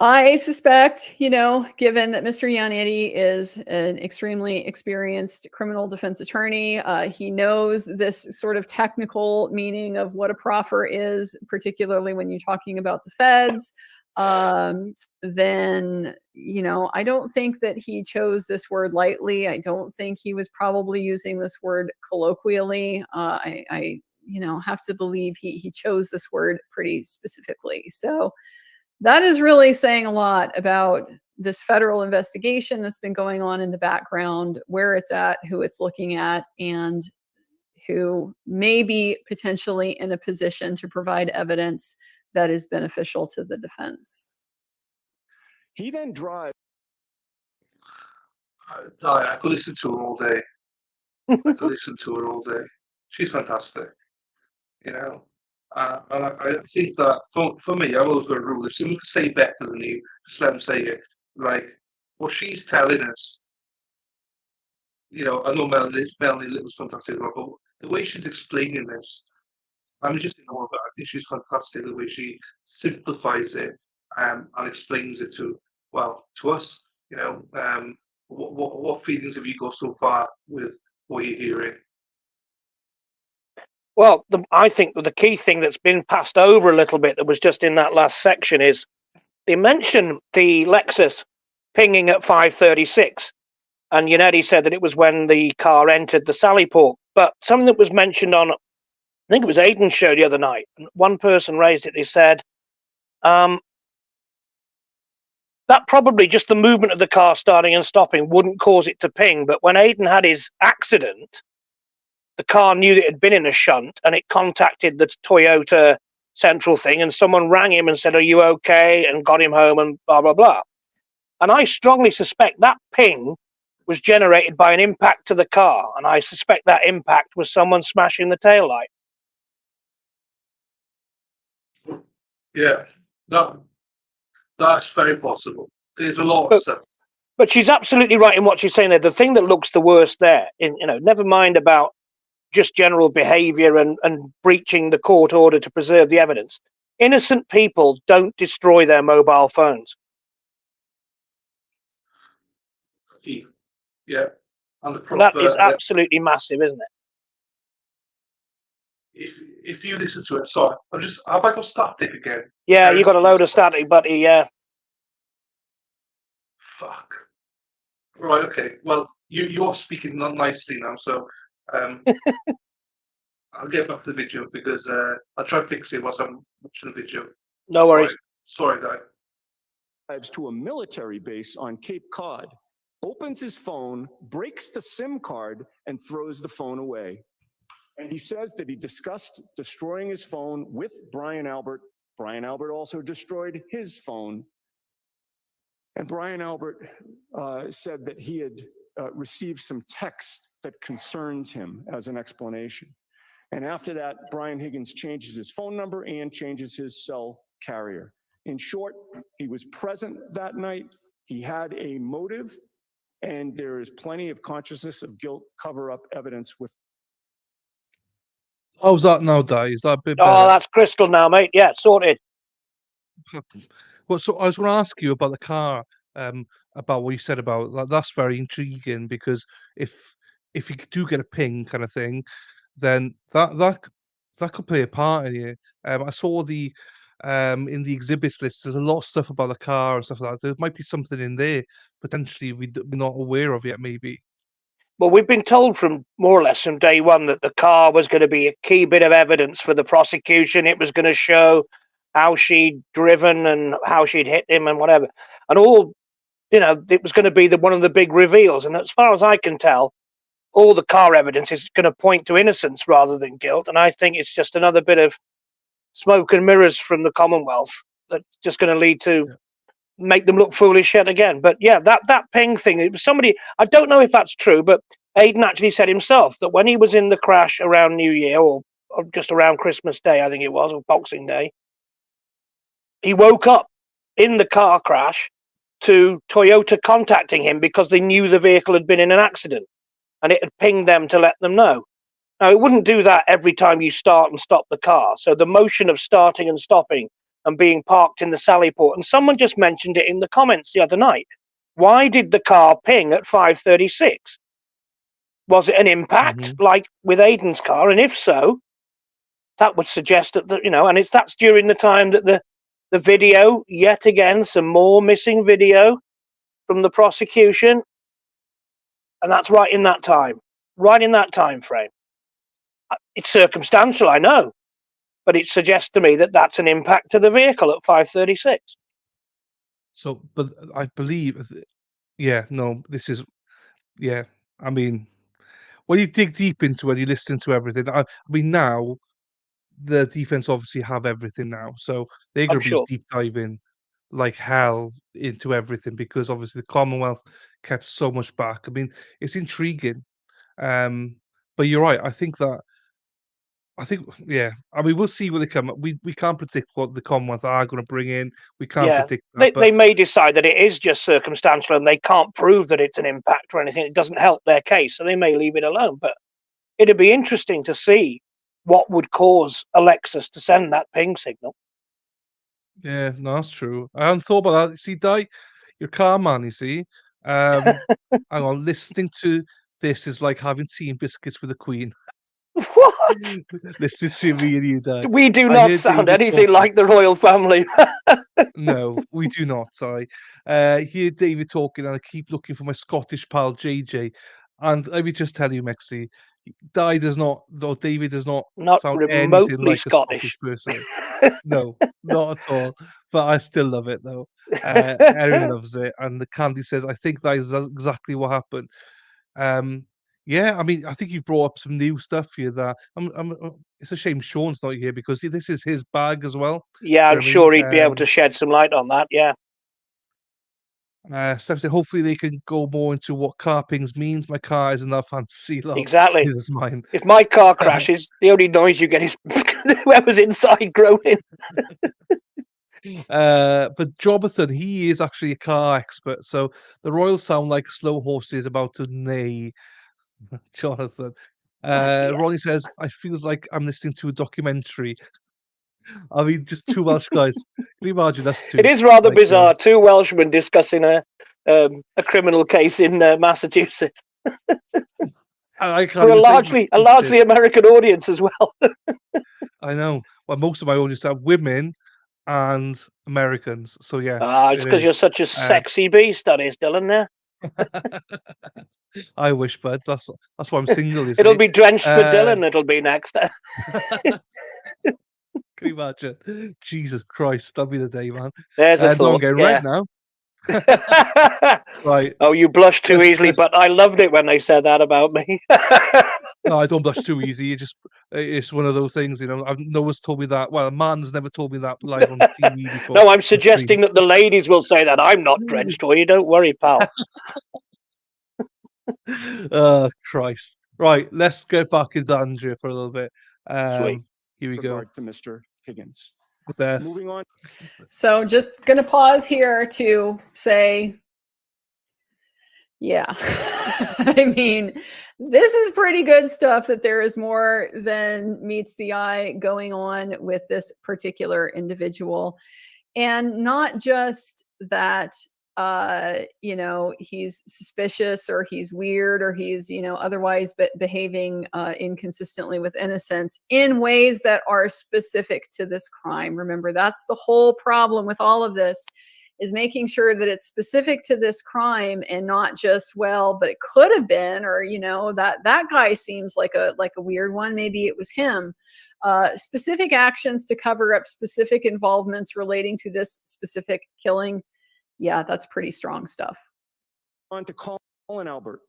I suspect, given that Mr. Yannetti is an extremely experienced criminal defense attorney, he knows this sort of technical meaning of what a proffer is, particularly when you're talking about the feds. Then, I don't think that he chose this word lightly. I don't think he was probably using this word colloquially. I have to believe he chose this word pretty specifically. So that is really saying a lot about this federal investigation that's been going on in the background, where it's at, who it's looking at, and who may be potentially in a position to provide evidence that is beneficial to the defense. He then drives. I could listen to her all day. She's fantastic. And I think that for me, I've always got a rule: if someone can say better than you, just let them say it. Like what she's telling us, I know Melanie Little's fantastic, but the way she's explaining this, I'm just in awe of it. I think she's fantastic the way she simplifies it and explains it to us. What feelings have you got so far with what you're hearing? Well, I think the key thing that's been passed over a little bit that was just in that last section is they mention the Lexus pinging at 5:36, and Yannetti said that it was when the car entered the Sally Port. But something that was mentioned on, I think it was Aiden's show the other night, and one person raised it. They said, that probably just the movement of the car starting and stopping wouldn't cause it to ping. But when Aidan had his accident, the car knew that it had been in a shunt and it contacted the Toyota central thing, and someone rang him and said, "Are you okay?" and got him home and blah, blah, blah. And I strongly suspect that ping was generated by an impact to the car. And I suspect that impact was someone smashing the taillight. Yeah, that's very possible. There's a lot of stuff. But she's absolutely right in what she's saying there. The thing that looks the worst there, never mind about just general behaviour and breaching the court order to preserve the evidence. Innocent people don't destroy their mobile phones. Yeah, and the And that is absolutely massive, isn't it? If you listen to it, sorry, have I got static again? Yeah, you got a load of static, buddy. Yeah. Fuck. Right. Okay. Well, you are speaking not nicely now, so I'll get back to the video because I'll try and fix it whilst I'm watching the video. No worries. Right. Sorry, Di. Drives to a military base on Cape Cod, opens his phone, breaks the SIM card, and throws the phone away. And he says that he discussed destroying his phone with Brian Albert. Brian Albert also destroyed his phone. And Brian Albert said that he had received some text that concerns him as an explanation. And after that, Brian Higgins changes his phone number and changes his cell carrier. In short, he was present that night. He had a motive, and there is plenty of consciousness of guilt cover-up evidence with. How's that now, Di? Is that a bit better? Oh, that's crystal now, mate. Yeah, sorted. Well, so I was going to ask you about the car, about what you said about that. That's very intriguing because if you do get a ping kind of thing, then that could play a part in it. I saw in the exhibits list, there's a lot of stuff about the car and stuff like that. There might be something in there potentially we're not aware of yet, maybe. Well, we've been told from more or less from day one that the car was going to be a key bit of evidence for the prosecution. It was going to show how she'd driven and how she'd hit him and whatever. And all, it was going to be one of the big reveals. And as far as I can tell, all the car evidence is going to point to innocence rather than guilt. And I think it's just another bit of smoke and mirrors from the Commonwealth that's just going to lead to make them look foolish yet again. But yeah, that ping thing, it was somebody, I don't know if that's true, but Aidan actually said himself that when he was in the crash around New Year or just around Christmas Day, I think it was, or Boxing Day, he woke up in the car crash to Toyota contacting him because they knew the vehicle had been in an accident and it had pinged them to let them know. Now, it wouldn't do that every time you start and stop the car. So the motion of starting and stopping and being parked in the sally port, and someone just mentioned it in the comments the other night. Why did the car ping at 5:36? Was it an impact like with Aidan's car? And if so, that would suggest that, and that's during the time that the video, yet again, some more missing video from the prosecution. And that's right in that time frame. It's circumstantial, I know, but it suggests to me that that's an impact to the vehicle at 5:36. So, but I believe, this is, I mean, when you dig deep into it, you listen to everything. I mean, now the defense obviously have everything now, so they're going to be deep diving like hell into everything because obviously the Commonwealth kept so much back. I mean, it's intriguing, but you're right. I think, I mean, we'll see what they come up. We can't predict what the Commonwealth are going to bring in. We can't predict that. They may decide that it is just circumstantial and they can't prove that it's an impact or anything. It doesn't help their case, so they may leave it alone. But it'd be interesting to see what would cause Alexis to send that ping signal. Yeah, no, that's true. I hadn't thought about that. You see, Di, you're a car man, you see. Hang on, listening to this is like having tea and biscuits with a queen. What? Listening to me and you, Di. We do not sound anything like the royal family. No, we do not. Sorry. Hear David talking, and I keep looking for my Scottish pal JJ. And let me just tell you, Mexi, Di does not, or David does not sound anything remotely like a Scottish. Scottish person. No, not at all. But I still love it though. Erin loves it, and the Candy says, "I think that is exactly what happened." Yeah, I mean, I think you've brought up some new stuff here. That it's a shame Sean's not here because this is his bag as well. Yeah, Do I'm you know sure what I he'd be able to mean? shed some light on that. Yeah. Steph said, hopefully they can go more into what carpings means. My car is enough fancy love. Exactly. Neither is mine. If my car crashes, the only noise you get is whoever's inside groaning. But Jonathan, he is actually a car expert, so the Royals sound like a slow horse is about to neigh. Jonathan. Ronnie says, I feels like I'm listening to a documentary. I mean, just two Welsh guys. Can you imagine us two? It is rather Like, bizarre. Two Welshmen discussing a criminal case in Massachusetts I can't for a even say largely American audience as well. I know. Well, most of my audience are women and Americans. So yes, It's it because you're is. such a sexy beast, that is, Dylan. There. I wish, bud. That's why I'm single. You It'll see. be drenched for Dylan. It'll be next. Can you imagine? Jesus Christ, that'll be the day, man. There's a No, I'm thought. getting Yeah. red now. Right. Oh, you blush too easily, but I loved it when they said that about me. No, I don't blush too easy. It's one of those things, you know. No one's told me that. Well, a man's never told me that live on TV before. No, I'm suggesting that the ladies will say that. I'm not drenched for you. Don't worry, pal. Oh, Christ. Right, let's get back into Andrea for a little bit. Sweet. Here we With go. regard to Mr. Higgins. There. Moving on. So just going to pause here to say, yeah, I mean, this is pretty good stuff that there is more than meets the eye going on with this particular individual. And not just that, you know, he's suspicious or he's weird or he's, you know, otherwise behaving inconsistently with innocence in ways that are specific to this crime. Remember, that's the whole problem with all of this, is making sure that it's specific to this crime and not just, well, but it could have been, or, you know, that guy seems like a weird one. Maybe it was him. Specific actions to cover up specific involvements relating to this specific killing. Yeah, that's pretty strong stuff. On to Colin Albert.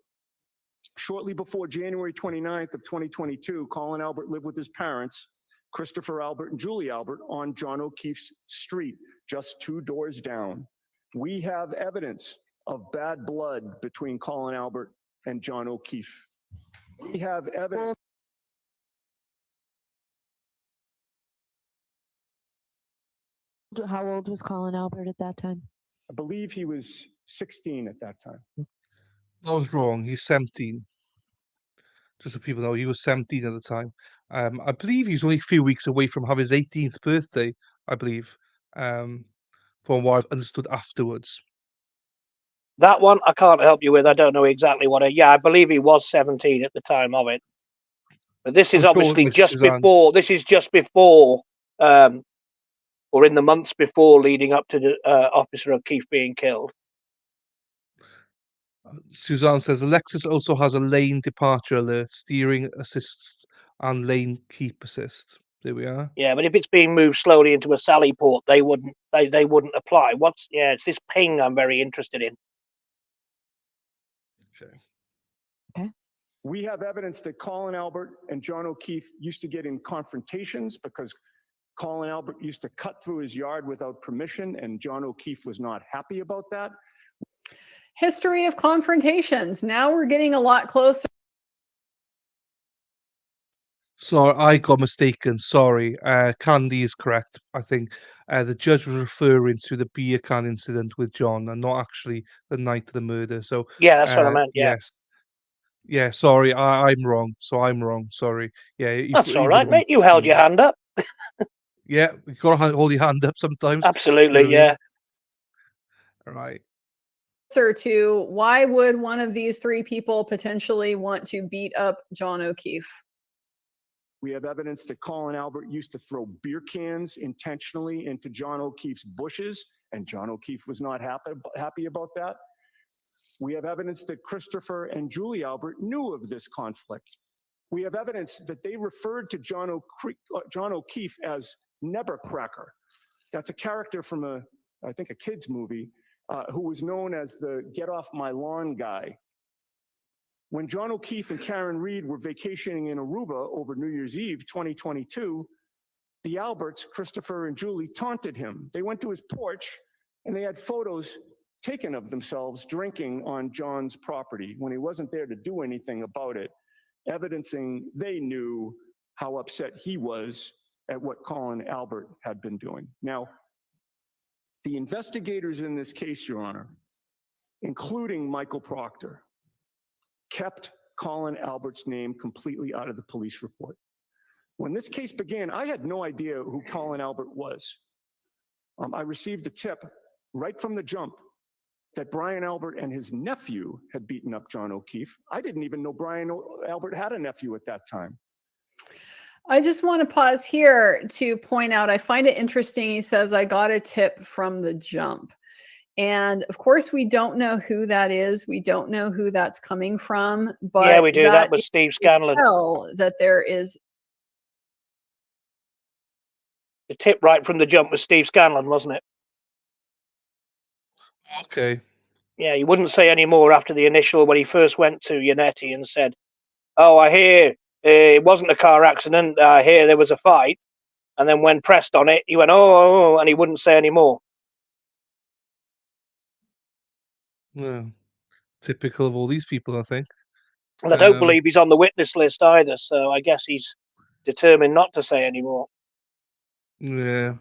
Shortly before January 29th of 2022, Colin Albert lived with his parents, Christopher Albert and Julie Albert, on John O'Keefe's street, just 2 doors down. We have evidence of bad blood between Colin Albert and John O'Keefe. We have evidence. How old was Colin Albert at that time? I believe he was 16 at that time. I was wrong. He's 17. Just so people know, he was 17 at the time. I believe he's only a few weeks away from having his 18th birthday, I believe, from what I've understood afterwards. That one I can't help you with. I don't know exactly what. Yeah, I believe he was 17 at the time of it. But this is obviously just before. This is just before, or in the months before, leading up to the Officer O'Keefe being killed. Suzanne says Alexis also has a lane departure alert, steering assist, and lane keep assist. There we are. Yeah, but if it's being moved slowly into a sally port, they wouldn't apply. It's this ping I'm very interested in. Okay. We have evidence that Colin Albert and John O'Keefe used to get in confrontations because Colin Albert used to cut through his yard without permission, and John O'Keefe was not happy about that. History of confrontations. Now we're getting a lot closer. So I got mistaken. Sorry. Candy is correct. I think the judge was referring to the beer can incident with John and not actually the night of the murder. So yeah, that's what I meant. Yeah. Yes. Yeah. Sorry. I'm wrong. So I'm wrong. Sorry. Yeah. That's all right, mate. You held your hand up. Yeah. You got to hold your hand up sometimes. Absolutely. You know what I mean? Yeah. Right. To why would one of these 3 people potentially want to beat up John O'Keefe? We have evidence that Colin Albert used to throw beer cans intentionally into John O'Keefe's bushes, and John O'Keefe was not happy about that. We have evidence that Christopher and Julie Albert knew of this conflict. We have evidence that they referred to John O'Keefe as Nebercracker. That's a character from I think a kid's movie, who was known as the get off my lawn guy. When John O'Keefe and Karen Reed were vacationing in Aruba over New Year's Eve 2022, the Alberts, Christopher and Julie, taunted him. They went to his porch and they had photos taken of themselves drinking on John's property when he wasn't there to do anything about it, evidencing they knew how upset he was at what Colin Albert had been doing. Now, the investigators in this case, Your Honor, including Michael Proctor, kept Colin Albert's name completely out of the police report. When this case began, I had no idea who Colin Albert was. I received a tip right from the jump that Brian Albert and his nephew had beaten up John O'Keefe. I didn't even know Brian Albert had a nephew at that time. I just want to pause here to point out, I find it interesting. He says, I got a tip from the jump. And of course, we don't know who that is. We don't know who that's coming from. But yeah, we do. That was Steve Scanlon. That there is. The tip right from the jump was Steve Scanlon, wasn't it? Okay. Yeah, he wouldn't say any more after the initial when he first went to Yannetti and said, "Oh, I hear it wasn't a car accident. I hear there was a fight." And then when pressed on it, he went, "Oh," and he wouldn't say any more. Yeah. Typical of all these people, I think. And I don't believe he's on the witness list either, so I guess he's determined not to say any more. Yeah,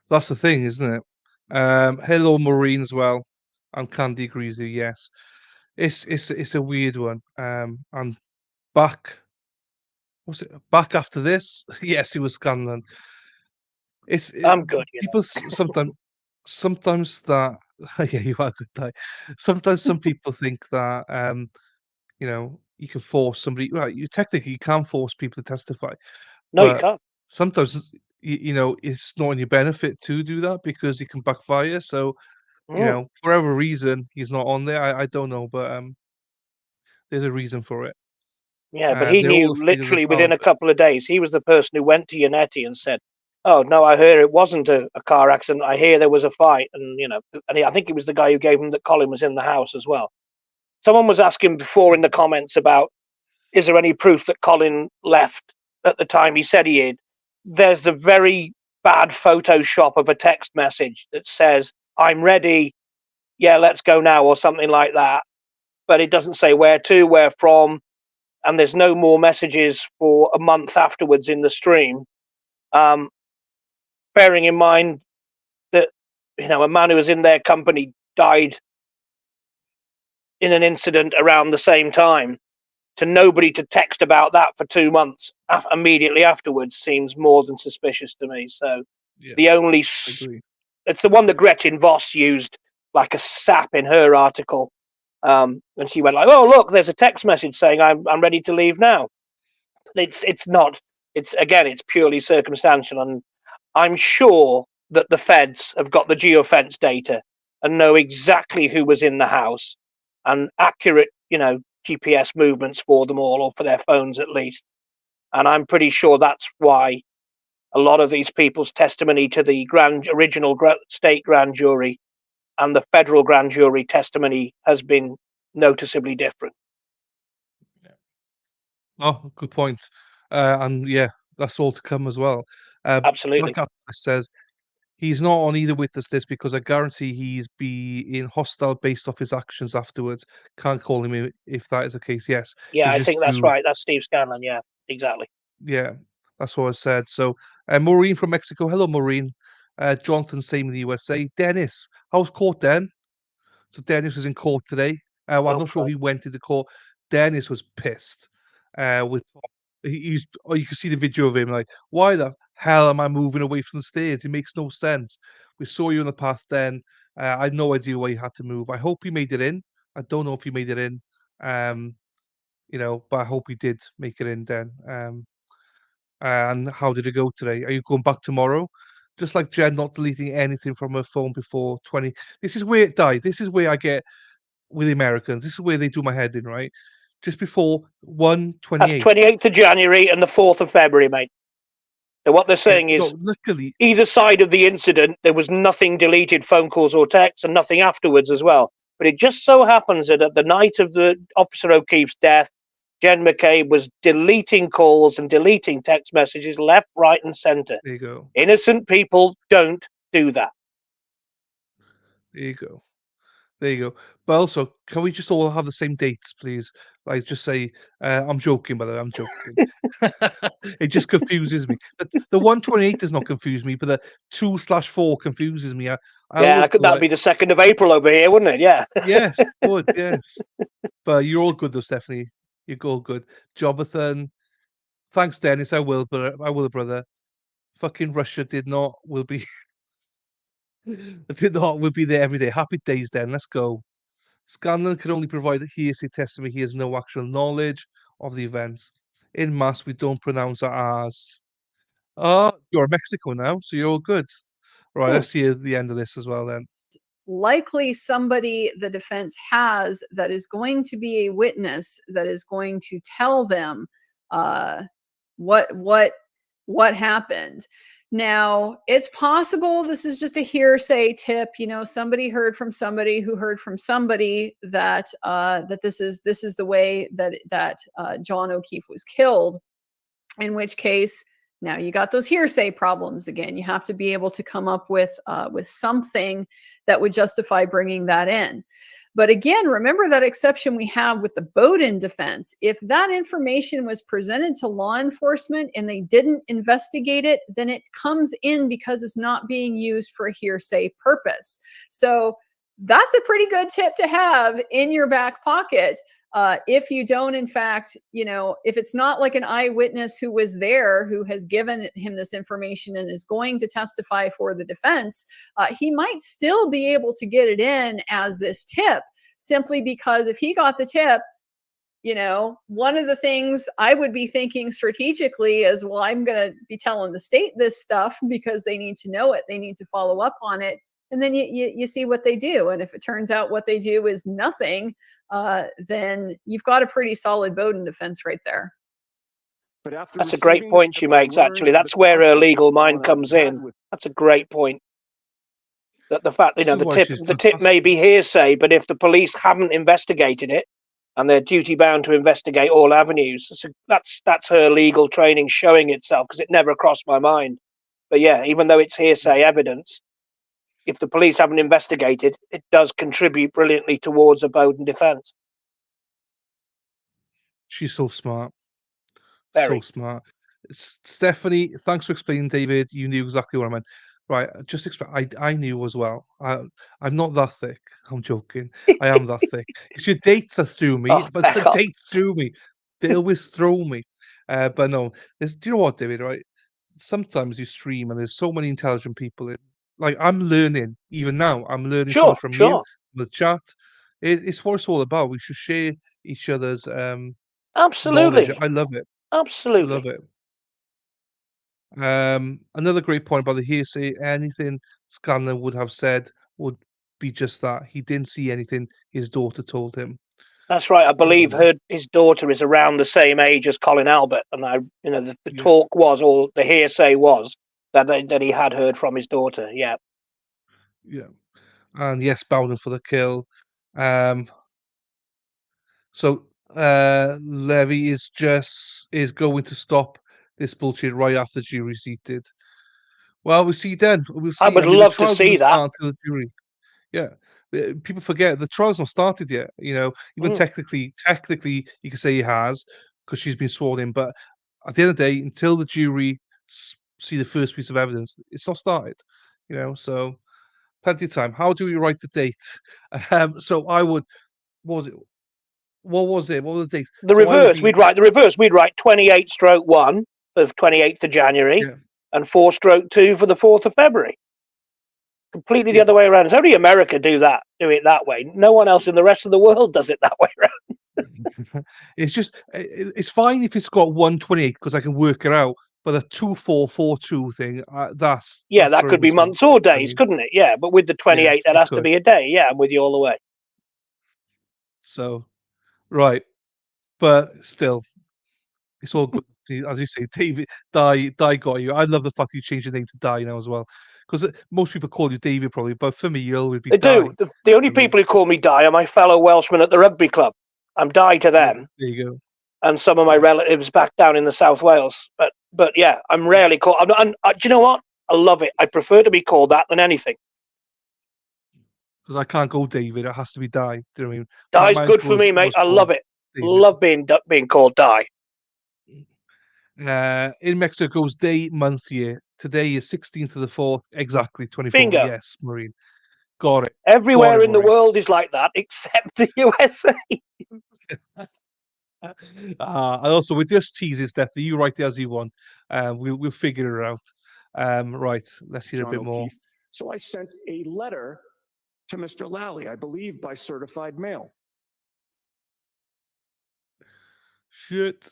that's the thing, isn't it? Hello, Maureen, as well. And Candy agrees with you, yes. It's a weird one. And back, was it back after this? Yes, he was Scanlon. I'm good. People sometimes that yeah, you are good guy. Sometimes some people think that you know, you can force somebody. Well, you technically can force people to testify, No, you but can't. sometimes you know it's not in your benefit to do that because it can backfire. So you know, for whatever reason, he's not on there. I don't know, but there's a reason for it. Yeah, but he They're all knew afraid of the literally car, within a but couple of days. He was the person who went to Yannetti and said, "Oh no, I hear it wasn't a car accident. I hear there was a fight." And you know, and I think it was the guy who gave him that Colin was in the house as well. Someone was asking before in the comments about, is there any proof that Colin left at the time he said he did? There's the very bad Photoshop of a text message that says, "I'm ready. Yeah, let's go now," or something like that. But it doesn't say where to, where from. And there's no more messages for a month afterwards in the stream. Bearing in mind that, you know, a man who was in their company died in an incident around the same time. To nobody to text about that for 2 months immediately afterwards seems more than suspicious to me. So yeah, the only, it's the one that Gretchen Voss used like a sap in her article. And she went like, "Oh, look, there's a text message saying I'm ready to leave now." It's not. It's again, it's purely circumstantial, and I'm sure that the feds have got the geofence data and know exactly who was in the house and accurate, you know, GPS movements for them all, or for their phones at least. And I'm pretty sure that's why a lot of these people's testimony to the original state grand jury and the federal grand jury testimony has been noticeably different. oh, good point. And yeah, that's all to come as well. Absolutely. Black says he's not on either witness list because I guarantee he's in hostile based off his actions afterwards. Can't call him if that is the case. Yes. Yeah, He's I just think that's too, right. That's Steve Scanlon. Yeah, exactly. yeah, that's what I said. So, Maureen from Mexico. Hello, Maureen. Jonathan, same in the USA. Dennis, how's court, Den? So Dennis was in court today. Well, I'm not sure he went into court. Dennis was pissed. With he's oh, you can see the video of him like, why the hell am I moving away from the stage? It makes no sense. We saw you in the past. Then I had no idea why you had to move. I hope he made it in. I don't know if he made it in. You know, but I hope he did make it in. Then. And how did it go today? Are you going back tomorrow? Just like Jen not deleting anything from her phone before 20. This is where it died. This is where I get with the Americans. This is where they do my head in, right? just before 1/28. That's 28th of January and the 4th of February, mate. So what they're saying is, luckily, either side of the incident, there was nothing deleted, phone calls or texts, and nothing afterwards as well. But it just so happens that at the night of the Officer O'Keefe's death, Jen McCabe was deleting calls and deleting text messages left, right, and centre. There you go. Innocent people don't do that. There you go. There you go. But also, can we just all have the same dates, please? Like, just say, I'm joking, by the way, I'm joking. It just confuses me. The 1/28 does not confuse me, but the 2/4 confuses me. I Yeah, always that'd be the 2nd of April over here, wouldn't it? Yeah. Yes, it would, yes. But you're all good though, Stephanie. You're all good. Jonathan, thanks, Dennis. I will, brother. Fucking Russia will be there every day. Happy days, then. Let's go. Scanlon can only provide hearsay testimony. He has no actual knowledge of the events. In mass, we don't pronounce our R's. Oh, you're Mexico now, so you're all good. Right, let's hear the end of this as well then. Likely somebody the defense has that is going to be a witness that is going to tell them what happened. Now, it's possible this is just a hearsay tip. You know, somebody heard from somebody who heard from somebody that that this is the way that John O'Keefe was killed. In which case, now you got those hearsay problems again. You have to be able to come up with something that would justify bringing that in. But again, remember that exception we have with the Bowden defense. If that information was presented to law enforcement and they didn't investigate it, then it comes in because it's not being used for a hearsay purpose. So that's a pretty good tip to have in your back pocket. If you don't, in fact, you know, if it's not like an eyewitness who was there, who has given him this information and is going to testify for the defense, he might still be able to get it in as this tip, simply because if he got the tip, you know, one of the things I would be thinking strategically is, well, I'm going to be telling the state this stuff because they need to know it. They need to follow up on it. And then you see what they do. And if it turns out what they do is nothing, then you've got a pretty solid Bowden defense right there. But after that's a great point she makes, actually. That's where her legal mind comes in. That's a great point. That the fact, you know, the tip may be hearsay, but if the police haven't investigated it, and they're duty bound to investigate all avenues, that's her legal training showing itself, because it never crossed my mind. But yeah, even though it's hearsay evidence, if the police haven't investigated, it does contribute brilliantly towards a Bowden defense. She's so smart. Very. So smart. Stephanie, thanks for explaining, David. You knew exactly what I meant. Right, just I knew as well. I'm not that thick. I'm joking. I am that thick. It's your dates that threw me, but the dates threw me. They always throw me. But no, do you know what, David? Right, sometimes you stream and there's so many intelligent people in. Like, I'm learning, even now, I'm learning so much from you, from the chat. It's what it's all about. We should share each other's absolutely knowledge. I love it. Absolutely. I love it. Another great point about the hearsay, anything Scanlon would have said would be just that. He didn't see anything his daughter told him. That's right. I believe his daughter is around the same age as Colin Albert, and the talk was, or the hearsay was, that he had heard from his daughter. Yeah. Yeah. And yes, Bowden for the kill. So Levy is going to stop this bullshit right after the jury seated. Well, we'll see then. We'll see. I would love to see that. Until the jury. Yeah. People forget the trial's not started yet. You know, even technically, you could say he has, because she's been sworn in. But at the end of the day, until the jury see the first piece of evidence, it's not started. You know, so plenty of time. How do we write the date? So I would. What was it? What were the dates? The reverse. We'd write the reverse. We'd write 28/1 of 28th of January and 4/2 for the 4th of February. Completely the other way around. It's only America do it that way. No one else in the rest of the world does it that way around. It's just, it's fine if it's got 1/28 because I can work it out. But a 2/4/4/2 thing, that could be months or days, couldn't it? Yeah, but with the 28, that has to be a day. Yeah, I'm with you all the way. So, right. but still, it's all good. As you say, David, Die got you. I love the fact you changed your name to Die now as well, because most people call you David probably, but for me, you'll always be They Die. do. The only people who call me Die are my fellow Welshmen at the rugby club. I'm Die to them, There you go. and some of my relatives back down in the South Wales. But yeah, I'm rarely called. Do you know what? I love it. I prefer to be called that than anything. Because I can't go David. It has to be Die. Do you know what I mean? Die's Mine good for me, mate. was I love called it. David. Love being called Die. In Mexico's day, month, year. Today is 16th of the 4th, exactly 24. Bingo. Yes, Maureen. Got it. Everywhere in the Maureen. world is like that, except the USA. And also, with just teases, Stephanie, you write it as you want. We'll figure it out. Right, let's hear a bit more. O'Keefe. So I sent a letter to Mr. Lally, I believe by certified mail. Shit.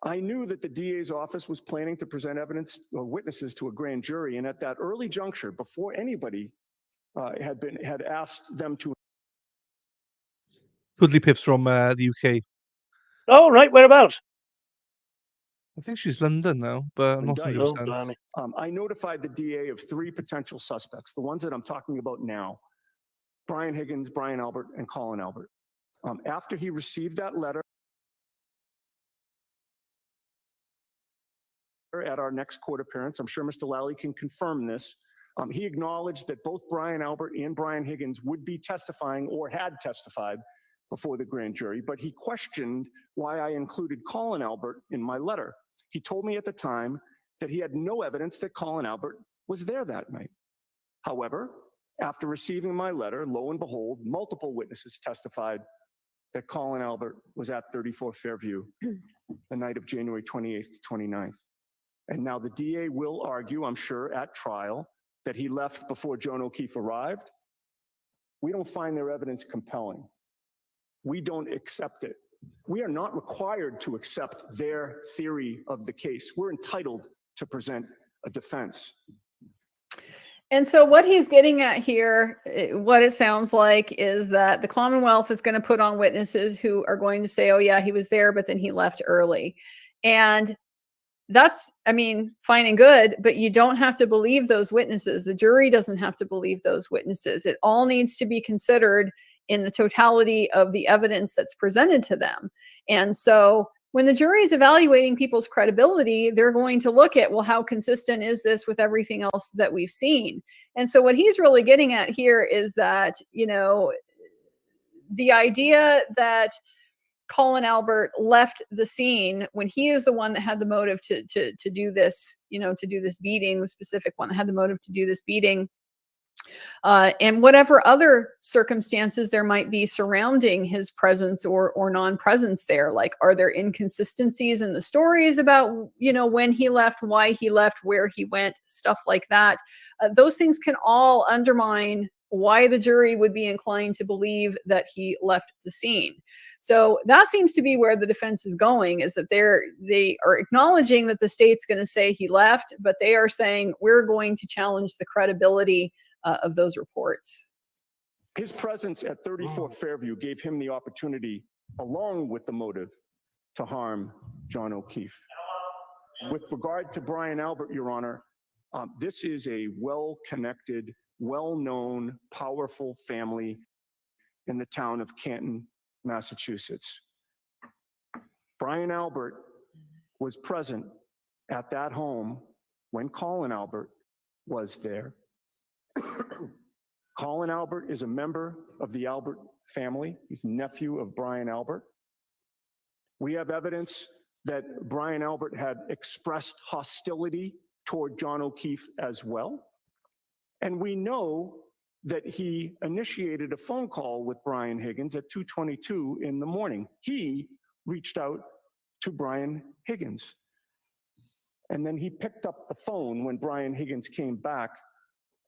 I knew that the DA's office was planning to present evidence or witnesses to a grand jury, and at that early juncture, before anybody had asked them to. Cuddly Pips from the UK. Oh, right, whereabouts? I think she's London now, but I'm not 100%. I notified the DA of 3 potential suspects, the ones that I'm talking about now: Brian Higgins, Brian Albert, and Colin Albert. After he received that letter at our next court appearance, I'm sure Mr. Lally can confirm this, he acknowledged that both Brian Albert and Brian Higgins would be testifying or had testified before the grand jury, but he questioned why I included Colin Albert in my letter. He told me at the time that he had no evidence that Colin Albert was there that night. However, after receiving my letter, lo and behold, multiple witnesses testified that Colin Albert was at 34 Fairview the night of January 28th to 29th. And now the DA will argue, I'm sure, at trial that he left before Joan O'Keefe arrived. We don't find their evidence compelling. We don't accept it. We are not required to accept their theory of the case. We're entitled to present a defense. And so what he's getting at here, what it sounds like, is that the Commonwealth is going to put on witnesses who are going to say, oh yeah, he was there, but then he left early. And that's, I mean, fine and good, but you don't have to believe those witnesses. The jury doesn't have to believe those witnesses. It all needs to be considered in the totality of the evidence that's presented to them. And so when the jury is evaluating people's credibility, they're going to look at, well, how consistent is this with everything else that we've seen? And so what he's really getting at here is that, you know, the idea that Colin Albert left the scene when he is the one that had the motive to do this, you know, to do this beating, the specific one that had the motive to do this beating, and whatever other circumstances there might be surrounding his presence or non-presence there. Like, are there inconsistencies in the stories about, you know, when he left, why he left, where he went, stuff like that? Those things can all undermine why the jury would be inclined to believe that he left the scene. So that seems to be where the defense is going, is that they are acknowledging that the state's going to say he left, but they are saying we're going to challenge the credibility of those reports. His presence at 34 Fairview gave him the opportunity, along with the motive, to harm John O'Keefe. With regard to Brian Albert, Your Honor, this is a well-connected, well-known, powerful family in the town of Canton, Massachusetts. Brian Albert was present at that home when Colin Albert was there. Colin Albert is a member of the Albert family. He's nephew of Brian Albert. We have evidence that Brian Albert had expressed hostility toward John O'Keefe as well. And we know that he initiated a phone call with Brian Higgins at 2:22 in the morning. He reached out to Brian Higgins. And then he picked up the phone when Brian Higgins came back,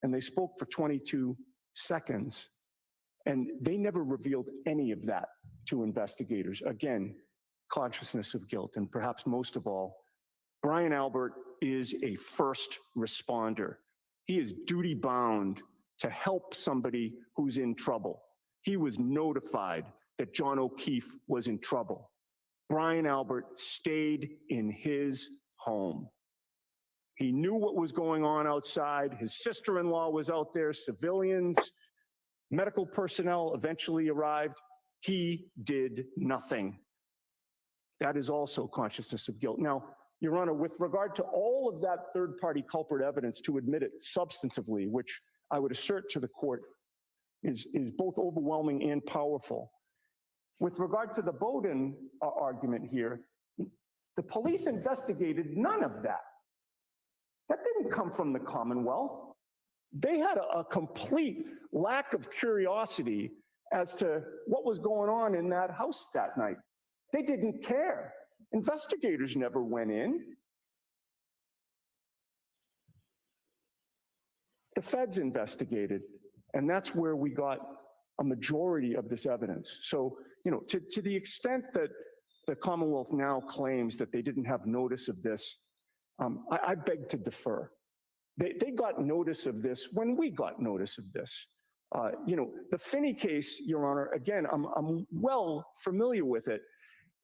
and they spoke for 22 seconds. And they never revealed any of that to investigators. Again, consciousness of guilt. And perhaps most of all, Brian Albert is a first responder. He is duty bound to help somebody who's in trouble. He was notified that John O'Keefe was in trouble. Brian Albert stayed in his home. He knew what was going on outside. His sister-in-law was out there, civilians, medical personnel eventually arrived. He did nothing. That is also consciousness of guilt. Now, Your Honor, with regard to all of that third-party culprit evidence, to admit it substantively, which I would assert to the court is both overwhelming and powerful. With regard to the Bowden argument here, the police investigated none of that. That didn't come from the Commonwealth. They had a complete lack of curiosity as to what was going on in that house that night. They didn't care. Investigators never went in. The feds investigated, and that's where we got a majority of this evidence. So, to the extent that the Commonwealth now claims that they didn't have notice of this, I beg to defer. They got notice of this when we got notice of this. The Finney case, Your Honor, again, I'm well familiar with it.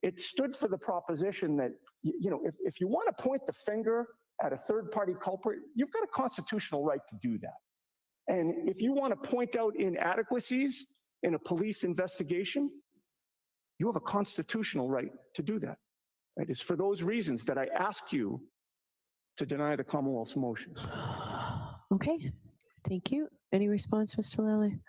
It stood for the proposition that, if you want to point the finger at a third-party culprit, you've got a constitutional right to do that. And if you want to point out inadequacies in a police investigation, you have a constitutional right to do that. Right? It's for those reasons that I ask you to deny the Commonwealth's motions. Okay, thank you. Any response, Mr. Lally?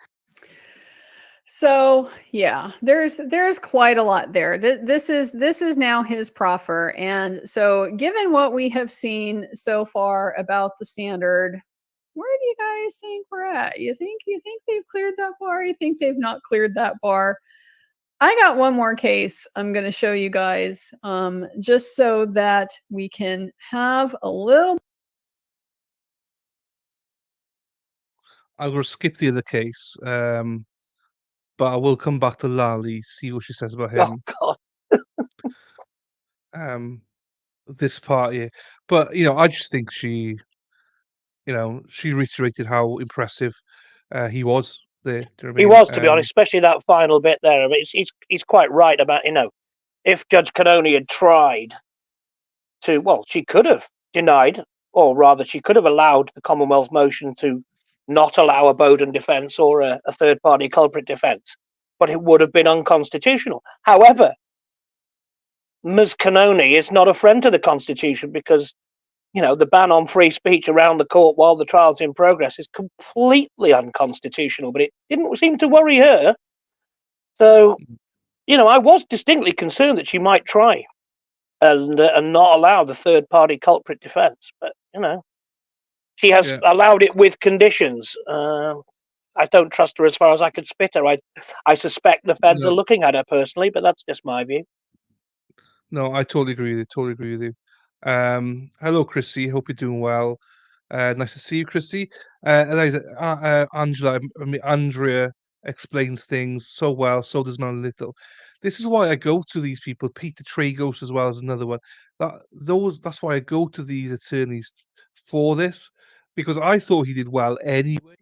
So yeah, there's quite a lot there. This is now his proffer, and so given what we have seen so far about the standard, where do you guys think we're at? You think they've cleared that bar? You think they've not cleared that bar? I got one more case I'm going to show you guys, just so that we can have a little. I'm going to skip the other case, but I will come back to Lally, see what she says about him. Oh, God. This part here. But, I just think she reiterated how impressive he was there. Do you know what I He mean? was, to be honest, especially that final bit there. I mean, he's quite right about, if Judge Cannoni had tried to, well, she could have denied, or rather, she could have allowed the Commonwealth motion to not allow a Bowden defence or a third-party culprit defence, but it would have been unconstitutional. However, Ms. Cannoni is not a friend to the Constitution because, the ban on free speech around the court while the trial's in progress is completely unconstitutional, but it didn't seem to worry her. So, I was distinctly concerned that she might try and not allow the third-party culprit defence, but, she has allowed it with conditions. I don't trust her as far as I could spit her. I suspect the feds are looking at her personally, but that's just my view. No, I totally agree with you. Hello, Chrissy. Hope you're doing well. Nice to see you, Chrissy. Angela, Andrea explains things so well. So does Man Little. This is why I go to these people. Peter Tragos as well as another one. That's why I go to these attorneys for this, because I thought he did well anyway.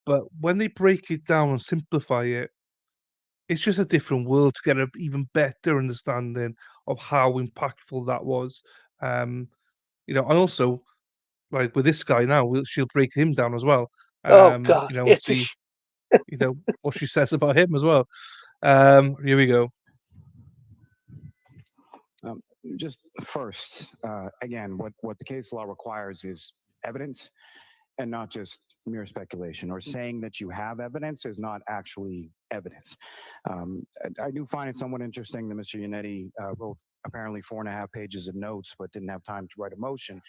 But when they break it down and simplify it, it's just a different world to get an even better understanding of how impactful that was. And also, like with this guy now, she'll break him down as well. Oh God! See, what she says about him as well. Here we go. Just first, again, what the case law requires is evidence and not just mere speculation, or saying that you have evidence is not actually evidence. I do find it somewhat interesting that Mr. Yannetti wrote apparently 4.5 pages of notes, but didn't have time to write a motion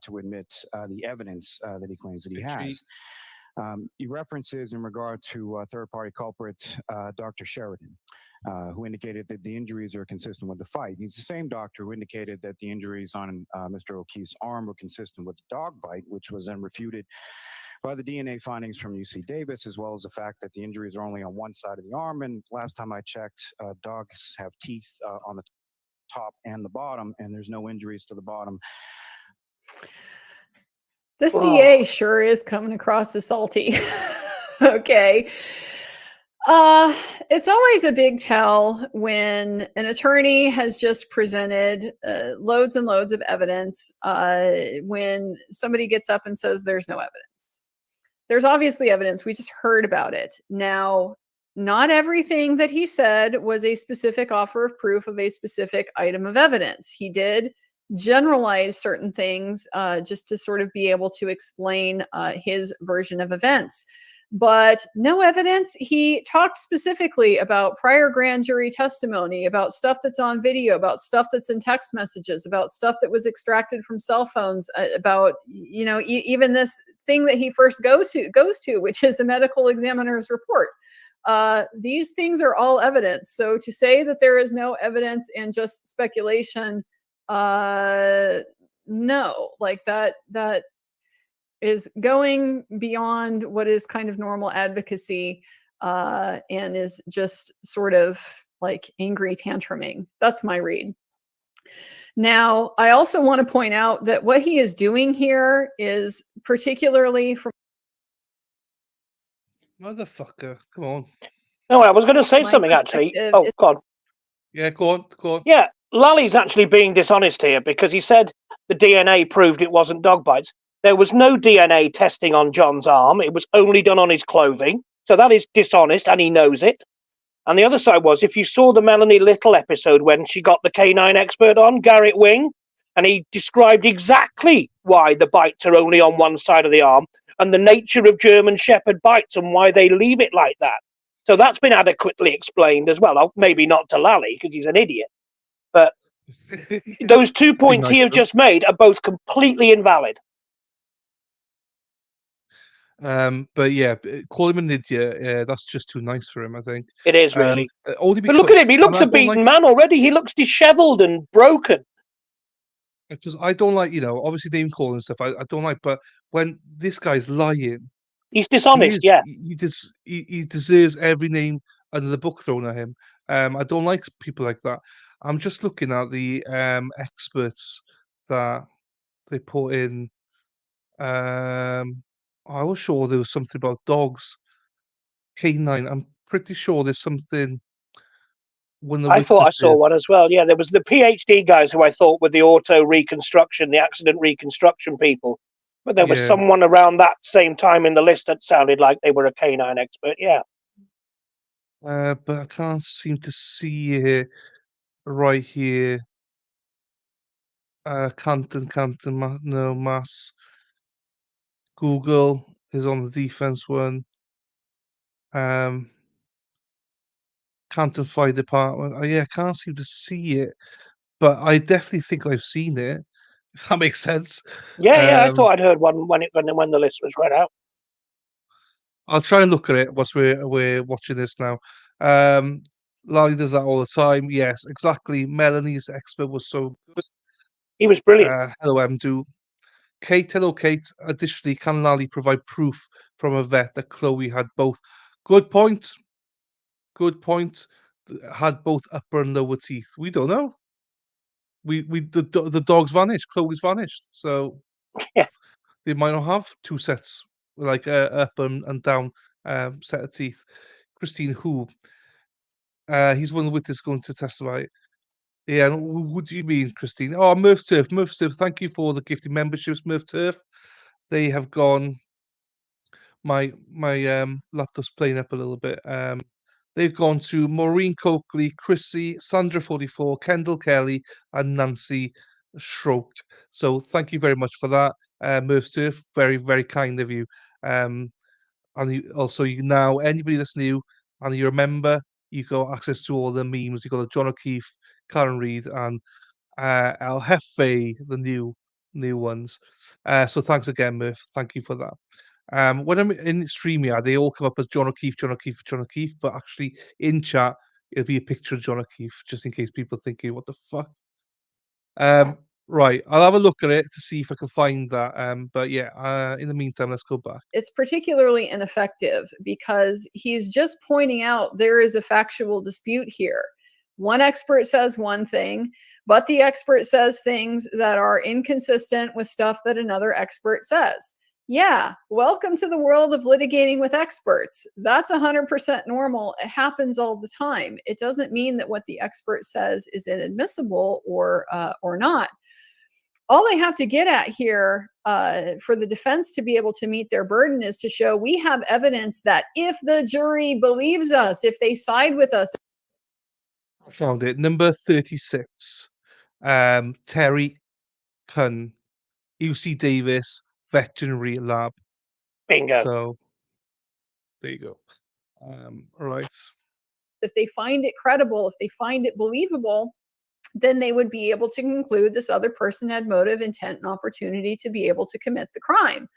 to admit the evidence that he claims that he has. He references in regard to third-party culprit, Dr. Sheridan, who indicated that the injuries are consistent with the fight. He's the same doctor who indicated that the injuries on Mr. O'Keefe's arm were consistent with the dog bite, which was then refuted by the DNA findings from UC Davis, as well as the fact that the injuries are only on one side of the arm. And last time I checked, dogs have teeth on the top and the bottom, and there's no injuries to the bottom. This DA sure is coming across as salty. Okay. It's always a big tell when an attorney has just presented loads and loads of evidence when somebody gets up and says there's no evidence. There's obviously evidence. We just heard about it. Now, not everything that he said was a specific offer of proof of a specific item of evidence. He did generalize certain things just to sort of be able to explain his version of events. But no evidence. He talked specifically about prior grand jury testimony, about stuff that's on video, about stuff that's in text messages, about stuff that was extracted from cell phones, about, you know, even this thing that he first goes to, which is a medical examiner's report. These things are all evidence. So to say that there is no evidence and just speculation, no, like that is going beyond what is kind of normal advocacy and is just sort of like angry tantruming. That's my read. Now, I also want to point out that what he is doing here is particularly from Motherfucker, come on. No, I was going to say my something actually. perspective, Oh, God. Yeah, go on, go on. Yeah, Lally's actually being dishonest here because he said the DNA proved it wasn't dog bites. There was no DNA testing on John's arm. It was only done on his clothing. So that is dishonest, and he knows it. And the other side was, if you saw the Melanie Little episode when she got the canine expert on, Garrett Wing, and he described exactly why the bites are only on one side of the arm and the nature of German Shepherd bites and why they leave it like that. So that's been adequately explained as well. Oh, maybe not to Lally because he's an idiot. But those 2 points he have just made are both completely invalid. But yeah, call him an idiot. That's just too nice for him, I think. It is really. Only But look at him. He looks a and I don't beaten man already. He looks dishevelled and broken. because I don't like, you know, obviously name calling and stuff. I don't like, but when this guy's lying, he's dishonest. Yeah, he deserves every name under the book thrown at him. I don't like people like that. I'm just looking at the experts that they put in. I was sure there was something about dogs. Canine. I'm pretty sure there's something when the I thought I saw witnesses. one as well. Yeah, there was the PhD guys who I thought were the auto reconstruction, the accident reconstruction people. But there was Yeah. someone around that same time in the list that sounded like they were a canine expert. Yeah. But I can't seem to see it right here. Canton, no, Mass. Google is on the defense one. Canton Fire Department. Oh, yeah, I can't seem to see it, but I definitely think I've seen it. If that makes sense. Yeah, I thought I'd heard one when the list was read out. I'll try and look at it whilst we're watching this now. Lally does that all the time. Yes, exactly. Melanie's expert was so good. He was brilliant. Hello, Mdu. Kate, hello, Kate. Additionally, can Lally provide proof from a vet that Chloe had both? Good point. Good point. Had both upper and lower teeth. We don't know. The dog's vanished. Chloe's vanished. So yeah, they might not have two sets, like up and down set of teeth. Christine, who? He's one of the witnesses going to testify. Yeah, what do you mean, Christine? Oh, Murph Turf. Thank you for the gifted memberships, Murph Turf. They have gone. My laptop's playing up a little bit. They've gone to Maureen Coakley, Chrissy, Sandra 44, Kendall Kelly, and Nancy Schrock. So thank you very much for that, Murph Turf. Very, very kind of you. And also, you now, anybody that's new and you remember, you got access to all the memes. You got the John O'Keefe, Karen Reid, and El Jefe, the new ones. So thanks again, Murph. Thank you for that. When I'm in StreamYard, they all come up as John O'Keefe, but actually in chat, it'll be a picture of John O'Keefe, just in case people are thinking, what the fuck? Right, I'll have a look at it to see if I can find that. But yeah, in the meantime, let's go back. It's particularly ineffective because he's just pointing out there is a factual dispute here. One expert says one thing, but the expert says things that are inconsistent with stuff that another expert says. Yeah, welcome to the world of litigating with experts. That's 100% normal. It happens all the time. It doesn't mean that what the expert says is inadmissible or not. All they have to get at here for the defense to be able to meet their burden is to show we have evidence that if the jury believes us, if they side with us. I found it. Number 36. Terry Kunn, UC Davis Veterinary Lab. Bingo. So there you go. All right. If they find it credible, if they find it believable, then they would be able to conclude this other person had motive, intent, and opportunity to be able to commit the crime.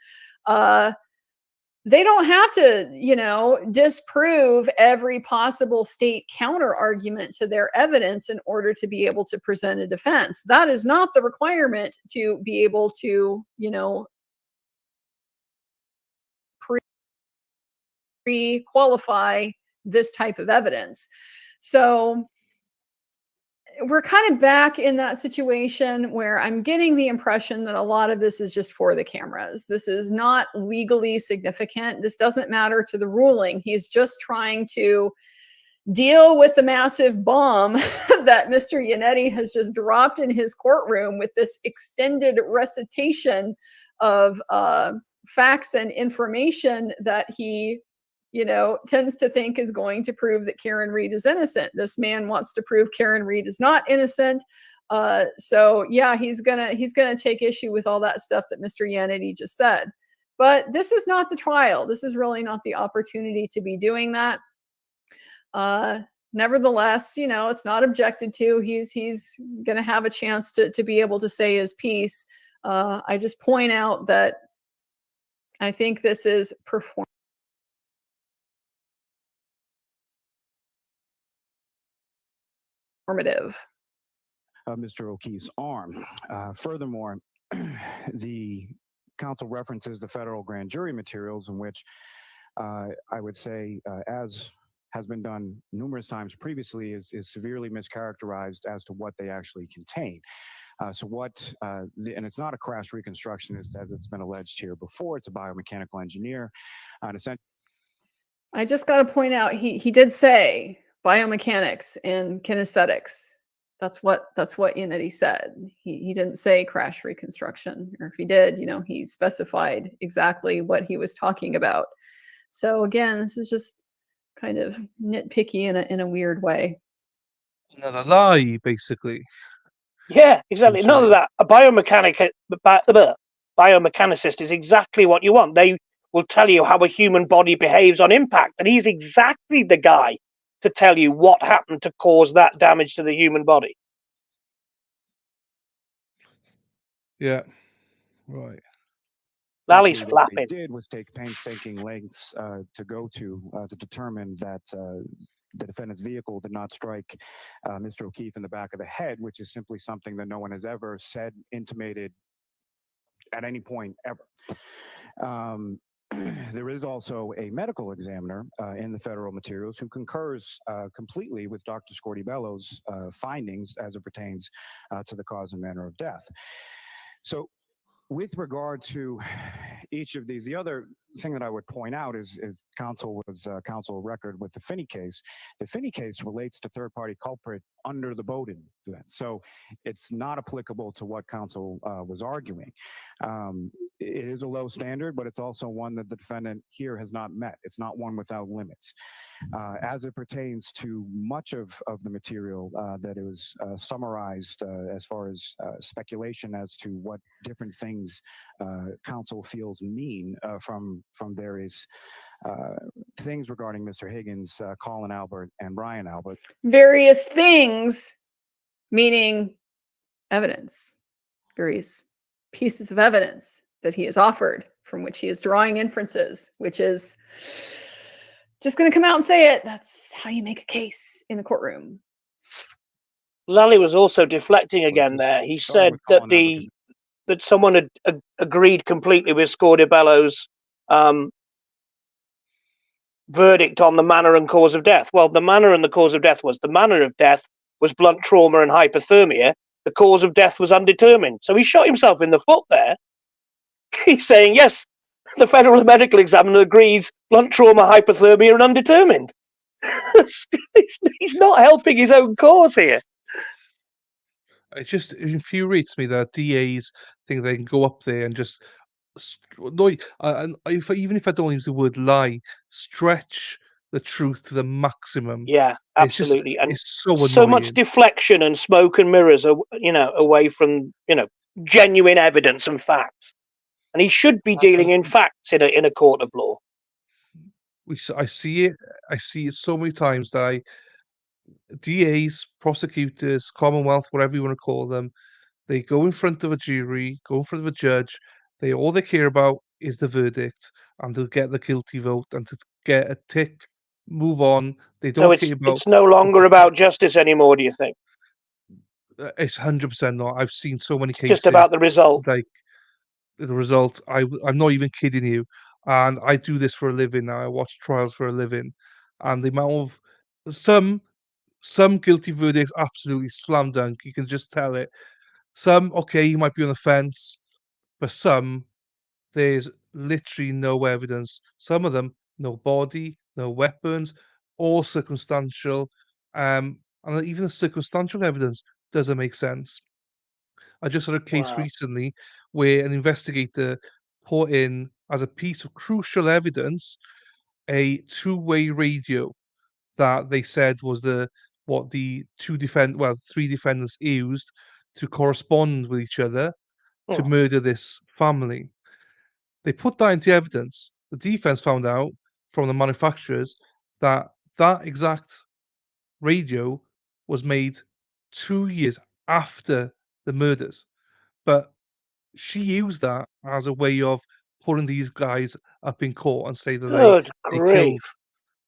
They don't have to, disprove every possible state counter argument to their evidence in order to be able to present a defense. That is not the requirement to be able to, pre-qualify this type of evidence. So we're kind of back in that situation where I'm getting the impression that a lot of this is just for the cameras. This is not legally significant. This doesn't matter to the ruling. He's just trying to deal with the massive bomb that Mr. Yannetti has just dropped in his courtroom with this extended recitation of facts and information that he tends to think is going to prove that Karen Read is innocent. This man wants to prove Karen Read is not innocent. So yeah, he's gonna take issue with all that stuff that Mr. Yannetti just said. But this is not the trial. This is really not the opportunity to be doing that. Nevertheless, it's not objected to. He's gonna have a chance to be able to say his piece. I just point out that I think this is performative. Mr. O'Keefe's arm. Furthermore, the counsel references the federal grand jury materials in which I would say, as has been done numerous times previously, is severely mischaracterized as to what they actually contain. And it's not a crash reconstructionist as it's been alleged here before, it's a biomechanical engineer. I just got to point out, he did say biomechanics and kinesthetics. That's what Yannetti said. He didn't say crash reconstruction, or if he did, he specified exactly what he was talking about. So again, this is just kind of nitpicky in a weird way. Another lie, basically. Yeah, exactly. None of that. A biomechanicist is exactly what you want. They will tell you how a human body behaves on impact, and he's exactly the guy to tell you what happened to cause that damage to the human body. Yeah, right. Lally's What flapping. they did was take painstaking lengths to go to determine that the defendant's vehicle did not strike Mr. O'Keefe in the back of the head, which is simply something that no one has ever said, intimated at any point ever. There is also a medical examiner in the federal materials who concurs completely with Dr. Scortibello's findings as it pertains to the cause and manner of death. So with regard to each of these, the other thing that I would point out is counsel record with the Finney case. The Finney case relates to third-party culprit under the Bowden event. So it's not applicable to what counsel was arguing. It is a low standard, but it's also one that the defendant here has not met. It's not one without limits. As it pertains to much of the material that is summarized as far as speculation as to what different things counsel feels mean from various things regarding Mr. Higgins, Colin Albert, and Brian Albert. Various things, meaning evidence, various pieces of evidence that he has offered from which he is drawing inferences, which is just going to come out and say it. That's how you make a case in the courtroom. Lally was also deflecting again there. He said that someone had agreed completely with Scortibello's verdict on the manner and cause of death. Well, the manner and the cause of death was blunt trauma and hypothermia. The cause of death was undetermined. So he shot himself in the foot there. He's saying, yes, The federal medical examiner agrees blunt trauma, hypothermia, and undetermined. He's not helping his own cause here. It just infuriates me that DAs think they can go up there and just no, even if I don't use the word lie, stretch the truth to the maximum. Yeah, absolutely. And it's so so much annoying. deflection and smoke and mirrors, away from genuine evidence and facts. And he should be dealing in facts in a court of law. I see it so many times that DAs, prosecutors, Commonwealth, whatever you want to call them, they go in front of a jury, go in front of a judge. All they care about is the verdict, and they'll get the guilty vote and to get a tick, move on. They So don't care about. it's no longer about justice anymore, do you think? It's 100% not. I've seen so many cases. Just about the result. Like the result. I'm not even kidding you. And I do this for a living now. I watch trials for a living, and the amount of some guilty verdicts absolutely slam dunk. You can just tell it. Some, okay, you might be on the fence, but some, there's literally no evidence. Some of them, no body, no weapons, all circumstantial. And even the circumstantial evidence doesn't make sense. I just had a case recently where an investigator put in as a piece of crucial evidence a two-way radio that they said was what the three defendants used to correspond with each other to murder this family. They put that into evidence. The defense found out from the manufacturers that that exact radio was made 2 years after the murders. But she used that as a way of putting these guys up in court and say that they killed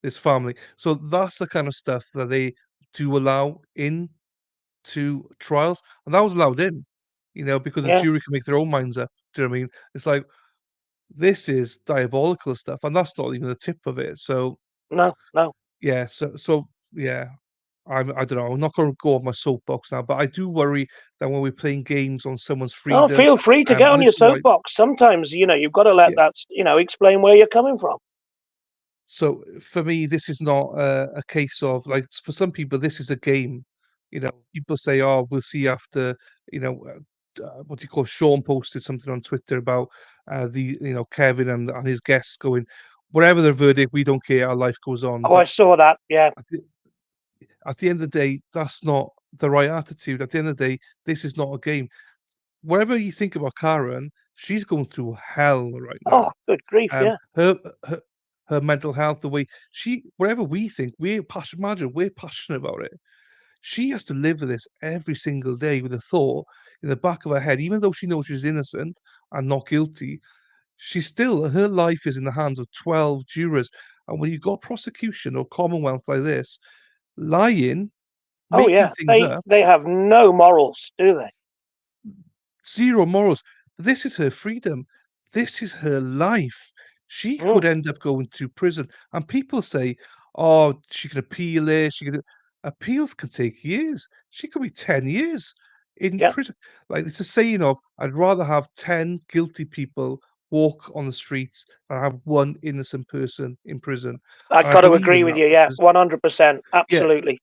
this family. So that's the kind of stuff that they do allow in to trials, and that was allowed in, because the jury can make their own minds up. Do you know what I mean? It's like this is diabolical stuff, and that's not even the tip of it. So no. Yeah, so yeah, I don't know. I'm not going to go off my soapbox now, but I do worry that when we're playing games on someone's freedom. Oh, feel free to get on your soapbox. Sometimes you've got to let that explain where you're coming from. So for me, this is not a case of like for some people, this is a game. People say, "Oh, we'll see after." What do you call? Sean posted something on Twitter about Kevin and his guests going, whatever their verdict, we don't care. Our life goes on. Oh, I saw that. Yeah. At the end of the day, that's not the right attitude. At the end of the day, this is not a game. Whatever you think about Karen, she's going through hell right now. Oh, good grief! Yeah. Her mental health, the way whatever we think, we're passionate about it. She has to live with this every single day with a thought in the back of her head, even though she knows she's innocent and not guilty. Her life is in the hands of 12 jurors. And when you've got prosecution or Commonwealth like this, lying, making things up. They have no morals, do they? Zero morals. This is her freedom. This is her life. She could end up going to prison. And people say, oh, she can appeal it. Appeals can take years. She could be 10 years in prison. Like it's a saying of, I'd rather have 10 guilty people walk on the streets than have one innocent person in prison. I've got to agree with you. Yeah, 100%. Absolutely.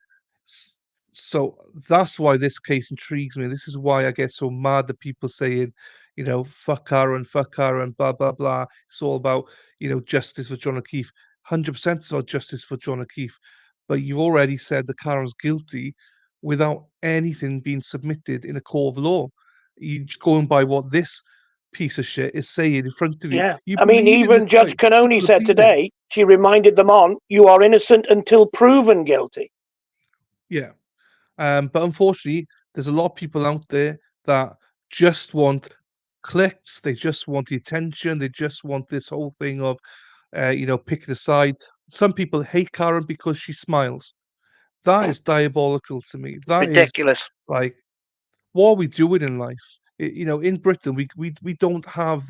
So that's why this case intrigues me. This is why I get so mad that people saying, fuck Karen, blah, blah, blah. It's all about, justice for John O'Keefe. 100% it's about justice for John O'Keefe. But you've already said that Karen's guilty without anything being submitted in a court of law. You're just going by what this piece of shit is saying in front of you. Yeah. Even Judge Canoni said today, she reminded them you are innocent until proven guilty. Yeah. But unfortunately, there's a lot of people out there that just want clicks. They just want the attention. They just want this whole thing of, picking a side. Some people hate Karen because she smiles. That is diabolical to me. That ridiculous. Is like, what are we doing in life? In Britain, we don't have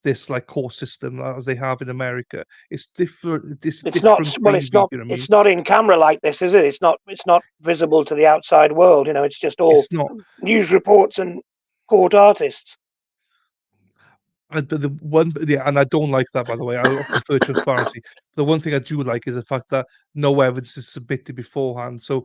this like court system as they have in America. It's different. It's not in camera like this, is it? It's not visible to the outside world. It's just all news reports and court artists. But the one, yeah, and I don't like that, by the way. I prefer transparency. The one thing I do like is the fact that no evidence is submitted beforehand. So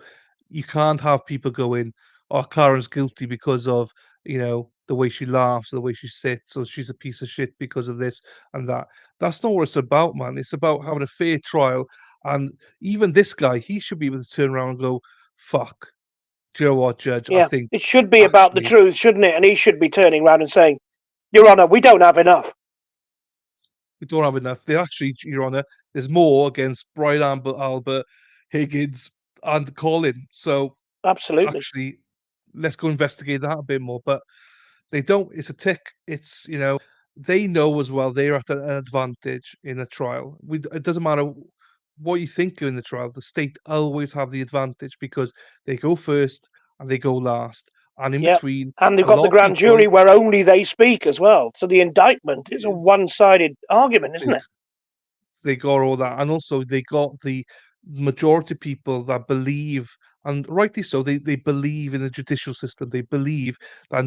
you can't have people going, "Oh, Karen's guilty because of the way she laughs, the way she sits, or she's a piece of shit because of this and that." That's not what it's about, man. It's about having a fair trial. And even this guy, he should be able to turn around and go, "Fuck, do you know what, Judge? I Yeah, think it should be about the actually truth, shouldn't it? And he should be turning around and saying, "Your Honour, we don't have enough." we don't have enough." They actually, Your Honour, there's more against Brian Albert, Higgins, and Colin. So Absolutely. actually, let's go investigate that a bit more. But they don't. It's a tick. It's they know as well they're at an advantage in a trial. It doesn't matter what you think in the trial. The state always have the advantage because they go first and they go last, and in Yeah. between, And they've a got lot the of grand people jury where only they speak as well. So the indictment is a one-sided argument, isn't they, it? they got all that, and also they got the majority of people that believe, and rightly so, they believe in the judicial system. They believe that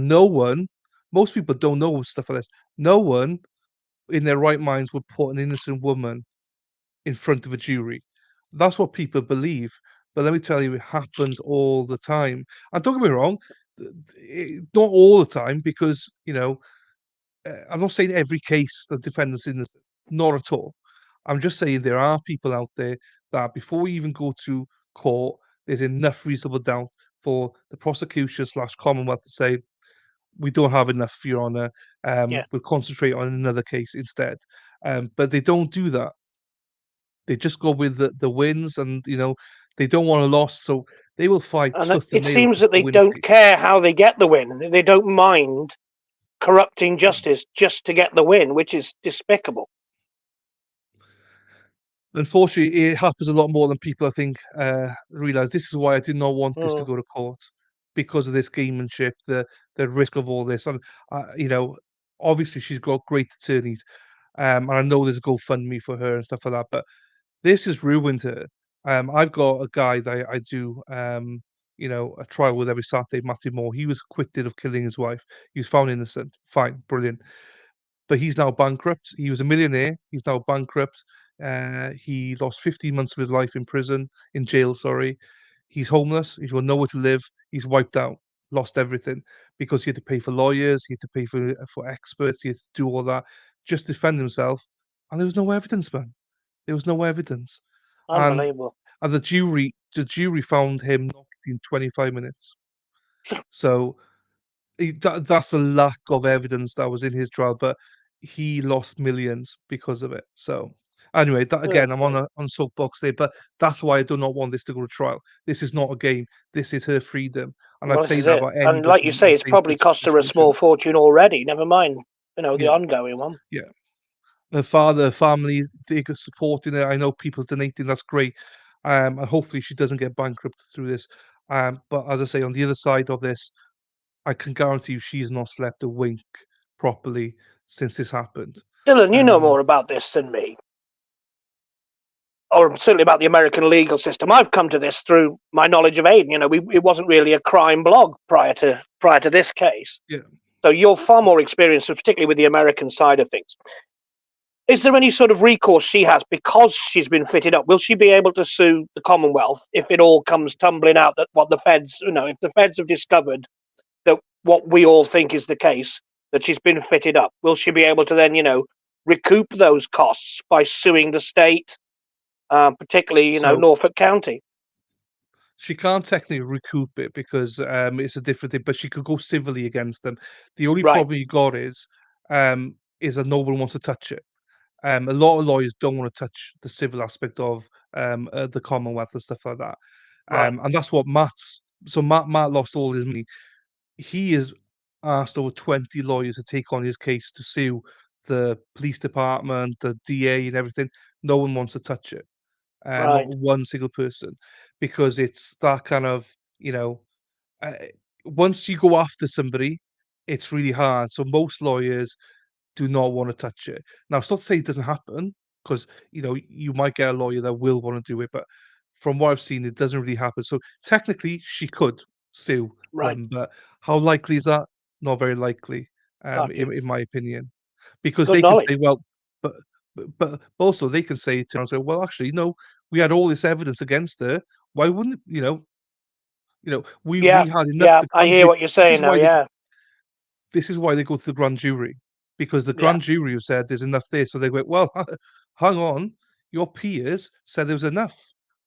most people don't know stuff like this. No one in their right minds would put an innocent woman in front of a jury. That's what people believe. But let me tell you, it happens all the time. And don't get me wrong, not all the time, because I'm not saying every case the defendant's innocent, not at all. I'm just saying there are people out there that before we even go to court, there's enough reasonable doubt for the prosecution slash Commonwealth to say, we don't have enough, Your Honour. Yeah. We'll concentrate on another case instead. But they don't do that. They just go with the wins, and they don't want a loss, so they will fight And tooth and it nail seems just that to they win a don't case. care how they get the win. They don't mind corrupting justice just to get the win, which is despicable. Unfortunately, it happens a lot more than people, I think, realize. This is why I did not want this to Mm. go to court, because of this gamemanship, the risk of all this, and obviously she's got great attorneys, and I know there's a GoFundMe for her and stuff like that, but this has ruined her. I've got a guy that I do, a trial with every Saturday, Matthew Moore. He was acquitted of killing his wife. He was found innocent. Fine, brilliant. But he's now bankrupt. He was a millionaire. He's now bankrupt. He lost 15 months of his life in jail, sorry. He's homeless. He's got nowhere to live. He's wiped out, lost everything because he had to pay for lawyers. He had to pay for experts. He had to do all that just to defend himself. And there was no evidence, man. There was no evidence. And Unbelievable. and the jury found him not in 25 minutes. So that's the lack of evidence that was in his trial, but he lost millions because of it. So anyway, that Oh, again, I'm on soapbox there, but that's why I do not want this to go to trial. This is not a game. This is her freedom, and well, I'd this say is that it. about And like anybody you in say, it's the probably cost her a small situation. fortune already. Never mind, the Yeah, ongoing one. yeah. Her father, family, they got supporting her. I know people donating. That's great. And hopefully she doesn't get bankrupt through this. But as I say, on the other side of this, I can guarantee you she's not slept a wink properly since this happened. Dylan, you know Um, more about this than me, or certainly about the American legal system. I've come to this through my knowledge of Aiden. It wasn't really a crime blog prior to this case. yeah. So you're far more experienced, particularly with the American side of things. Is there any sort of recourse she has because she's been fitted up? Will she be able to sue the Commonwealth if it all comes tumbling out that what the feds, if the feds have discovered that what we all think is the case, that she's been fitted up? Will she be able to then, recoup those costs by suing the state, particularly, So Norfolk County? she can't technically recoup it because it's a different thing, but she could go civilly against them. The only Right, problem you got is that no one wants to touch it. A lot of lawyers don't want to touch the civil aspect of the Commonwealth and stuff like that. right, And that's what Matt lost all his money. He has asked over 20 lawyers to take on his case to sue the police department, the DA, and everything. No one wants to touch it. Not right. one single person, because it's that kind of, you know, uh, once you go after somebody, it's really hard. So most lawyers do not want to touch it. Now, it's not to say it doesn't happen, because you might get a lawyer that will want to do it, but from what I've seen, it doesn't really happen. So technically, she could sue Right. them, but how likely is that? Not very likely, Got you. in my opinion. because Good they can knowledge. say, well, but also they can say to her, say, well, actually, no, we had all this evidence against her. Why wouldn't we Yeah, had enough. yeah, The I grand hear jury. what you're saying now. Yeah, This is why they go to the grand jury, because the yeah, grand jury have said there's enough there. So they went, well, hang on, your peers said there was enough.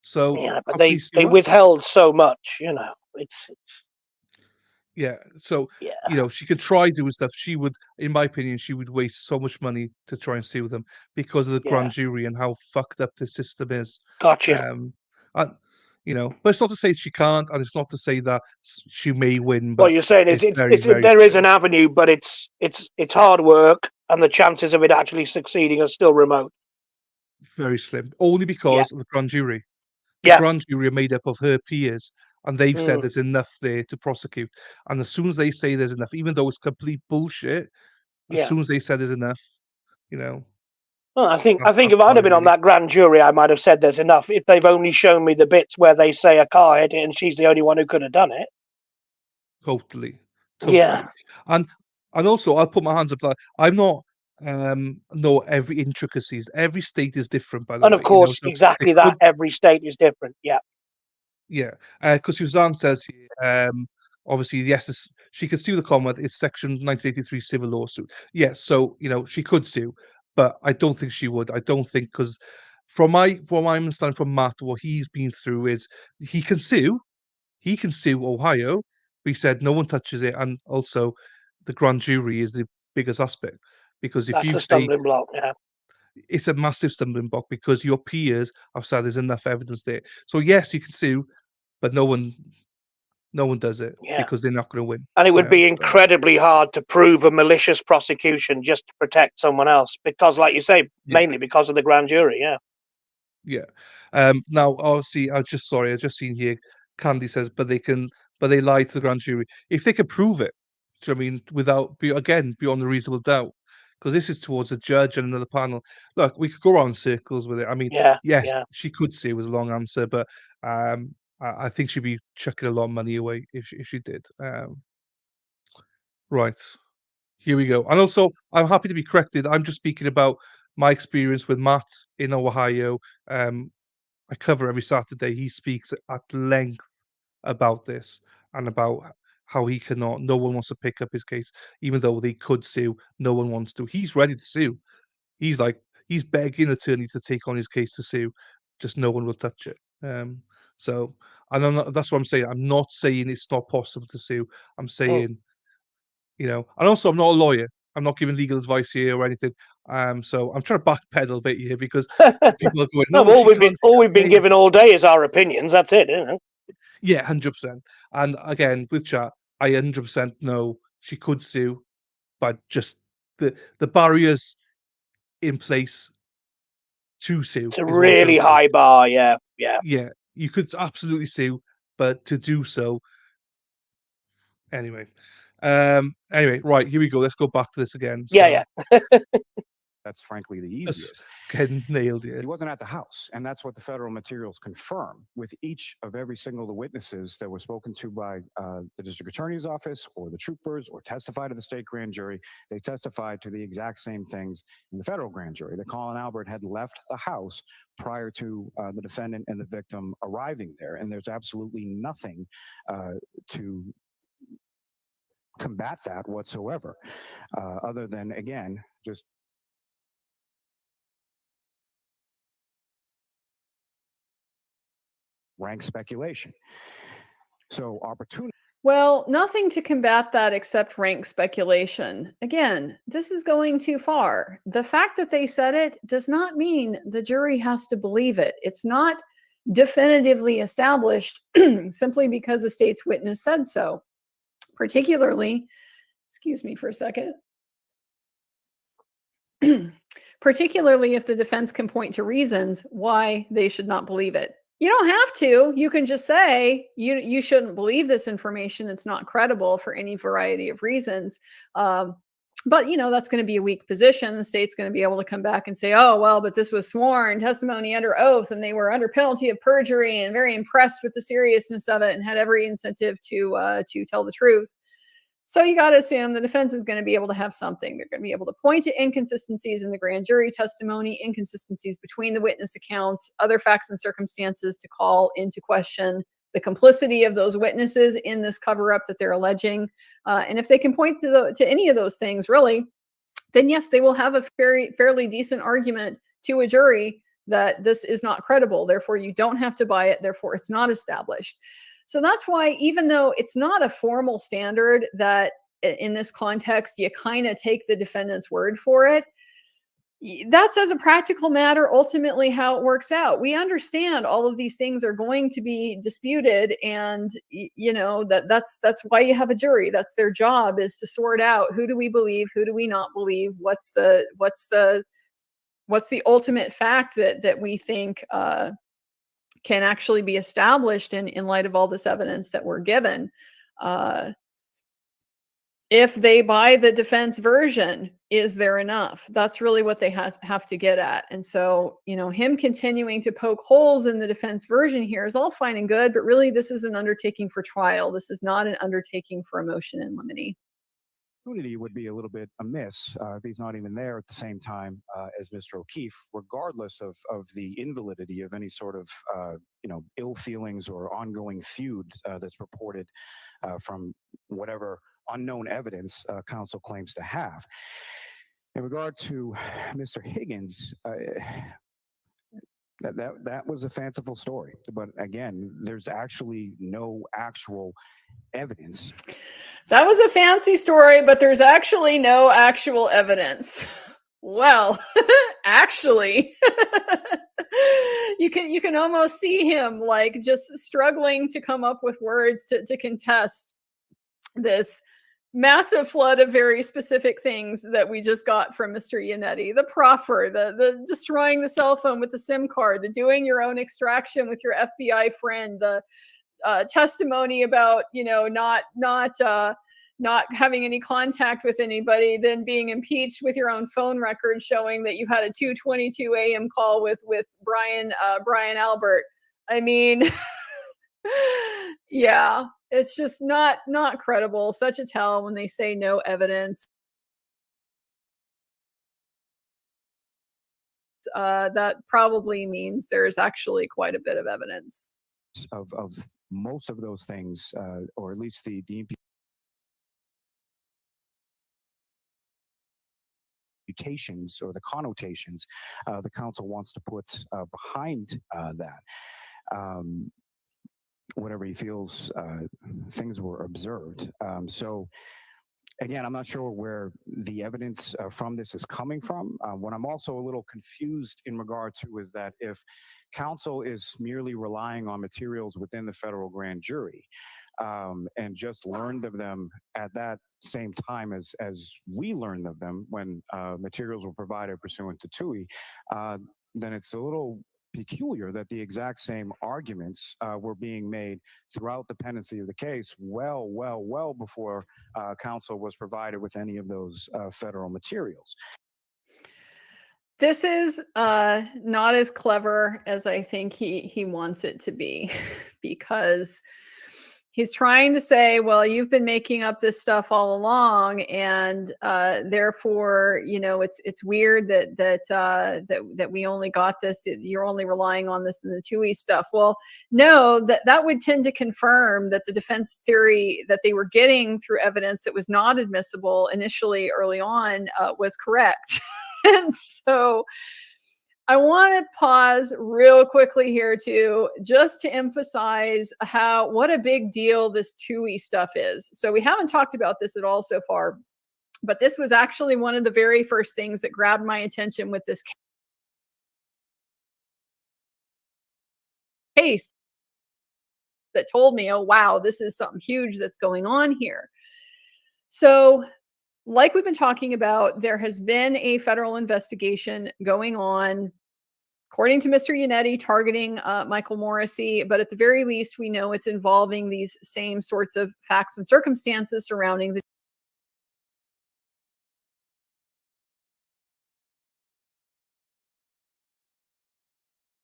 So yeah. But how can you they sue us? withheld so much. It's Yeah. So yeah. she could try doing stuff. She would, in my opinion, she would waste so much money to try and sue them because of the Yeah. grand jury and how fucked up the system is. Gotcha. And but it's not to say she can't, and it's not to say that she may win, What but you're saying is it's very, very there is slim. an avenue, but it's hard work, and the chances of it actually succeeding are still remote. Very slim, only Yeah. because of the grand jury. The Yeah. grand jury are made up of her peers, and they've said Mm. there's enough there to prosecute. And as soon as they say there's enough, even though it's complete bullshit, as Yeah. soon as they said there's enough, you know, Well, I think that's if I'd why have been on really. that grand jury, I might have said there's enough. If they've only shown me the bits where they say a car hit it and she's the only one who could have done it. Totally. Yeah. And also I'll put my hands up that I'm not know every intricacies. Every state is different, by the And of way. course, So they exactly could, that. Every state is different. Yeah. yeah. Because Suzanne says here, obviously, yes, she could sue the Commonwealth. It's Section 1983 civil lawsuit. Yes, so she could sue, but I don't think she would. I don't think, because from my understanding from Matt, what he's been through is he can sue. He can sue Ohio, but he said no one touches it, and also the grand jury is the biggest aspect, because if That's you the say stumbling block. Yeah. it's a massive stumbling block, because your peers have said there's enough evidence there. So yes, you can sue, but no one does it Yeah. because they're not going to win. And it would be So, incredibly hard to prove a malicious prosecution just to protect someone else, because, like you say, yeah, mainly because of the grand jury. Yeah. yeah. Now, obviously, I just seen here. Candy says, but they lied to the grand jury if they could prove it. Do you know what I mean, without beyond a reasonable doubt, because this is towards a judge and another panel. Look, we could go around in circles with it. I mean, Yeah. yes, Yeah. she could say it was a long answer, but I think she'd be chucking a lot of money away if she did. Right. Here we go. And also, I'm happy to be corrected. I'm just speaking about my experience with Matt in Ohio. I cover every Saturday. He speaks at length about this and about how he cannot. No one wants to pick up his case, even though they could sue. No one wants to. He's ready to sue. He's begging attorneys to take on his case to sue. Just no one will touch it. So, and that's what I'm saying. I'm not saying it's not possible to sue. I'm saying, and also I'm not a lawyer. I'm not giving legal advice here or anything. So I'm trying to backpedal a bit here, because people are going, No, no, she can't. all we've been Pay. given all day is our opinions. That's it, isn't it? Yeah, 100%. And again, with chat, I 100% know she could sue, but just the barriers in place to sue It's a is what I'm trying really to say. high bar. Yeah. Yeah. Yeah, you could absolutely sue, but to do so, anyway. Anyway, right, here we go. Let's go back to this again. Yeah. So, Yeah. That's frankly the let's easiest. get nailed it. He wasn't at the house, and that's what the federal materials confirm with each of every single of the witnesses that were spoken to by the district attorney's office or the troopers or testified to the state grand jury. They testified to the exact same things in the federal grand jury, that Colin Albert had left the house prior to the defendant and the victim arriving there, and there's absolutely nothing to combat that whatsoever, other than, again, just rank speculation. So opportunity. Well, nothing to combat that except rank speculation. Again, this is going too far. The fact that they said it does not mean the jury has to believe it. It's not definitively established simply because a state's witness said so. Particularly, excuse me for a second. Particularly if the defense can point to reasons why they should not believe it. You don't have to. You can just say you shouldn't believe this information. It's not credible for any variety of reasons. But that's going to be a weak position. The state's going to be able to come back and say, oh, well, but this was sworn testimony under oath and they were under penalty of perjury and very impressed with the seriousness of it and had every incentive to tell the truth. So you got to assume the defense is going to be able to have something. They're going to be able to point to inconsistencies in the grand jury testimony, inconsistencies between the witness accounts, other facts and circumstances to call into question the complicity of those witnesses in this cover-up that they're alleging. And if they can point to any of those things, really, then yes, they will have a fairly decent argument to a jury that this is not credible. Therefore, you don't have to buy it. Therefore, it's not established. So that's why, even though it's not a formal standard, that in this context, you kind of take the defendant's word for it. That's, as a practical matter, ultimately how it works out. We understand all of these things are going to be disputed, and you know that's why you have a jury. That's their job, is to sort out who do we believe, who do we not believe, what's the ultimate fact that we think can actually be established in light of all this evidence that we're given. If they buy the defense version, is there enough? That's really what they have to get at. And so, you know, him continuing to poke holes in the defense version here is all fine and good, but really this is an undertaking for trial. This is not an undertaking for a motion in limine. Opportunity would be a little bit amiss if he's not even there at the same time as Mr. O'Keefe, regardless of the invalidity of any sort of ill feelings or ongoing feud that's reported from whatever unknown evidence counsel claims to have. In regard to Mr. Higgins, that was a fanciful story, but again, there's actually no actual evidence. That was a fancy story, but there's actually no actual evidence. Well, actually, you can almost see him like just struggling to come up with words to contest this massive flood of very specific things that we just got from Mr. Yannetti. The proffer, the destroying the cell phone with the SIM card, the doing your own extraction with your FBI friend, the testimony about, you know, not having any contact with anybody, then being impeached with your own phone record showing that you had a 2:22 a.m. call with Brian Albert. I mean, yeah, it's just not credible. Such a tell when they say no evidence. That probably means there's actually quite a bit of evidence. Of most of those things, or at least the imputations or the connotations the council wants to put behind that. Whatever he feels things were observed. So again, I'm not sure where the evidence from this is coming from. What I'm also a little confused in regard to is that if counsel is merely relying on materials within the federal grand jury and just learned of them at that same time as we learned of them when materials were provided pursuant to TUI, then it's a little peculiar that the exact same arguments were being made throughout the pendency of the case well before counsel was provided with any of those federal materials. This is not as clever as I think he wants it to be, because he's trying to say, well, you've been making up this stuff all along, and therefore, you know, it's weird that we only got this. You're only relying on this in the TUI stuff. Well, no, that would tend to confirm that the defense theory that they were getting through evidence that was not admissible initially early on was correct. And so I want to pause real quickly here too, just to emphasize what a big deal this TUI stuff is. So we haven't talked about this at all so far, but this was actually one of the very first things that grabbed my attention with this case, that told me, oh wow, this is something huge that's going on here. So like we've been talking about, there has been a federal investigation going on, according to Mr. Yannetti, targeting Michael Morrissey, but at the very least, we know it's involving these same sorts of facts and circumstances surrounding the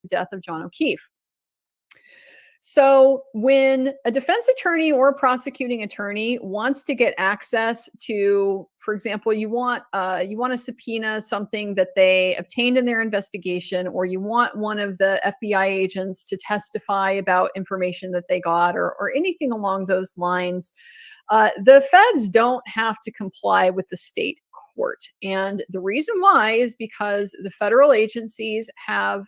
death of John O'Keefe. So when a defense attorney or a prosecuting attorney wants to get access to, for example, you want to subpoena something that they obtained in their investigation, or you want one of the FBI agents to testify about information that they got, or anything along those lines, the feds don't have to comply with the state court. And the reason why is because the federal agencies have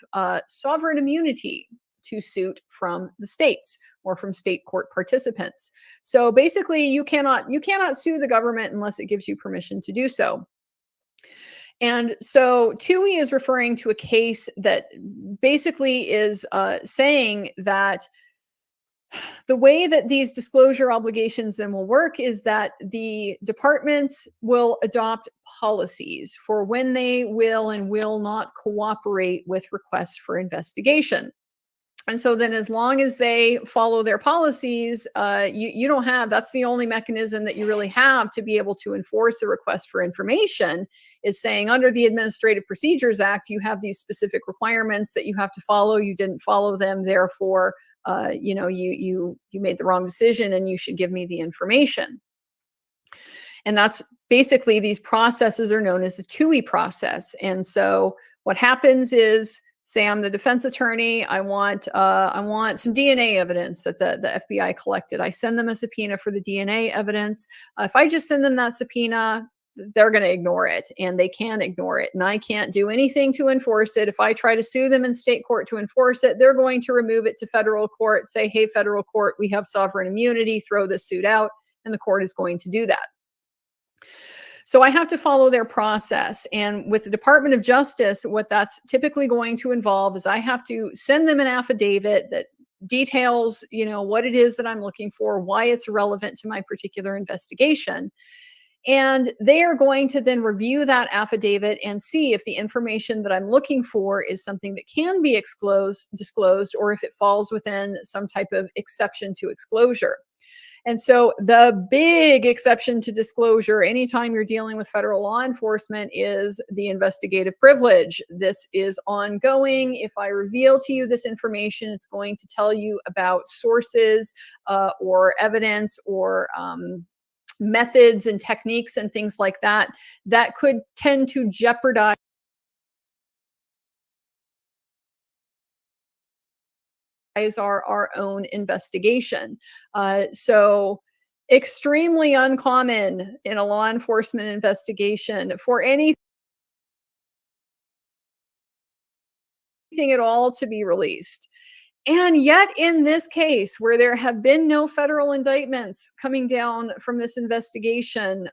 sovereign immunity to suit from the states or from state court participants. So basically, you cannot sue the government unless it gives you permission to do so. And so TUI is referring to a case that basically is saying that the way that these disclosure obligations then will work is that the departments will adopt policies for when they will and will not cooperate with requests for investigation. And so then as long as they follow their policies, you don't have, that's the only mechanism that you really have to be able to enforce a request for information, is saying under the Administrative Procedures Act, you have these specific requirements that you have to follow. You didn't follow them, therefore, you made the wrong decision and you should give me the information. And that's basically, these processes are known as the TUI process. And so what happens is, say I'm the defense attorney, I want some DNA evidence that the FBI collected. I send them a subpoena for the DNA evidence. If I just send them that subpoena, they're going to ignore it, and they can ignore it, and I can't do anything to enforce it. If I try to sue them in state court to enforce it, they're going to remove it to federal court, say, hey, federal court, we have sovereign immunity, throw this suit out, and the court is going to do that. So I have to follow their process. And with the Department of Justice, what that's typically going to involve is I have to send them an affidavit that details, what it is that I'm looking for, why it's relevant to my particular investigation. And they are going to then review that affidavit and see if the information that I'm looking for is something that can be disclosed, or if it falls within some type of exception to disclosure. And so the big exception to disclosure anytime you're dealing with federal law enforcement is the investigative privilege. This is ongoing. If I reveal to you this information, it's going to tell you about sources or evidence or methods and techniques and things like that that could tend to jeopardize our own investigation. So extremely uncommon in a law enforcement investigation for anything at all to be released. And yet in this case, where there have been no federal indictments coming down from this investigation,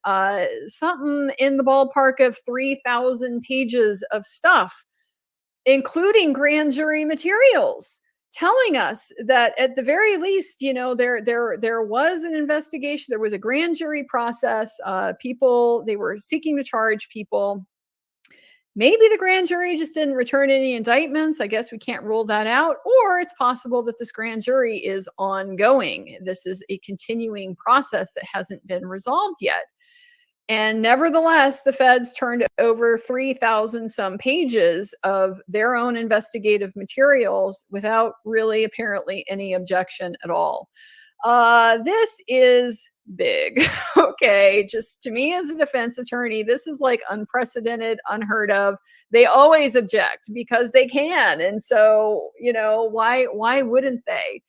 something in the ballpark of 3,000 pages of stuff, including grand jury materials, telling us that at the very least, there was an investigation, there was a grand jury process, they were seeking to charge people. Maybe the grand jury just didn't return any indictments. I guess we can't rule that out. Or it's possible that this grand jury is ongoing. This is a continuing process that hasn't been resolved yet. And nevertheless, the feds turned over 3,000 some pages of their own investigative materials without really apparently any objection at all. This is big. Okay, just to me as a defense attorney, this is like unprecedented, unheard of. They always object because they can. And so, why wouldn't they?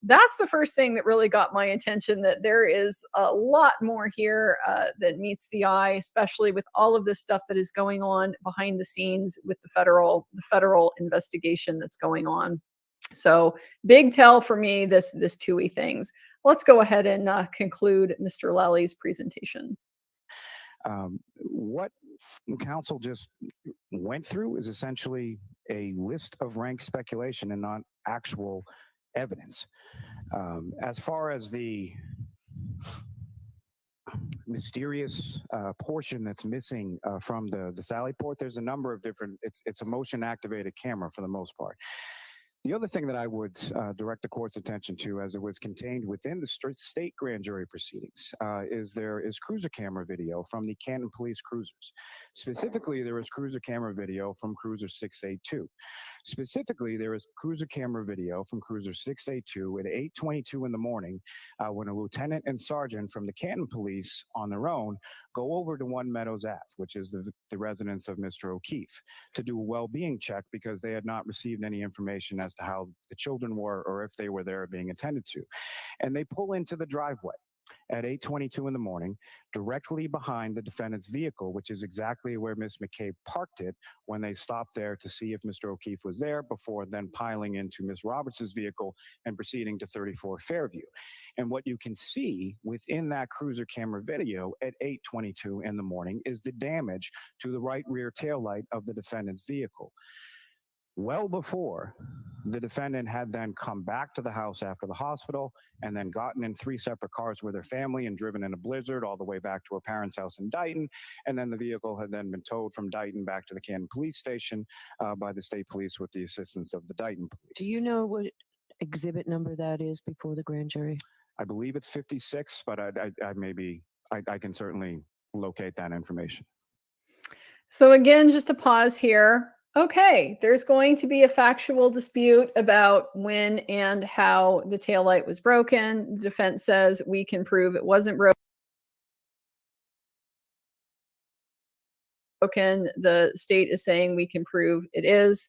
That's the first thing that really got my attention, that there is a lot more here that meets the eye, especially with all of this stuff that is going on behind the scenes with the federal investigation that's going on. So big tell for me, this TUI things. Let's go ahead and conclude Mr. Lally's presentation. What council just went through is essentially a list of rank speculation and not actual evidence. As far as the mysterious portion that's missing from the Sally port, there's a number of different, it's a motion activated camera for the most part. The other thing that I would direct the court's attention to, as it was contained within the state grand jury proceedings, is there is cruiser camera video from the Canton Police cruisers. Specifically, there is cruiser camera video from Cruiser 682. Specifically, there is cruiser camera video from Cruiser 682 at 8:22 in the morning when a lieutenant and sergeant from the Canton Police on their own go over to One Meadows Ave, which is the residence of Mr. O'Keefe, to do a well-being check because they had not received any information as to how the children were or if they were there being attended to. And they pull into the driveway at 8:22 in the morning, directly behind the defendant's vehicle, which is exactly where Ms. McCabe parked it when they stopped there to see if Mr. O'Keefe was there before then piling into Ms. Roberts' vehicle and proceeding to 34 Fairview. And what you can see within that cruiser camera video at 8:22 in the morning is the damage to the right rear taillight of the defendant's vehicle. Well before the defendant had then come back to the house after the hospital and then gotten in 3 separate cars with her family and driven in a blizzard all the way back to her parents' house in Dighton. And then the vehicle had then been towed from Dighton back to the Canton Police Station by the state police with the assistance of the Dighton police. Do you know what exhibit number that is before the grand jury? I believe it's 56, but I can certainly locate that information. So again, just a pause here. Okay, there's going to be a factual dispute about when and how the taillight was broken. The defense says we can prove it wasn't broken. The state is saying we can prove it is.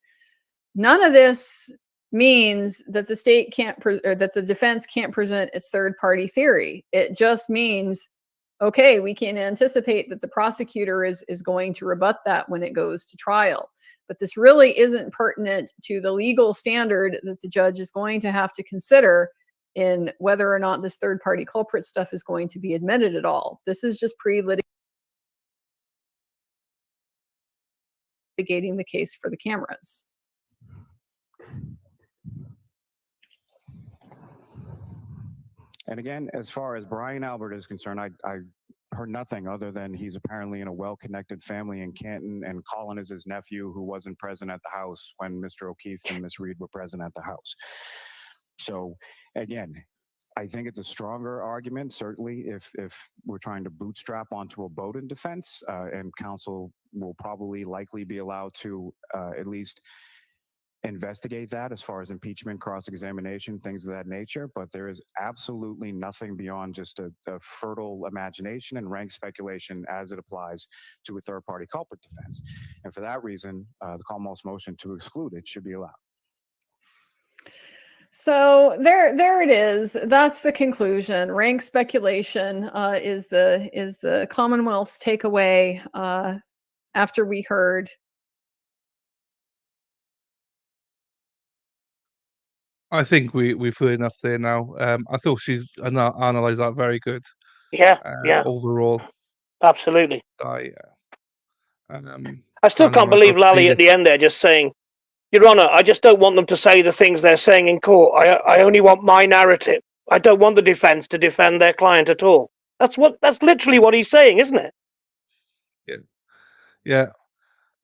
None of this means that the state can't, or that the defense can't present its third-party theory. It just means, okay, we can anticipate that the prosecutor is going to rebut that when it goes to trial. But this really isn't pertinent to the legal standard that the judge is going to have to consider in whether or not this third-party culprit stuff is going to be admitted at all. This is just pre-litigating the case for the cameras. And again, as far as Brian Albert is concerned, I heard nothing other than he's apparently in a well-connected family in Canton, and Colin is his nephew who wasn't present at the house when Mr. O'Keefe and Miss Reed were present at the house. So again, I think it's a stronger argument, certainly, if we're trying to bootstrap onto a Bowdoin defense, and counsel will probably likely be allowed to at least investigate that as far as impeachment, cross-examination, things of that nature. But there is absolutely nothing beyond just a fertile imagination and rank speculation as it applies to a third-party culprit defense. And for that reason, the Commonwealth's motion to exclude it should be allowed. So there it is. That's the conclusion. Rank speculation is the Commonwealth's takeaway after we heard. I think we've heard enough there now. I thought she analysed that very good. Yeah, Overall, absolutely. I still can't believe Lally at the end there just saying, Your Honour, I just don't want them to say the things they're saying in court. I only want my narrative. I don't want the defence to defend their client at all. That's literally what he's saying, isn't it? Yeah.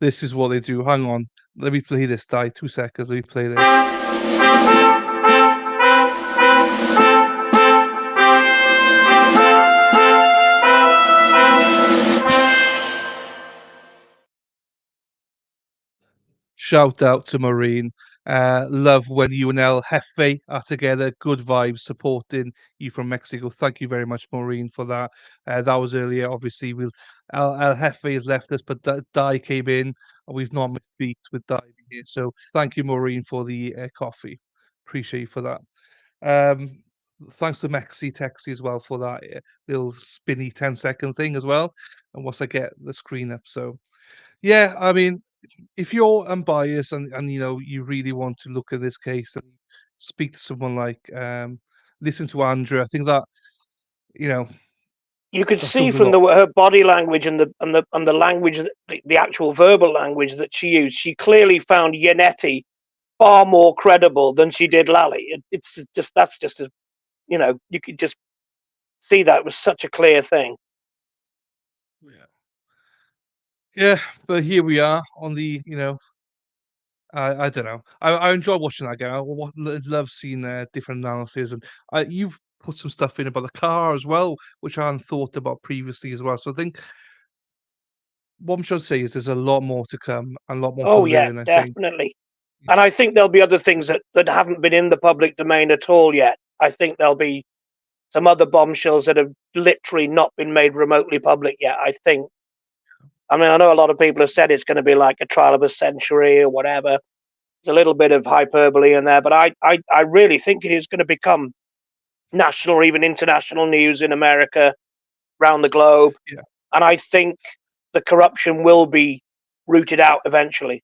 This is what they do. Hang on. Let me play this, Di. 2 seconds. Let me play this. Shout out to Maureen. Love when you and El Jefe are together. Good vibes supporting you from Mexico. Thank you very much, Maureen, for that. That was earlier. Obviously, El Jefe has left us, but Di came in. And we've not missed beat with Di here. So thank you, Maureen, for the coffee. Appreciate you for that. Thanks to Mexi Texi as well for that little spinny 10-second thing as well. And once I get the screen up. So, yeah, I mean, if you're unbiased and you really want to look at this case and speak to someone like listen to Andrew, I think that you could see from her body language and the language, the actual verbal language that she used, she clearly found Yannetti far more credible than she did Lally. That's just you could just see that it was such a clear thing. Yeah, but here we are on the I don't know. I enjoy watching that game. Love seeing different analyses, and you've put some stuff in about the car as well, which I hadn't thought about previously as well. So I think what I'm trying to say is there's a lot more to come, and a lot more to Oh yeah, learn. I think. definitely. And I think there'll be other things that haven't been in the public domain at all yet. I think there'll be some other bombshells that have literally not been made remotely public yet. I think. I mean, I know a lot of people have said it's going to be like a trial of a century or whatever. There's a little bit of hyperbole in there, but I really think it is going to become national or even international news in America, around the globe. Yeah. And I think the corruption will be rooted out eventually.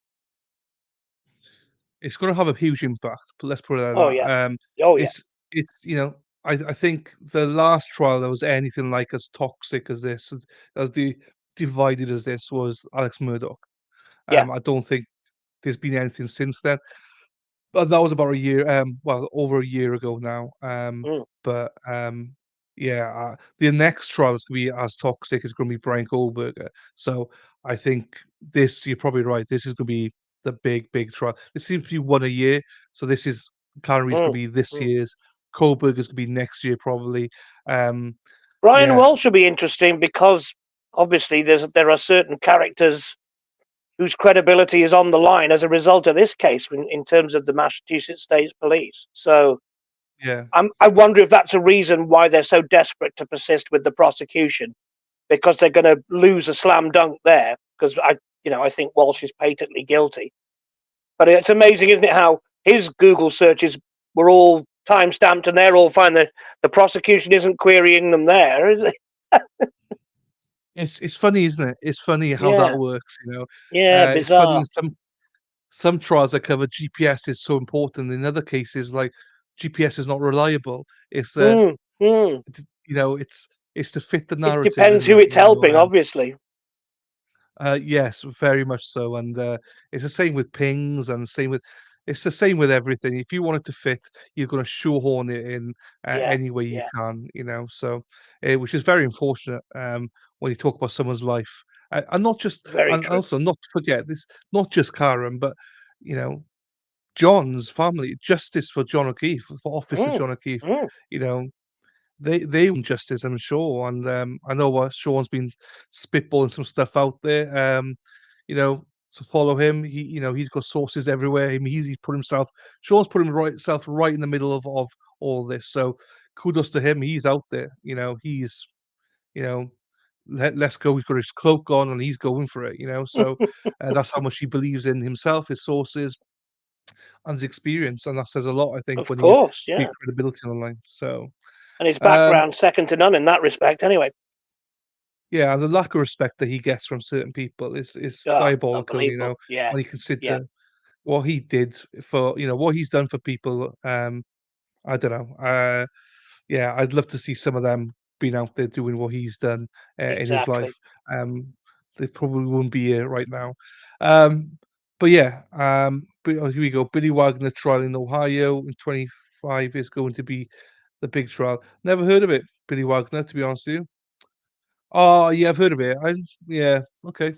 It's going to have a huge impact. But let's put it like Oh that. yeah. Oh yeah. It's I think the last trial that was anything like as toxic as this, as divided as this, was Alex Murdoch. Yeah. I don't think there's been anything since then. But that was about a year, well, over a year ago now. But yeah, the next trial is going to be as toxic. It's going to be Brian Goldberger. So I think you're probably right. This is going to be the big trial. It seems to be one a year. So this is Karen Reed's going to be this year's. Goldberger's going to be next year probably. Brian yeah. Walsh will be interesting because obviously there are certain characters whose credibility is on the line as a result of this case in terms of the Massachusetts State Police. So yeah, I wonder if that's a reason why they're so desperate to persist with the prosecution, because they're going to lose a slam dunk there. Because I think Walsh is patently guilty. But it's amazing, isn't it, how his Google searches were all time stamped and they're all fine. The prosecution isn't querying them there, is it? It's funny, isn't it? It's funny how Yeah. that works. Yeah, It's funny bizarre. in some trials that cover GPS is so important. In other cases, like GPS is not reliable. It's it's to fit the It narrative, depends isn't who it? it's helping, obviously. Yes, very much so. And it's the same with pings, and it's the same with everything. If you want it to fit, you're going to shoehorn it in Yeah, any way you yeah. can. So which is very unfortunate when you talk about someone's life, and not just, Very and true. also not to forget this, not just Karen, but John's family. Justice for John O'Keefe, for Officer John O'Keefe. They want justice, I'm sure. And I know what Sean's been spitballing some stuff out there. To follow him, he's got sources everywhere. I mean, Sean's put himself right in the middle of all this. So kudos to him. He's out there. He's let's go. He's got his cloak on and he's going for it. So that's how much he believes in himself, his sources, and his experience, and that says a lot. I think Of when you course, put yeah. your credibility on the line. So. And his background second to none in that respect, anyway. Yeah, and the lack of respect that he gets from certain people is diabolical. Unbelievable. Yeah. When you consider Yeah. what he did for, what he's done for people. I don't know. Yeah, I'd love to see some of them being out there doing what he's done in his Exactly. life. They probably wouldn't be here right now. But yeah, but here we go. Billy Wagner trial in Ohio in 25 is going to be the big trial. Never heard of it, Billy Wagner, to be honest with you. Oh, yeah, I've heard of it. Yeah, okay.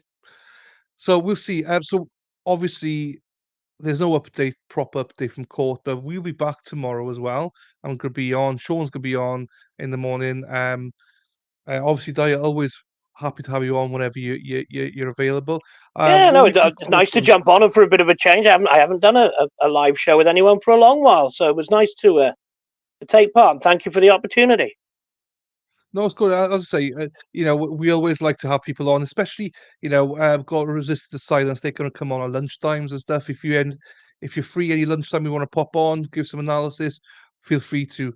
So we'll see. So obviously, there's no proper update from court, but we'll be back tomorrow as well. I'm going to be on. Sean's going to be on in the morning. Obviously, Daya, always happy to have you on whenever you're available. Yeah, What no, were your quick it's thoughts nice to on- jump on and for a bit of a change. I haven't done a live show with anyone for a long while, so it was nice to take part. And thank you for the opportunity. No, it's good. As I say, we always like to have people on, especially, got to resist the silence. They're going to come on at lunchtimes and stuff. If you're free any lunchtime, you want to pop on, give some analysis, feel free to,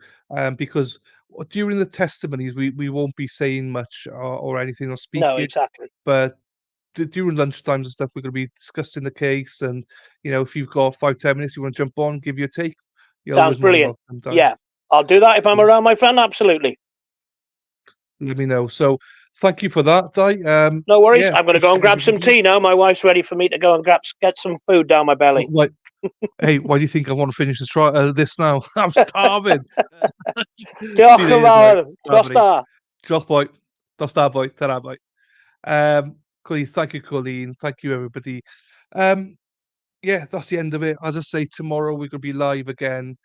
because during the testimonies, we won't be saying much or anything or No, speaking, exactly. but during lunchtimes and stuff, we're going to be discussing the case. And, if you've got 5-10 minutes, you want to jump on, give you a take, you're Sounds always more than brilliant. welcome. Dan. Yeah, I'll do that if I'm around, my friend. Absolutely. Let me know. So thank you for that, Di. No worries. Yeah, I'm going to go and appreciate grab some everybody. tea now. My wife's ready for me to go and get some food down my belly. Why, hey, why do you think I want to finish this now? I'm starving. Diolch See you yn later, fawr. boy. Dos da. Diolch, boy. Dos da, boy. Ta-ra, boy. Colleen, thank you, Colleen. Thank you, everybody. yeah, that's the end of it. As I say, tomorrow we're going to be live again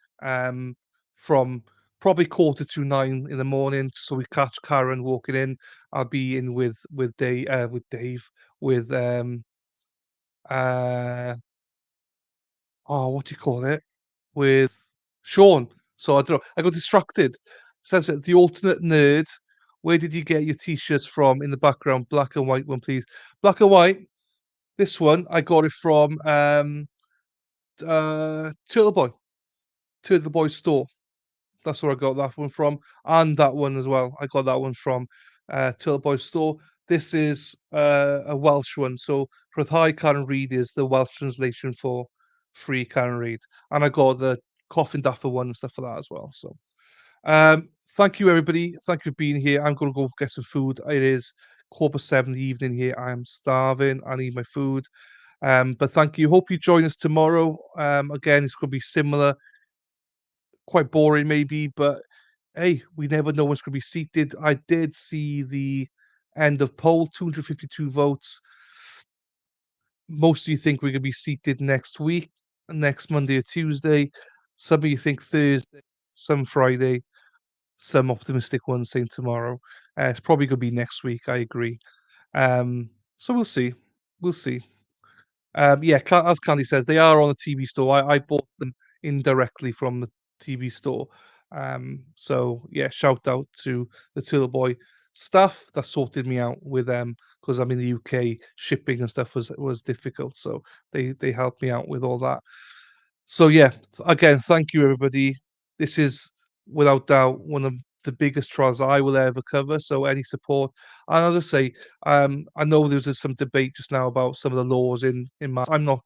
from probably 9:15 in the morning. So we catch Karen walking in. I'll be in with Dave, with what do you call it? With Sean. So I don't know. I got distracted. Says it, the alternate nerd. Where did you get your t-shirts from? In the background, black and white one, please. Black and white. This one I got it from Turtle Boy store. That's where I got that one from, and that one as well. I got that one from Turtle Boy store. This is a Welsh one, so for Rhyddhau Karen Reid is the Welsh translation for free Karen Reid, and I got the Coffin Daffer one and stuff for that as well. So, thank you everybody. Thank you for being here. I'm going to go get some food. It is 7:15 in the evening here. I'm starving. I need my food. But thank you. Hope you join us tomorrow. Again, it's going to be similar, quite boring maybe, but hey, we never know what's going to be seated. I did see the end of poll, 252 votes. Most of you think we're going to be seated next week, next Monday or Tuesday. Some of you think Thursday, some Friday, some optimistic ones saying tomorrow. It's probably going to be next week. I agree. So we'll see. We'll see. Yeah, as Candy says, they are on the TV store. I bought them indirectly from the TV store. So yeah, shout out to the Turtle Boy staff that sorted me out with them because I'm in the UK. Shipping and stuff was difficult, so they helped me out with all that. So yeah, again, thank you everybody. This is without doubt one of the biggest trials I will ever cover. So any support, and as I say, I know there was some debate just now about some of the laws in mass. I'm not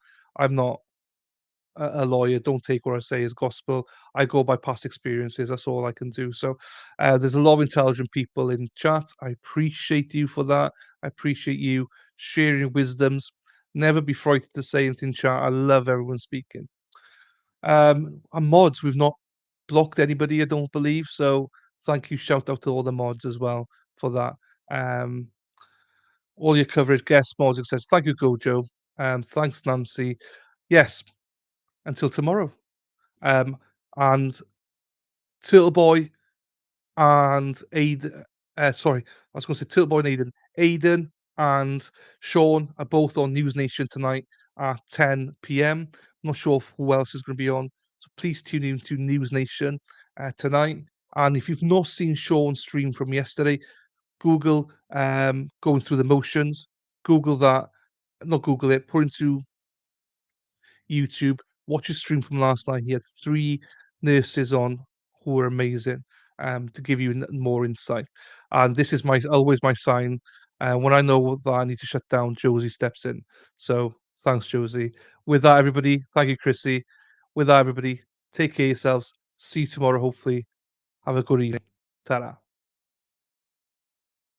a lawyer. Don't take what I say as gospel. I go by past experiences. That's all I can do. So there's a lot of intelligent people in chat. I appreciate you for that. I appreciate you sharing your wisdoms. Never be frightened to say anything in chat. I love everyone speaking. And mods, we've not blocked anybody, I don't believe. So thank you. Shout out to all the mods as well for that. All your coverage, guest mods, etc. Thank you, Gojo. Thanks, Nancy. Yes, until tomorrow. And Turtle Boy and Aiden. Sorry, I was going to say Turtle Boy and Aiden. Aiden and Sean are both on News Nation tonight at 10 p.m. Not sure who else is going to be on. So please tune in to News Nation tonight. And if you've not seen Sean's stream from yesterday, Google going through the motions. Google that. Not Google it. Put into YouTube. Watch his stream from last night. He had 3 nurses on who were amazing to give you more insight. And this is always my sign. When I know that I need to shut down, Josie steps in. So thanks, Josie. With that, everybody, thank you, Chrissy. With that, everybody, take care of yourselves. See you tomorrow, hopefully. Have a good evening. Ta-ra.